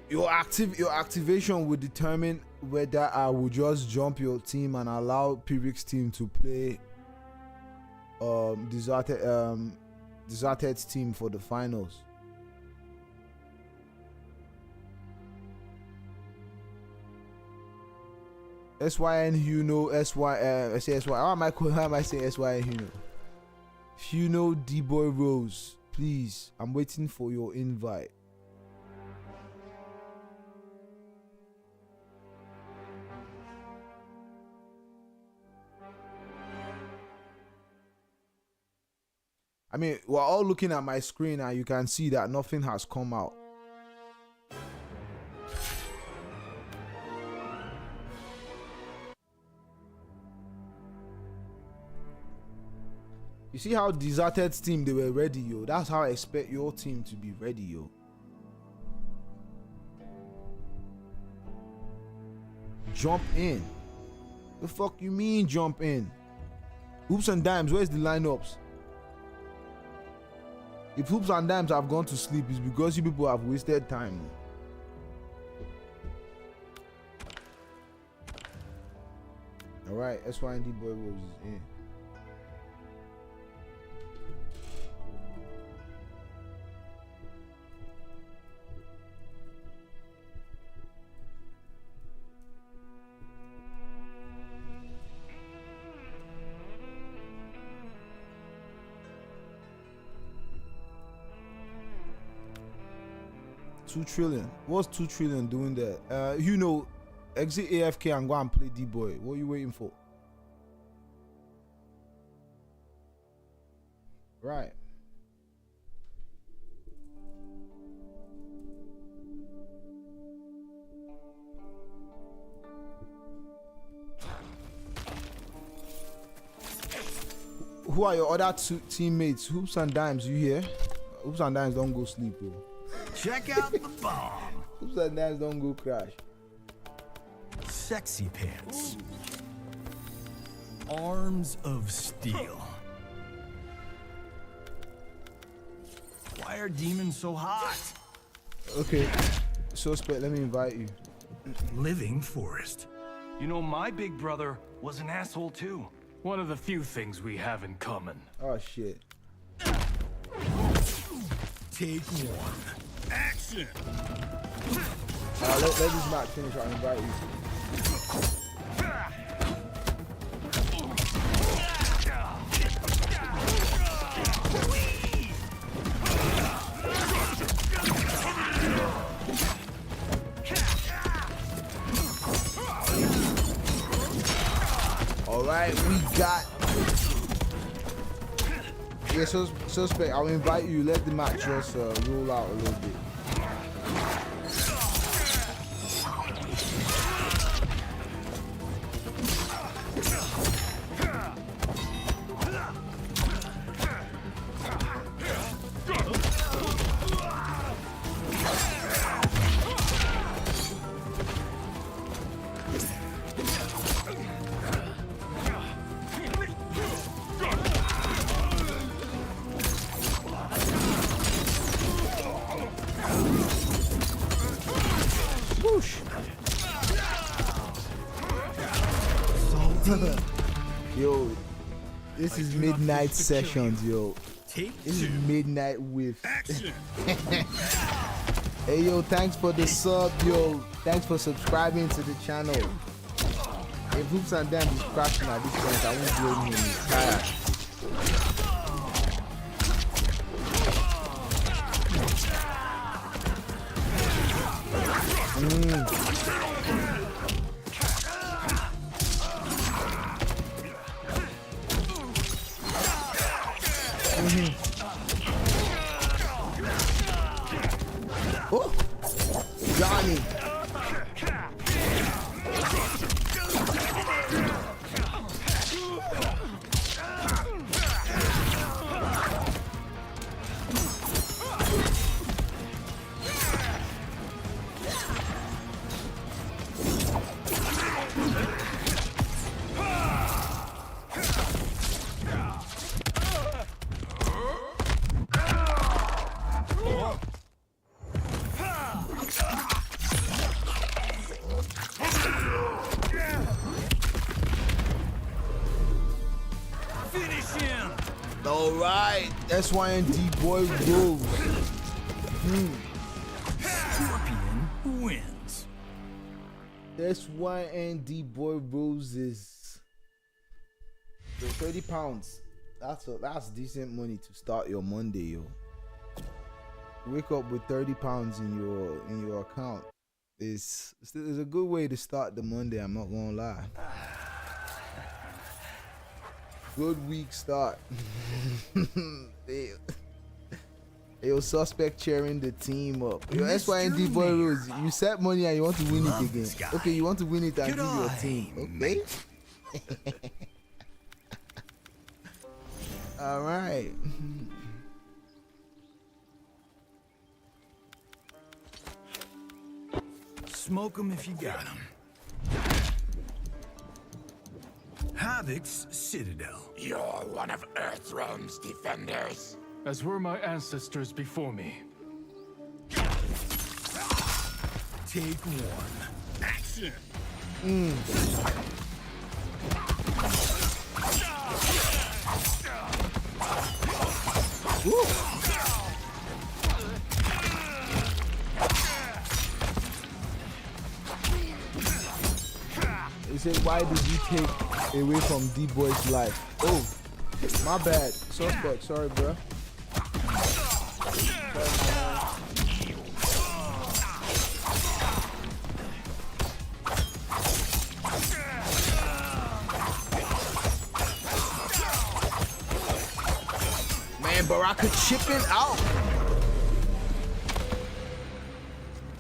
Your activation will determine whether I will just jump your team and allow PIR1X team to play Disarted Disarted's team for the finals. SYN Huno, I say SY. How am I saying SYN Huno? Huno SYNDBoyRose, please. I'm waiting for your invite. I mean, we're all looking at my screen and you can see that nothing has come out. You see how Disarted's team, they were ready, yo. That's how I expect your team to be ready, yo. Jump in. The fuck you mean jump in? Hoops and dimes, where's the lineups? If hoops and dimes have gone to sleep, it's because you people have wasted time. Alright, SYNDBoyRose is in. $2 trillion. What's 2 trillion doing there? You know, exit AFK and go and play D-Boy. What are you waiting for? Right. Who are your other two teammates? Hoops and dimes, you here? Hoops and dimes don't go sleep, bro. Check out the bomb. Hoops and dimes don't go crash. Sexy pants. Arms of steel. Why are demons so hot? Okay, Suspect, let me invite you. Living forest. You know, my big brother was an asshole too. One of the few things we have in common. Oh shit. Take one. Action. Let this match finish. I'll invite you. All right, we got. Yeah, Suspect, I'll invite you. Let the match just roll out a little bit. Yo, this is midnight sessions, yo. This is midnight with. Hey, yo, thanks for the sub, yo. Thanks for subscribing to the channel. If Hoops and Dam is crashing at this point, I won't blame him. He's tired. Oh, Johnny. All right, SYNDBoyRose. Scorpion wins. SYNDBoyRoses. So 30 pounds. That's decent money to start your Monday, yo. Wake up with 30 pounds in your account. It's a good way to start the Monday, I'm not gonna lie. Good week start. Yo, Suspect cheering the team up. Yo, SYNDBoyRose, you set money and you want to win it again. Okay, you want to win it and give your team. Okay. All right. Smoke 'em if you got 'em. Havoc's Citadel. You're one of Earthrealm's defenders. As were my ancestors before me. Take one. Action. Woo. He said, why did you take away from D-Boy's life? Oh, my bad. Suspect, sorry, bro. Man, Baraka chipping out.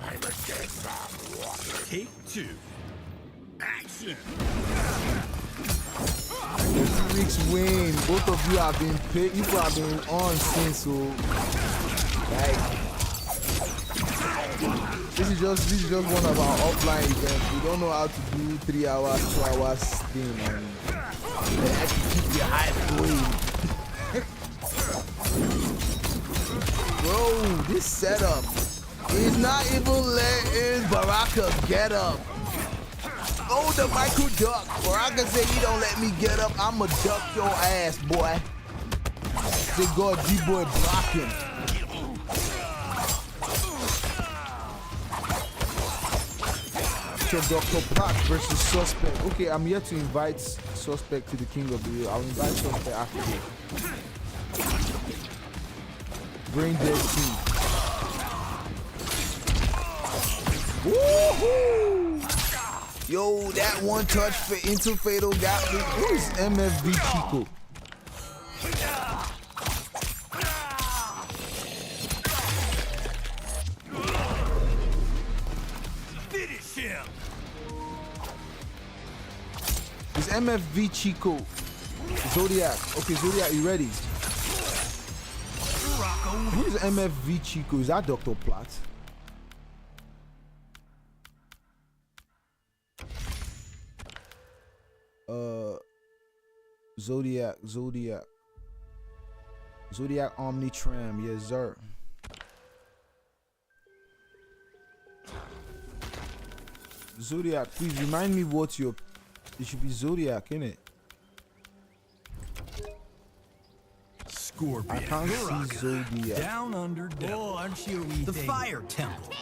I'm a dead man walking. Take two. Action. MrWayne, both of you have been paid. You have been on since, so like this is just one of our offline events. We don't know how to do 3 hours, 2 hours thing, and they have to keep your hype going. Bro, this setup is not even letting Baraka get up. Oh, the micro duck. Baraka said, you don't let me get up, I'ma duck your ass, boy. They go D-Boy blocking. So Dr. Pat versus Suspect. Okay, I'm here to invite Suspect to the King of the Hill. I'll invite Suspect after this. Brain dead team. Woohoo! Yo, that one touch for into fatal got me. Who's MFV Chico? Finish him. It's MFV Chico. Zodiac. Okay, Zodiac, you ready? Who's MFV Chico? Is that Dr. Platt? Zodiac Omnitram, yes sir. Zodiac, please remind me what your, it should be Zodiac, innit? Scorpion. I can't see Zodiac. Down under devil. Oh, aren't you the Fire Temple.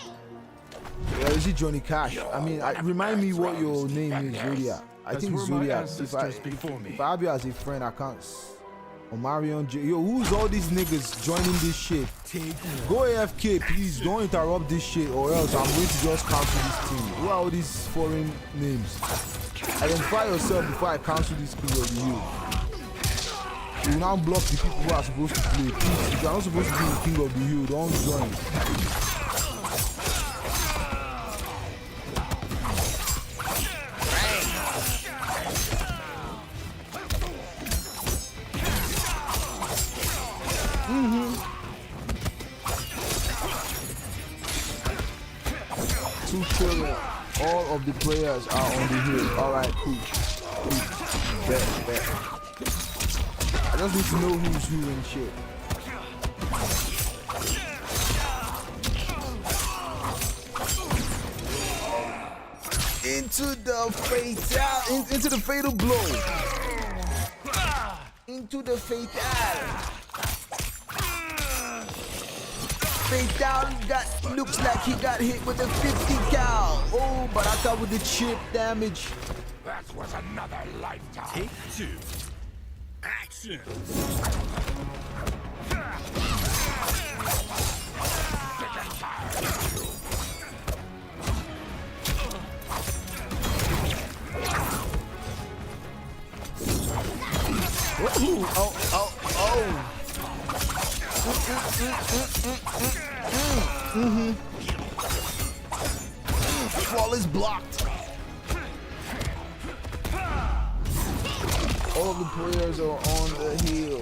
Yeah, is it Johnny Cash? I mean, remind me what your name is, Zodiac. I think Zodiac. If I have you as a friend, I can't. Or Marion J. Yo, who's all these niggas joining this shit? Go AFK, please. Don't interrupt this shit, or else I'm going to just cancel this team. Who are all these foreign names? Identify yourself before I cancel this King of the Hill. You will now block the people who are supposed to play. Please, if you are not supposed to be the King of the Hill, don't join. All of the players are on the hill. Alright, cool. Bet. I just need to know who's who and shit. Into the fatal blow. into the fatal. Fatal looks like he got hit with a 50 cal. Oh, Baraka with the chip damage. That was another lifetime. Take 2. Action. Ooh, oh. Wall is blocked. All the players are on the hill.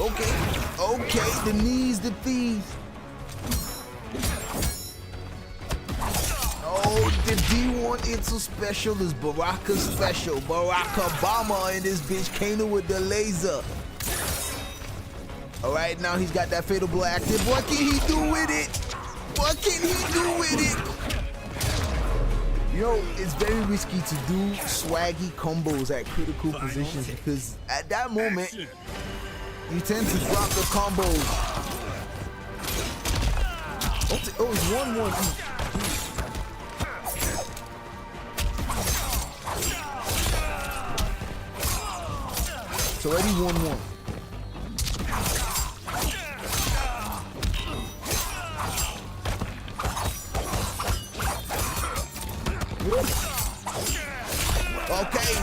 Okay, the knees, the thieves. Oh, the D1 Into Special is Baraka Special. Barack Obama and this bitch came in with the laser. Alright, now he's got that fatal blow active. What can he do with it? What can he do with it? Yo, it's very risky to do swaggy combos at critical positions because at that moment, you tend to drop the combos. Oh, it's 1-1. It's already 1-1. Okay.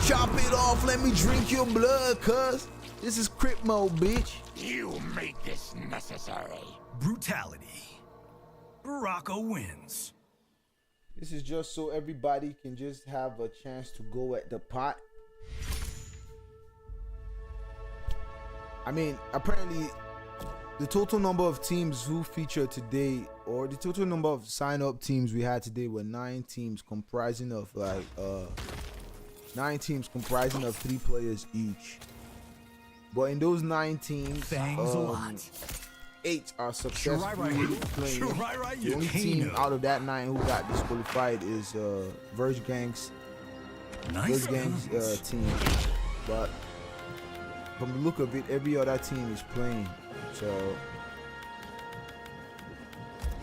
Chop it off. Let me drink your blood, cuz. This is Crip mode, bitch. You make this necessary. Brutality. Baraka wins. This is just so everybody can just have a chance to go at the pot. I mean, apparently the total number of teams who featured today, or the total number of sign-up teams we had today were 9 teams comprising of 9 teams comprising of 3 players each. But in those 9 teams, 8 are successfully playing. The only team out of that 9 who got disqualified is Verge Gang's team. But from the look of it, every other team is playing. So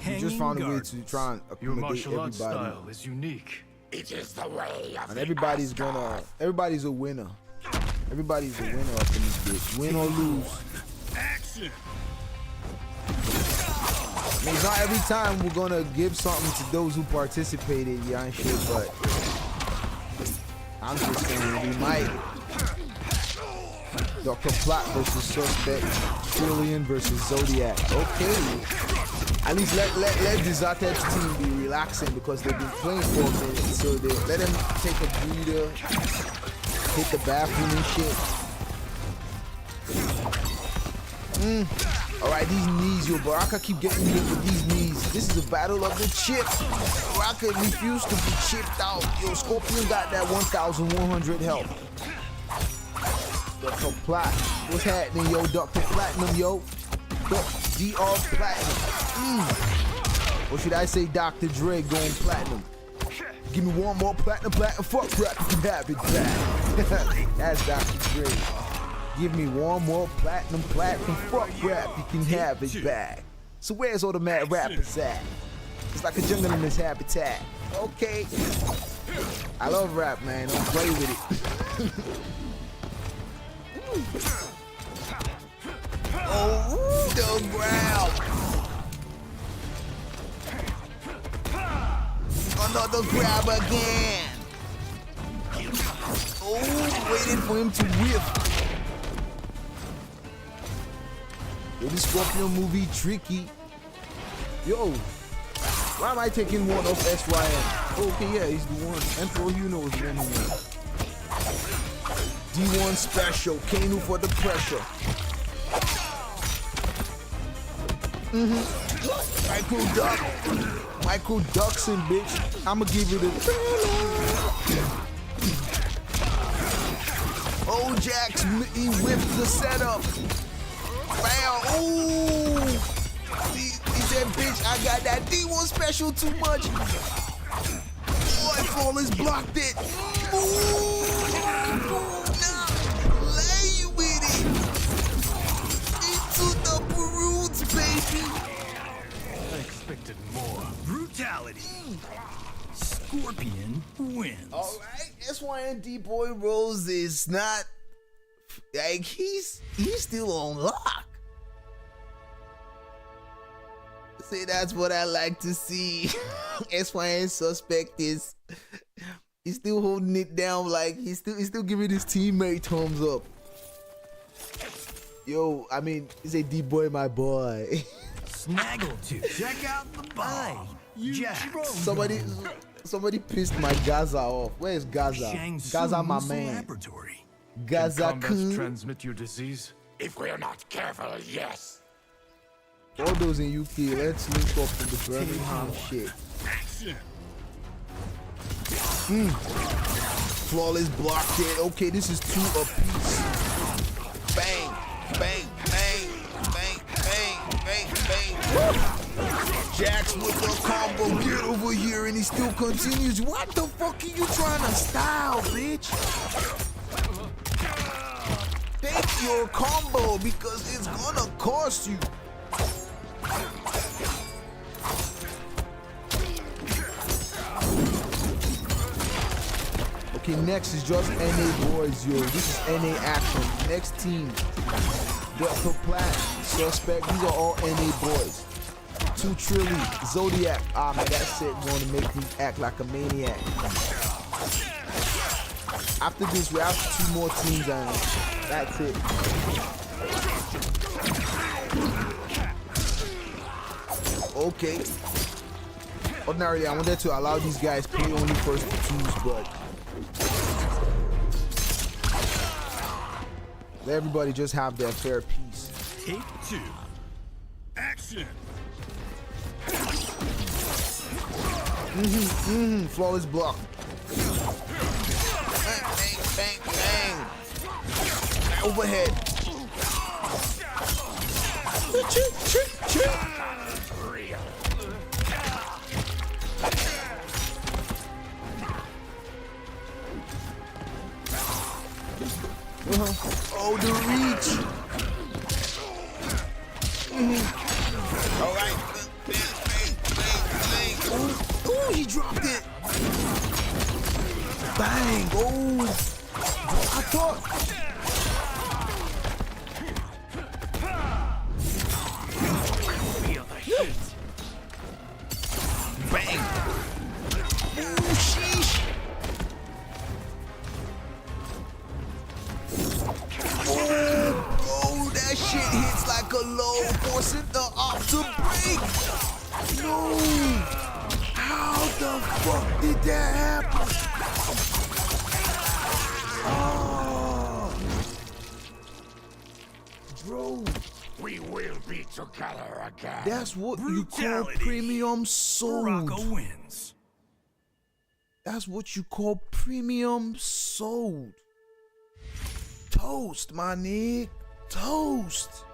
we just found a way to try and accommodate everybody. Style is unique. It is the way of And everybody's a winner. Everybody's a winner up in this bitch. Win or lose. Action. I mean, it's not every time we're gonna give something to those who participated, yeah, and shit, but I'm just saying we might. Dr. Plot versus Suspect, Trillion versus Zodiac. Okay. At least let Disarted's team be relaxing because they've been playing for a minute, so they let them take a breather, hit the bathroom and shit. Alright, these knees, yo, Baraka keep getting hit with these knees. This is a battle of the chips. Baraka refused to be chipped out. Yo, Scorpion got that 1,100 health. Dr. Plat, what's happening, yo? Dr. Platinum, yo. DrPlatinum. Or should I say Dr. Dre going platinum? Give me one more platinum, fuck rap, you can have it back. That's Dr. Dre. Give me one more platinum, fuck rap, you can have it back. So where's all the mad rappers at? It's like a jungle in this habitat. Okay. I love rap, man. Don't play with it. Oh, the ground. Another grab again. Oh, waiting for him to whip. Yo, this Scorpion movie tricky. Yo, why am I taking one off SYN? Okay, yeah, he's the one. Emperor, you know, is the one who wins. D1 special, Kanu for the pressure. Micro Duxon, bitch. I'ma give it a. Oh, Jax, he whipped the setup. Bam! Ooh! He's said, bitch, I got that D1 special too much. Boy, Flawless blocked it. Ooh, nah, play with it. Into the brutes, baby. I expected more. Brutality. Scorpion wins. All right, SYNDBoyRose is not like he's still on lock. See, that's what I like to see. SYNSuspect is he's still holding it down, like he's still giving his teammate thumbs up. Yo, I mean, he's a D-boy, my boy. Snaggletooth. Check out the bomb. Somebody pissed my Gaza off. Where's Gaza? Gaza, my man. Laboratory. Gaza Kun. Transmit your disease? If we're not careful, yes. All those in UK, let's link up to the Birmingham shit. Flawless blocked it. Okay, this is 2 apiece. Bang, bang, bang, bang, bang, bang, bang. Jax with the combo. Get over here, and he still continues. What the fuck are you trying to style, bitch? Take your combo because it's gonna cost you. Okay, next is just NA boys, yo. This is NA action. Next team, DrPlatinum, Suspect. These are all NA boys. 2 Trilly, Zodiac. Ah man, that's it. Going to make me act like a maniac. After this, we have 2 more teams, and that's it. Okay. Ordinarily, I wanted to allow these guys play only first 2s, but let everybody just have their fair piece. Take 2. Action. Flawless block. Bang, bang, bang, bang. Overhead. Chip, chip, chip. Oh, the reach. All right. Bang, bang, bang, bang. Ooh, he dropped it. Bang. Oh, I thought. Feel the heat. Bang. Ooh, sheesh. Oh, that shit hits like a low, forcing the op to break. No. How the fuck did that happen? Oh. Bro. We will be together again. That's what you call premium sold. Morocco wins. That's what you call premium sold. Toast, my nigga. Toast.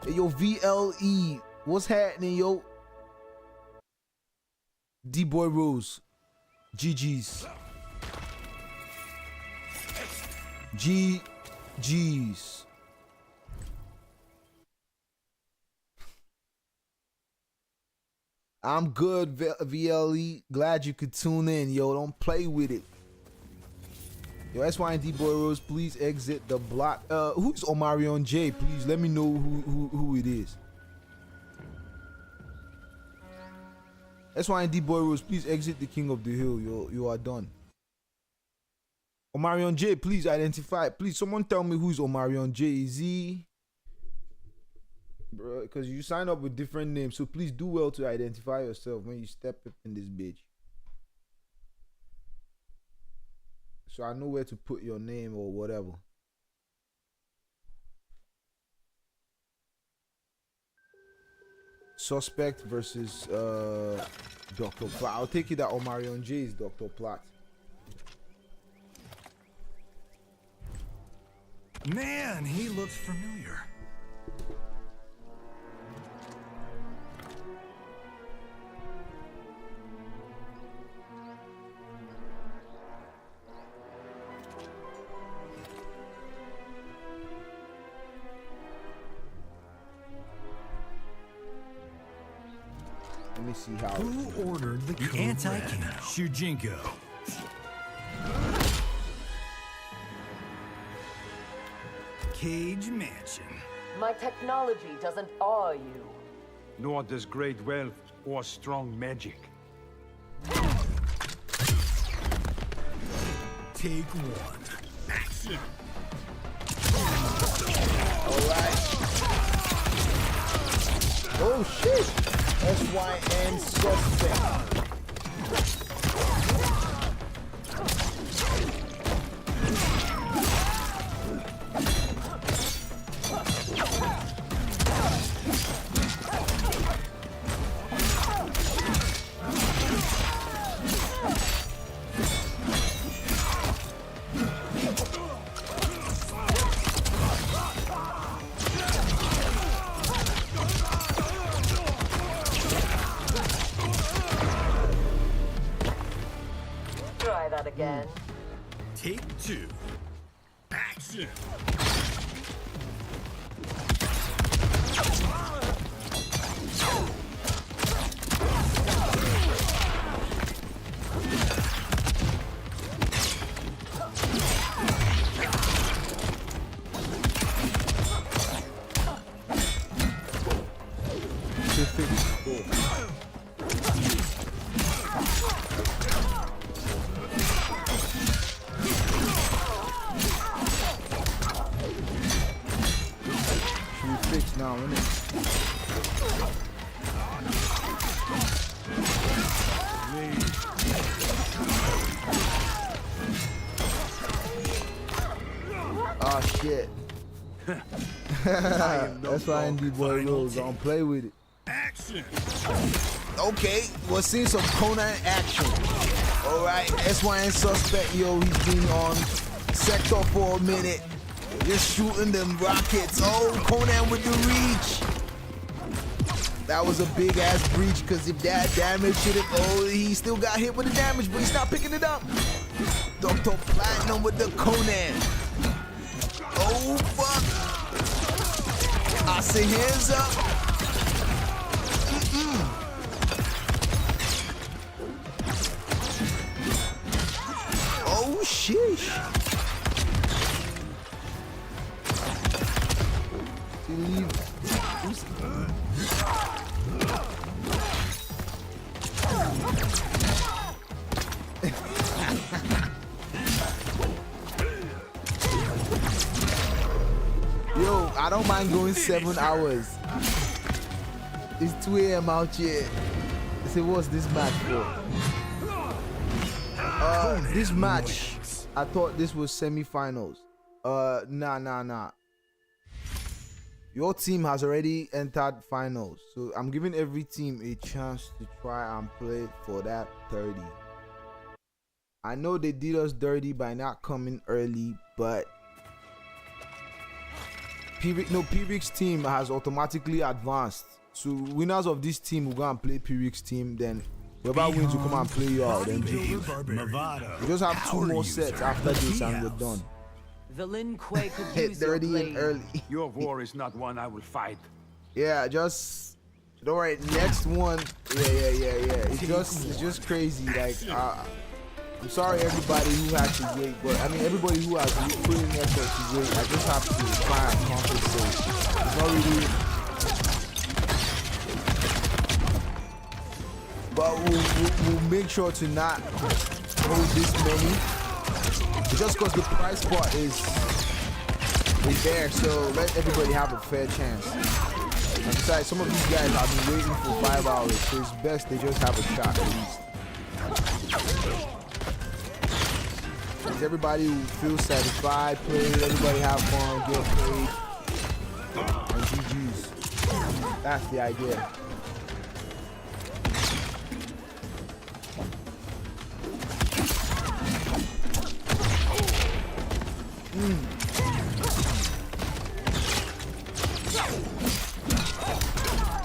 Hey, yo, VLE. What's happening, yo? DBoyRose. GG's. GG's. I'm good, VLE. Glad you could tune in, yo. Don't play with it. Yo, SYNDBoyRose, please exit the block. Who's Omarion J? Please let me know who it is. SYNDBoyRose, please exit the King of the Hill. You are done. Omarion J, please identify. Please, someone tell me who's Omarion J. Is he? Bro, because you sign up with different names, so please do well to identify yourself when you step up in this bitch. So I know where to put your name or whatever. Suspect versus Dr. Plat. I'll take it that Omarion J is Dr. Plat. Man, he looks familiar. see how. Who ordered the anti-king Shujinko? Cage Mansion. My technology doesn't awe you. Nor does great wealth or strong magic. Take one. Action. Alright. Oh shit! SYNSuspect. Try that again. Take two. Action. Now, isn't it? Oh shit. That's why SYNDBoyRose don't play with it. Action. Okay, we're seeing some Conan action. Alright, SYNSuspect, yo, he's been on sector for a minute. Just shooting them rockets. Oh, Conan with the reach. That was a big ass breach because if that damage hit it, oh, he still got hit with the damage, but he's not picking it up. DrPlatinum with the Conan. Oh, fuck. I say hands up. Oh, sheesh. Yo, I don't mind going 7 hours. It's 2 a.m. out here. So what's this match for? This match, I thought this was semi-finals. Nah. Your team has already entered finals, so I'm giving every team a chance to try and play for that 30. I know they did us dirty by not coming early, but PIR1X team has automatically advanced. So winners of this team will go and play PIR1X team, then whoever wins will come and play you out. Then we just have 2 more sets after this and we're done. Villain Quay could use your 30 and blade. early. Your war is not one I will fight. Yeah, just don't worry. Next one, yeah. It's just crazy. Like, I'm sorry everybody who had to wait, but I mean everybody who has put in effort to wait. I just have to try and compensate. It's not really, but we'll make sure to not hold this many. Just because the prize part is there, so let everybody have a fair chance. And besides, some of these guys have been waiting for 5 hours, so it's best they just have a shot at least. Because everybody will feel satisfied, play, everybody have fun, get paid, and GG's. That's the idea.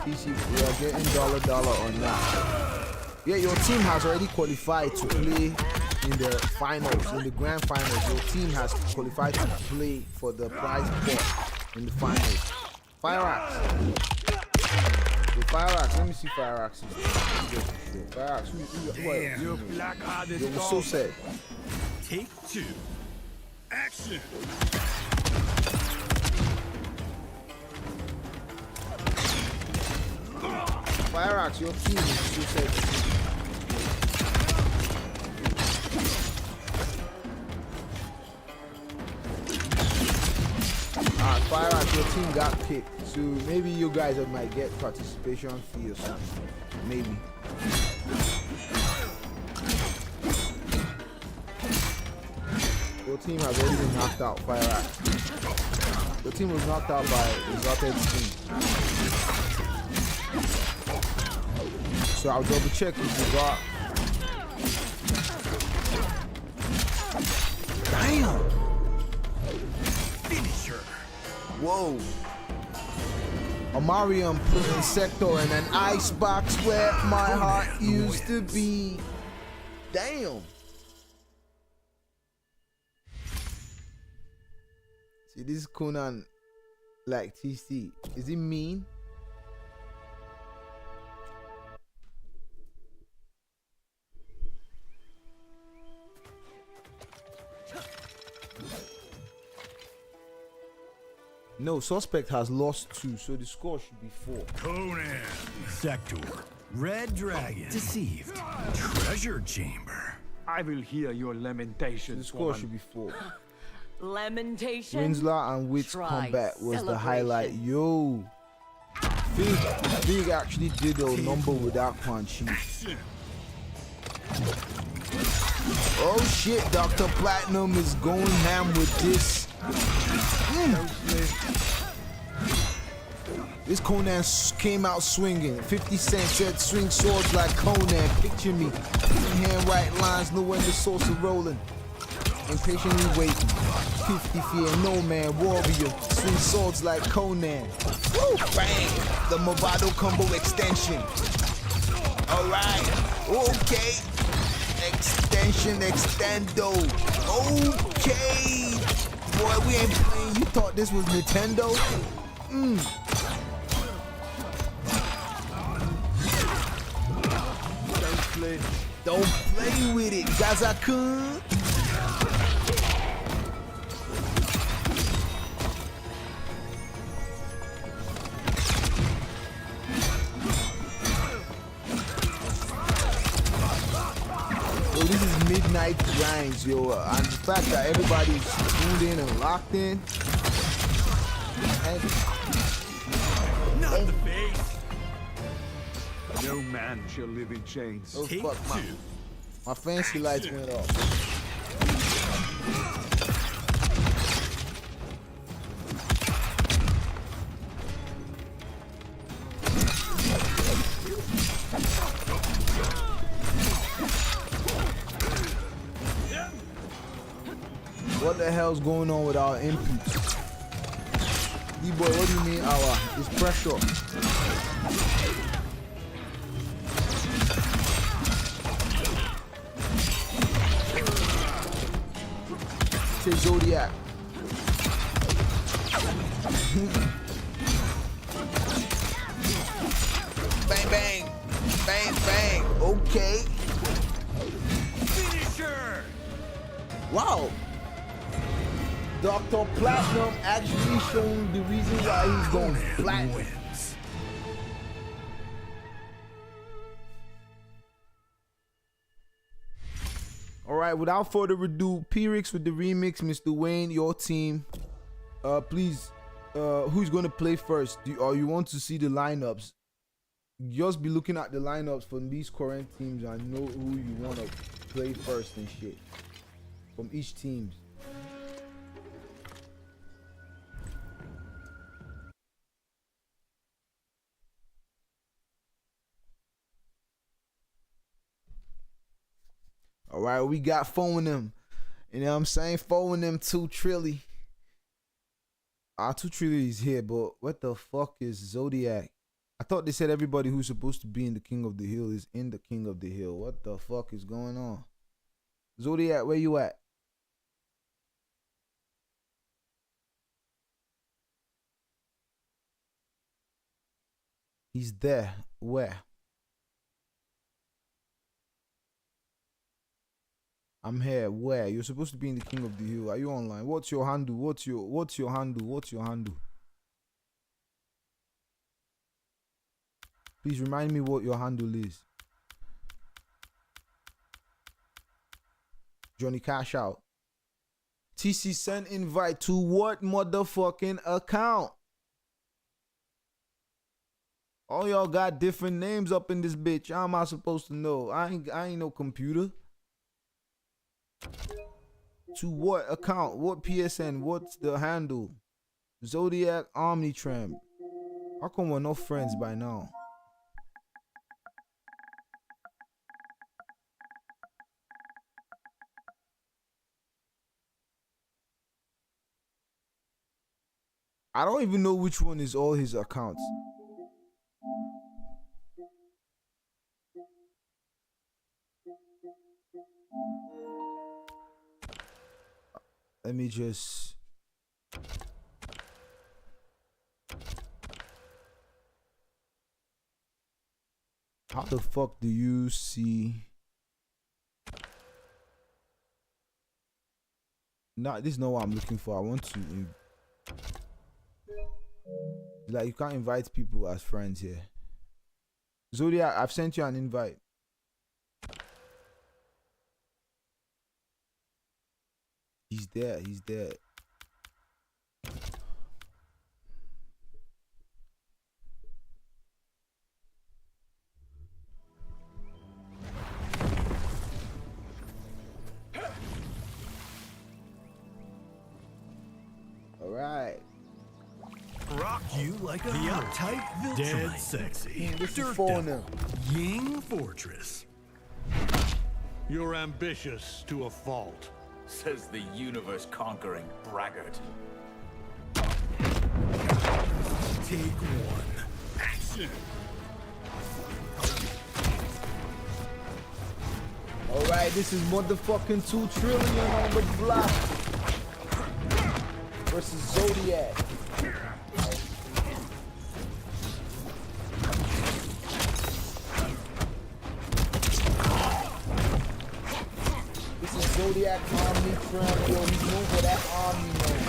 PC, we are getting dollar or not. Yeah, your team has already qualified to play in the finals, in the grand finals. Your team has qualified to play for the prize pot in the finals. FireAxe. So FireAxe, let me see FireAxe. FireAxe, Damn, you black-hearted yo, what's so sad? Take 2. Action. FireAxe, your team is so sad. FireAxe, your team got kicked. So maybe you guys might get participation fee or something. Maybe. Your team has already been knocked out, FireAxe. Your team was knocked out by Disarted team. So I'll double check if you got. Damn! Finisher. Whoa. Amirsam prison sector and an icebox where my heart used to be. Damn. See, this is Conan like TC. Is he mean? No, Suspect has lost 2, so the score should be 4. Conan. Sector. Red Dragon. Deceived. Treasure Chamber. I will hear your lamentations. The score should be 4. Lamentation. Rinzler and Wits Try combat was the celebration. highlight. Yo, Figg actually did a number with that punch. Oh shit, DrPlatinum is going ham with this. This Conan came out swinging. 50 Cent said swing swords like Conan. Picture me. Hand right lines, know when the sauce is rolling. Impatiently waiting. 50 fear, no man, warrior. Swing swords like Conan. Woo, bang! The Movado combo extension. Alright, okay. Extension, extendo. Okay. Boy, we ain't playing. You thought this was Nintendo? Don't play with it, Gaza-kun. This is midnight grinds, yo, and the fact that everybody's tuned in and locked in. Not the face. No man shall live in chains. Oh, fuck, my fancy lights went off. What the hell's going on with our inputs? D-boy, what do you mean our? It's pressure. Say Zodiac. Bang, bang. Bang, bang. Okay. Finisher. Wow. DrPlatinum actually showing the reason why he's going platinum. Wins. All right, without further ado, PIR1X with the remix. MrWayne, your team. Please, who's going to play first? Or you want to see the lineups? Just be looking at the lineups from these current teams and know who you want to play first and shit from each team. All right, we got phone them. You know what I'm saying? Phone them 2 Trilly. 2 Trilly is here, but what the fuck is Zodiac? I thought they said everybody who's supposed to be in the King of the Hill is in the King of the Hill. What the fuck is going on? Zodiac, where you at? He's there. Where? I'm here. Where? You're supposed to be in the King of the Hill. Are you online? What's your handle? What's your handle? What's your handle? Please remind me what your handle is. Johnny Cash Out. TC send invite to what motherfucking account? All y'all got different names up in this bitch. How am I supposed to know? I ain't no computer. To what account? What PSN? What's the handle? Zodiac Omnitram. How come we're not friends by now? I don't even know which one is all his accounts. Let me just... How the fuck do you see... Nah, this is not what I'm looking for. I want to... Like, you can't invite people as friends here. Zodiac, I've sent you an invite. He's there, he's there. All right. Rock you like a uptight Viltrumite. Dead sexy. Dirt Devil. Ying Fortress. You're ambitious to a fault, says the universe-conquering braggart. Take one. Action. All right, this is motherfucking 2 trillion on the block versus Zodiac. Zodiac Omnitram, yo, he's known for that Omni-Man.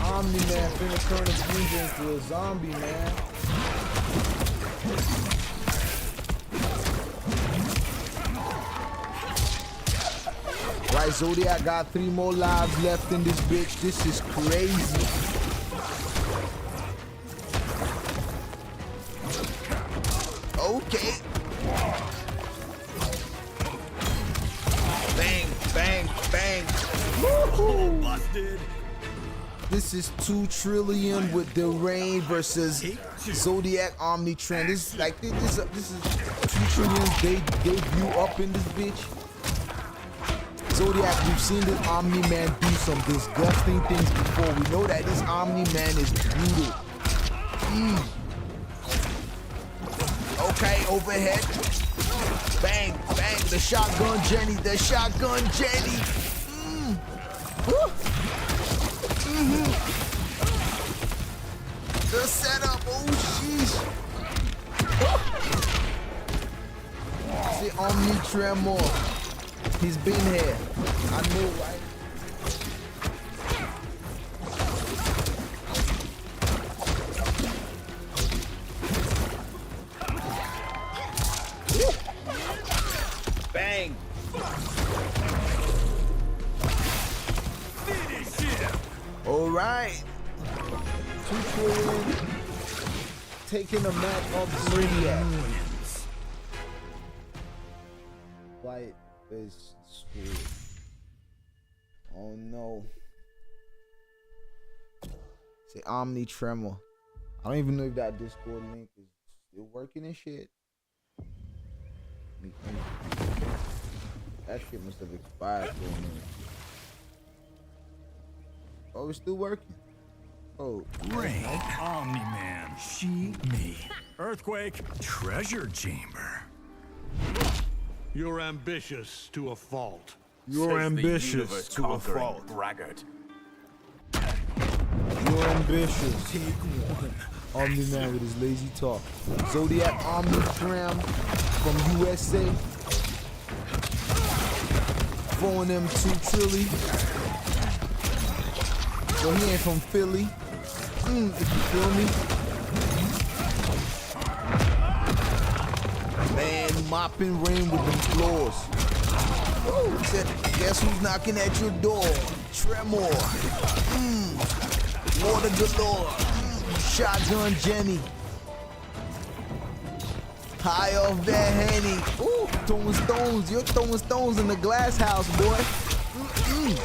Omni-Man finna turn his ninja into a zombie, man. Right, Zodiac got 3 more lives left in this bitch. This is crazy. Okay. Bang, bang, bang. Woohoo! Busted. This is 2 trillion with the rain versus Zodiac Omnitram. This is like this is 2 trillion debut up in this bitch. Zodiac, we've seen this Omni-Man do some disgusting things before. We know that this Omni-Man is brutal. Okay, overhead. Bang, bang, the shotgun Jenny, the shotgun Jenny. The setup, oh sheesh. See Omnitram more. He's been here. I know, right? Bang. All right. 2 trillion taking a match off Zodiac. White is screwed. Oh no. Say Omnitram. I don't even know if that Discord link is still working and shit. That shit must have expired for a minute. Oh, it's still working. Oh, Rain, Omni-Man, she, me. Earthquake, treasure chamber. You're ambitious to a fault. You're ambitious to a fault. Braggart. You're ambitious. Omni-Man with his lazy talk. Zodiac Omni-Tram from USA. Phone them 2 Trilly. So he ain't from Philly. If you feel me. Man, mopping rain with them floors. Woo, said, guess who's knocking at your door? Tremor. Water galore. Shotgun Jenny. High off that Henny. Ooh, throwing stones. You're throwing stones in the glass house, boy. Ooh.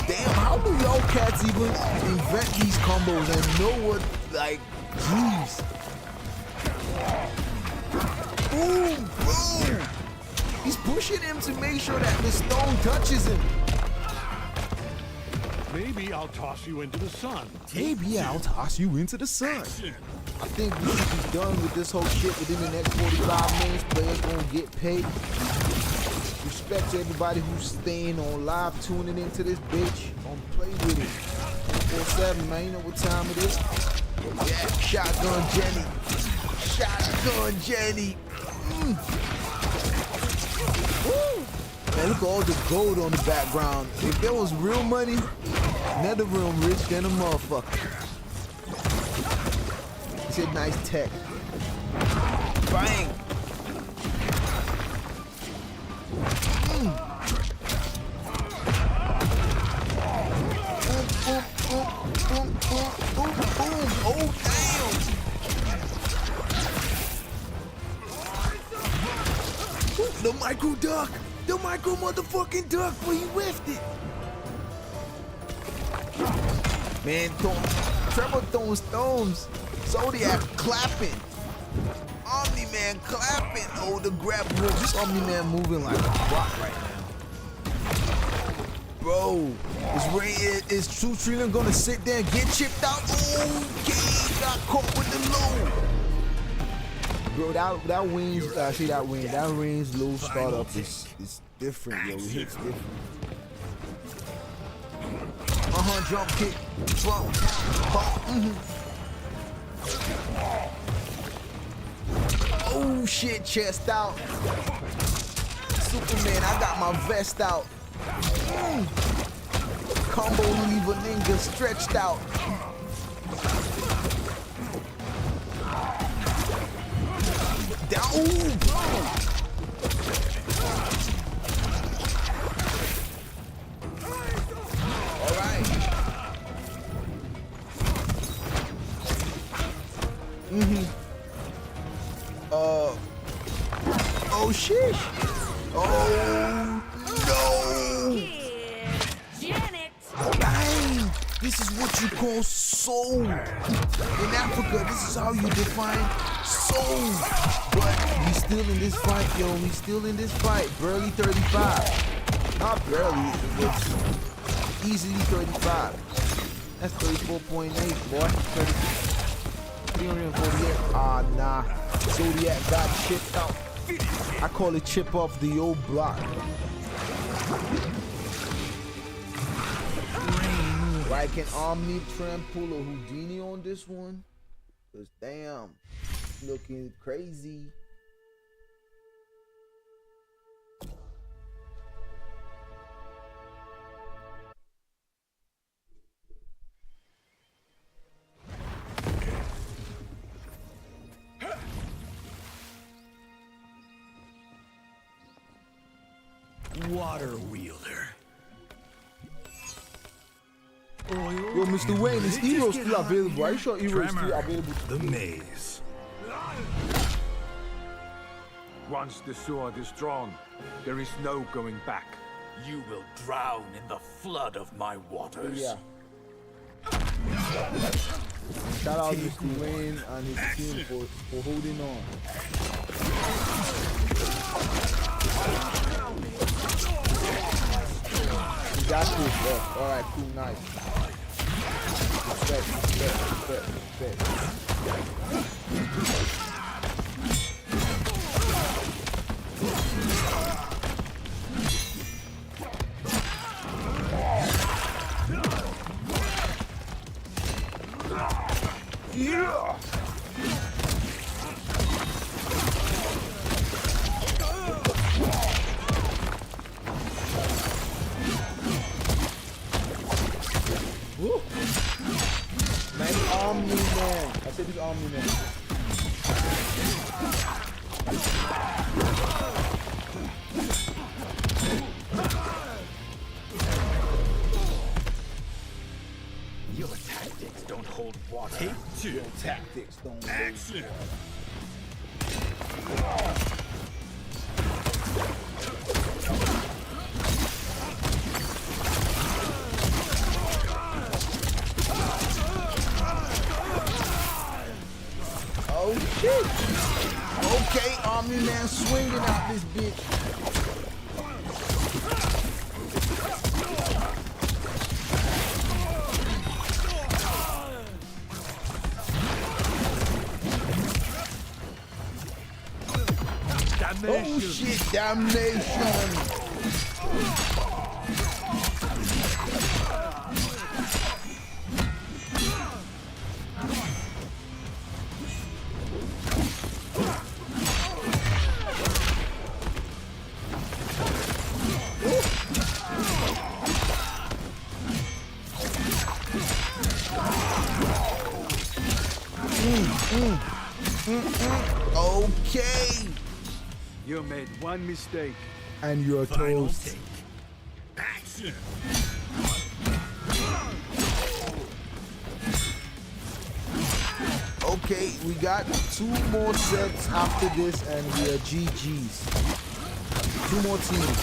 Damn, how do y'all cats even invent these combos and know what, like, jeez. Boom, boom. He's pushing him to make sure that the stone touches him. Maybe I'll toss you into the sun. Maybe I'll toss you into the sun. I think we should be done with this whole shit within the next 45 minutes. Players gonna get paid. Respect to everybody who's staying on live, tuning into this bitch. Gonna play with it. 24/7, man. You know what time it is? Yeah, Shotgun Jenny. Shotgun Jenny. Woo. Man, look at all the gold on the background. If there was real money, Netherrealm rich than a motherfucker. It's a nice tech. Bang. Oh, damn. The micro duck. The micro motherfucking duck, where you whiffed it. Man, Trevor throwing stones. Zodiac clapping. Omni-Man clapping. Oh, the grab move. This Omni-Man moving like a rock right now. Bro, is True Trillium gonna sit there and get chipped out? Okay, got caught with the low. Bro, that wings, that range low startup is different, yo. It hits different. Jump kick, bump. Oh shit, chest out. Superman, I got my vest out. Combo leave a nigga stretched out. Down, ooh, bro. All right. Oh shit. Oh no. Janet. Dang. This is what you call soul. In Africa, this is how you define soul. But we still in this fight, yo. We still in this fight. Barely 35. Not barely. It's easily 35. That's 34.8, boy. 348. Ah, nah. Zodiac got chipped out. I call it chip off the old block. Right, can Omni-Tram pull a Houdini on this one? Cause damn, looking crazy. Water wielder. Yo, MrWayne, is Hero still available? Are you sure Hero is still available? The maze. Once the sword is drawn, there is no going back. You will drown in the flood of my waters. Yeah. Shout out MrWayne and his team for holding on. You got this, bro. Alright, cool, nice. Respect. Stone. Action. Oh shit! Okay, Army Man swinging out this bitch. Damnation. Oh shit! Damnation! Okay. You made one mistake. And you're Final toast. take. Action. Okay, we got 2 more sets after this and we are GG's. 2 more teams.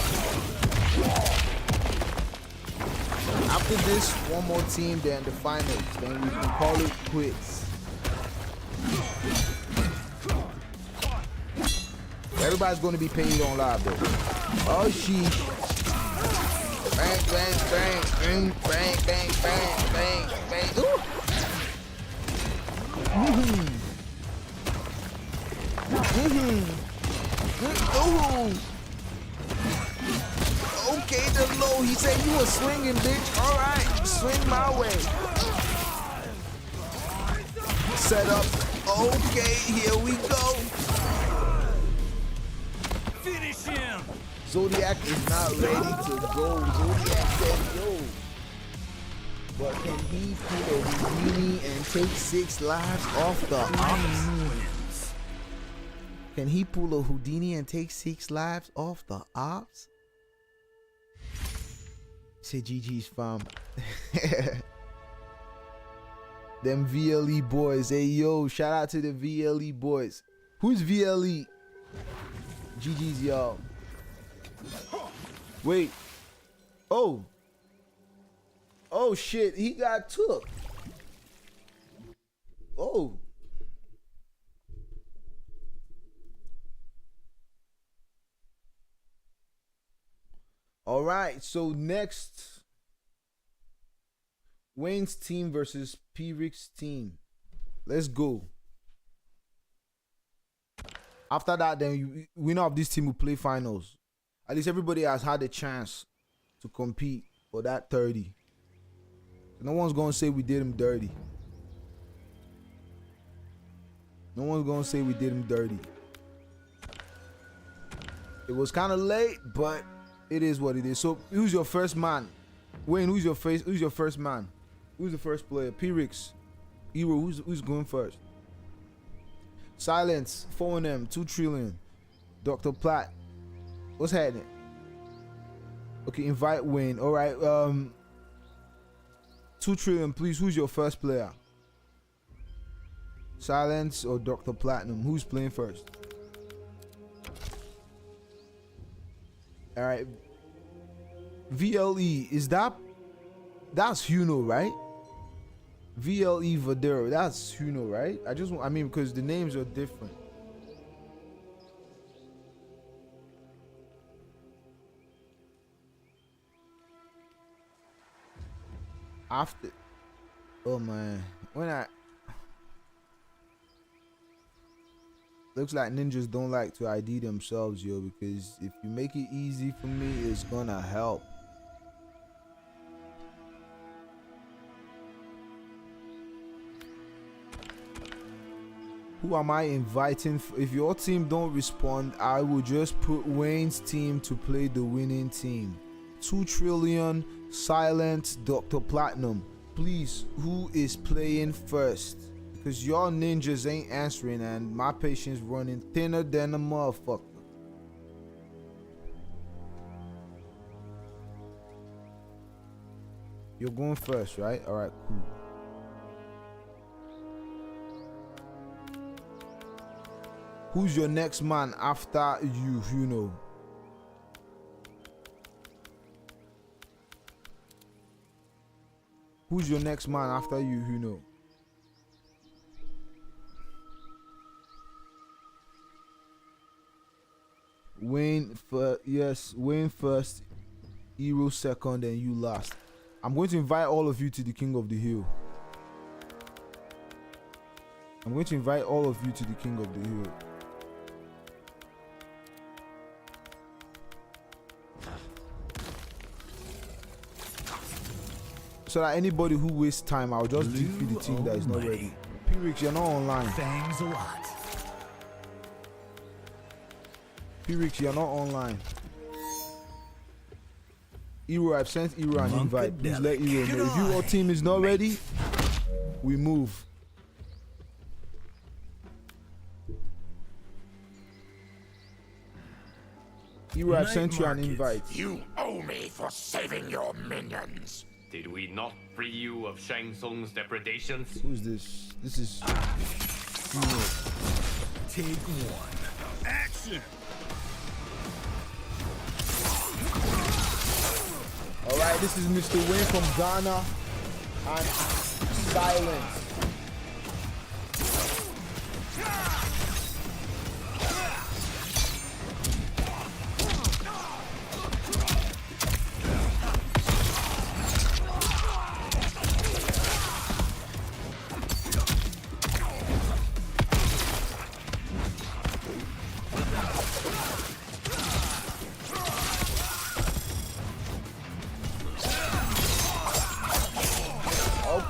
After this, 1 more team, then the finals. Then we can call it quits. Everybody's going to be paid on live though. Oh sheesh. Bang, bang, bang, bang, bang, bang, bang, bang, bang. Ooh. Ooh. Okay, the low. He said you were swinging, bitch. All right, swing my way. Set up. Okay, here we go. Finish him. Zodiac is not ready to go. Zodiac said yo. But can he pull a Houdini and take 6 lives off the ops? Can he pull a Houdini and take 6 lives off the ops? Say GG's fam. Them VLE boys. Hey yo, shout out to the VLE boys. Who's VLE? GG's y'all. Wait. Oh. Oh shit, he got took. Oh. All right, so next, Wayne's team versus PIR1X team. Let's go. After that, then winner of this team will play finals. At least everybody has had a chance to compete for that 30. No one's gonna say we did him dirty. No one's gonna say we did him dirty. It was kind of late, but it is what it is. So who's your first man? Wayne, who's your first man? Who's the first player? PIR1X. Hero, who's going first? Silence, 4M, 2 trillion. Dr. Plat. What's happening? Okay, invite Wayne. All right. 2 trillion, please. Who's your first player? Silence or DrPlatinum? Who's playing first? All right. VLE, is that's Huno, right? VLE Vadero, that's Huno, right? I mean, because the names are different. After, oh man, looks like ninjas don't like to ID themselves, yo, because if you make it easy for me, it's gonna help. Who am I inviting? If your team don't respond, I will just put Wayne's team to play the winning team. 2 trillion, Silent, DrPlatinum. Please, who is playing first? Because y'all ninjas ain't answering and my patience running thinner than a motherfucker. You're going first, right? All right, cool. Who's your next man after you, you know? Who's your next man after you, you know? Wayne first, yes, Wayne first, Hero second, and you last. I'm going to invite all of you to the King of the Hill. I'm going to invite all of you to the King of the Hill. So that anybody who wastes time, I'll just defeat the team that is not ready. PIR1X, you're not online. Thanks a lot. PIR1X, you're not online. Hero, I've sent Hero an invite. Please let Hero know. If your team is not ready, we move. Hero, I've sent you an invite. You owe me for saving your minions. Did we not free you of Shang Tsung's depredations? Who's this? This is Hero. Take one. Action. Alright, this is Mr. Wayne from Ghana and Silence.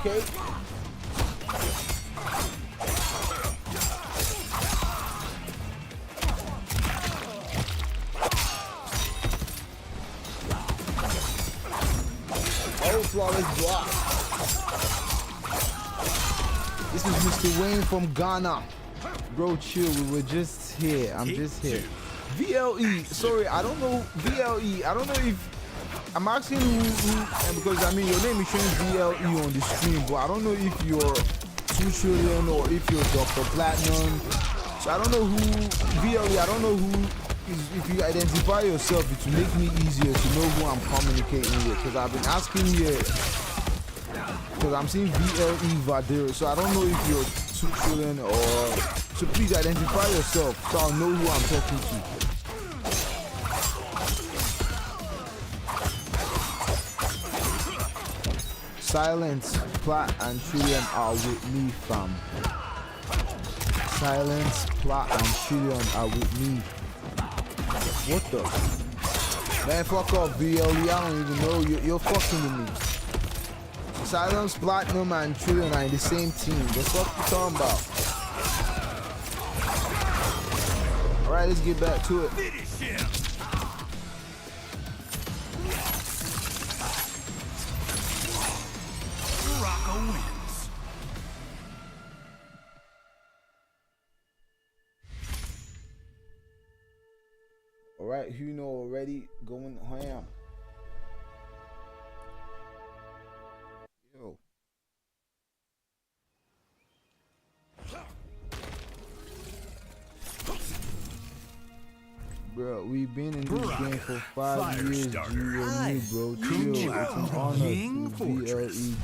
Okay. Oh, flawless block. This is Mr. Wayne from Ghana. Bro, chill. We were just here. I'm just here. VLE. Sorry, I don't know. VLE. I don't know if. I'm asking who, because I mean your name is showing VLE on the screen, but I don't know if you're 2 trillion or if you're DrPlatinum. So I don't know who VLE. I don't know who is. If you identify yourself, it will make me easier to know who I'm communicating with. Because I've been asking here, because I'm seeing VLE Vadero. So I don't know if you're 2 trillion or. So please identify yourself so I'll know who I'm talking to. Silence, Plat, and Trillium are with me, fam. Silence, Plat, and Trillium are with me. What the? Man, fuck off, VLE. I don't even know. You're fucking with me. Silence, Platinum, and Trillium are in the same team. The fuck you talking about? Alright, let's get back to it. Alright, you know already going ham. Yo. Bro, we've been in this game for 5 years. You and me, bro. Chill. It's an honor to VLE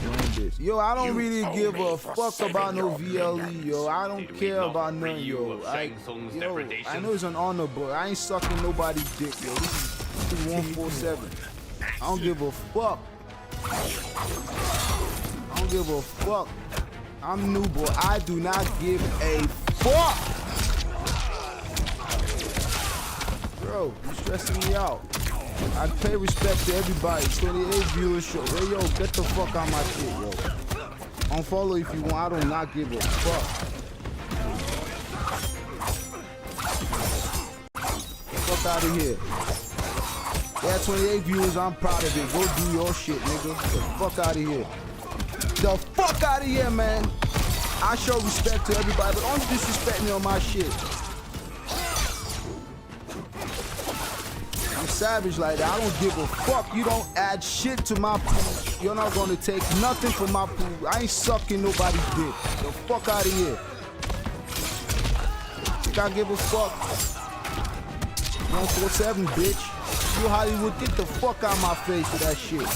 join this. Yo, I don't really give a fuck about no VLE, yo. I don't care about none, yo. I know it's an honor, but I ain't sucking nobody's dick, yo. This is 147. I don't give a fuck. I don't give a fuck. I'm new, but I do not give a fuck. Bro, you stressing me out. I pay respect to everybody. 28 viewership. Hey, yo, get the fuck out my shit, yo. Unfollow if you want. I do not give a fuck. Get the fuck out of here. Yeah, 28 viewers. I'm proud of it. Go do your shit, nigga. Get the fuck out of here. The fuck out of here, man. I show respect to everybody, but don't disrespect me on my shit. Savage like that. I don't give a fuck. You don't add shit to my pool. You're not gonna take nothing from my pool. I ain't sucking nobody's dick. The fuck out of here. think I give a fuck? 147, bitch. You Hollywood, get the fuck out my face with that shit.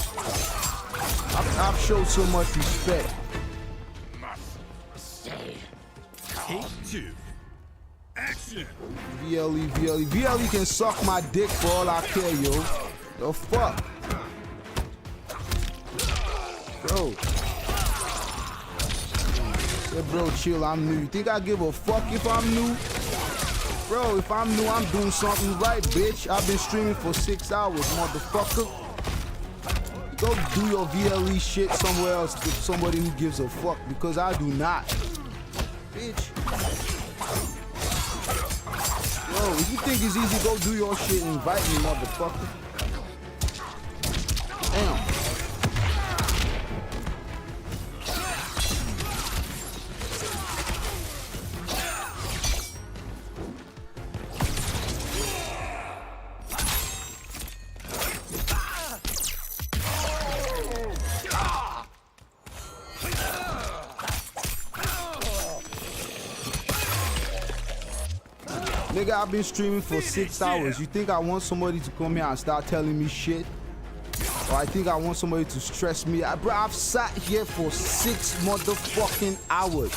I've showed so much respect. Take 2. Action. VLE can suck my dick for all I care, yo. The fuck? Bro. Yeah, bro, chill, I'm new. You think I give a fuck if I'm new? Bro, if I'm new, I'm doing something right, bitch. I've been streaming for 6 hours, motherfucker. Go do your VLE shit somewhere else with somebody who gives a fuck, because I do not. Bitch. Yo, if you think it's easy, go do your shit and invite me, motherfucker. Damn. Nigga, I've been streaming for 6 hours. You think I want somebody to come here and start telling me shit? Or I think I want somebody to stress me? Bro, I've sat here for 6 motherfucking hours.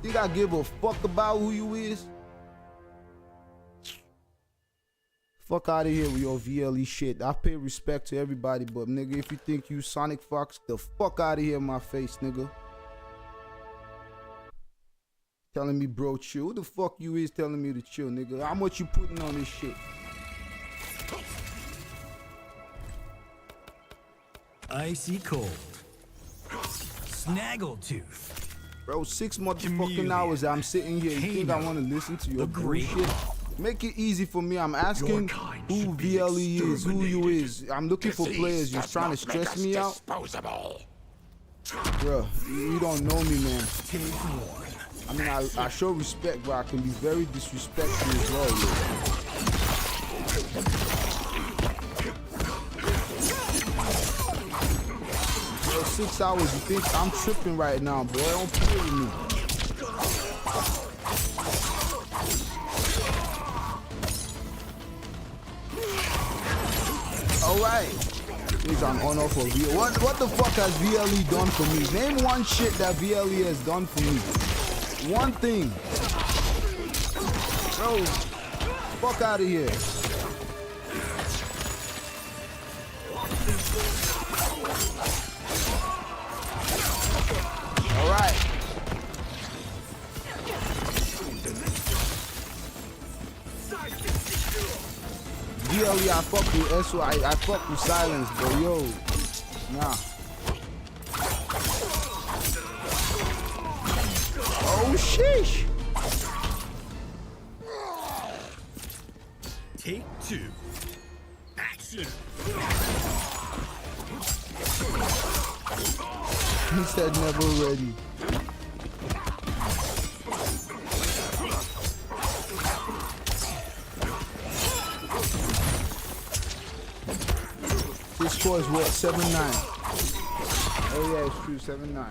Think I give a fuck about who you is? Fuck out of here with your VLE shit. I pay respect to everybody, but nigga, if you think you Sonic Fox, the fuck out of here in my face, nigga. Telling me, bro, chill. Who the fuck you is telling me to chill, nigga? How much you putting on this shit? Icy cold. Snaggletooth. Bro, 6 motherfucking hours I'm sitting here. You think I want to listen to your bullshit? Make it easy for me. I'm asking who VLE is, who you is. I'm looking for players. You're trying to stress me out? Bro, you don't know me, man. I mean, I show respect, but I can be very disrespectful as well, yo. Bro, 6 hours, you think I'm tripping right now, boy? Don't play with me. Alright. Things I'm on off of VLE. What the fuck has VLE done for me? Name one shit that VLE has done for me. One thing. Bro, fuck out of here. All right. VLE, I fuck with SY, I fuck with silence, but yo, nah. Oh, sheesh. Take 2. Action. He said never ready. This score is what? 7-9. Oh yeah, it's true, 7-9.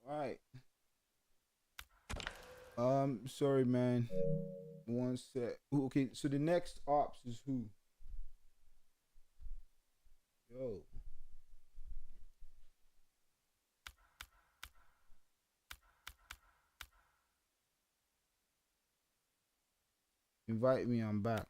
Alright. Sorry, man. One sec. Ooh, okay, so the next ops is who? Yo. Invite me, I'm back.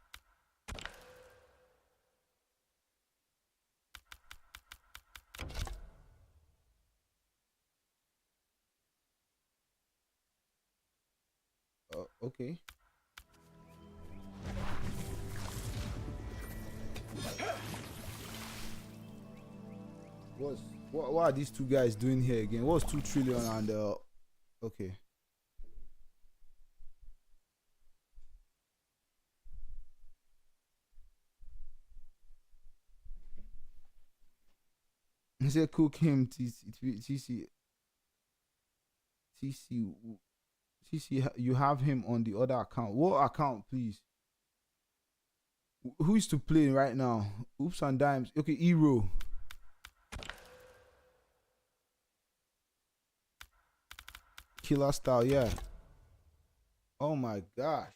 Okay. What are these two guys doing here again? What's 2 trillion and okay. He said cook him TC, you have him on the other account. What account, please? Who is to play right now? Oops and dimes. Okay, Hero. Killer style, yeah. Oh my gosh.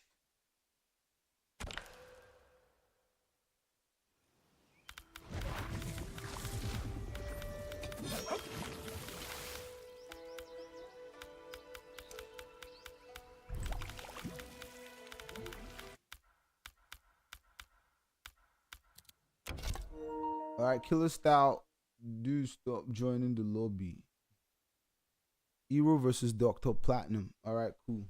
All right, killer style. Do stop joining the lobby. Hero versus DrPlatinum. All right, cool.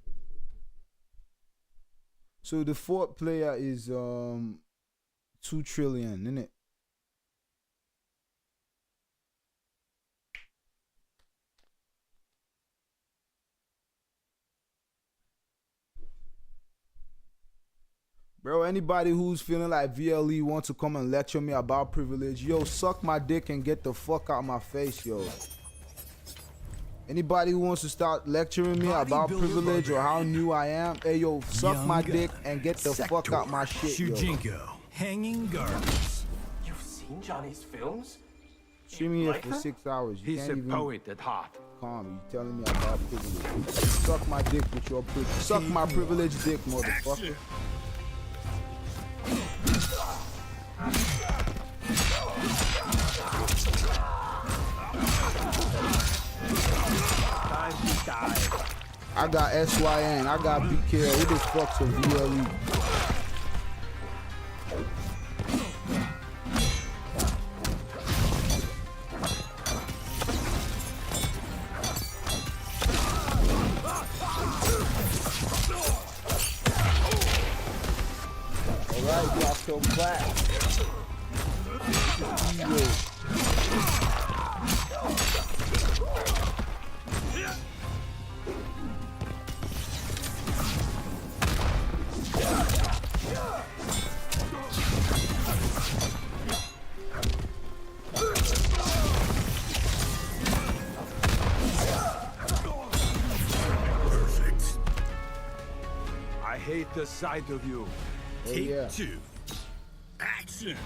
So the 4th player is 2 trillion, isn't it? Bro, anybody who's feeling like VLE wants to come and lecture me about privilege, yo, suck my dick and get the fuck out of my face, yo. Anybody who wants to start lecturing me about privilege or how new I am, hey, yo, suck my dick and get the fuck out my shit, yo. Shujinko, hanging gardens. You've seen Johnny's films? Streaming here for 6 hours. You He's can't a even poet at heart. calm. You telling me about privilege. Suck my dick with your privilege. Suck my privilege dick, motherfucker. I got SYN, I got BK. Who the fuck's a VLE? Alright, y'all so black. I hate the sight of you. Take yeah. 2. Action.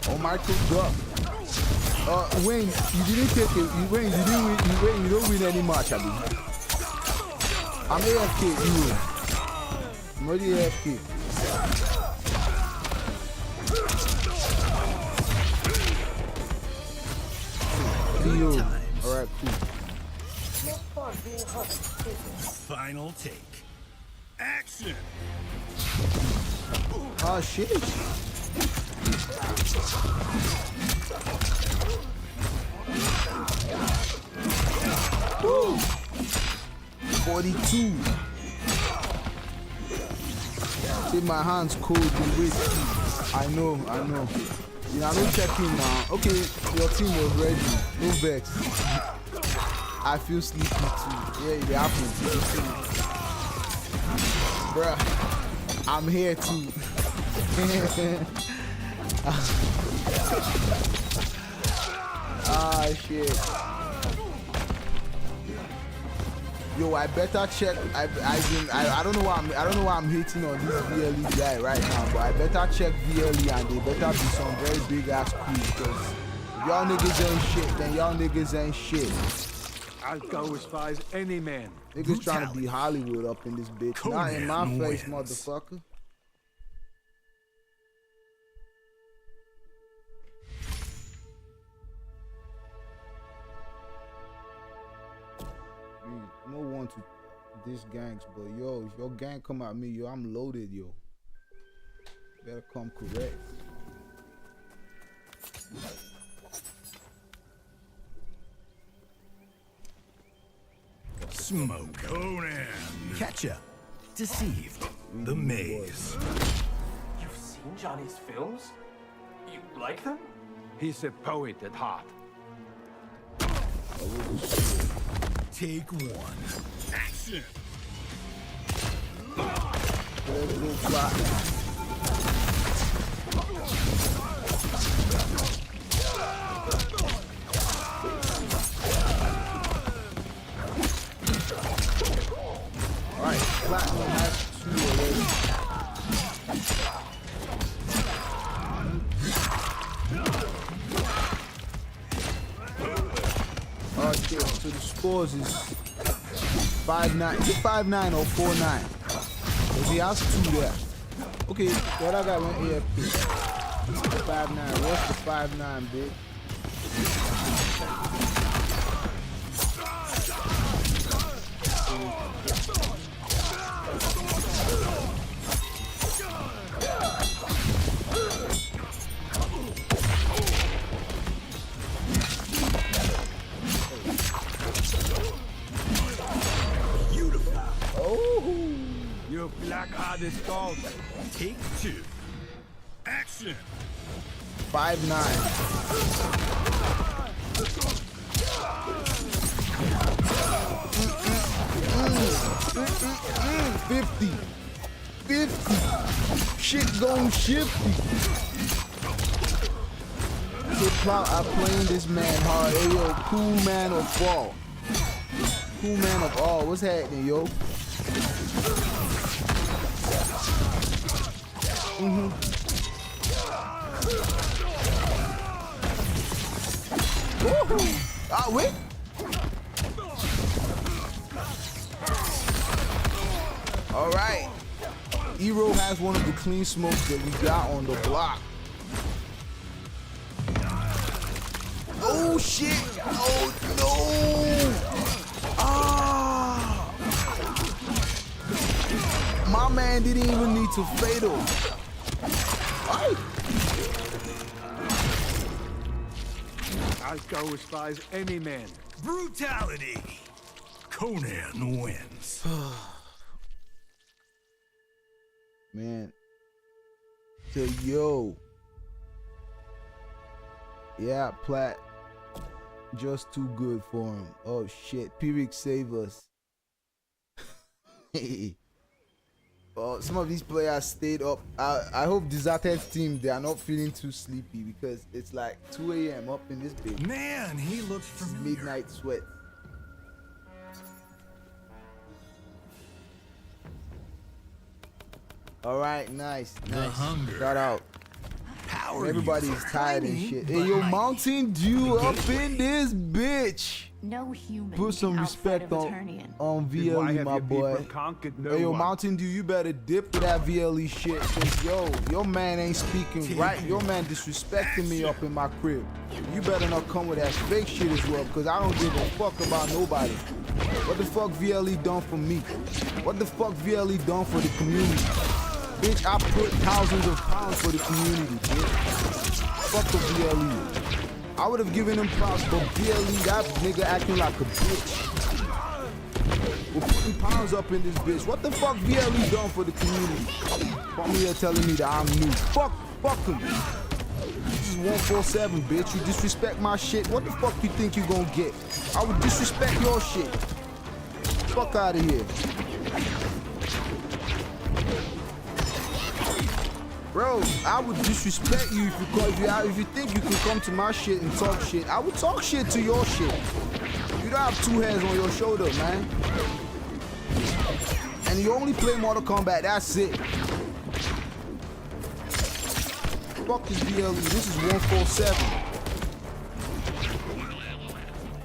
Oh, Michael Duck. Wayne, you didn't take it. Wayne, you didn't win. Wayne, you don't win any match, I mean. I'm AFK, you. I'm already AFK. Yo. Alright, cool. Final take. Action. Oh, shit. Woo. 42. See, my hands cold and wait. I know. You know, no checking now. Okay, your team was ready. No vex. I feel sleepy too. Yeah, it happens. Bruh, I'm here too. Ah shit. Yo, I better check. I don't know why I'm hating on this VLE guy right now, but I better check VLE and they better be some very big ass crew, because if y'all niggas ain't shit, then y'all niggas ain't shit. I'll go as far as any man. Niggas trying to be Hollywood up in this bitch. Not in my face, motherfucker. No one to diss gangs, but yo, if your gang come at me, yo, I'm loaded, yo. Better come correct. Smoke. Conan. Ketchup. Deceived. The Maze. You've seen Johnny's films? You like them? He's a poet at heart. Take one. Action. Let's go fly. Alright, Platinum has 2 already. Oh shit, so the scores is 5-9. Is it 5-9 or 4-9? Because he has 2 there. Okay, what I got one AFK. 5-9. What's the 5-9, big? You black-hearted dog. Take 2. Action. 5-9. 50. 50. Shit gon' shifty. I'm playing this man hard. Hey yo, cool man of all. Cool man of all. What's happening, yo? Ah, wait. All right. Hero has one of the clean smokes that we got on the block. Oh shit! Oh no! Ah! My man didn't even need to fatal. I'll go as far as any man. Brutality. Conan wins. Man. So yo. Yeah, Plat. Just too good for him. Oh shit. PIR1X save us. Well, some of these players stayed up. I hope Disarted's team, they are not feeling too sleepy, because it's like 2 a.m. up in this bitch. Man, he looks familiar. Midnight sweat. All right, nice. Shout out. Everybody's tired and shit. Hey, yo, Mountain Dew up in this bitch. No human. Put some respect on VLE, my boy. Hey, yo, Mountain Dew, you better dip with that VLE shit. Cause yo, your man ain't speaking right. Your man disrespecting me up in my crib. You better not come with that fake shit as well, because I don't give a fuck about nobody. What the fuck VLE done for me? What the fuck VLE done for the community? Bitch, I put thousands of pounds for the community, bitch. Fuck the VLE. I would have given him props, but VLE, that nigga acting like a bitch. We're putting pounds up in this bitch. What the fuck VLE done for the community? Come here telling me that I'm new. Fuck him. This is 147, bitch. You disrespect my shit. What the fuck you think you gonna get? I would disrespect your shit. Fuck out of here. Bro, I would disrespect you if you think you can come to my shit and talk shit. I would talk shit to your shit. You don't have two heads on your shoulder, man. And you only play Mortal Kombat, that's it. Fuck this VLE, this is 147.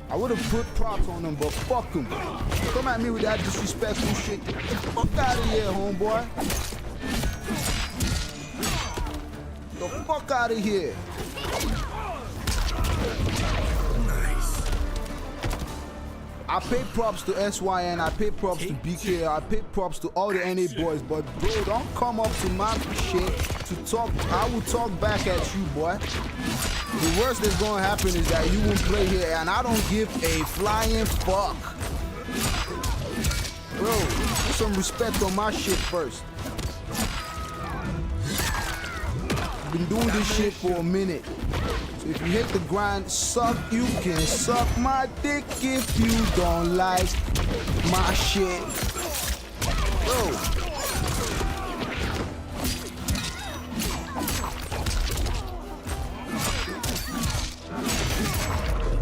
I would have put props on them, but fuck them. Come at me with that disrespectful shit. Get the fuck out of here, homeboy. The fuck out of here. Nice. I pay props to SYN, I pay props to BK, I pay props to all the NA boys, but bro, don't come up to my shit to talk. I will talk back at you, boy. The worst that's gonna happen is that you won't play here, and I don't give a flying fuck. Bro, put some respect on my shit first. Been doing this shit for a minute. So if you hate the grind, you can suck my dick if you don't like my shit. Bro.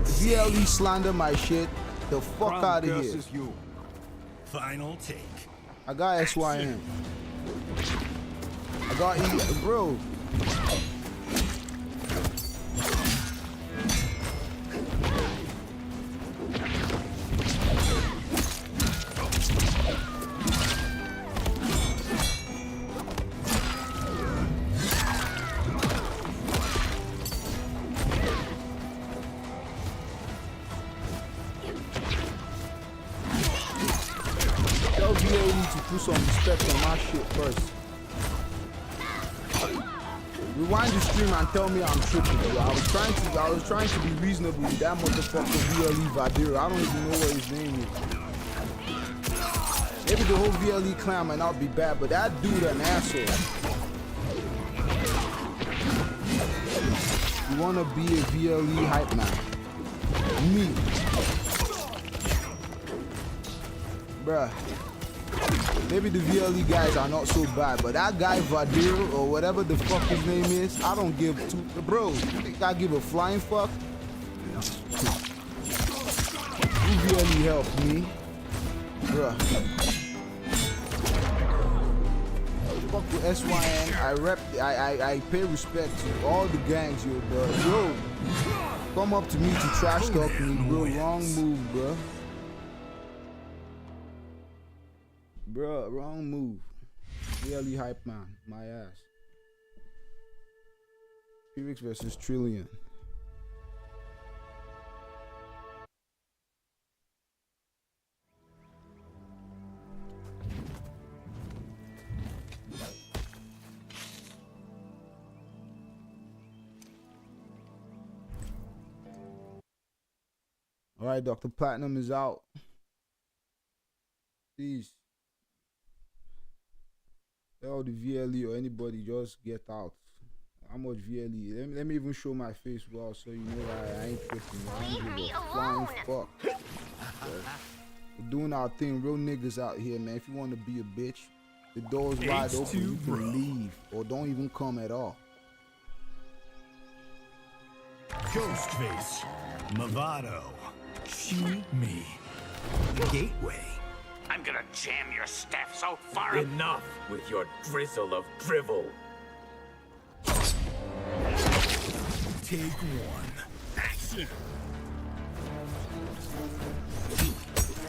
VLE slander my shit. The fuck out of here. Final take. I got SYN. I got E, bro. Tell VLE to put some respect on my shit first. Rewind the stream and tell me I'm tripping, bro. I was trying to be reasonable with that motherfucker VLE Vadiro. I don't even know what his name is. Maybe the whole VLE clan might not be bad, but that dude an asshole. You wanna be a VLE hype man? Me. Bruh. Maybe the VLE guys are not so bad, but that guy Vadiro or whatever the fuck his name is, I don't give two. Bro, you think I give a flying fuck? You VLE help me, bruh. Fuck with SYN. I pay respect to all the gangs, yo, bro. Yo, come up to me to trash talk me, bro. Wrong move, bro. Bruh, wrong move. VLE hype man, my ass. PIR1X versus Trillion. All right, DrPlatinum is out. Please. Tell the VLE or anybody just get out. How much VLE? Let me even show my face well so you know that I ain't tripping. I don't give a flying fuck. We're doing our thing, real niggas out here, man. If you want to be a bitch, the door's wide open. You can leave or don't even come at all. Ghostface, Movado, Shoot Me, Gateway. I'm gonna jam your staff so far. Enough with your drizzle of drivel. Take one. Action.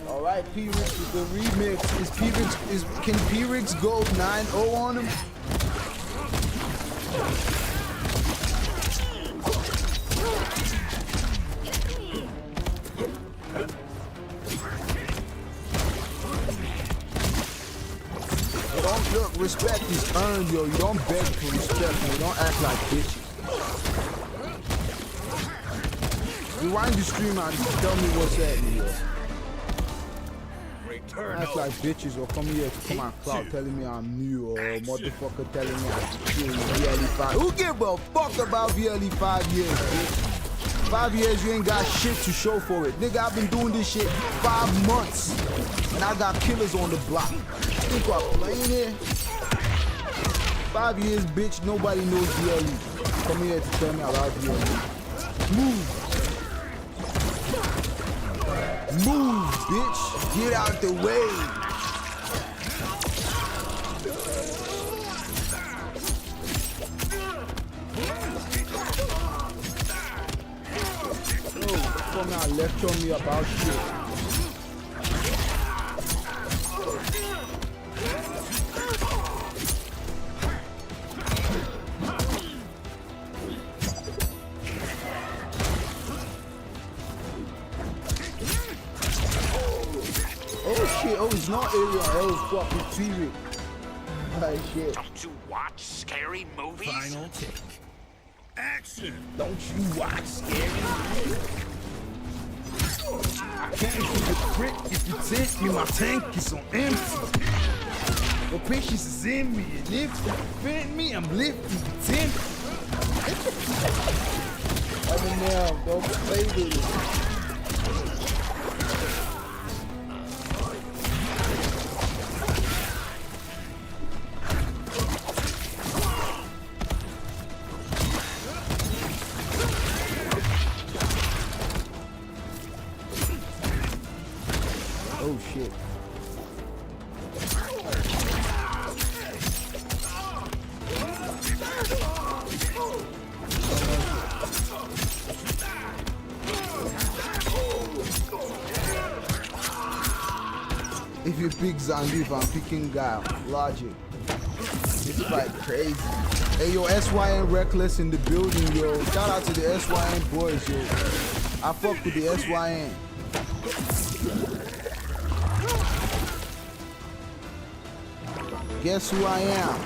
All right, PIR1X with the remix. Can PIR1X go 9-0 on him? Look, respect is earned, yo. You don't beg for respect, man. Don't act like bitches. Rewind the stream and tell me what's happening, yo. Act like bitches or come here to come and clout telling me I'm new or motherfucker telling me I should kill VLE 5. Who give a fuck about VLE 5 years, bitch? 5 years, you ain't got shit to show for it. Nigga, I've been doing this shit 5 months. And I got killers on the block. You think I'm playing here? 5 years, bitch, nobody knows VLE. Come here to tell me about VLE. Move. Move, bitch. Get out the way. Come out, lecture me about shit. Oh shit, oh it's not Arian, oh fucking T-Rex. Oh shit. Don't you watch scary movies? Final take. Action! Don't you watch scary movies? I can't shoot the prick if you tempt me, my tank is on empty. The patience is in me, and if you prevent me, I'm lifting the tent. I mean now, don't play with it. Oh shit. If you pick Zangief, I'm picking Guile. Logic. This fight crazy. Hey yo, SYN Reckless in the building, yo. Shout out to the SYN boys, yo. I fuck with the SYN. Guess who I am?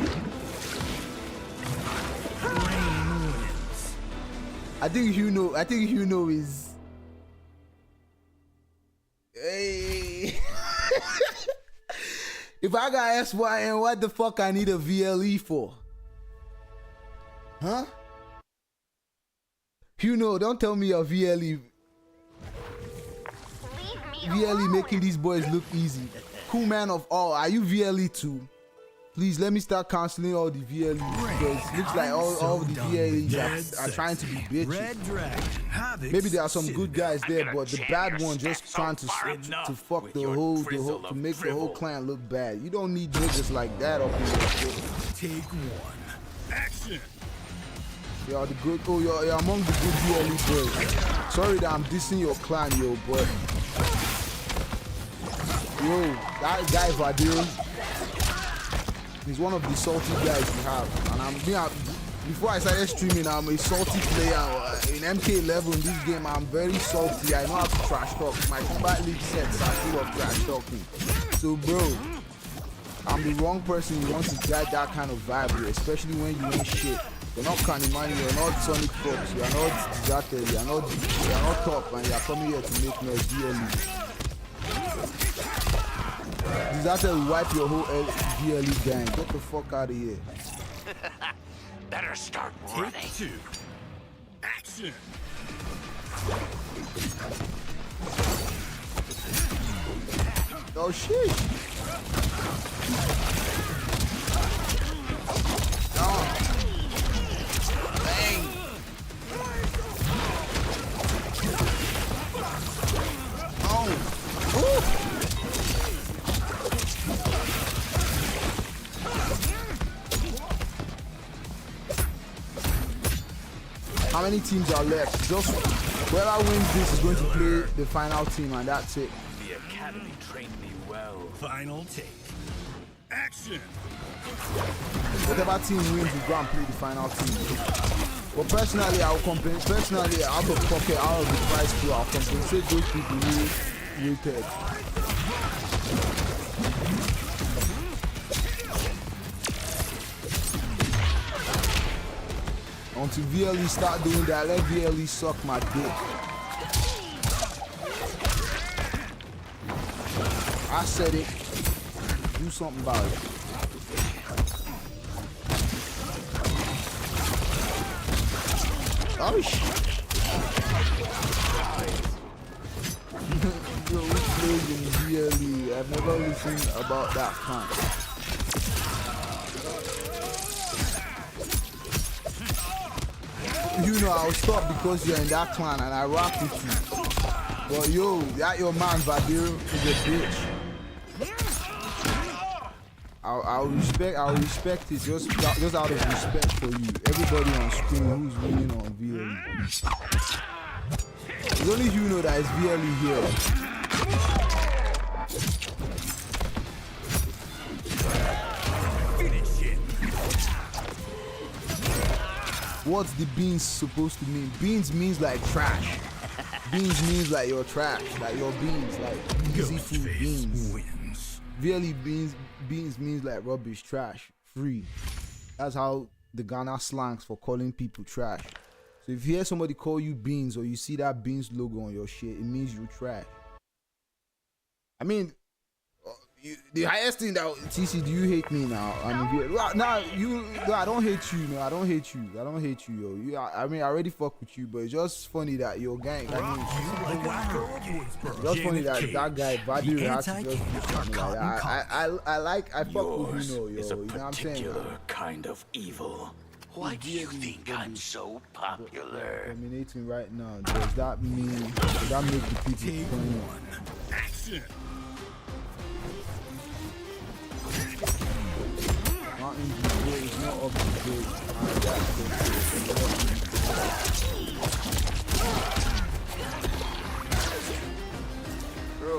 I think you know is. Hey. If I got SYN, what the fuck I need a VLE for? Huh? You know, don't tell me a VLE. VLE making these boys look easy. Cool man of all, are you VLE too? Please let me start canceling all the VLEs because it looks like all the VLEs are trying to be bitches. Maybe there are some good guys there, but the bad one just trying to fuck the whole to make the whole clan look bad. You don't need niggas like that up in your shit. Take one. Action. You're the good. Oh, you're among the good VLE boys. Sorry that I'm dissing your clan, yo, but yo, that guy Vadir. He's one of the salty guys we have, and before I started streaming, I'm a salty player. In MK11 in this game, I'm very salty. I know how to trash talk. My combat league sets are full of trash talking. So, bro, I'm the wrong person you want to get that kind of vibe with, especially when you ain't shit. You're not Kanimani, you're not Sonic Fox, you're not Disarted, you're not top, and you're coming here to make noise DLE. Disarted will wipe your whole DLE gang. Get the fuck out of here. Better start running. Take two. Action. Oh shit. Oh. Bang. Oh. Ooh. How many teams are left? Just whoever wins this is going to play the final team, and that's it. The academy trained me well. Final take. Action. Whatever team wins, we go and play the final team. But personally, I'll compensate. Personally, out of pocket, out of the prize pool, I'll compensate those people who waited. Until VLE start doing that, let VLE suck my dick. I said it. Do something about it. Oh shit. Yo, who plays in VLE? I've never listened about that kind. you know, I'll stop because you're in that clan and I rock with you. But yo, that your man Vadir is a bitch. I'll respect it just out of respect for you. Everybody on screen who's winning on VLE. It's only you know that it's VLE here. What's the beans supposed to mean? Beans means like trash. Beans means like your trash, like your beans, like easy food beans. Wins. Really, beans means like rubbish, trash, free. That's how the Ghana slangs for calling people trash. So if you hear somebody call you beans or you see that beans logo on your shit, it means you're trash. I mean, the highest thing that TC, do you hate me now? I mean, no, I don't hate you. No, I don't hate you. I don't hate you, yo. I mean, I already fuck with you, but it's just funny that your gang. I mean, it's just funny that guy Vadir had to just do something like that. I fuck with you, yo. You know what I'm saying? Kind of evil. Why do you think I'm so popular? Dominating right now. Does that mean? Does that make the people playing? Action. Mountain Dew is not up to date. Bro,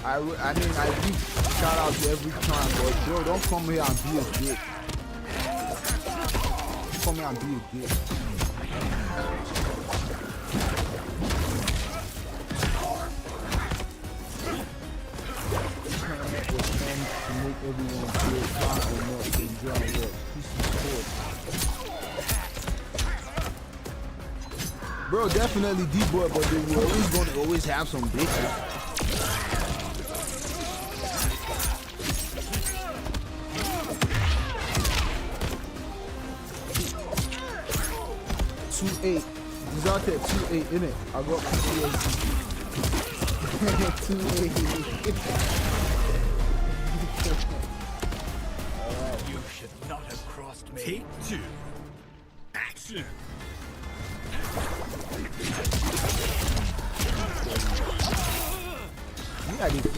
I mean, I give shout out to every time, but bro, don't come here and be a dick. Don't come here and be a dick. To make everyone feel fine or not to enjoy work. Peace and sport. Bro, definitely D-boy, but they were always going to always have some bitches. Disarted 2-8, innit? I got PTSD. 2-8. You should not have crossed me. Take 2. Action. Yeah, they do.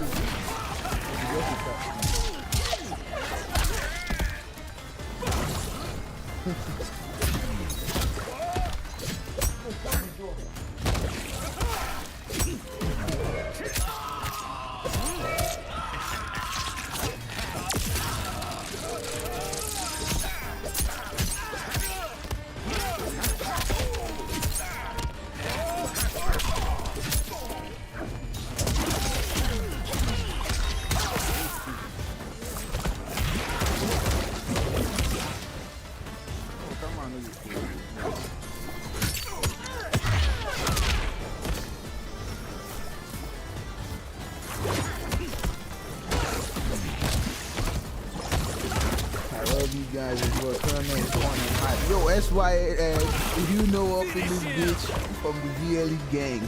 Yo, SYNWHITS, you know up in this bitch from the VLE gang.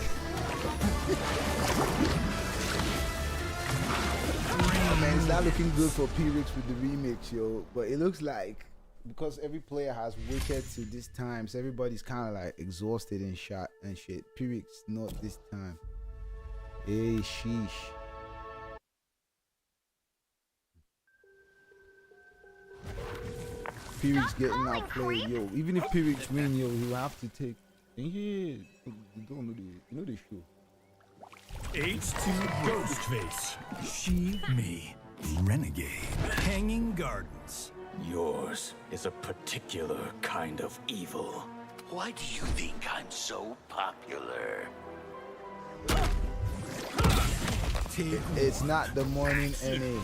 Oh, man, it's not looking good for PIR1X with the remix, yo. But it looks like because every player has waited to this time, so everybody's kind of like exhausted and shot and shit. PIR1X not this time. Hey, sheesh. PIR1X getting outplayed, yo. Even if PIR1X win, yo, he'll have to take. Yeah, you don't know the, you know the show. H2 Ghostface. She, me, renegade. Hanging Gardens. Yours is a particular kind of evil. Why do you think I'm so popular? It's not the morning NA.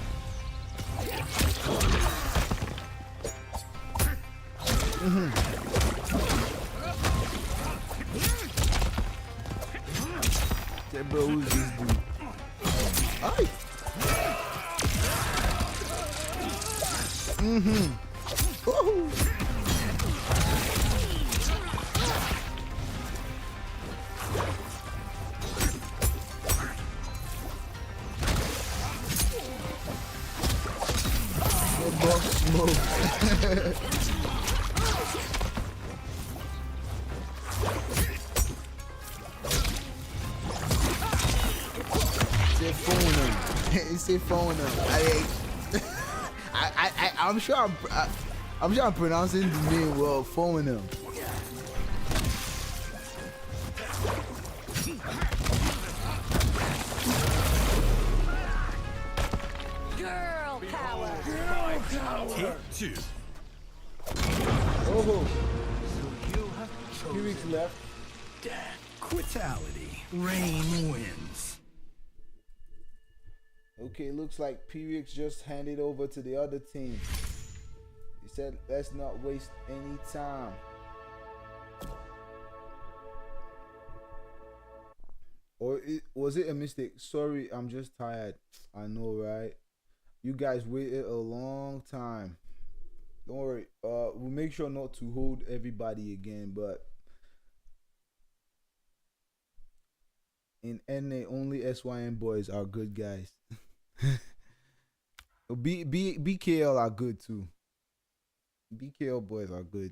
Yeah, bro, who's this dude? Aye. Woohoo. Smoke. say phone him. I'm sure I'm pronouncing the name well. Phone him. Girl power. Take 2. Oh, so you have 2 weeks left. Quitality. Rain wins. Okay, looks like PIR1X just handed over to the other team. He said, let's not waste any time. Or was it a mistake? Sorry, I'm just tired. I know, right? You guys waited a long time. Don't worry. We'll make sure not to hold everybody again, but in NA, only SYN boys are good guys. BKL are good too. BKL boys are good.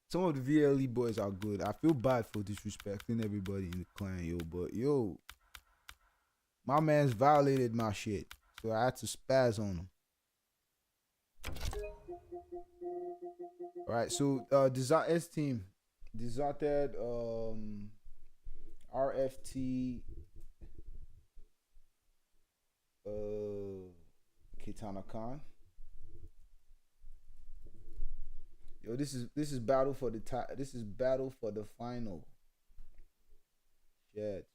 Some of the VLE boys are good. I feel bad for disrespecting everybody in the clan, yo. But yo, my man's violated my shit, so I had to spaz on him. All right, so S team, Disarted, RFT, Kitanakahn. Yo, this is battle for the this is battle for the final. Shit.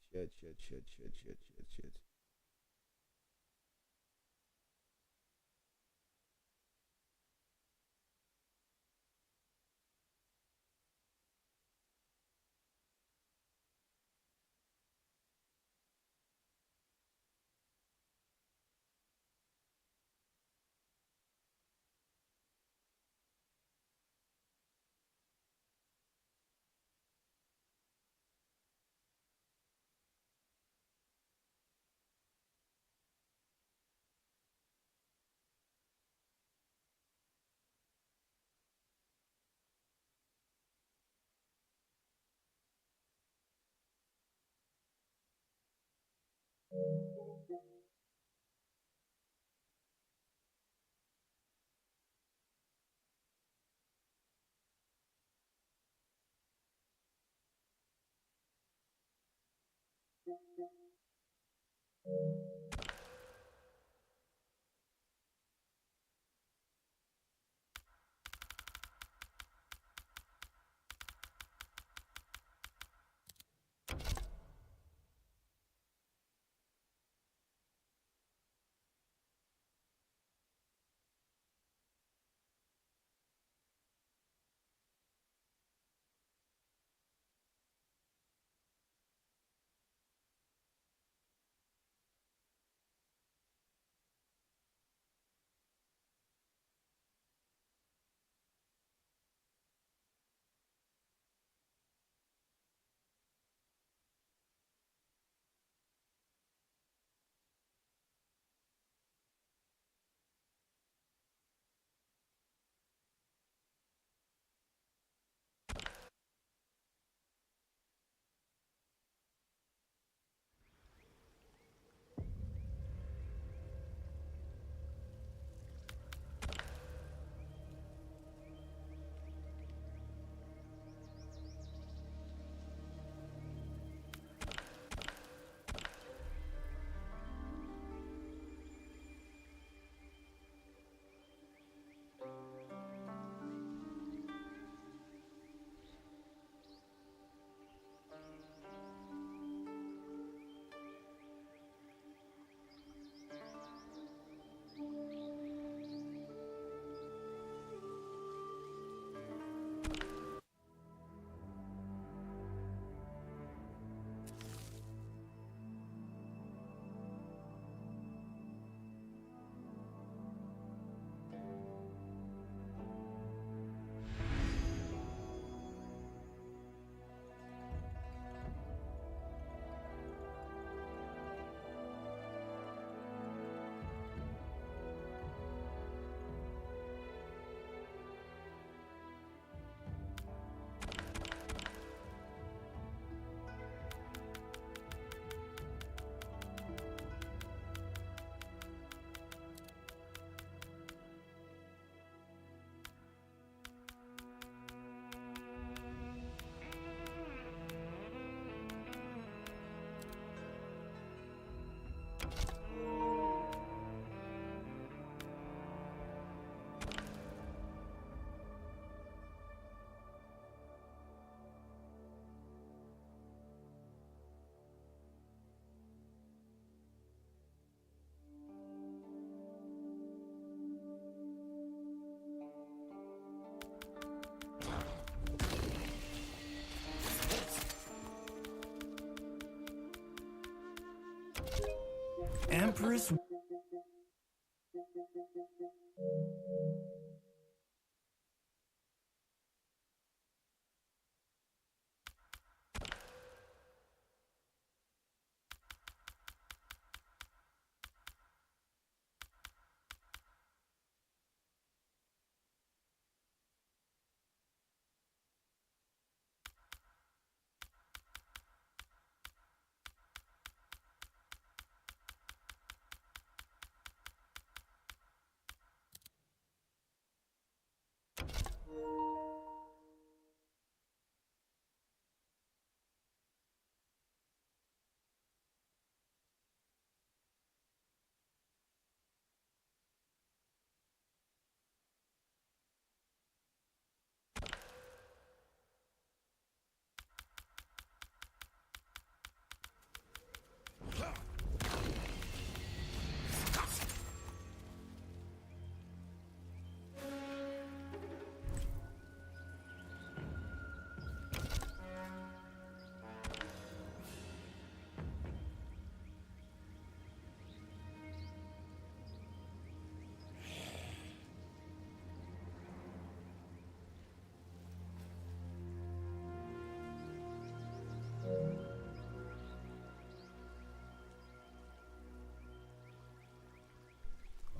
Empress.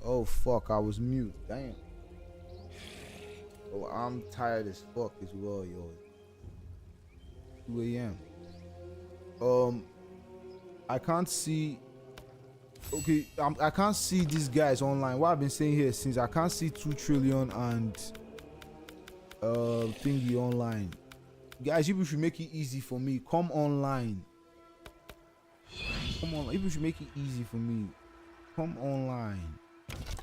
Oh fuck, I was mute. Damn. Oh, I'm tired as fuck as well, yo. 2 a.m. I can't see. Okay, I can't see these guys online. What I've been saying here since I can't see 2 trillion and thingy online. Guys, people should make it easy for me. Come online. Come on, people should make it easy for me. Come online.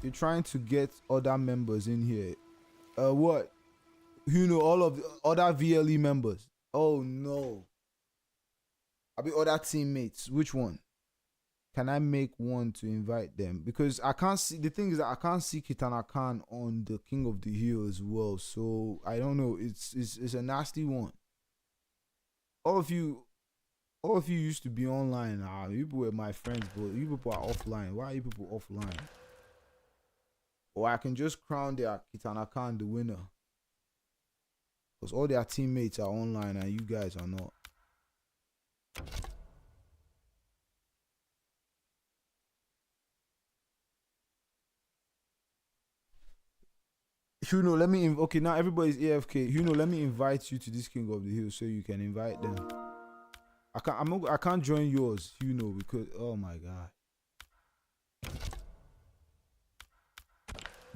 You're trying to get other members in here. What? You know, all of the other VLE members. Oh no. I'll be other teammates. Which one? Can I make one to invite them? Because I can't see. The thing is that I can't see Kitanakahn on the King of the Hill as well. So I don't know. It's a nasty one. All of you used to be online. You people were my friends, but you people are offline. Why are you people offline? Or I can just crown their Kitanakahn the winner. Because all their teammates are online and you guys are not. Huno, let me okay, now everybody's AFK. Huno, let me invite you to this King of the Hill so you can invite them. I can't join yours, Huno, because oh my god.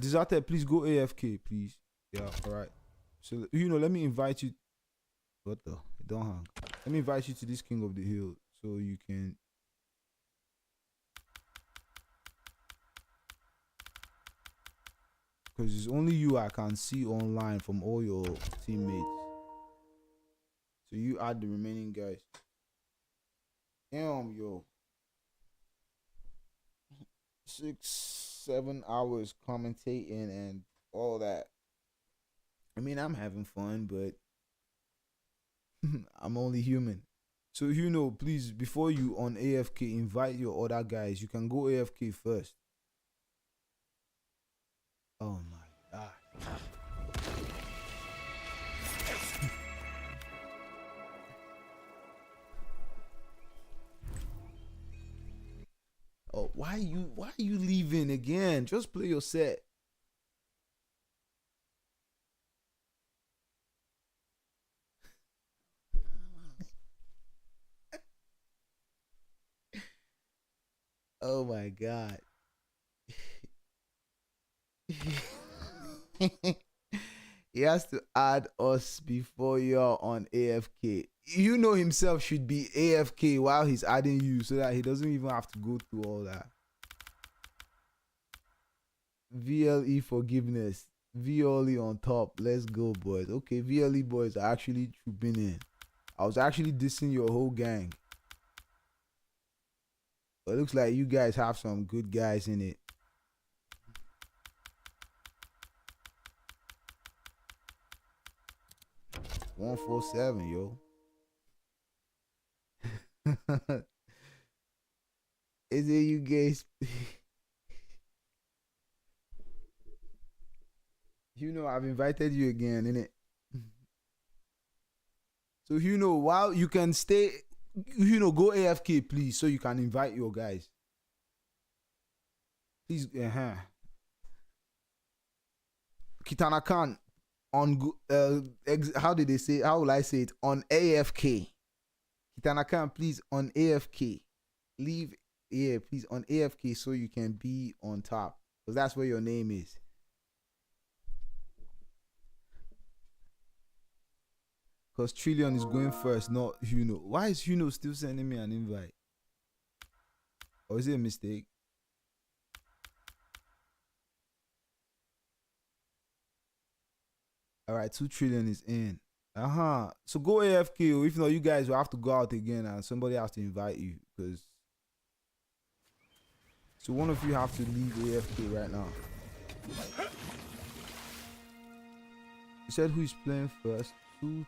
Disarted, please go AFK, please. Yeah, alright. So let me invite you. What the? Don't hang. Let me invite you to this King of the Hill so you can. Because it's only you I can see online from all your teammates. So you add the remaining guys. Damn, yo. 6-7 hours commentating and all that. I mean, I'm having fun, but I'm only human. So, please, before you on AFK, invite your other guys. You can go AFK first. Oh my god. Oh, why are you leaving again? Just play your set. Oh my god. He has to add us before you're on AFK. Himself should be AFK while he's adding you so that he doesn't even have to go through all that. VLE forgiveness. VLE on top. Let's go, boys. Okay, VLE boys are actually trooping in. I was actually dissing your whole gang. But it looks like you guys have some good guys in it. $147, yo. Is it you guys? You know, I've invited you again, innit? So, you know, while you can stay, you know, go AFK, please, so you can invite your guys. Please, Kitanakahn on, how did they say, how will I say it? On AFK. Kitanakahn, please, on AFK. Leave, yeah, please, on AFK so you can be on top. Because that's where your name is. Because Trillion is going first, not Huno. Why is Huno still sending me an invite? Or is it a mistake? Alright, 2 trillion is in. So go AFK. If not, you guys will have to go out again and somebody has to invite you. Because so one of you have to leave AFK right now. You said who is playing first? 2.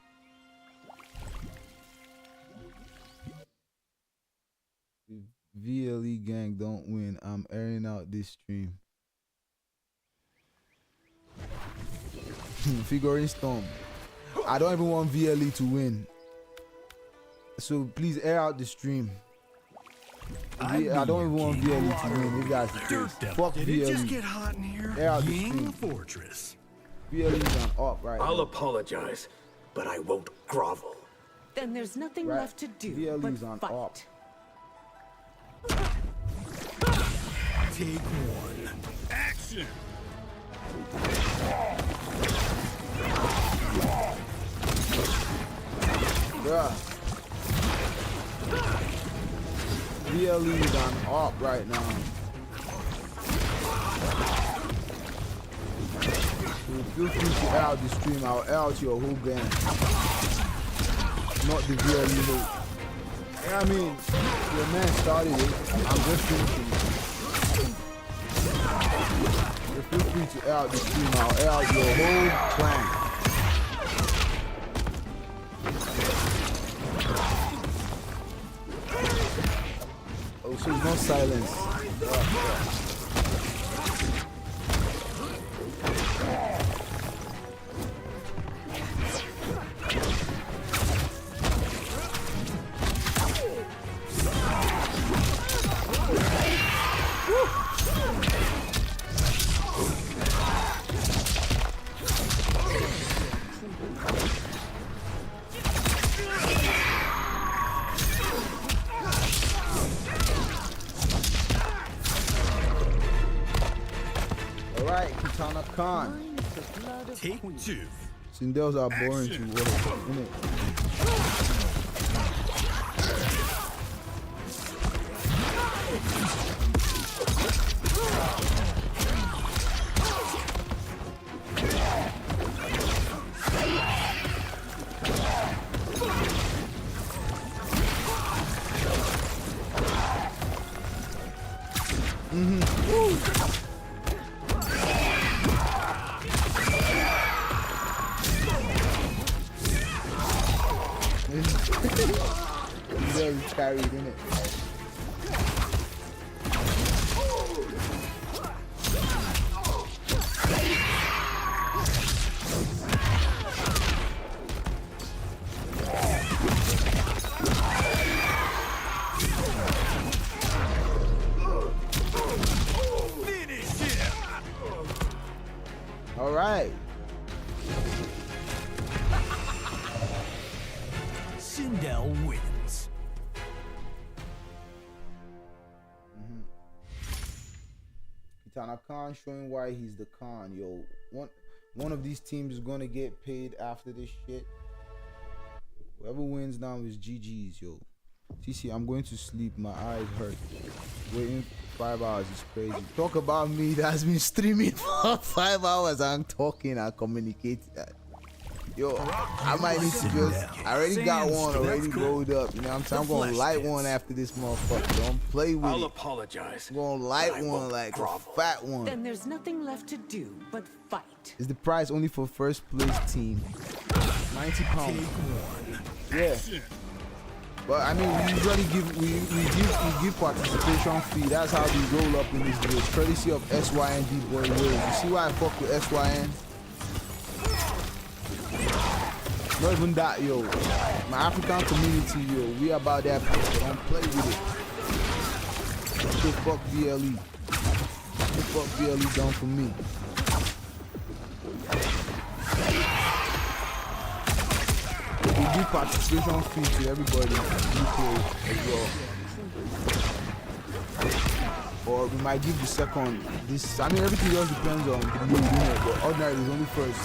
VLE gang don't win. I'm airing out this stream. Figuring storm. I don't even want VLE to win. So please air out the stream. I don't even want VLE to win. You guys, fuck VLE. Did it just get hot in here? Air out the stream. Fortress. VLE is on up right I'll now. apologize, but I won't grovel. Then there's nothing Right. left to do VLE is on but up. fight. Take 1. Action. Bruh. VLE is on up right now. So feel free to air out the stream. I'll air out your whole gang. Not the VLE load. Yeah, I mean, your man started it. I'm just finishing it. So feel free to air out the stream. I'll air out your whole clan. Oh, so it's not silence. Alright, Kitanakahn. Take 2. Sindels are boring to work, innit? Very carried, innit? All right. Sindel wins. Kitanakahn showing why he's the Khan. Yo, one of these teams is gonna get paid after this shit. Whoever wins now is GG's, yo. TC, I'm going to sleep. My eyes hurt. Waiting 5 hours is crazy. Talk about me that's been streaming for 5 hours. I'm talking and communicating. Yo, I might need to just. I already got one already rolled up. You know what I'm saying? I'm gonna light one after this motherfucker. Don't play with it. I'll apologize. I'm gonna light one like a fat one. Then there's nothing left to do but fight. Is the prize only for first place team? £90. Yeah. But I mean, we usually give participation fee. That's how we roll up in this video. Courtesy of SYNDBoyRose. You see why I fuck with SYN? Not even that, yo. My African community, yo. We about that people. Don't play with it. What the fuck VLE? What the fuck VLE done for me? We give participation fee to everybody in UK as well. Or we might give the second. This, I mean, everything else depends on the new winner, but ordinary is only first.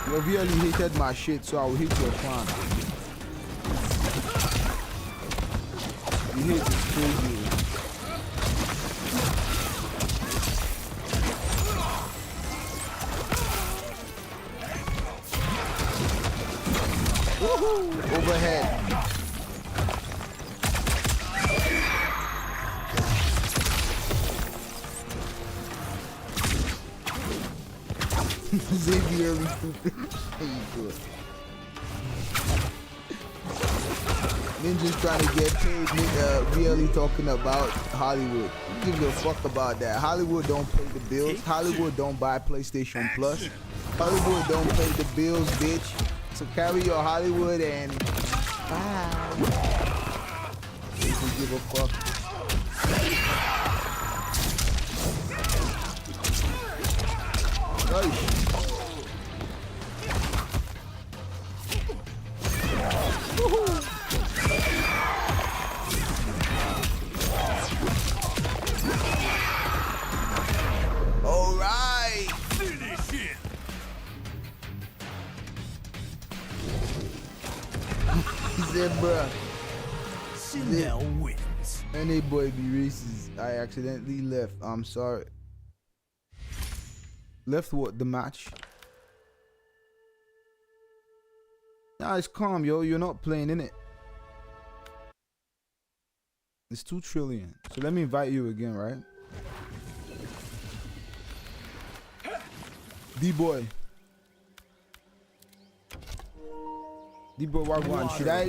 Your VLE hated my shit, so I will hate your plan. You hate this crazy. Woohoo! Overhead. Xavier, Ninja's trying to get paid. VLE talking about Hollywood. Who gives a fuck about that? Hollywood don't pay the bills. Hollywood don't buy PlayStation Plus. Hollywood don't pay the bills, bitch. So carry your Hollywood and bye. You can give a fuck. Nice. All right. Finish it. He said, bruh. SYN wins. Any boy be racist. I accidentally left. I'm sorry. Left what? The match? Nah, it's calm, yo. You're not playing in it. It's 2 trillion. So let me invite you again, right? D-boy. D-boy, Wagwan. Should I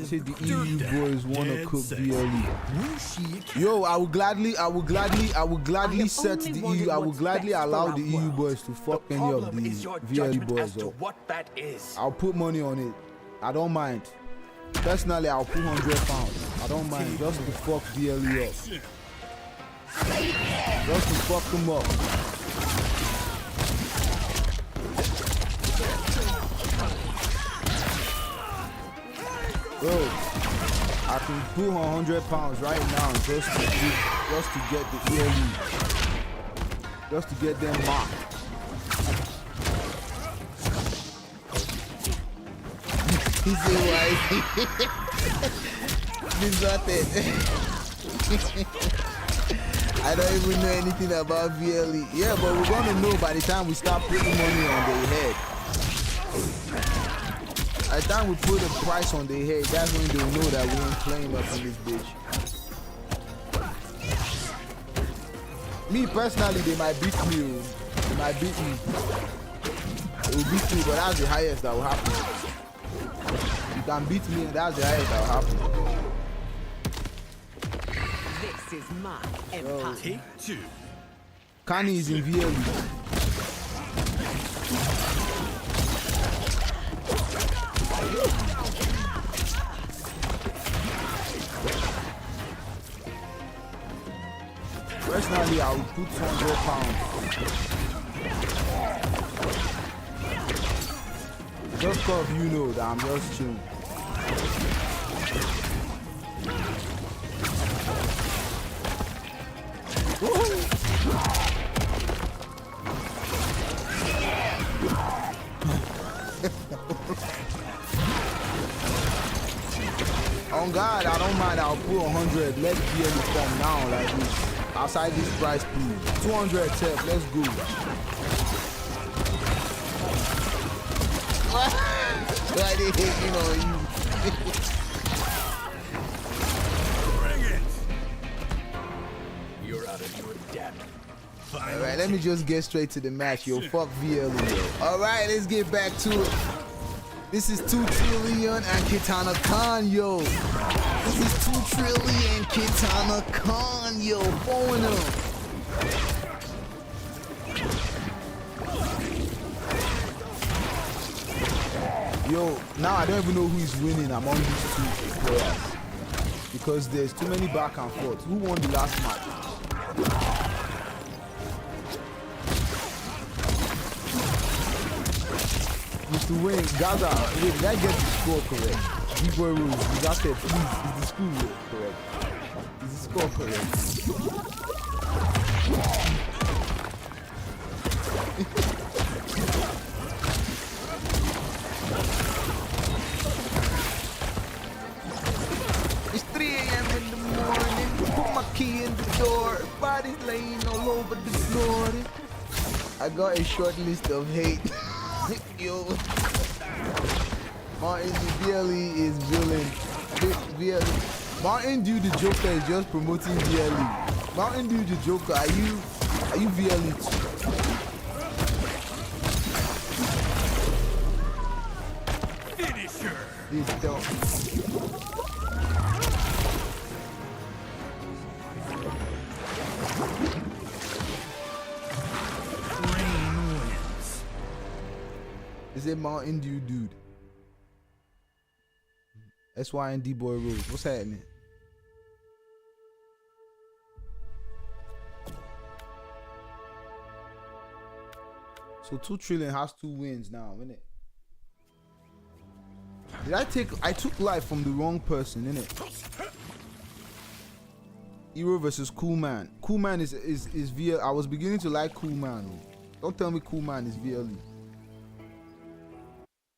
say the EU boys wanna cook VLE? Yo, I would gladly set the EU. I would gladly allow the EU boys to fuck any of these VLE boys up. What that is. I'll put money on it. I don't mind. Personally, I'll put £100. I don't mind. Just to fuck VLE up. Just to fuck them up. Bro, I can put £100 right now just to get the VLE. Just to get them mocked. He said why? Disarted. I don't even know anything about VLE. Yeah, but we're gonna know by the time we start putting money on their head. By the time we put a price on their head, that's when they'll know that we ain't playing up in this bitch. Me personally, they might beat me. They might beat me. They will beat me, but that's the highest that will happen. You can beat me, and that's the highest that will happen. This is my empire. Take 2. Kanye is in VLE. Personally, I would put £100. Just cause you know that I'm just chilling. On God, I don't mind. I'll put 100. Let's be able to come now like this. Outside this price, please. 200 tap. Let's go. Why they hating on you? Bring it. You're out of your depth. Alright, let me just get straight to the match, yo. Fuck VLE, yo. Alright, let's get back to it. This is 2 trillion and Kitanakahn, yo. This is 2 trillion Kitanakahn, yo. Phone him. Yo, now I don't even know who is winning among these two players. Because there's too many back and forth. Who won the last match? Mr. Wayne, Gaza, wait, did I get the score correct? DrPlatinum, Disarted, please, is the score correct? Is the score correct? It's 3 a.m. in the morning, put my key in the door, body's laying all over the floor. I got a short list of hate. Yo, Martin VLE is villain. Martin Dew the Joker is just promoting VLE. Martin Dew the Joker, are you VLE too? Finisher. This dumb. Is it Mountain Dew dude? SYNDBoyRose. What's happening? So 2 trillion has 2 wins now, innit? I took life from the wrong person, innit? Hero versus Cool Man. Cool Man is VL. I was beginning to like Cool Man. Don't tell me Cool Man is VLE.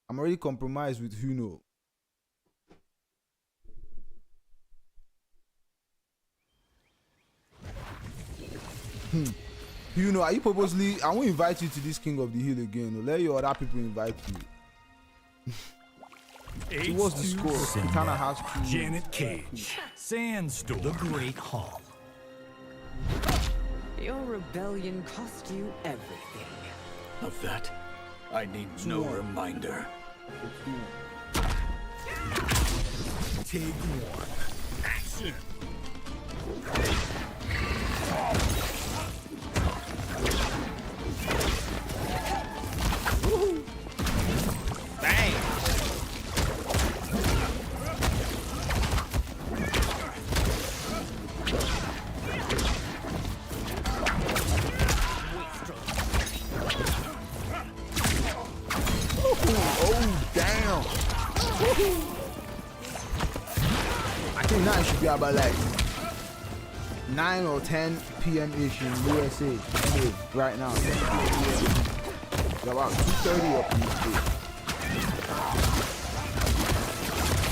I'm already compromised with Huno. Huno, are you purposely? I won't invite you to this King of the Hill again. Let your other people invite you. What's the score? Kitana has 2. Janet Cage. Sandstorm. The Great Hall. Your rebellion cost you everything. Of that, I need no reminder. Take 1. Action. Bang. Oh, damn. I think now it should be about like 9 or 10 p.m.-ish in USA. Anyway, right now. It's about 2:30 up in the state.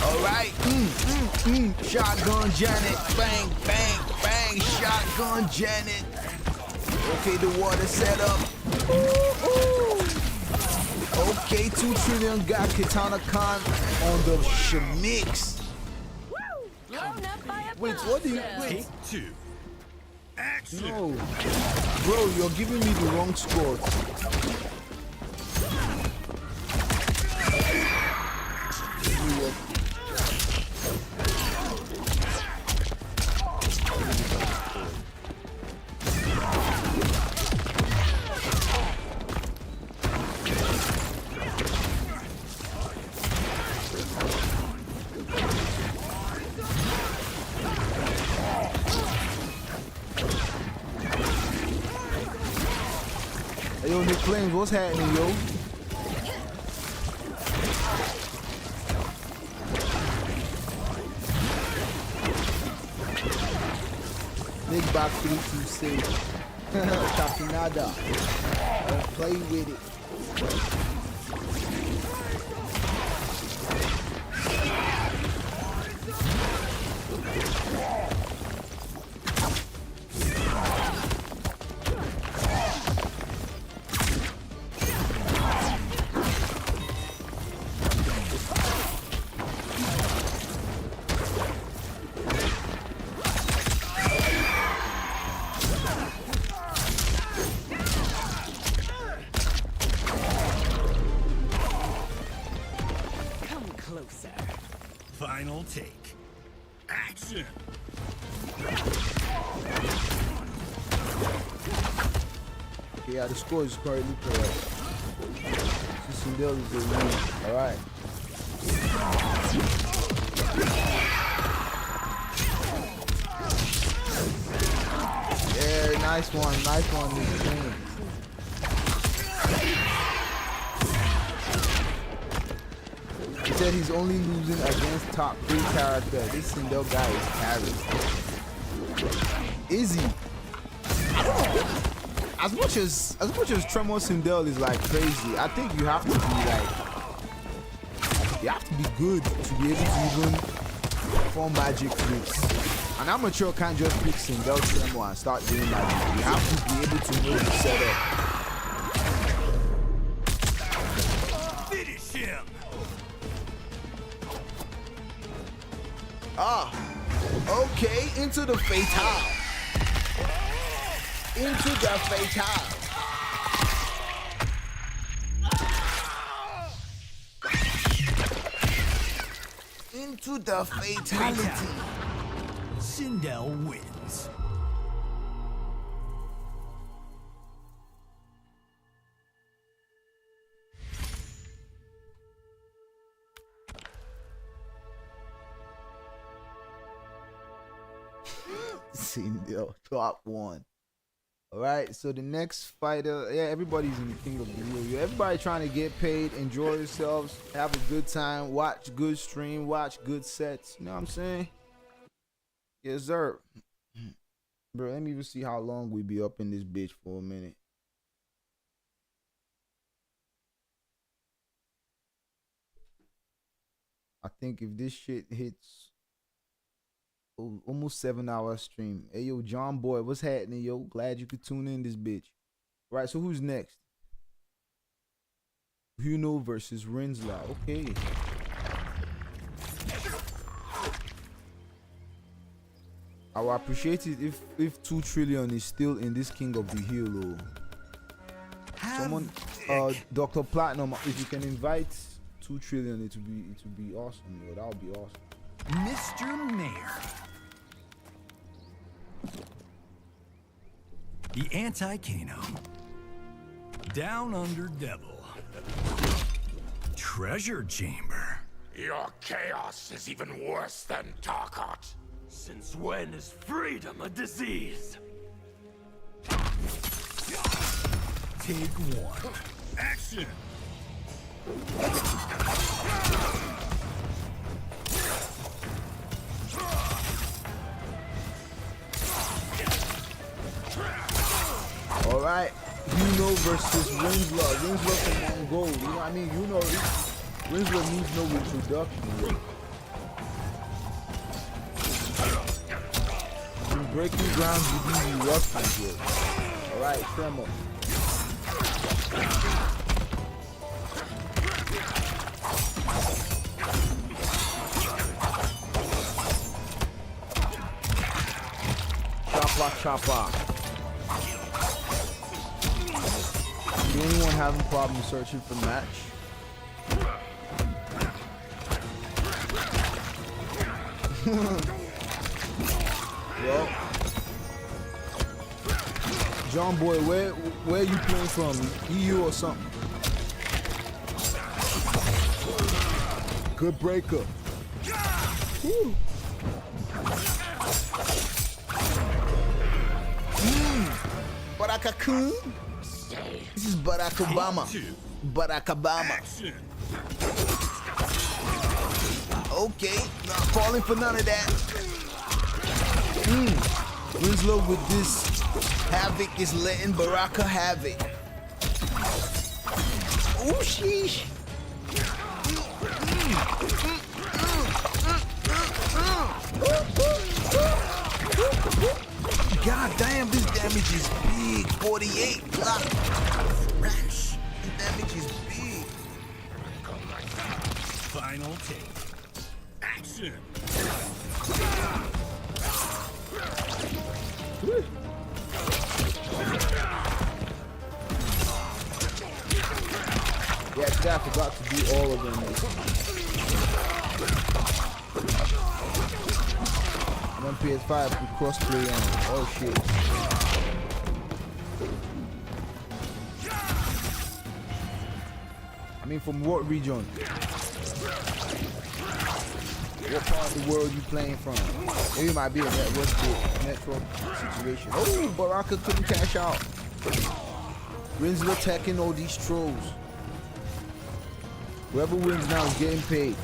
Alright. Shotgun Janet. Bang, bang, bang. Shotgun Janet. Okay, the water set up. Okay, 2 trillion got Kitanakahn on the shmix. Wait, what do you wait? Take 2. Action. No. Bro, you're giving me the wrong score. Hey, yo, Nick Flames, what's happening, yo? Nick back 326. Capinada. Play with it. Final take. Action. Yeah, the score is currently correct. Syndel is the winner. Alright. Yeah, nice one, Miss Queen. He said he's only losing against top 3 characters. This Syndel guy is carried. Is he? I don't know. As much as Tremor Syndel is like crazy, I think you have to be good to be able to even perform magic tricks. An amateur can't just pick Syndel Tremor and start doing magic. You have to be able to know the setup. Finish him. Okay, into the fatal. Into the fatal. Into the fatality. Syndel wins. Syndel, top 1. Alright, so the next fighter, yeah, everybody's in the King of the Hill. Everybody trying to get paid, enjoy yourselves, have a good time, watch good stream, watch good sets. You know what I'm saying? Yes, sir. Bro, let me even see how long we be up in this bitch for a minute. I think if this shit hits almost 7-hour stream. Hey yo, John Boy, what's happening, yo? Glad you could tune in this bitch. Right, so who's next? Huno versus Rinzler. Okay. I would appreciate it if 2 trillion is still in this King of the Hill, though. Someone, DrPlatinum, if you can invite 2 trillion, it would be awesome, yo. That would be awesome. Mr. Mayor. The Anti-Kano. Down Under Devil. Treasure Chamber. Your chaos is even worse than Tarkat. Since when is freedom a disease? Take 1. Action. Alright, Huno versus Rinzler. Rinzler from Mongol. You know what I mean? You know, Rinzler needs no introduction. In breaking grounds, you do the Russians here. Alright, Tremor. Chopper. Is anyone having a problem searching for match? Well, John Boy, where are you playing from? EU or something? Good breakup. Woo. Barack-kun. This is Barack Obama. Barack Obama. Okay, not falling for none of that. Rinzler with this havoc is letting Baraka have it. Oh, sheesh. God damn, this damage is big. 48 block. Rash. This damage is big. Final take. Action. Yeah, I forgot to do all of them. I'm on PS5 with crossplay on. Oh shit. I mean, from what region? What part of the world you playing from? Maybe it might be a network situation. Oh, Baraka couldn't cash out. Rinzler attacking all these trolls. Whoever wins now is getting paid.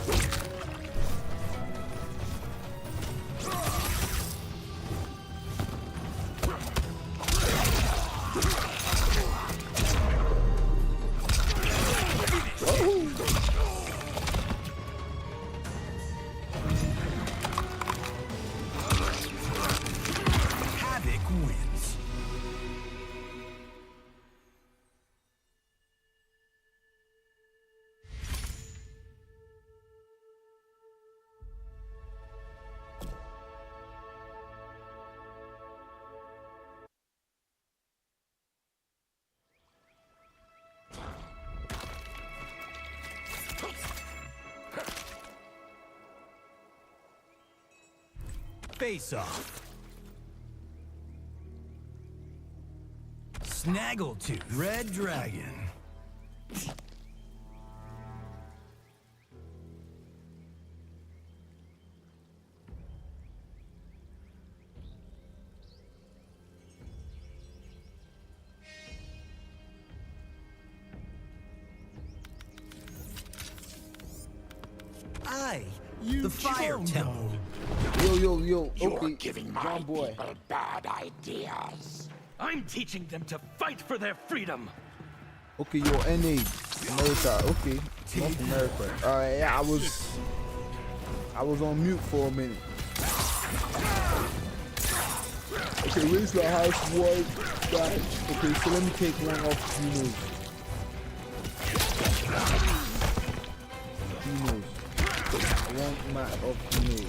Face off. Snaggletooth. Red Dragon. The Fire Temple. Yo, You're okay, giving my John boy. people bad ideas. I'm teaching them to fight for their freedom. Okay, yo, NA, America, okay, North America. Alright, yeah, I was on mute for a minute. Okay, where's the house one guy? Okay, so let me take one off Gino's. One mat of Gino's.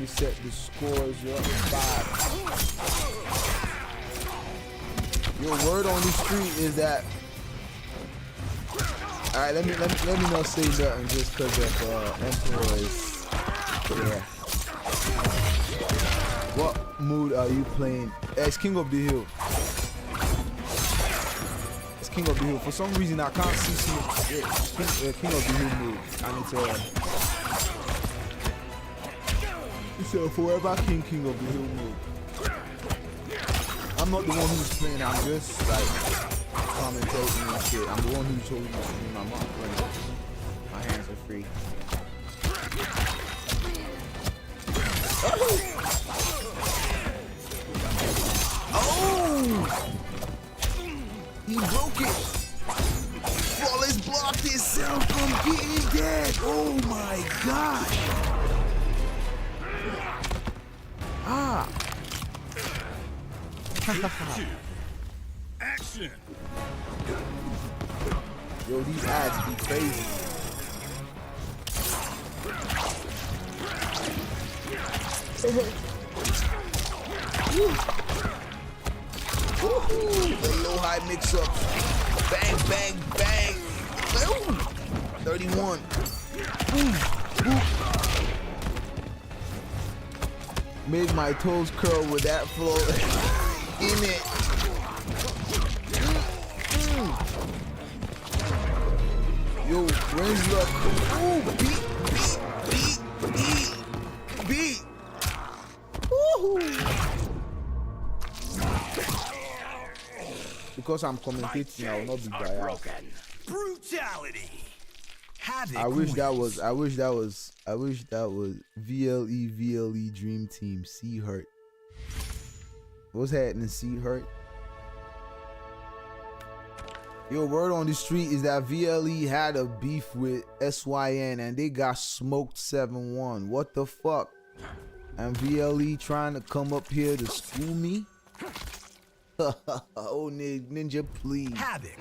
We set the scores, you're up 5. Your word on the street is that. All right, let me not say nothing just because of Emperor is. Yeah. What mood are you playing? It's King of the Hill. It's King of the Hill. For some reason, I can't see King of the Hill mood, and it's a forever King of the Hill mode. I'm not the one who's playing, I'm just like commentating and shit. I'm the one who's holding the stream, I'm not playing. My hands are free. Oh! He broke it! Wallace blocked himself from getting dead! Oh my god! Ah! Action! Yo, these ads be crazy. The low-high mix-up. Bang, bang, bang. Ooh. 31. Made my toes curl with that flow in it. Yo, Rinzler. Ooh, beat. Woohoo. Because I'm commentating, I will not be biased. Brutality. I wish that was VLE Dream Team C Hurt. What's happening, C Hurt? Yo, word on the street is that VLE had a beef with SYN and they got smoked 7-1. What the fuck? And VLE trying to come up here to school me? Oh, Ninja, please. Havoc.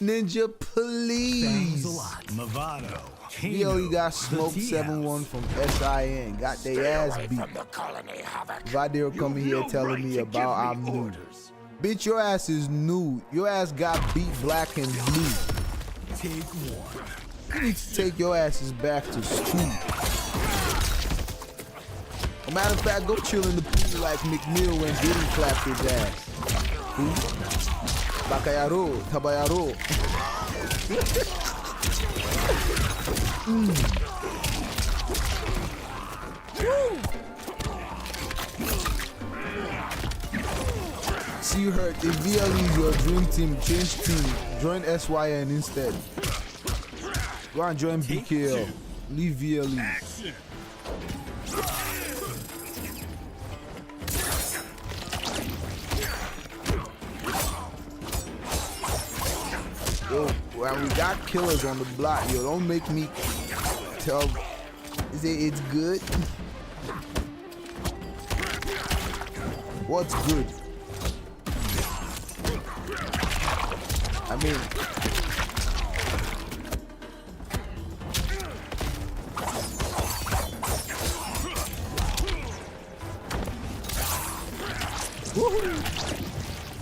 Ninja, please. Movado. VLE got smoked 7-1 from SYN. Got their ass beat. Vadero coming here telling me about I'm new. Bitch, your ass is new. Your ass got beat black and blue. Take one. You need to take your asses back to school. As a matter of fact, go chill in the pool like McNeil when Diddy clapped his ass. Bakayaro, Tabayaro. See, you heard, if VLE is your dream team, change team, join SYN instead. Go and join BKL. Leave VLE. Yo, when we got killers on the block, yo, don't make me tell, say it's good. What's good? I mean,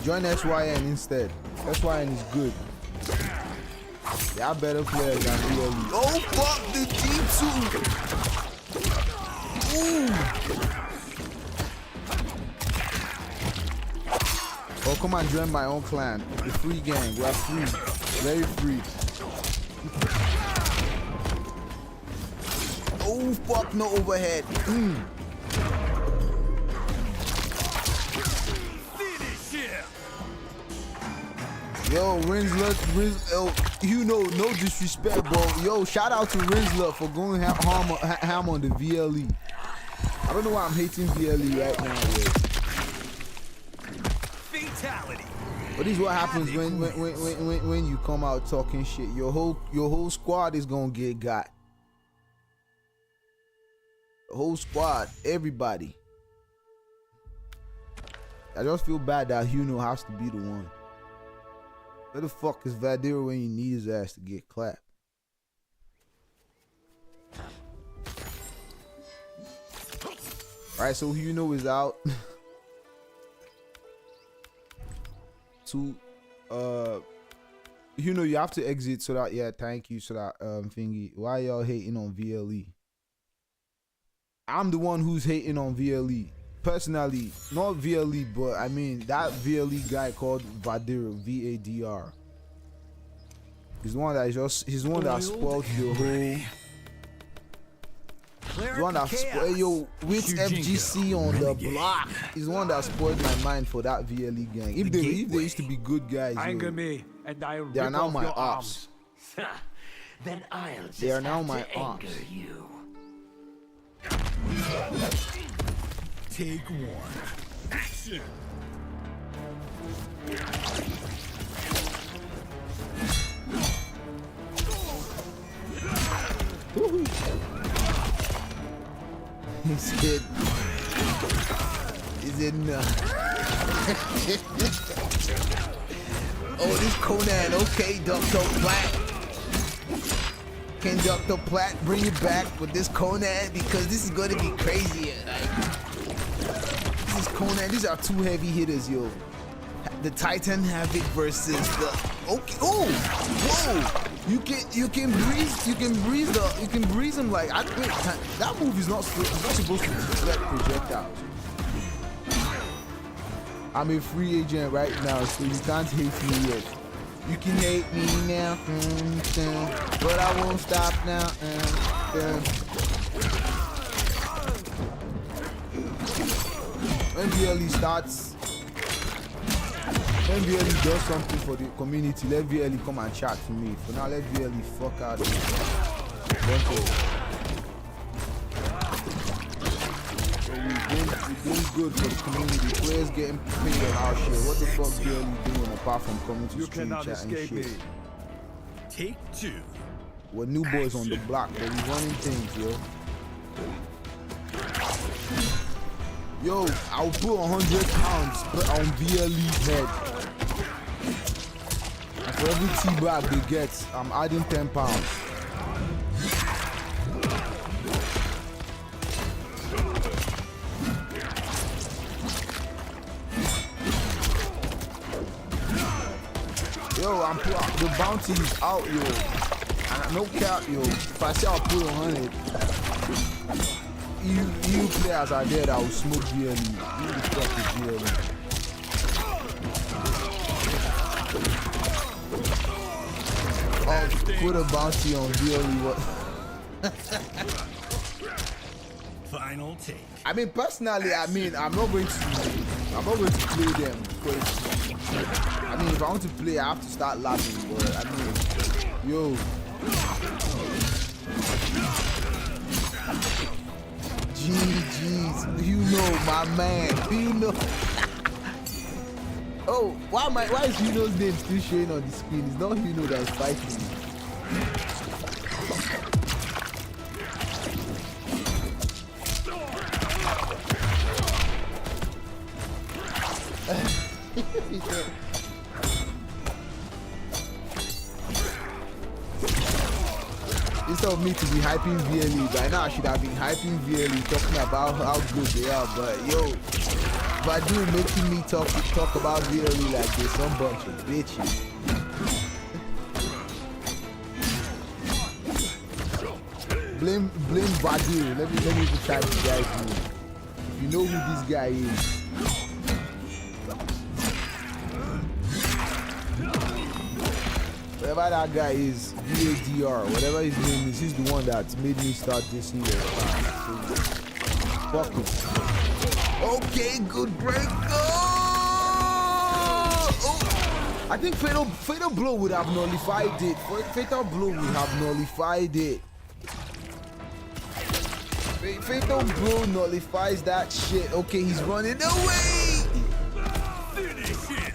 join SYN instead. SYN is good. They are better players than VLE. Oh fuck the G2! Ooh. Oh, come on, join my own clan. The free gang. We are free. Very free. Oh, fuck, no overhead. Finish him. Yo, Rinzler, you know, no disrespect, bro. Yo, shout out to Rinzler for going ham on the VLE. I don't know why I'm hating VLE right now, yo. But this is what happens when you come out talking shit. Your whole squad is gonna get got. The whole squad, everybody. I just feel bad that Huno has to be the one. Where the fuck is Vadira when you need his ass to get clapped? Alright, so Huno is out. You know, you have to exit so that, yeah, thank you, so that thingy. Why y'all hating on VLE? I'm the one who's hating on VLE personally, not VLE, but I mean that VLE guy called Vadira, VADR. He's the one that spoiled your whole. The one that spoiled, yo, with FGC on the block. He's the one that spoiled my mind for that VLE gang. If they used to be good guys, anger me, and I'll they are now my ops. Then I'll just they are now my ops. You. Take one. Action. He said, is it oh, this Conan, okay, Dr. Platt. Can Dr. Platt bring it back with this Conan? Because this is going to be crazy. Like, this is Conan. These are two heavy hitters, yo. The Titan Havoc versus the. Okay. Oh, whoa! You can breeze him like. I think that move is not supposed to deflect projectiles. I'm a free agent right now, so you can't hate me yet. You can hate me now, but I won't stop now. When VLE starts, when VLE does something for the community, let VLE come and chat to me. For now, let VLE fuck out of here. So we're doing good for the community. Players getting paid on our shit. What the fuck VLE doing apart from coming to stream chat and shit? Me. Take two. We're new boys on the block, but we running things, yo. Yo, I'll put 100 pounds on VLE's head. And for every T-bag they get, I'm adding 10 pounds. Yo, the bounty is out, yo. And no cap, yo. If I say I'll put 100, you players are there that will smoke VLE. Who the fuck is VLE? Oh, put a bounty on VLE. What? Final take. I mean, personally, I'm not going to play them because I mean, if I want to play, I have to start laughing. But I mean, yo, GG's, you know, my man, you know. Oh, why is Huno's name still showing on the screen? It's not Huno that's fighting me. Instead of me to be hyping VLE, by now I should have been hyping VLE, talking about how good they are. But yo, but dude making me talk about VLE like this, some bunch of bitches. Blame Badu. Let me even try to guide you. If you know who this guy is. Whatever that guy is, VADR, whatever his name is, he's the one that made me start this year. Fuck him. Okay, good break. Oh, I think Fatal Blow would have nullified it. Fatal Blow would have nullified it. Fatal Blow nullifies that shit. Okay, he's running away. Finish him.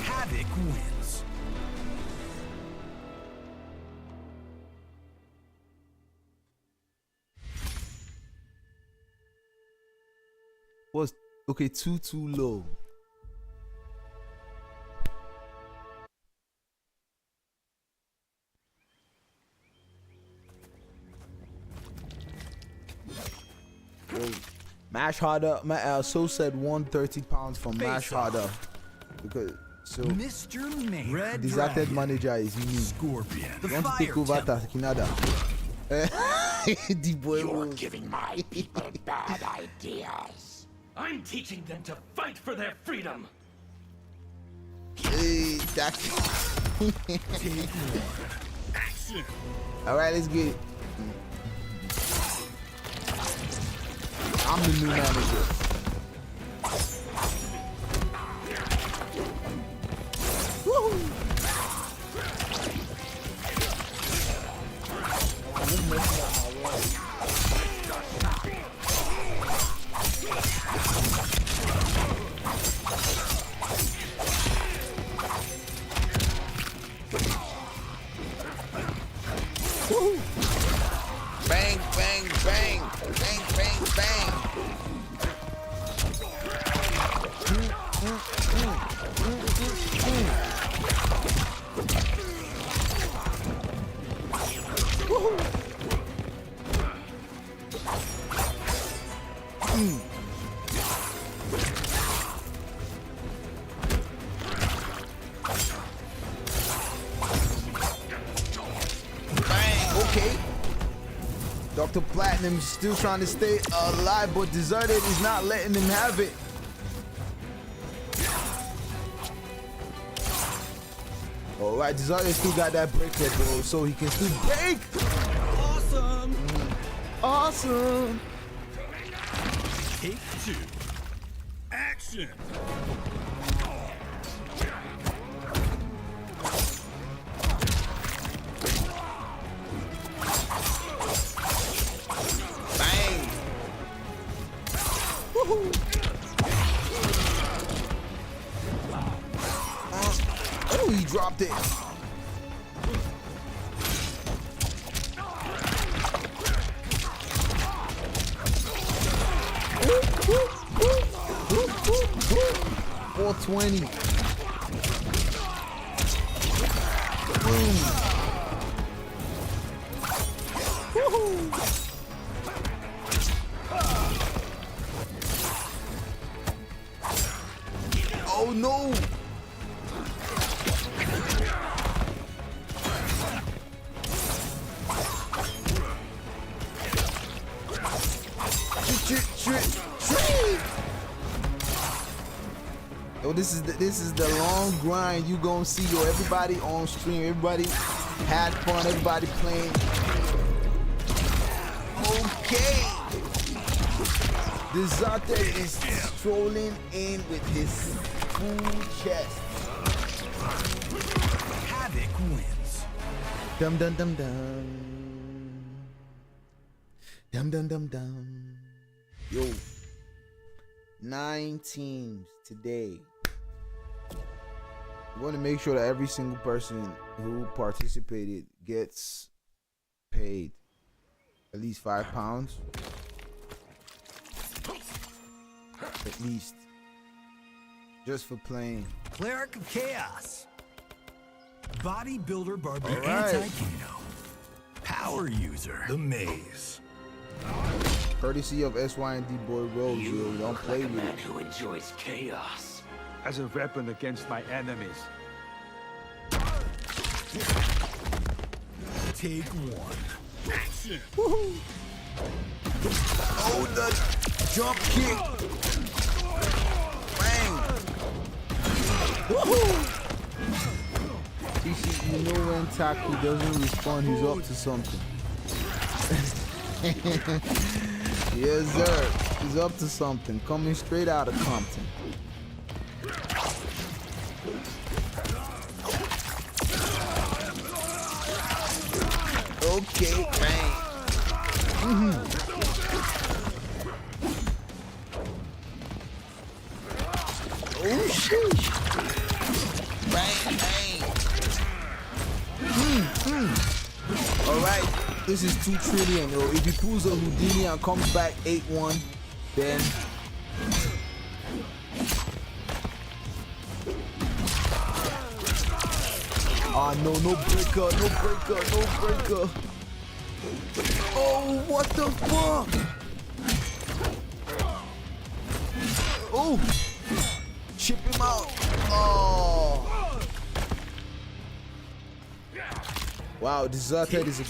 Havoc wins. Was okay, too low. Mash harder. Sosed won 30 pounds from Mash harder because so Mr. Mayor. Red Disarted manager is me. Scorpion. You want to take over Kitanakhan? You're giving my people bad ideas. I'm teaching them to fight for their freedom. Hey, that's Action. all right. Let's get it. I'm the new manager. Woo-hoo. Woo-hoo. Bang, bang, bang. Bang, bang, bang. Bang, okay. DrPlatinum still trying to stay alive, but Disarted is not letting him have it. All right, Disarted still got that breaker, bro, so he can still break. Awesome. Awesome. Take two. Action. Bang. Woohoo. Oh, he dropped it. Woo, woo, woo, woo, woo, woo. 420. Boom. Woohoo. Oh no. Yo, this is the long grind you gonna see. Yo, everybody on stream, everybody had fun, everybody playing. Okay. Disarted is strolling in with his full chest. Havoc wins. Dum dum dum dum. Dum dum dum dum. Yo. 9 teams today. We want to make sure that every single person who participated gets paid at least £5. At least. Just for playing. Cleric of Chaos. Bodybuilder Barbarian. Right. Anti-Kino. Power user. The Maze. Courtesy of SYNDBoyRose, yo. Don't play with it. Who enjoys chaos. As a weapon against my enemies. Take one. Action. Woohoo! Oh, the jump kick. Bang. Woohoo! You know when Taki doesn't respond, he's up to something. Yes, sir. He's up to something. Coming straight out of Compton. Okay, bang. Oh, sheesh. Bang, bang. All right. This is 2 trillion, yo. If he pulls a Houdini and comes back 8-1, then no breaker, no breaker, no breaker. Oh, what the fuck? Oh, chip him out. Oh. Wow, Disarted is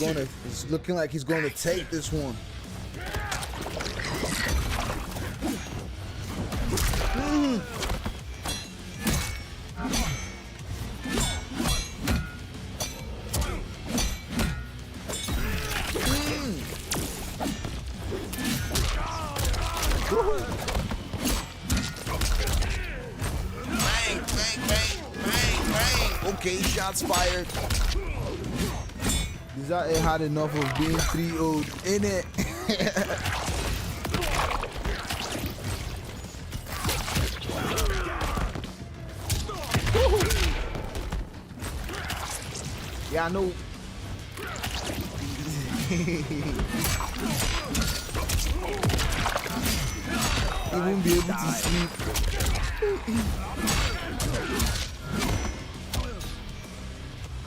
looking like he's gonna take this one. Bang, bang, bang, bang, bang. Okay, shots fired. Disarted had enough of being 3-0'd in it. Yeah, I know. He won't be able to sleep.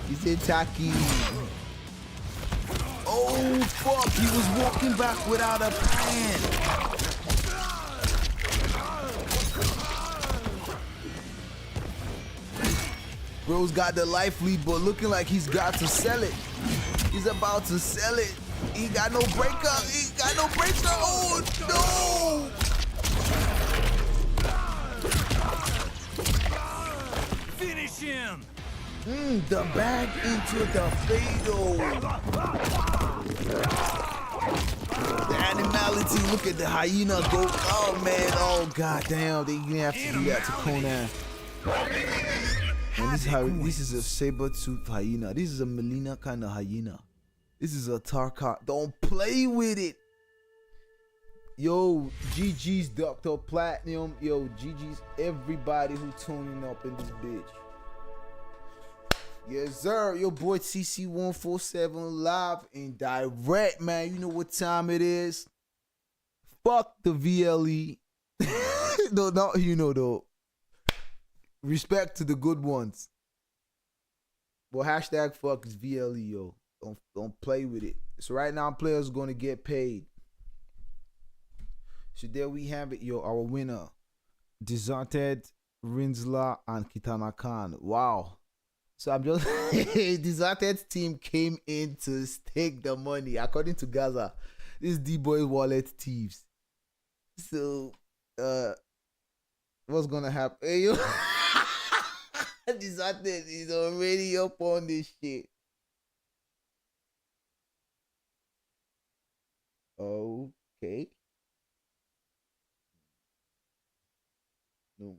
He said Taki. Oh fuck, he was walking back without a plan. Bro's got the life lead, but looking like he's got to sell it. He's about to sell it. He got no breaker. He got no breaker. Oh no! Finish him. The bag into the fatal. The animality. Look at the hyena go. Oh man. Oh god damn. They didn't have to do that to Conan. And this is a saber-toothed hyena. This is a Melina kind of hyena. This is a Tarka. Don't play with it. Yo, GG's DrPlatinum. Yo, GG's everybody who tuning up in this bitch. Yes, sir. Your boy TC147 live and direct, man. You know what time it is. Fuck the VLE. No, not you know though. Respect to the good ones. But hashtag fuck is VLE, yo. Don't play with it. So right now, players going to get paid. So there we have it, yo. Our winner, Disarted, Rinzler, and Kitanakahn. Wow. So I'm just Disarted's team came in to take the money. According to Gaza, this D-Boy wallet thieves. So, what's gonna happen? Hey, yo, Disarted is already up on this shit. Okay. No.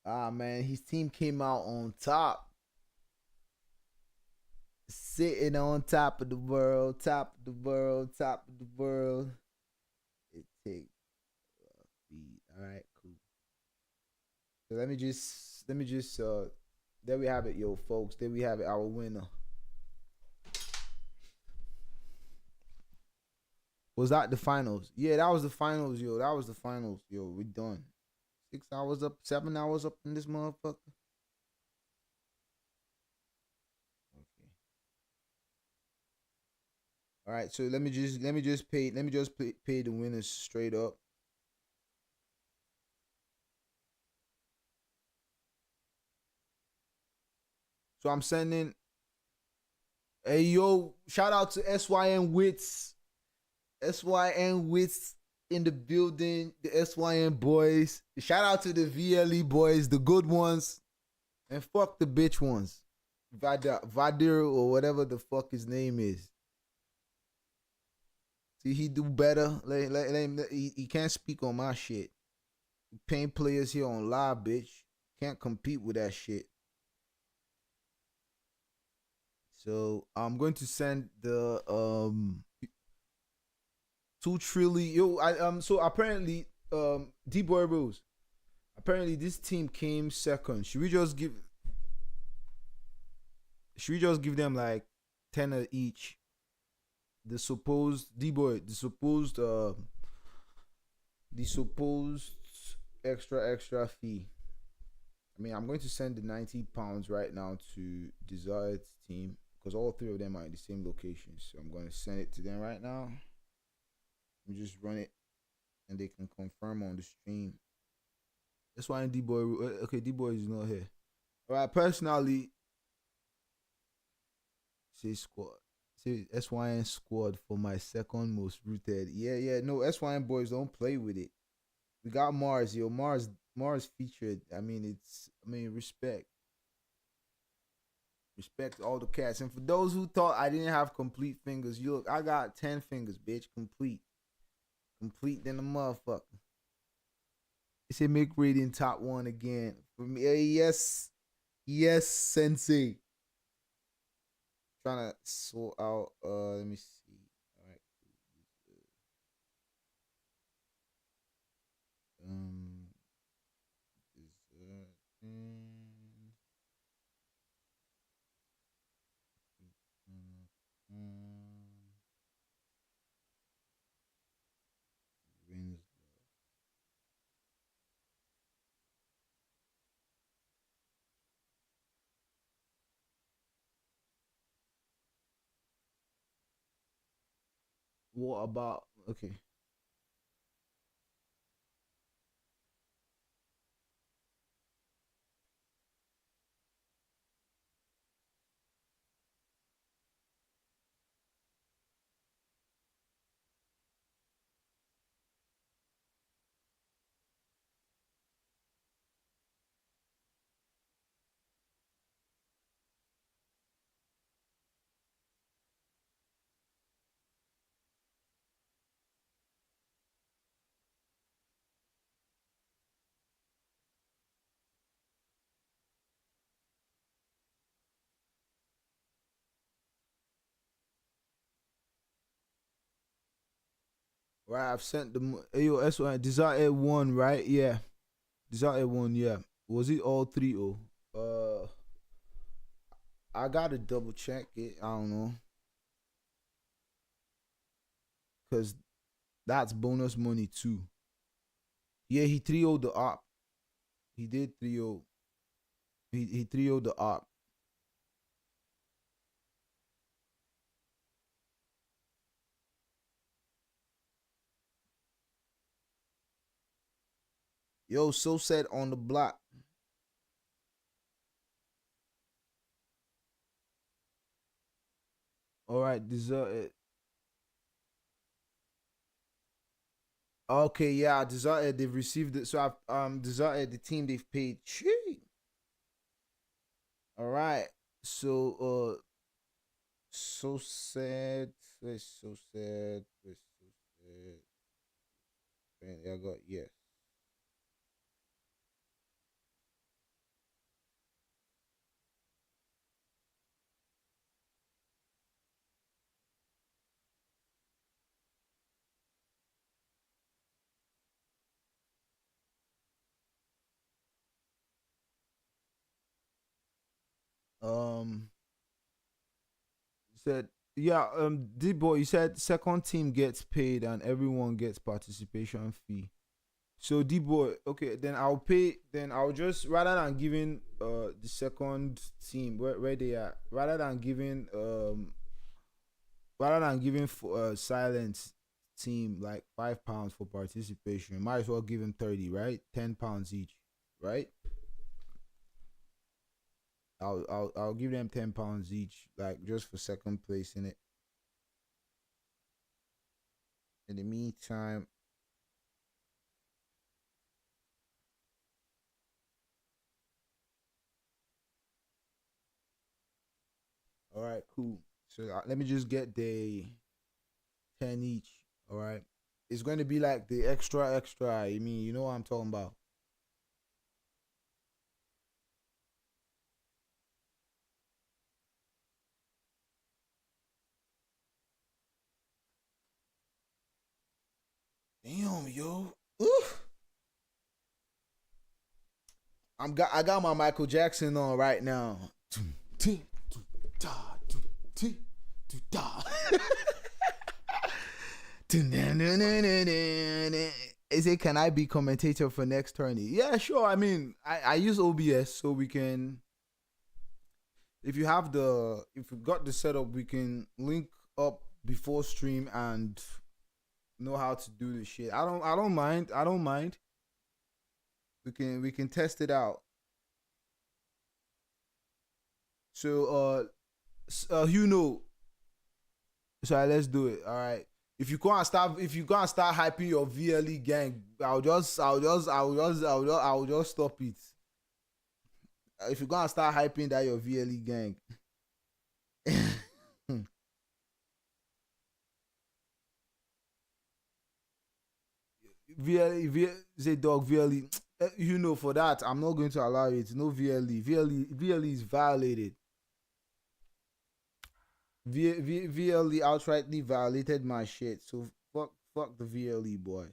Ah man, his team came out on top. Sitting on top of the world, top of the world, top of the world. It takes beat. Alright, cool. So let me just there we have it, yo folks. There we have it, our winner. Was that the finals? Yeah, that was the finals, yo. That was the finals, yo. We done. 6 hours up, 7 hours up in this motherfucker. All right, so let me just pay the winners straight up. So I'm sending, hey yo, shout out to SYNWHITS in the building, the SYN boys. Shout out to the VLE boys, the good ones, and fuck the bitch ones, Vadir or whatever the fuck his name is. See, he do better. Let him, he can't speak on my shit. Paying players here on live, bitch. Can't compete with that shit. So I'm going to send the 2 trillion. Yo, so apparently DrPlatinum. Apparently this team came second. Should we just give them like 10 of each? The supposed extra fee. I mean, I'm going to send the £90 right now to Desired's team because all 3 of them are in the same location. So I'm going to send it to them right now. You just run it and they can confirm on the stream. That's why D-Boy, okay, D-Boy is not here. All right, personally, say squad. Say SYN squad for my second most rooted. Yeah, no, SYN boys don't play with it. We got Mars, yo. Mars featured. I mean, respect. Respect all the cats. And for those who thought I didn't have complete fingers, you look, I got 10 fingers, bitch. Complete. Complete than a motherfucker. It said make rating top 1 again. For me, yes, sensei. Trying to sort out, let me see. All right. Rinzler. What about, okay. Right, I've sent them. Yo, SY Disarted 1, right? Yeah, Disarted 1. Yeah, was it all 3? I gotta double check it. I don't know, cause that's bonus money too. Yeah, he 3-0'd the op. He did 3-0. He 3-0'd the op. Yo, Sosed on the block. All right, Disarted. Okay, yeah, Disarted. They've received it. So I've Disarted the team. They've paid. Gee. All right. So so sad. Where's so sad? Where's so sad? I got yes. Said yeah. D-boy, you said second team gets paid and everyone gets participation fee. So D-boy, okay, then I'll pay. Then I'll just rather than giving the second team where they are, rather than giving for silence team like £5 for participation, might as well give them 30, right? £10 each, right? I'll give them £10 each, like just for second place in it. In the meantime, all right, cool. So let me just get the 10 each. All right, it's going to be like the extra. I mean, you know what I'm talking about. Damn, yo. Oof. I got my Michael Jackson on right now. Is it, can I be commentator for next tourney? Yeah, sure. I mean, I use OBS so we can, if you got the setup, we can link up before stream and know how to do this shit. I don't mind. We can test it out. So you know, so let's do it. All right. If you can't start hyping your VLE gang, I'll just stop it. If you're gonna start hyping that your VLE gang. VLE, say dog VLE. You know, for that, I'm not going to allow it. No VLE. VLE is violated. VLE outrightly violated my shit. So fuck the VLE boys.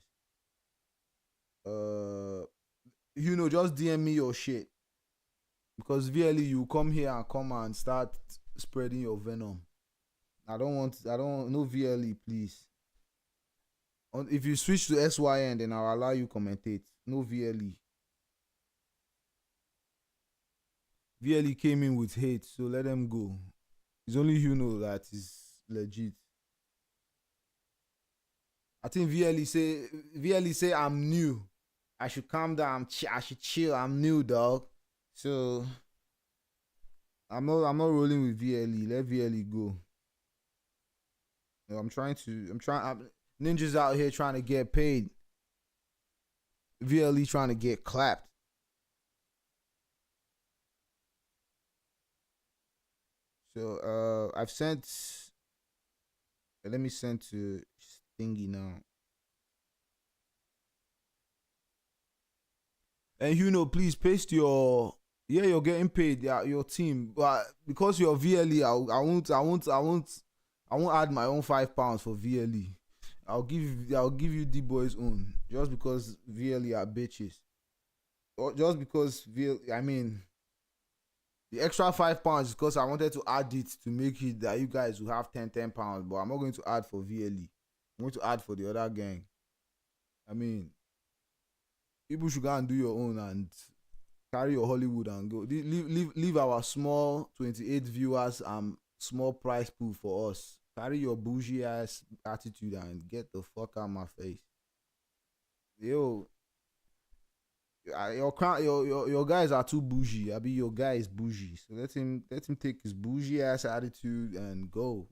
You know, just DM me your shit. Because VLE, you come here and start spreading your venom. I don't want no VLE, please. If you switch to SYN, then I'll allow you commentate. No VLE. VLE came in with hate, so let them go. It's only you know that is legit. I think VLE say I'm new. I should calm down. I should chill. I'm new, dog. So I'm not rolling with VLE. Let VLE go. Ninjas out here trying to get paid. VLE trying to get clapped. So I've sent. Let me send to Thingy now. And you know, please paste your. Yeah, you're getting paid. Yeah, your team, but because you're VLE, I won't add my own £5 for VLE. I'll give you the boys own just because VLE are bitches. Or just because VLE, I mean, the extra £5 is because I wanted to add it to make it that you guys will have £10, but I'm not going to add for VLE. I'm going to add for the other gang. I mean, people should go and do your own and carry your Hollywood and go. Leave our small 28 viewers small price pool for us. Carry your bougie ass attitude and get the fuck out of my face. Yo, your guys are too bougie. I be your guy is bougie. So let him take his bougie ass attitude and go.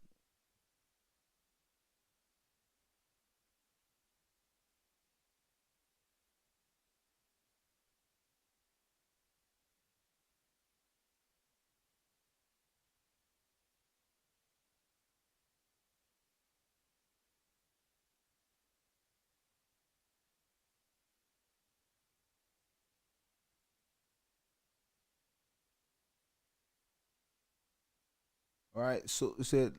All right. So it said,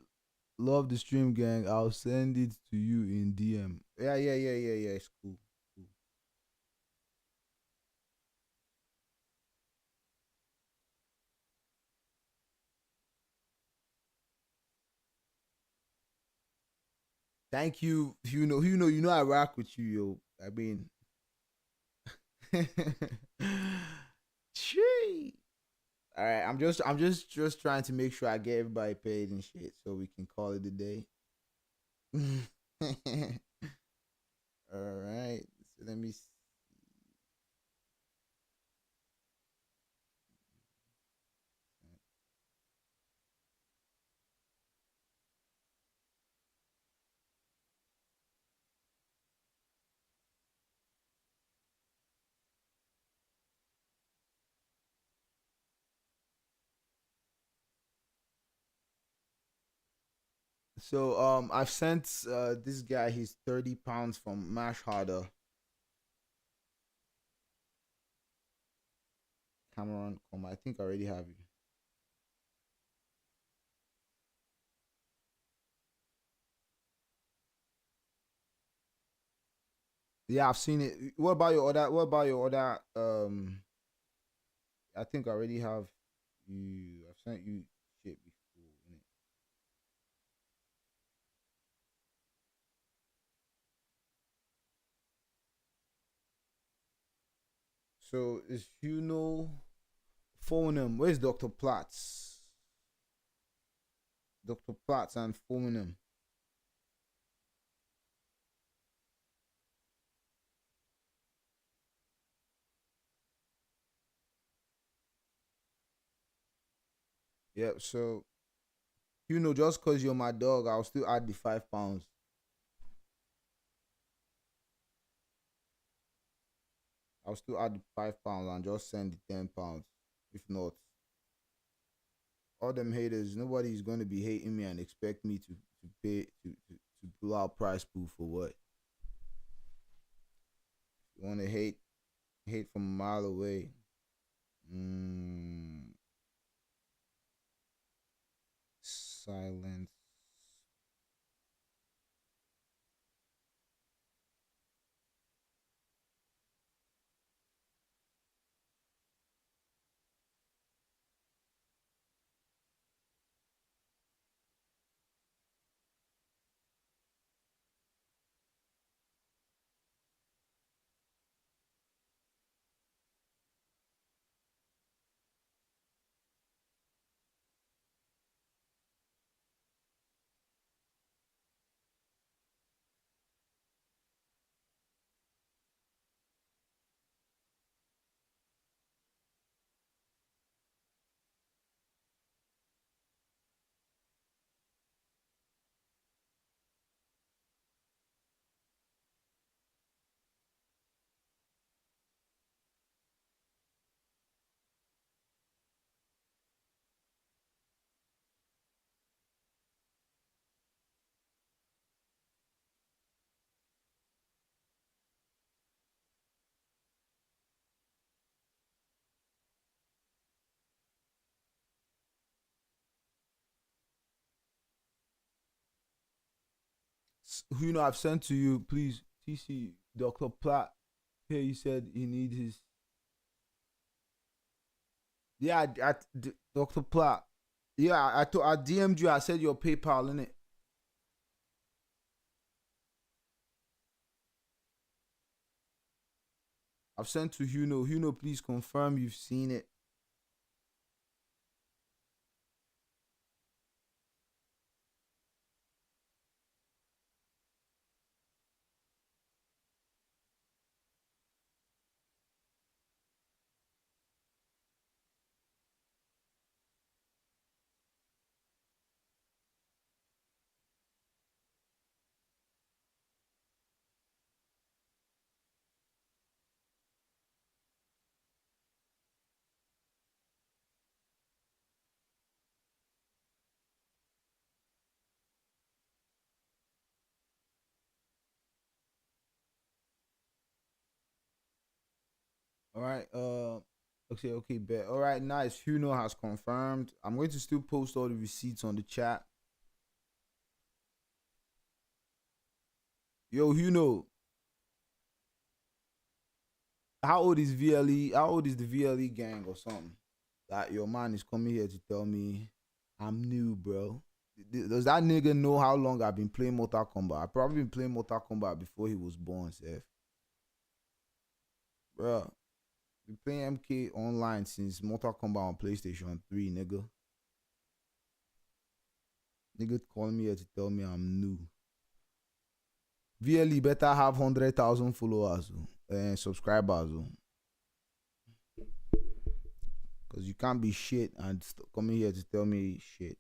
love the stream, gang. I'll send it to you in DM. Yeah. It's cool. Thank you. You know I rock with you, yo. I mean, Chee. All right. I'm just trying to make sure I get everybody paid and shit, so we can call it a day. All right. So let me. So I've sent this guy his 30 pounds from Mash Harder. Cameron, come. I think I already have you. Yeah, I've seen it. What about your other? What about your other? I think I already have you. I've sent you shit before. Innit? So is phone him. Where's Dr. Platts? Dr. Platts and phone him. Yep. So just cause you're my dog, I'll still add the 5 pounds. I'll still add the 5 pounds and just send the 10 pounds. If not, all them haters, nobody's gonna be hating me and expect me to pay to pull out price pool for what? You wanna hate from a mile away. Silence. I've sent to you, please. TC Dr. Platt. Here he said he need his. Yeah, Dr. Platt. Yeah, I DM'd you. I said your PayPal in it. I've sent to Huno. Huno, please confirm you've seen it. All right. Okay, bet. All right, nice. Huno has confirmed. I'm going to still post all the receipts on the chat. Yo, Huno. How old is VLE? How old is the VLE gang or something? That your man is coming here to tell me I'm new, bro. Does that nigga know how long I've been playing Mortal Kombat? I've probably been playing Mortal Kombat before he was born, Seth. Bro, been playing MK online since Mortal Kombat on PlayStation 3, nigga. Nigga calling me here to tell me I'm new. VLE better have 100,000 followers and subscribers. Because you can't be shit and coming here to tell me shit.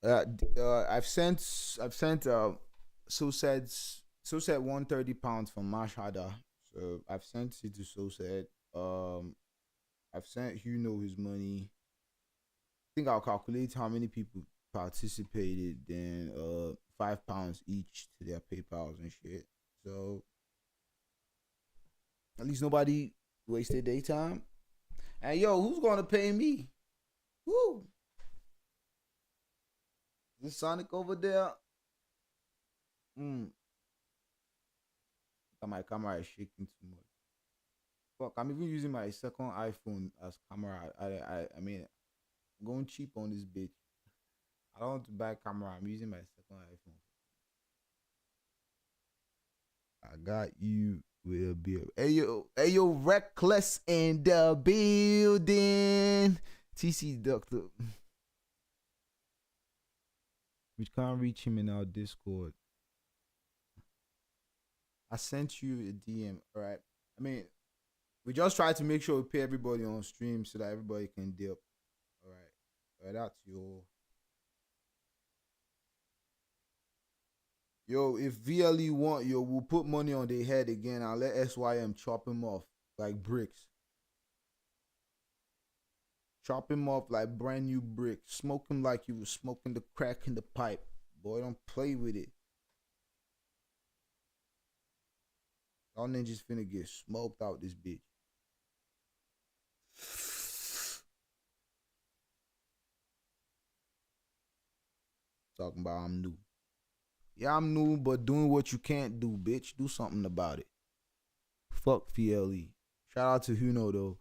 Alright, bet. I've sent Sosed 130 pounds from Mashhada. So I've sent it to Sosed. I've sent Huno his money. I think I'll calculate how many people participated, then £5 each to their PayPals and shit. So at least nobody wasted their time. And yo, who's gonna pay me? Woo! Is Sonic over there? My camera is shaking too much. Fuck, I'm even using my second iPhone as camera. I mean, I'm going cheap on this bitch. I don't want to buy a camera. I'm using my second iPhone. I got you with a beer. Hey yo, Reckless in the building. TC Doctor. We can't reach him in our Discord. I sent you a DM, alright? I mean, we just try to make sure we pay everybody on stream so that everybody can dip. Alright, that's your... Yo, if VLE want, we'll put money on their head again. I'll let SYM chop him off like bricks. Chop him off like brand new bricks. Smoke him like you was smoking the crack in the pipe. Boy, don't play with it. Y'all ninjas finna get smoked out this bitch. Talking about I'm new. Yeah, I'm new, but doing what you can't do, bitch. Do something about it. Fuck VLE. Shout out to Huno, though.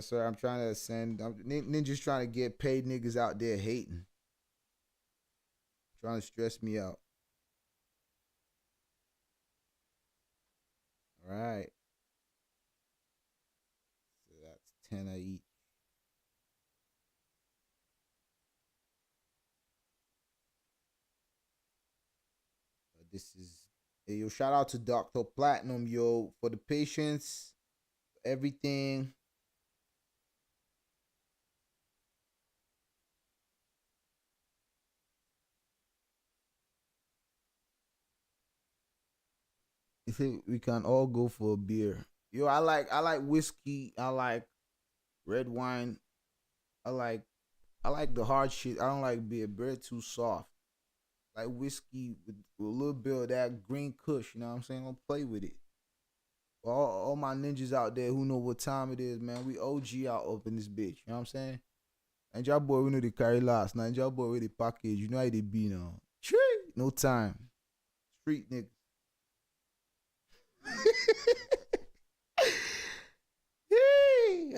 Sir, I'm trying to send... Ninja's trying to get paid niggas out there hating. Trying to stress me out. Alright. So that's 10 each. This is... Hey, yo, shout out to DrPlatinum, yo, for the patience, everything. You think we can all go for a beer? Yo, I like whiskey. I like red wine. I like the hard shit. I don't like beer. Beer too soft. Like whiskey with a little bit of that green kush. You know what I'm saying? Don't play with it. All my ninjas out there who know what time it is, man. We OG out up in this bitch. You know what I'm saying? And y'all boy, we know they carry last. Now y'all boy, we the package. You know how they be now. Tree. No time. Street niggas.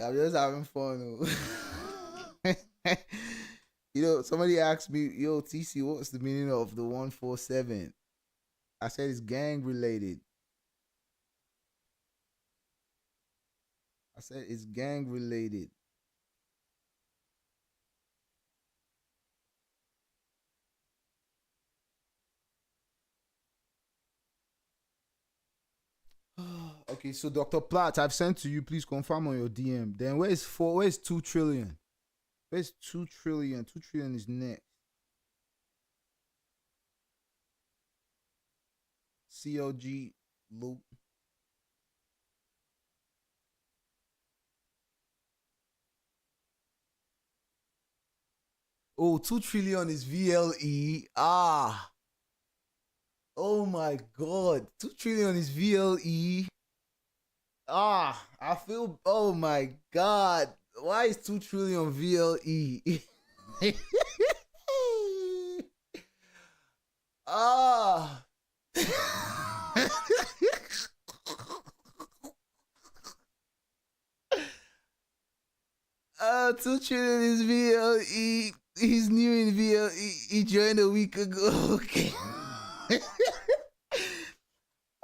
I'm just having fun. You know, somebody asked me, yo, TC, what's the meaning of the 147? I said it's gang related. said it's gang related. Okay, so Dr. Platt, I've sent to you. Please confirm on your DM. Then where's 2 trillion? Where's 2 trillion? 2 trillion is next. CLG loop. Oh, 2 trillion is VLE. Ah. Oh my god. 2 trillion is VLE. Ah, I feel, oh my god. Why is 2 trillion VLE? Ah. 2 trillion is VLE. He's new in VLE. He joined a week ago. Okay.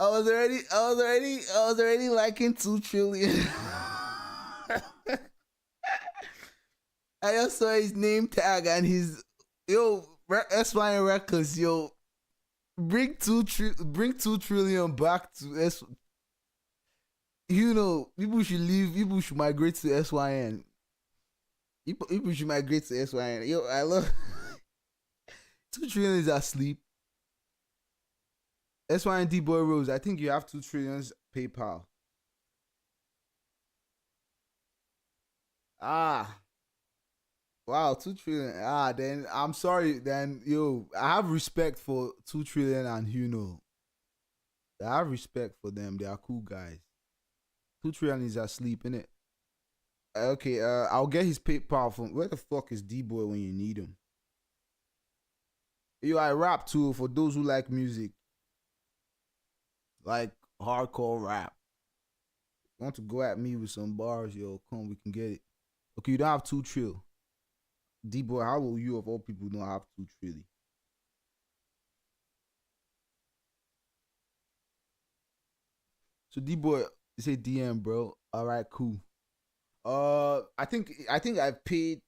I was already liking 2 trillion. I just saw his name tag and his SYN Records, yo. Bring 2 trillion back to S. You know, people should leave. People should migrate to SYN. People should migrate to SYN. Yo, I love 2 trillion is asleep. SYNDBoyRose, I think you have 2 trillions PayPal. Ah. Wow, 2 trillion. Ah, then I'm sorry. Then, yo, I have respect for 2 trillion and Huno. I have respect for them. They are cool guys. 2 trillion is asleep, innit? Okay, I'll get his PayPal from. Where the fuck is D-Boy when you need him? Yo, I rap too for those who like music. Like hardcore rap. If you want to go at me with some bars, yo, come, we can get it. Okay, you don't have 2 trill. D-Boy, how will you of all people don't have 2 trilly? So D-Boy, you say DM, bro. Alright, cool. I think I've paid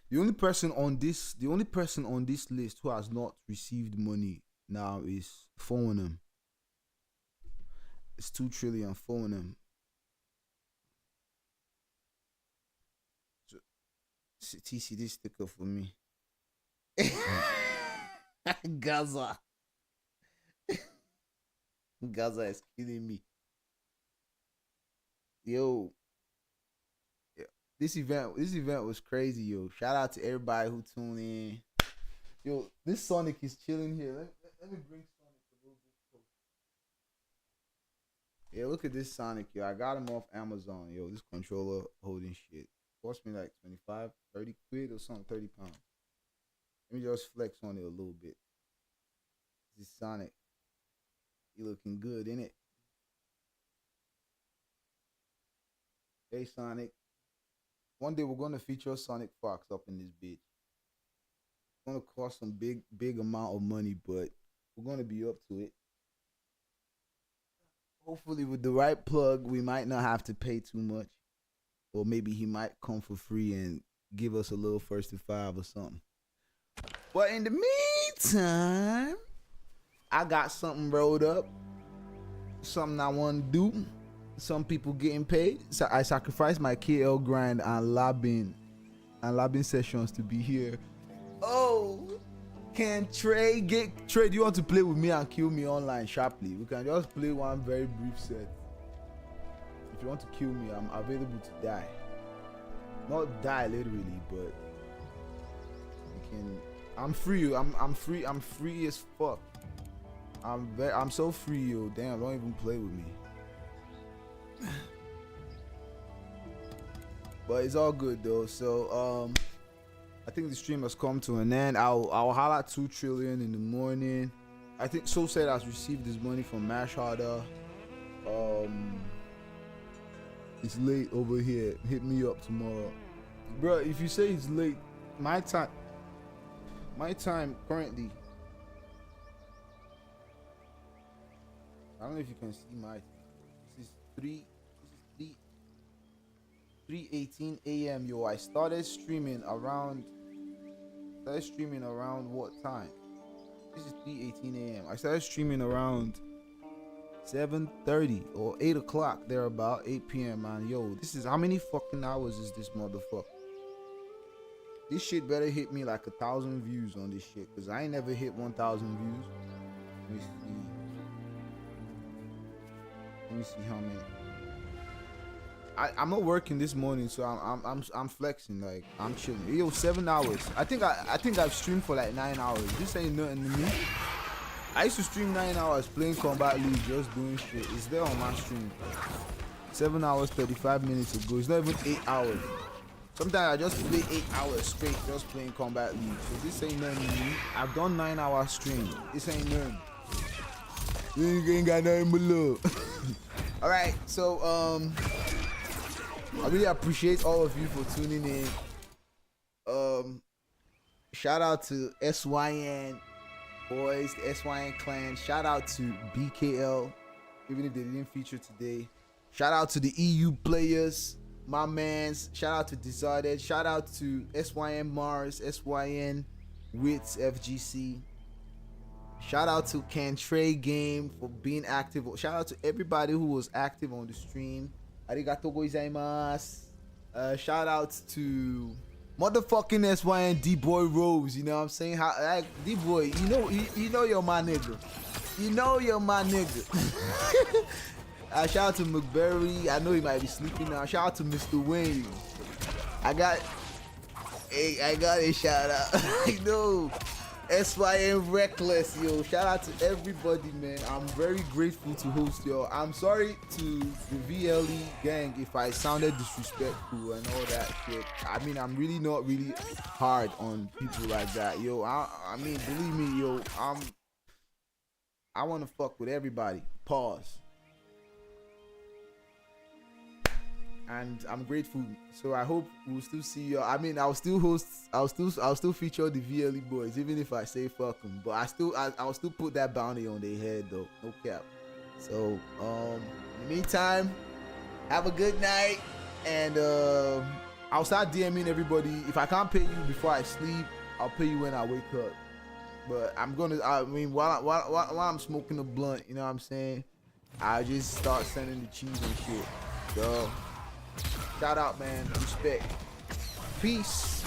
the only person on this list who has not received money now is FireAxe. It's 2 trillion FireAxe. So, TC this sticker for me. Gaza. Gaza is killing me. Yo. This event was crazy, yo. Shout out to everybody who tuned in. Yo, this Sonic is chilling here. Let me bring Sonic a little bit closer. Yeah, look at this Sonic, yo. I got him off Amazon, yo. This controller holding shit. Cost me like 25, 30 quid or something, 30 pounds. Let me just flex on it a little bit. This is Sonic. He looking good, innit? Hey, Sonic. One day we're gonna feature Sonic Fox up in this bitch. It's gonna cost some big amount of money, but we're gonna be up to it. Hopefully with the right plug, we might not have to pay too much. Or maybe he might come for free and give us a little first to 5 or something. But in the meantime, I got something rolled up. Something I wanna do. Some people getting paid. So I sacrificed my KL grind and labbing sessions to be here. Oh, can Trey do you want to play with me and kill me online sharply? We can just play one very brief set. If you want to kill me, I'm available to die. Not die literally, but you can. I'm free. I'm free. I'm free as fuck. I'm so free, yo. Damn, don't even play with me. But it's all good though. So I think the stream has come to an end. I'll holler at 2 trillion in the morning. I think Sosed has received his money from Mash Harder. It's late over here. Hit me up tomorrow, bro. If you say it's late, my time currently. I don't know if you can see my. This is 3:18 a.m. Yo, I started streaming around what time? This is 3:18 a.m. I started streaming around 7:30 or 8 o'clock, there about 8 p.m. man. Yo, this is how many fucking hours is this motherfucker? This shit better hit me like 1,000 views on this shit, cause I ain't never hit 1,000 views. Let me see how many. I'm not working this morning, so I'm flexing, like I'm chilling. Yo, 7 hours. I think I've streamed for like 9 hours. This ain't nothing to me. I used to stream 9 hours playing Combat League, just doing shit. It's there on my stream. 7 hours 35 minutes ago. It's not even 8 hours. Sometimes I just play 8 hours straight just playing Combat League. So this ain't nothing to me. I've done 9 hour stream. This ain't nothing. You ain't got nothing but love. All right, so I really appreciate all of you for tuning in. Shout out to SYN boys, the SYN clan. Shout out to BKL, even if they didn't feature today. Shout out to the EU players, my mans. Shout out to Disarted. Shout out to SYN MARS, SYNWHITS, FGC. Shout out to Cantrey Game for being active. Shout out to everybody who was active on the stream. Arigato gozaimasu. Shout out to motherfucking SYNDBoyRose. You know what I'm saying? How, like, D-boy, you know you're my nigga. You know you're my nigga. Shout out to McBerry. I know he might be sleeping now. Shout out to MrWayne. I got a shout out. I know. SYN Reckless, yo. Shout out to everybody, man. I'm very grateful to host y'all. I'm sorry to the VLE gang if I sounded disrespectful and all that shit. I mean, I'm really not really hard on people like that, yo. I mean, believe me, yo. I want to fuck with everybody. Pause. And I'm grateful, so I hope we'll still see you. I mean, I'll still feature the VLE boys, even if I say fuck them. But I'll still put that bounty on their head, though. No cap. So, in the meantime, have a good night, and I'll start DMing everybody. If I can't pay you before I sleep, I'll pay you when I wake up. But I mean, while I'm smoking a blunt, you know what I'm saying? I just start sending the cheese and shit. So. Shout out, man. Respect. Peace.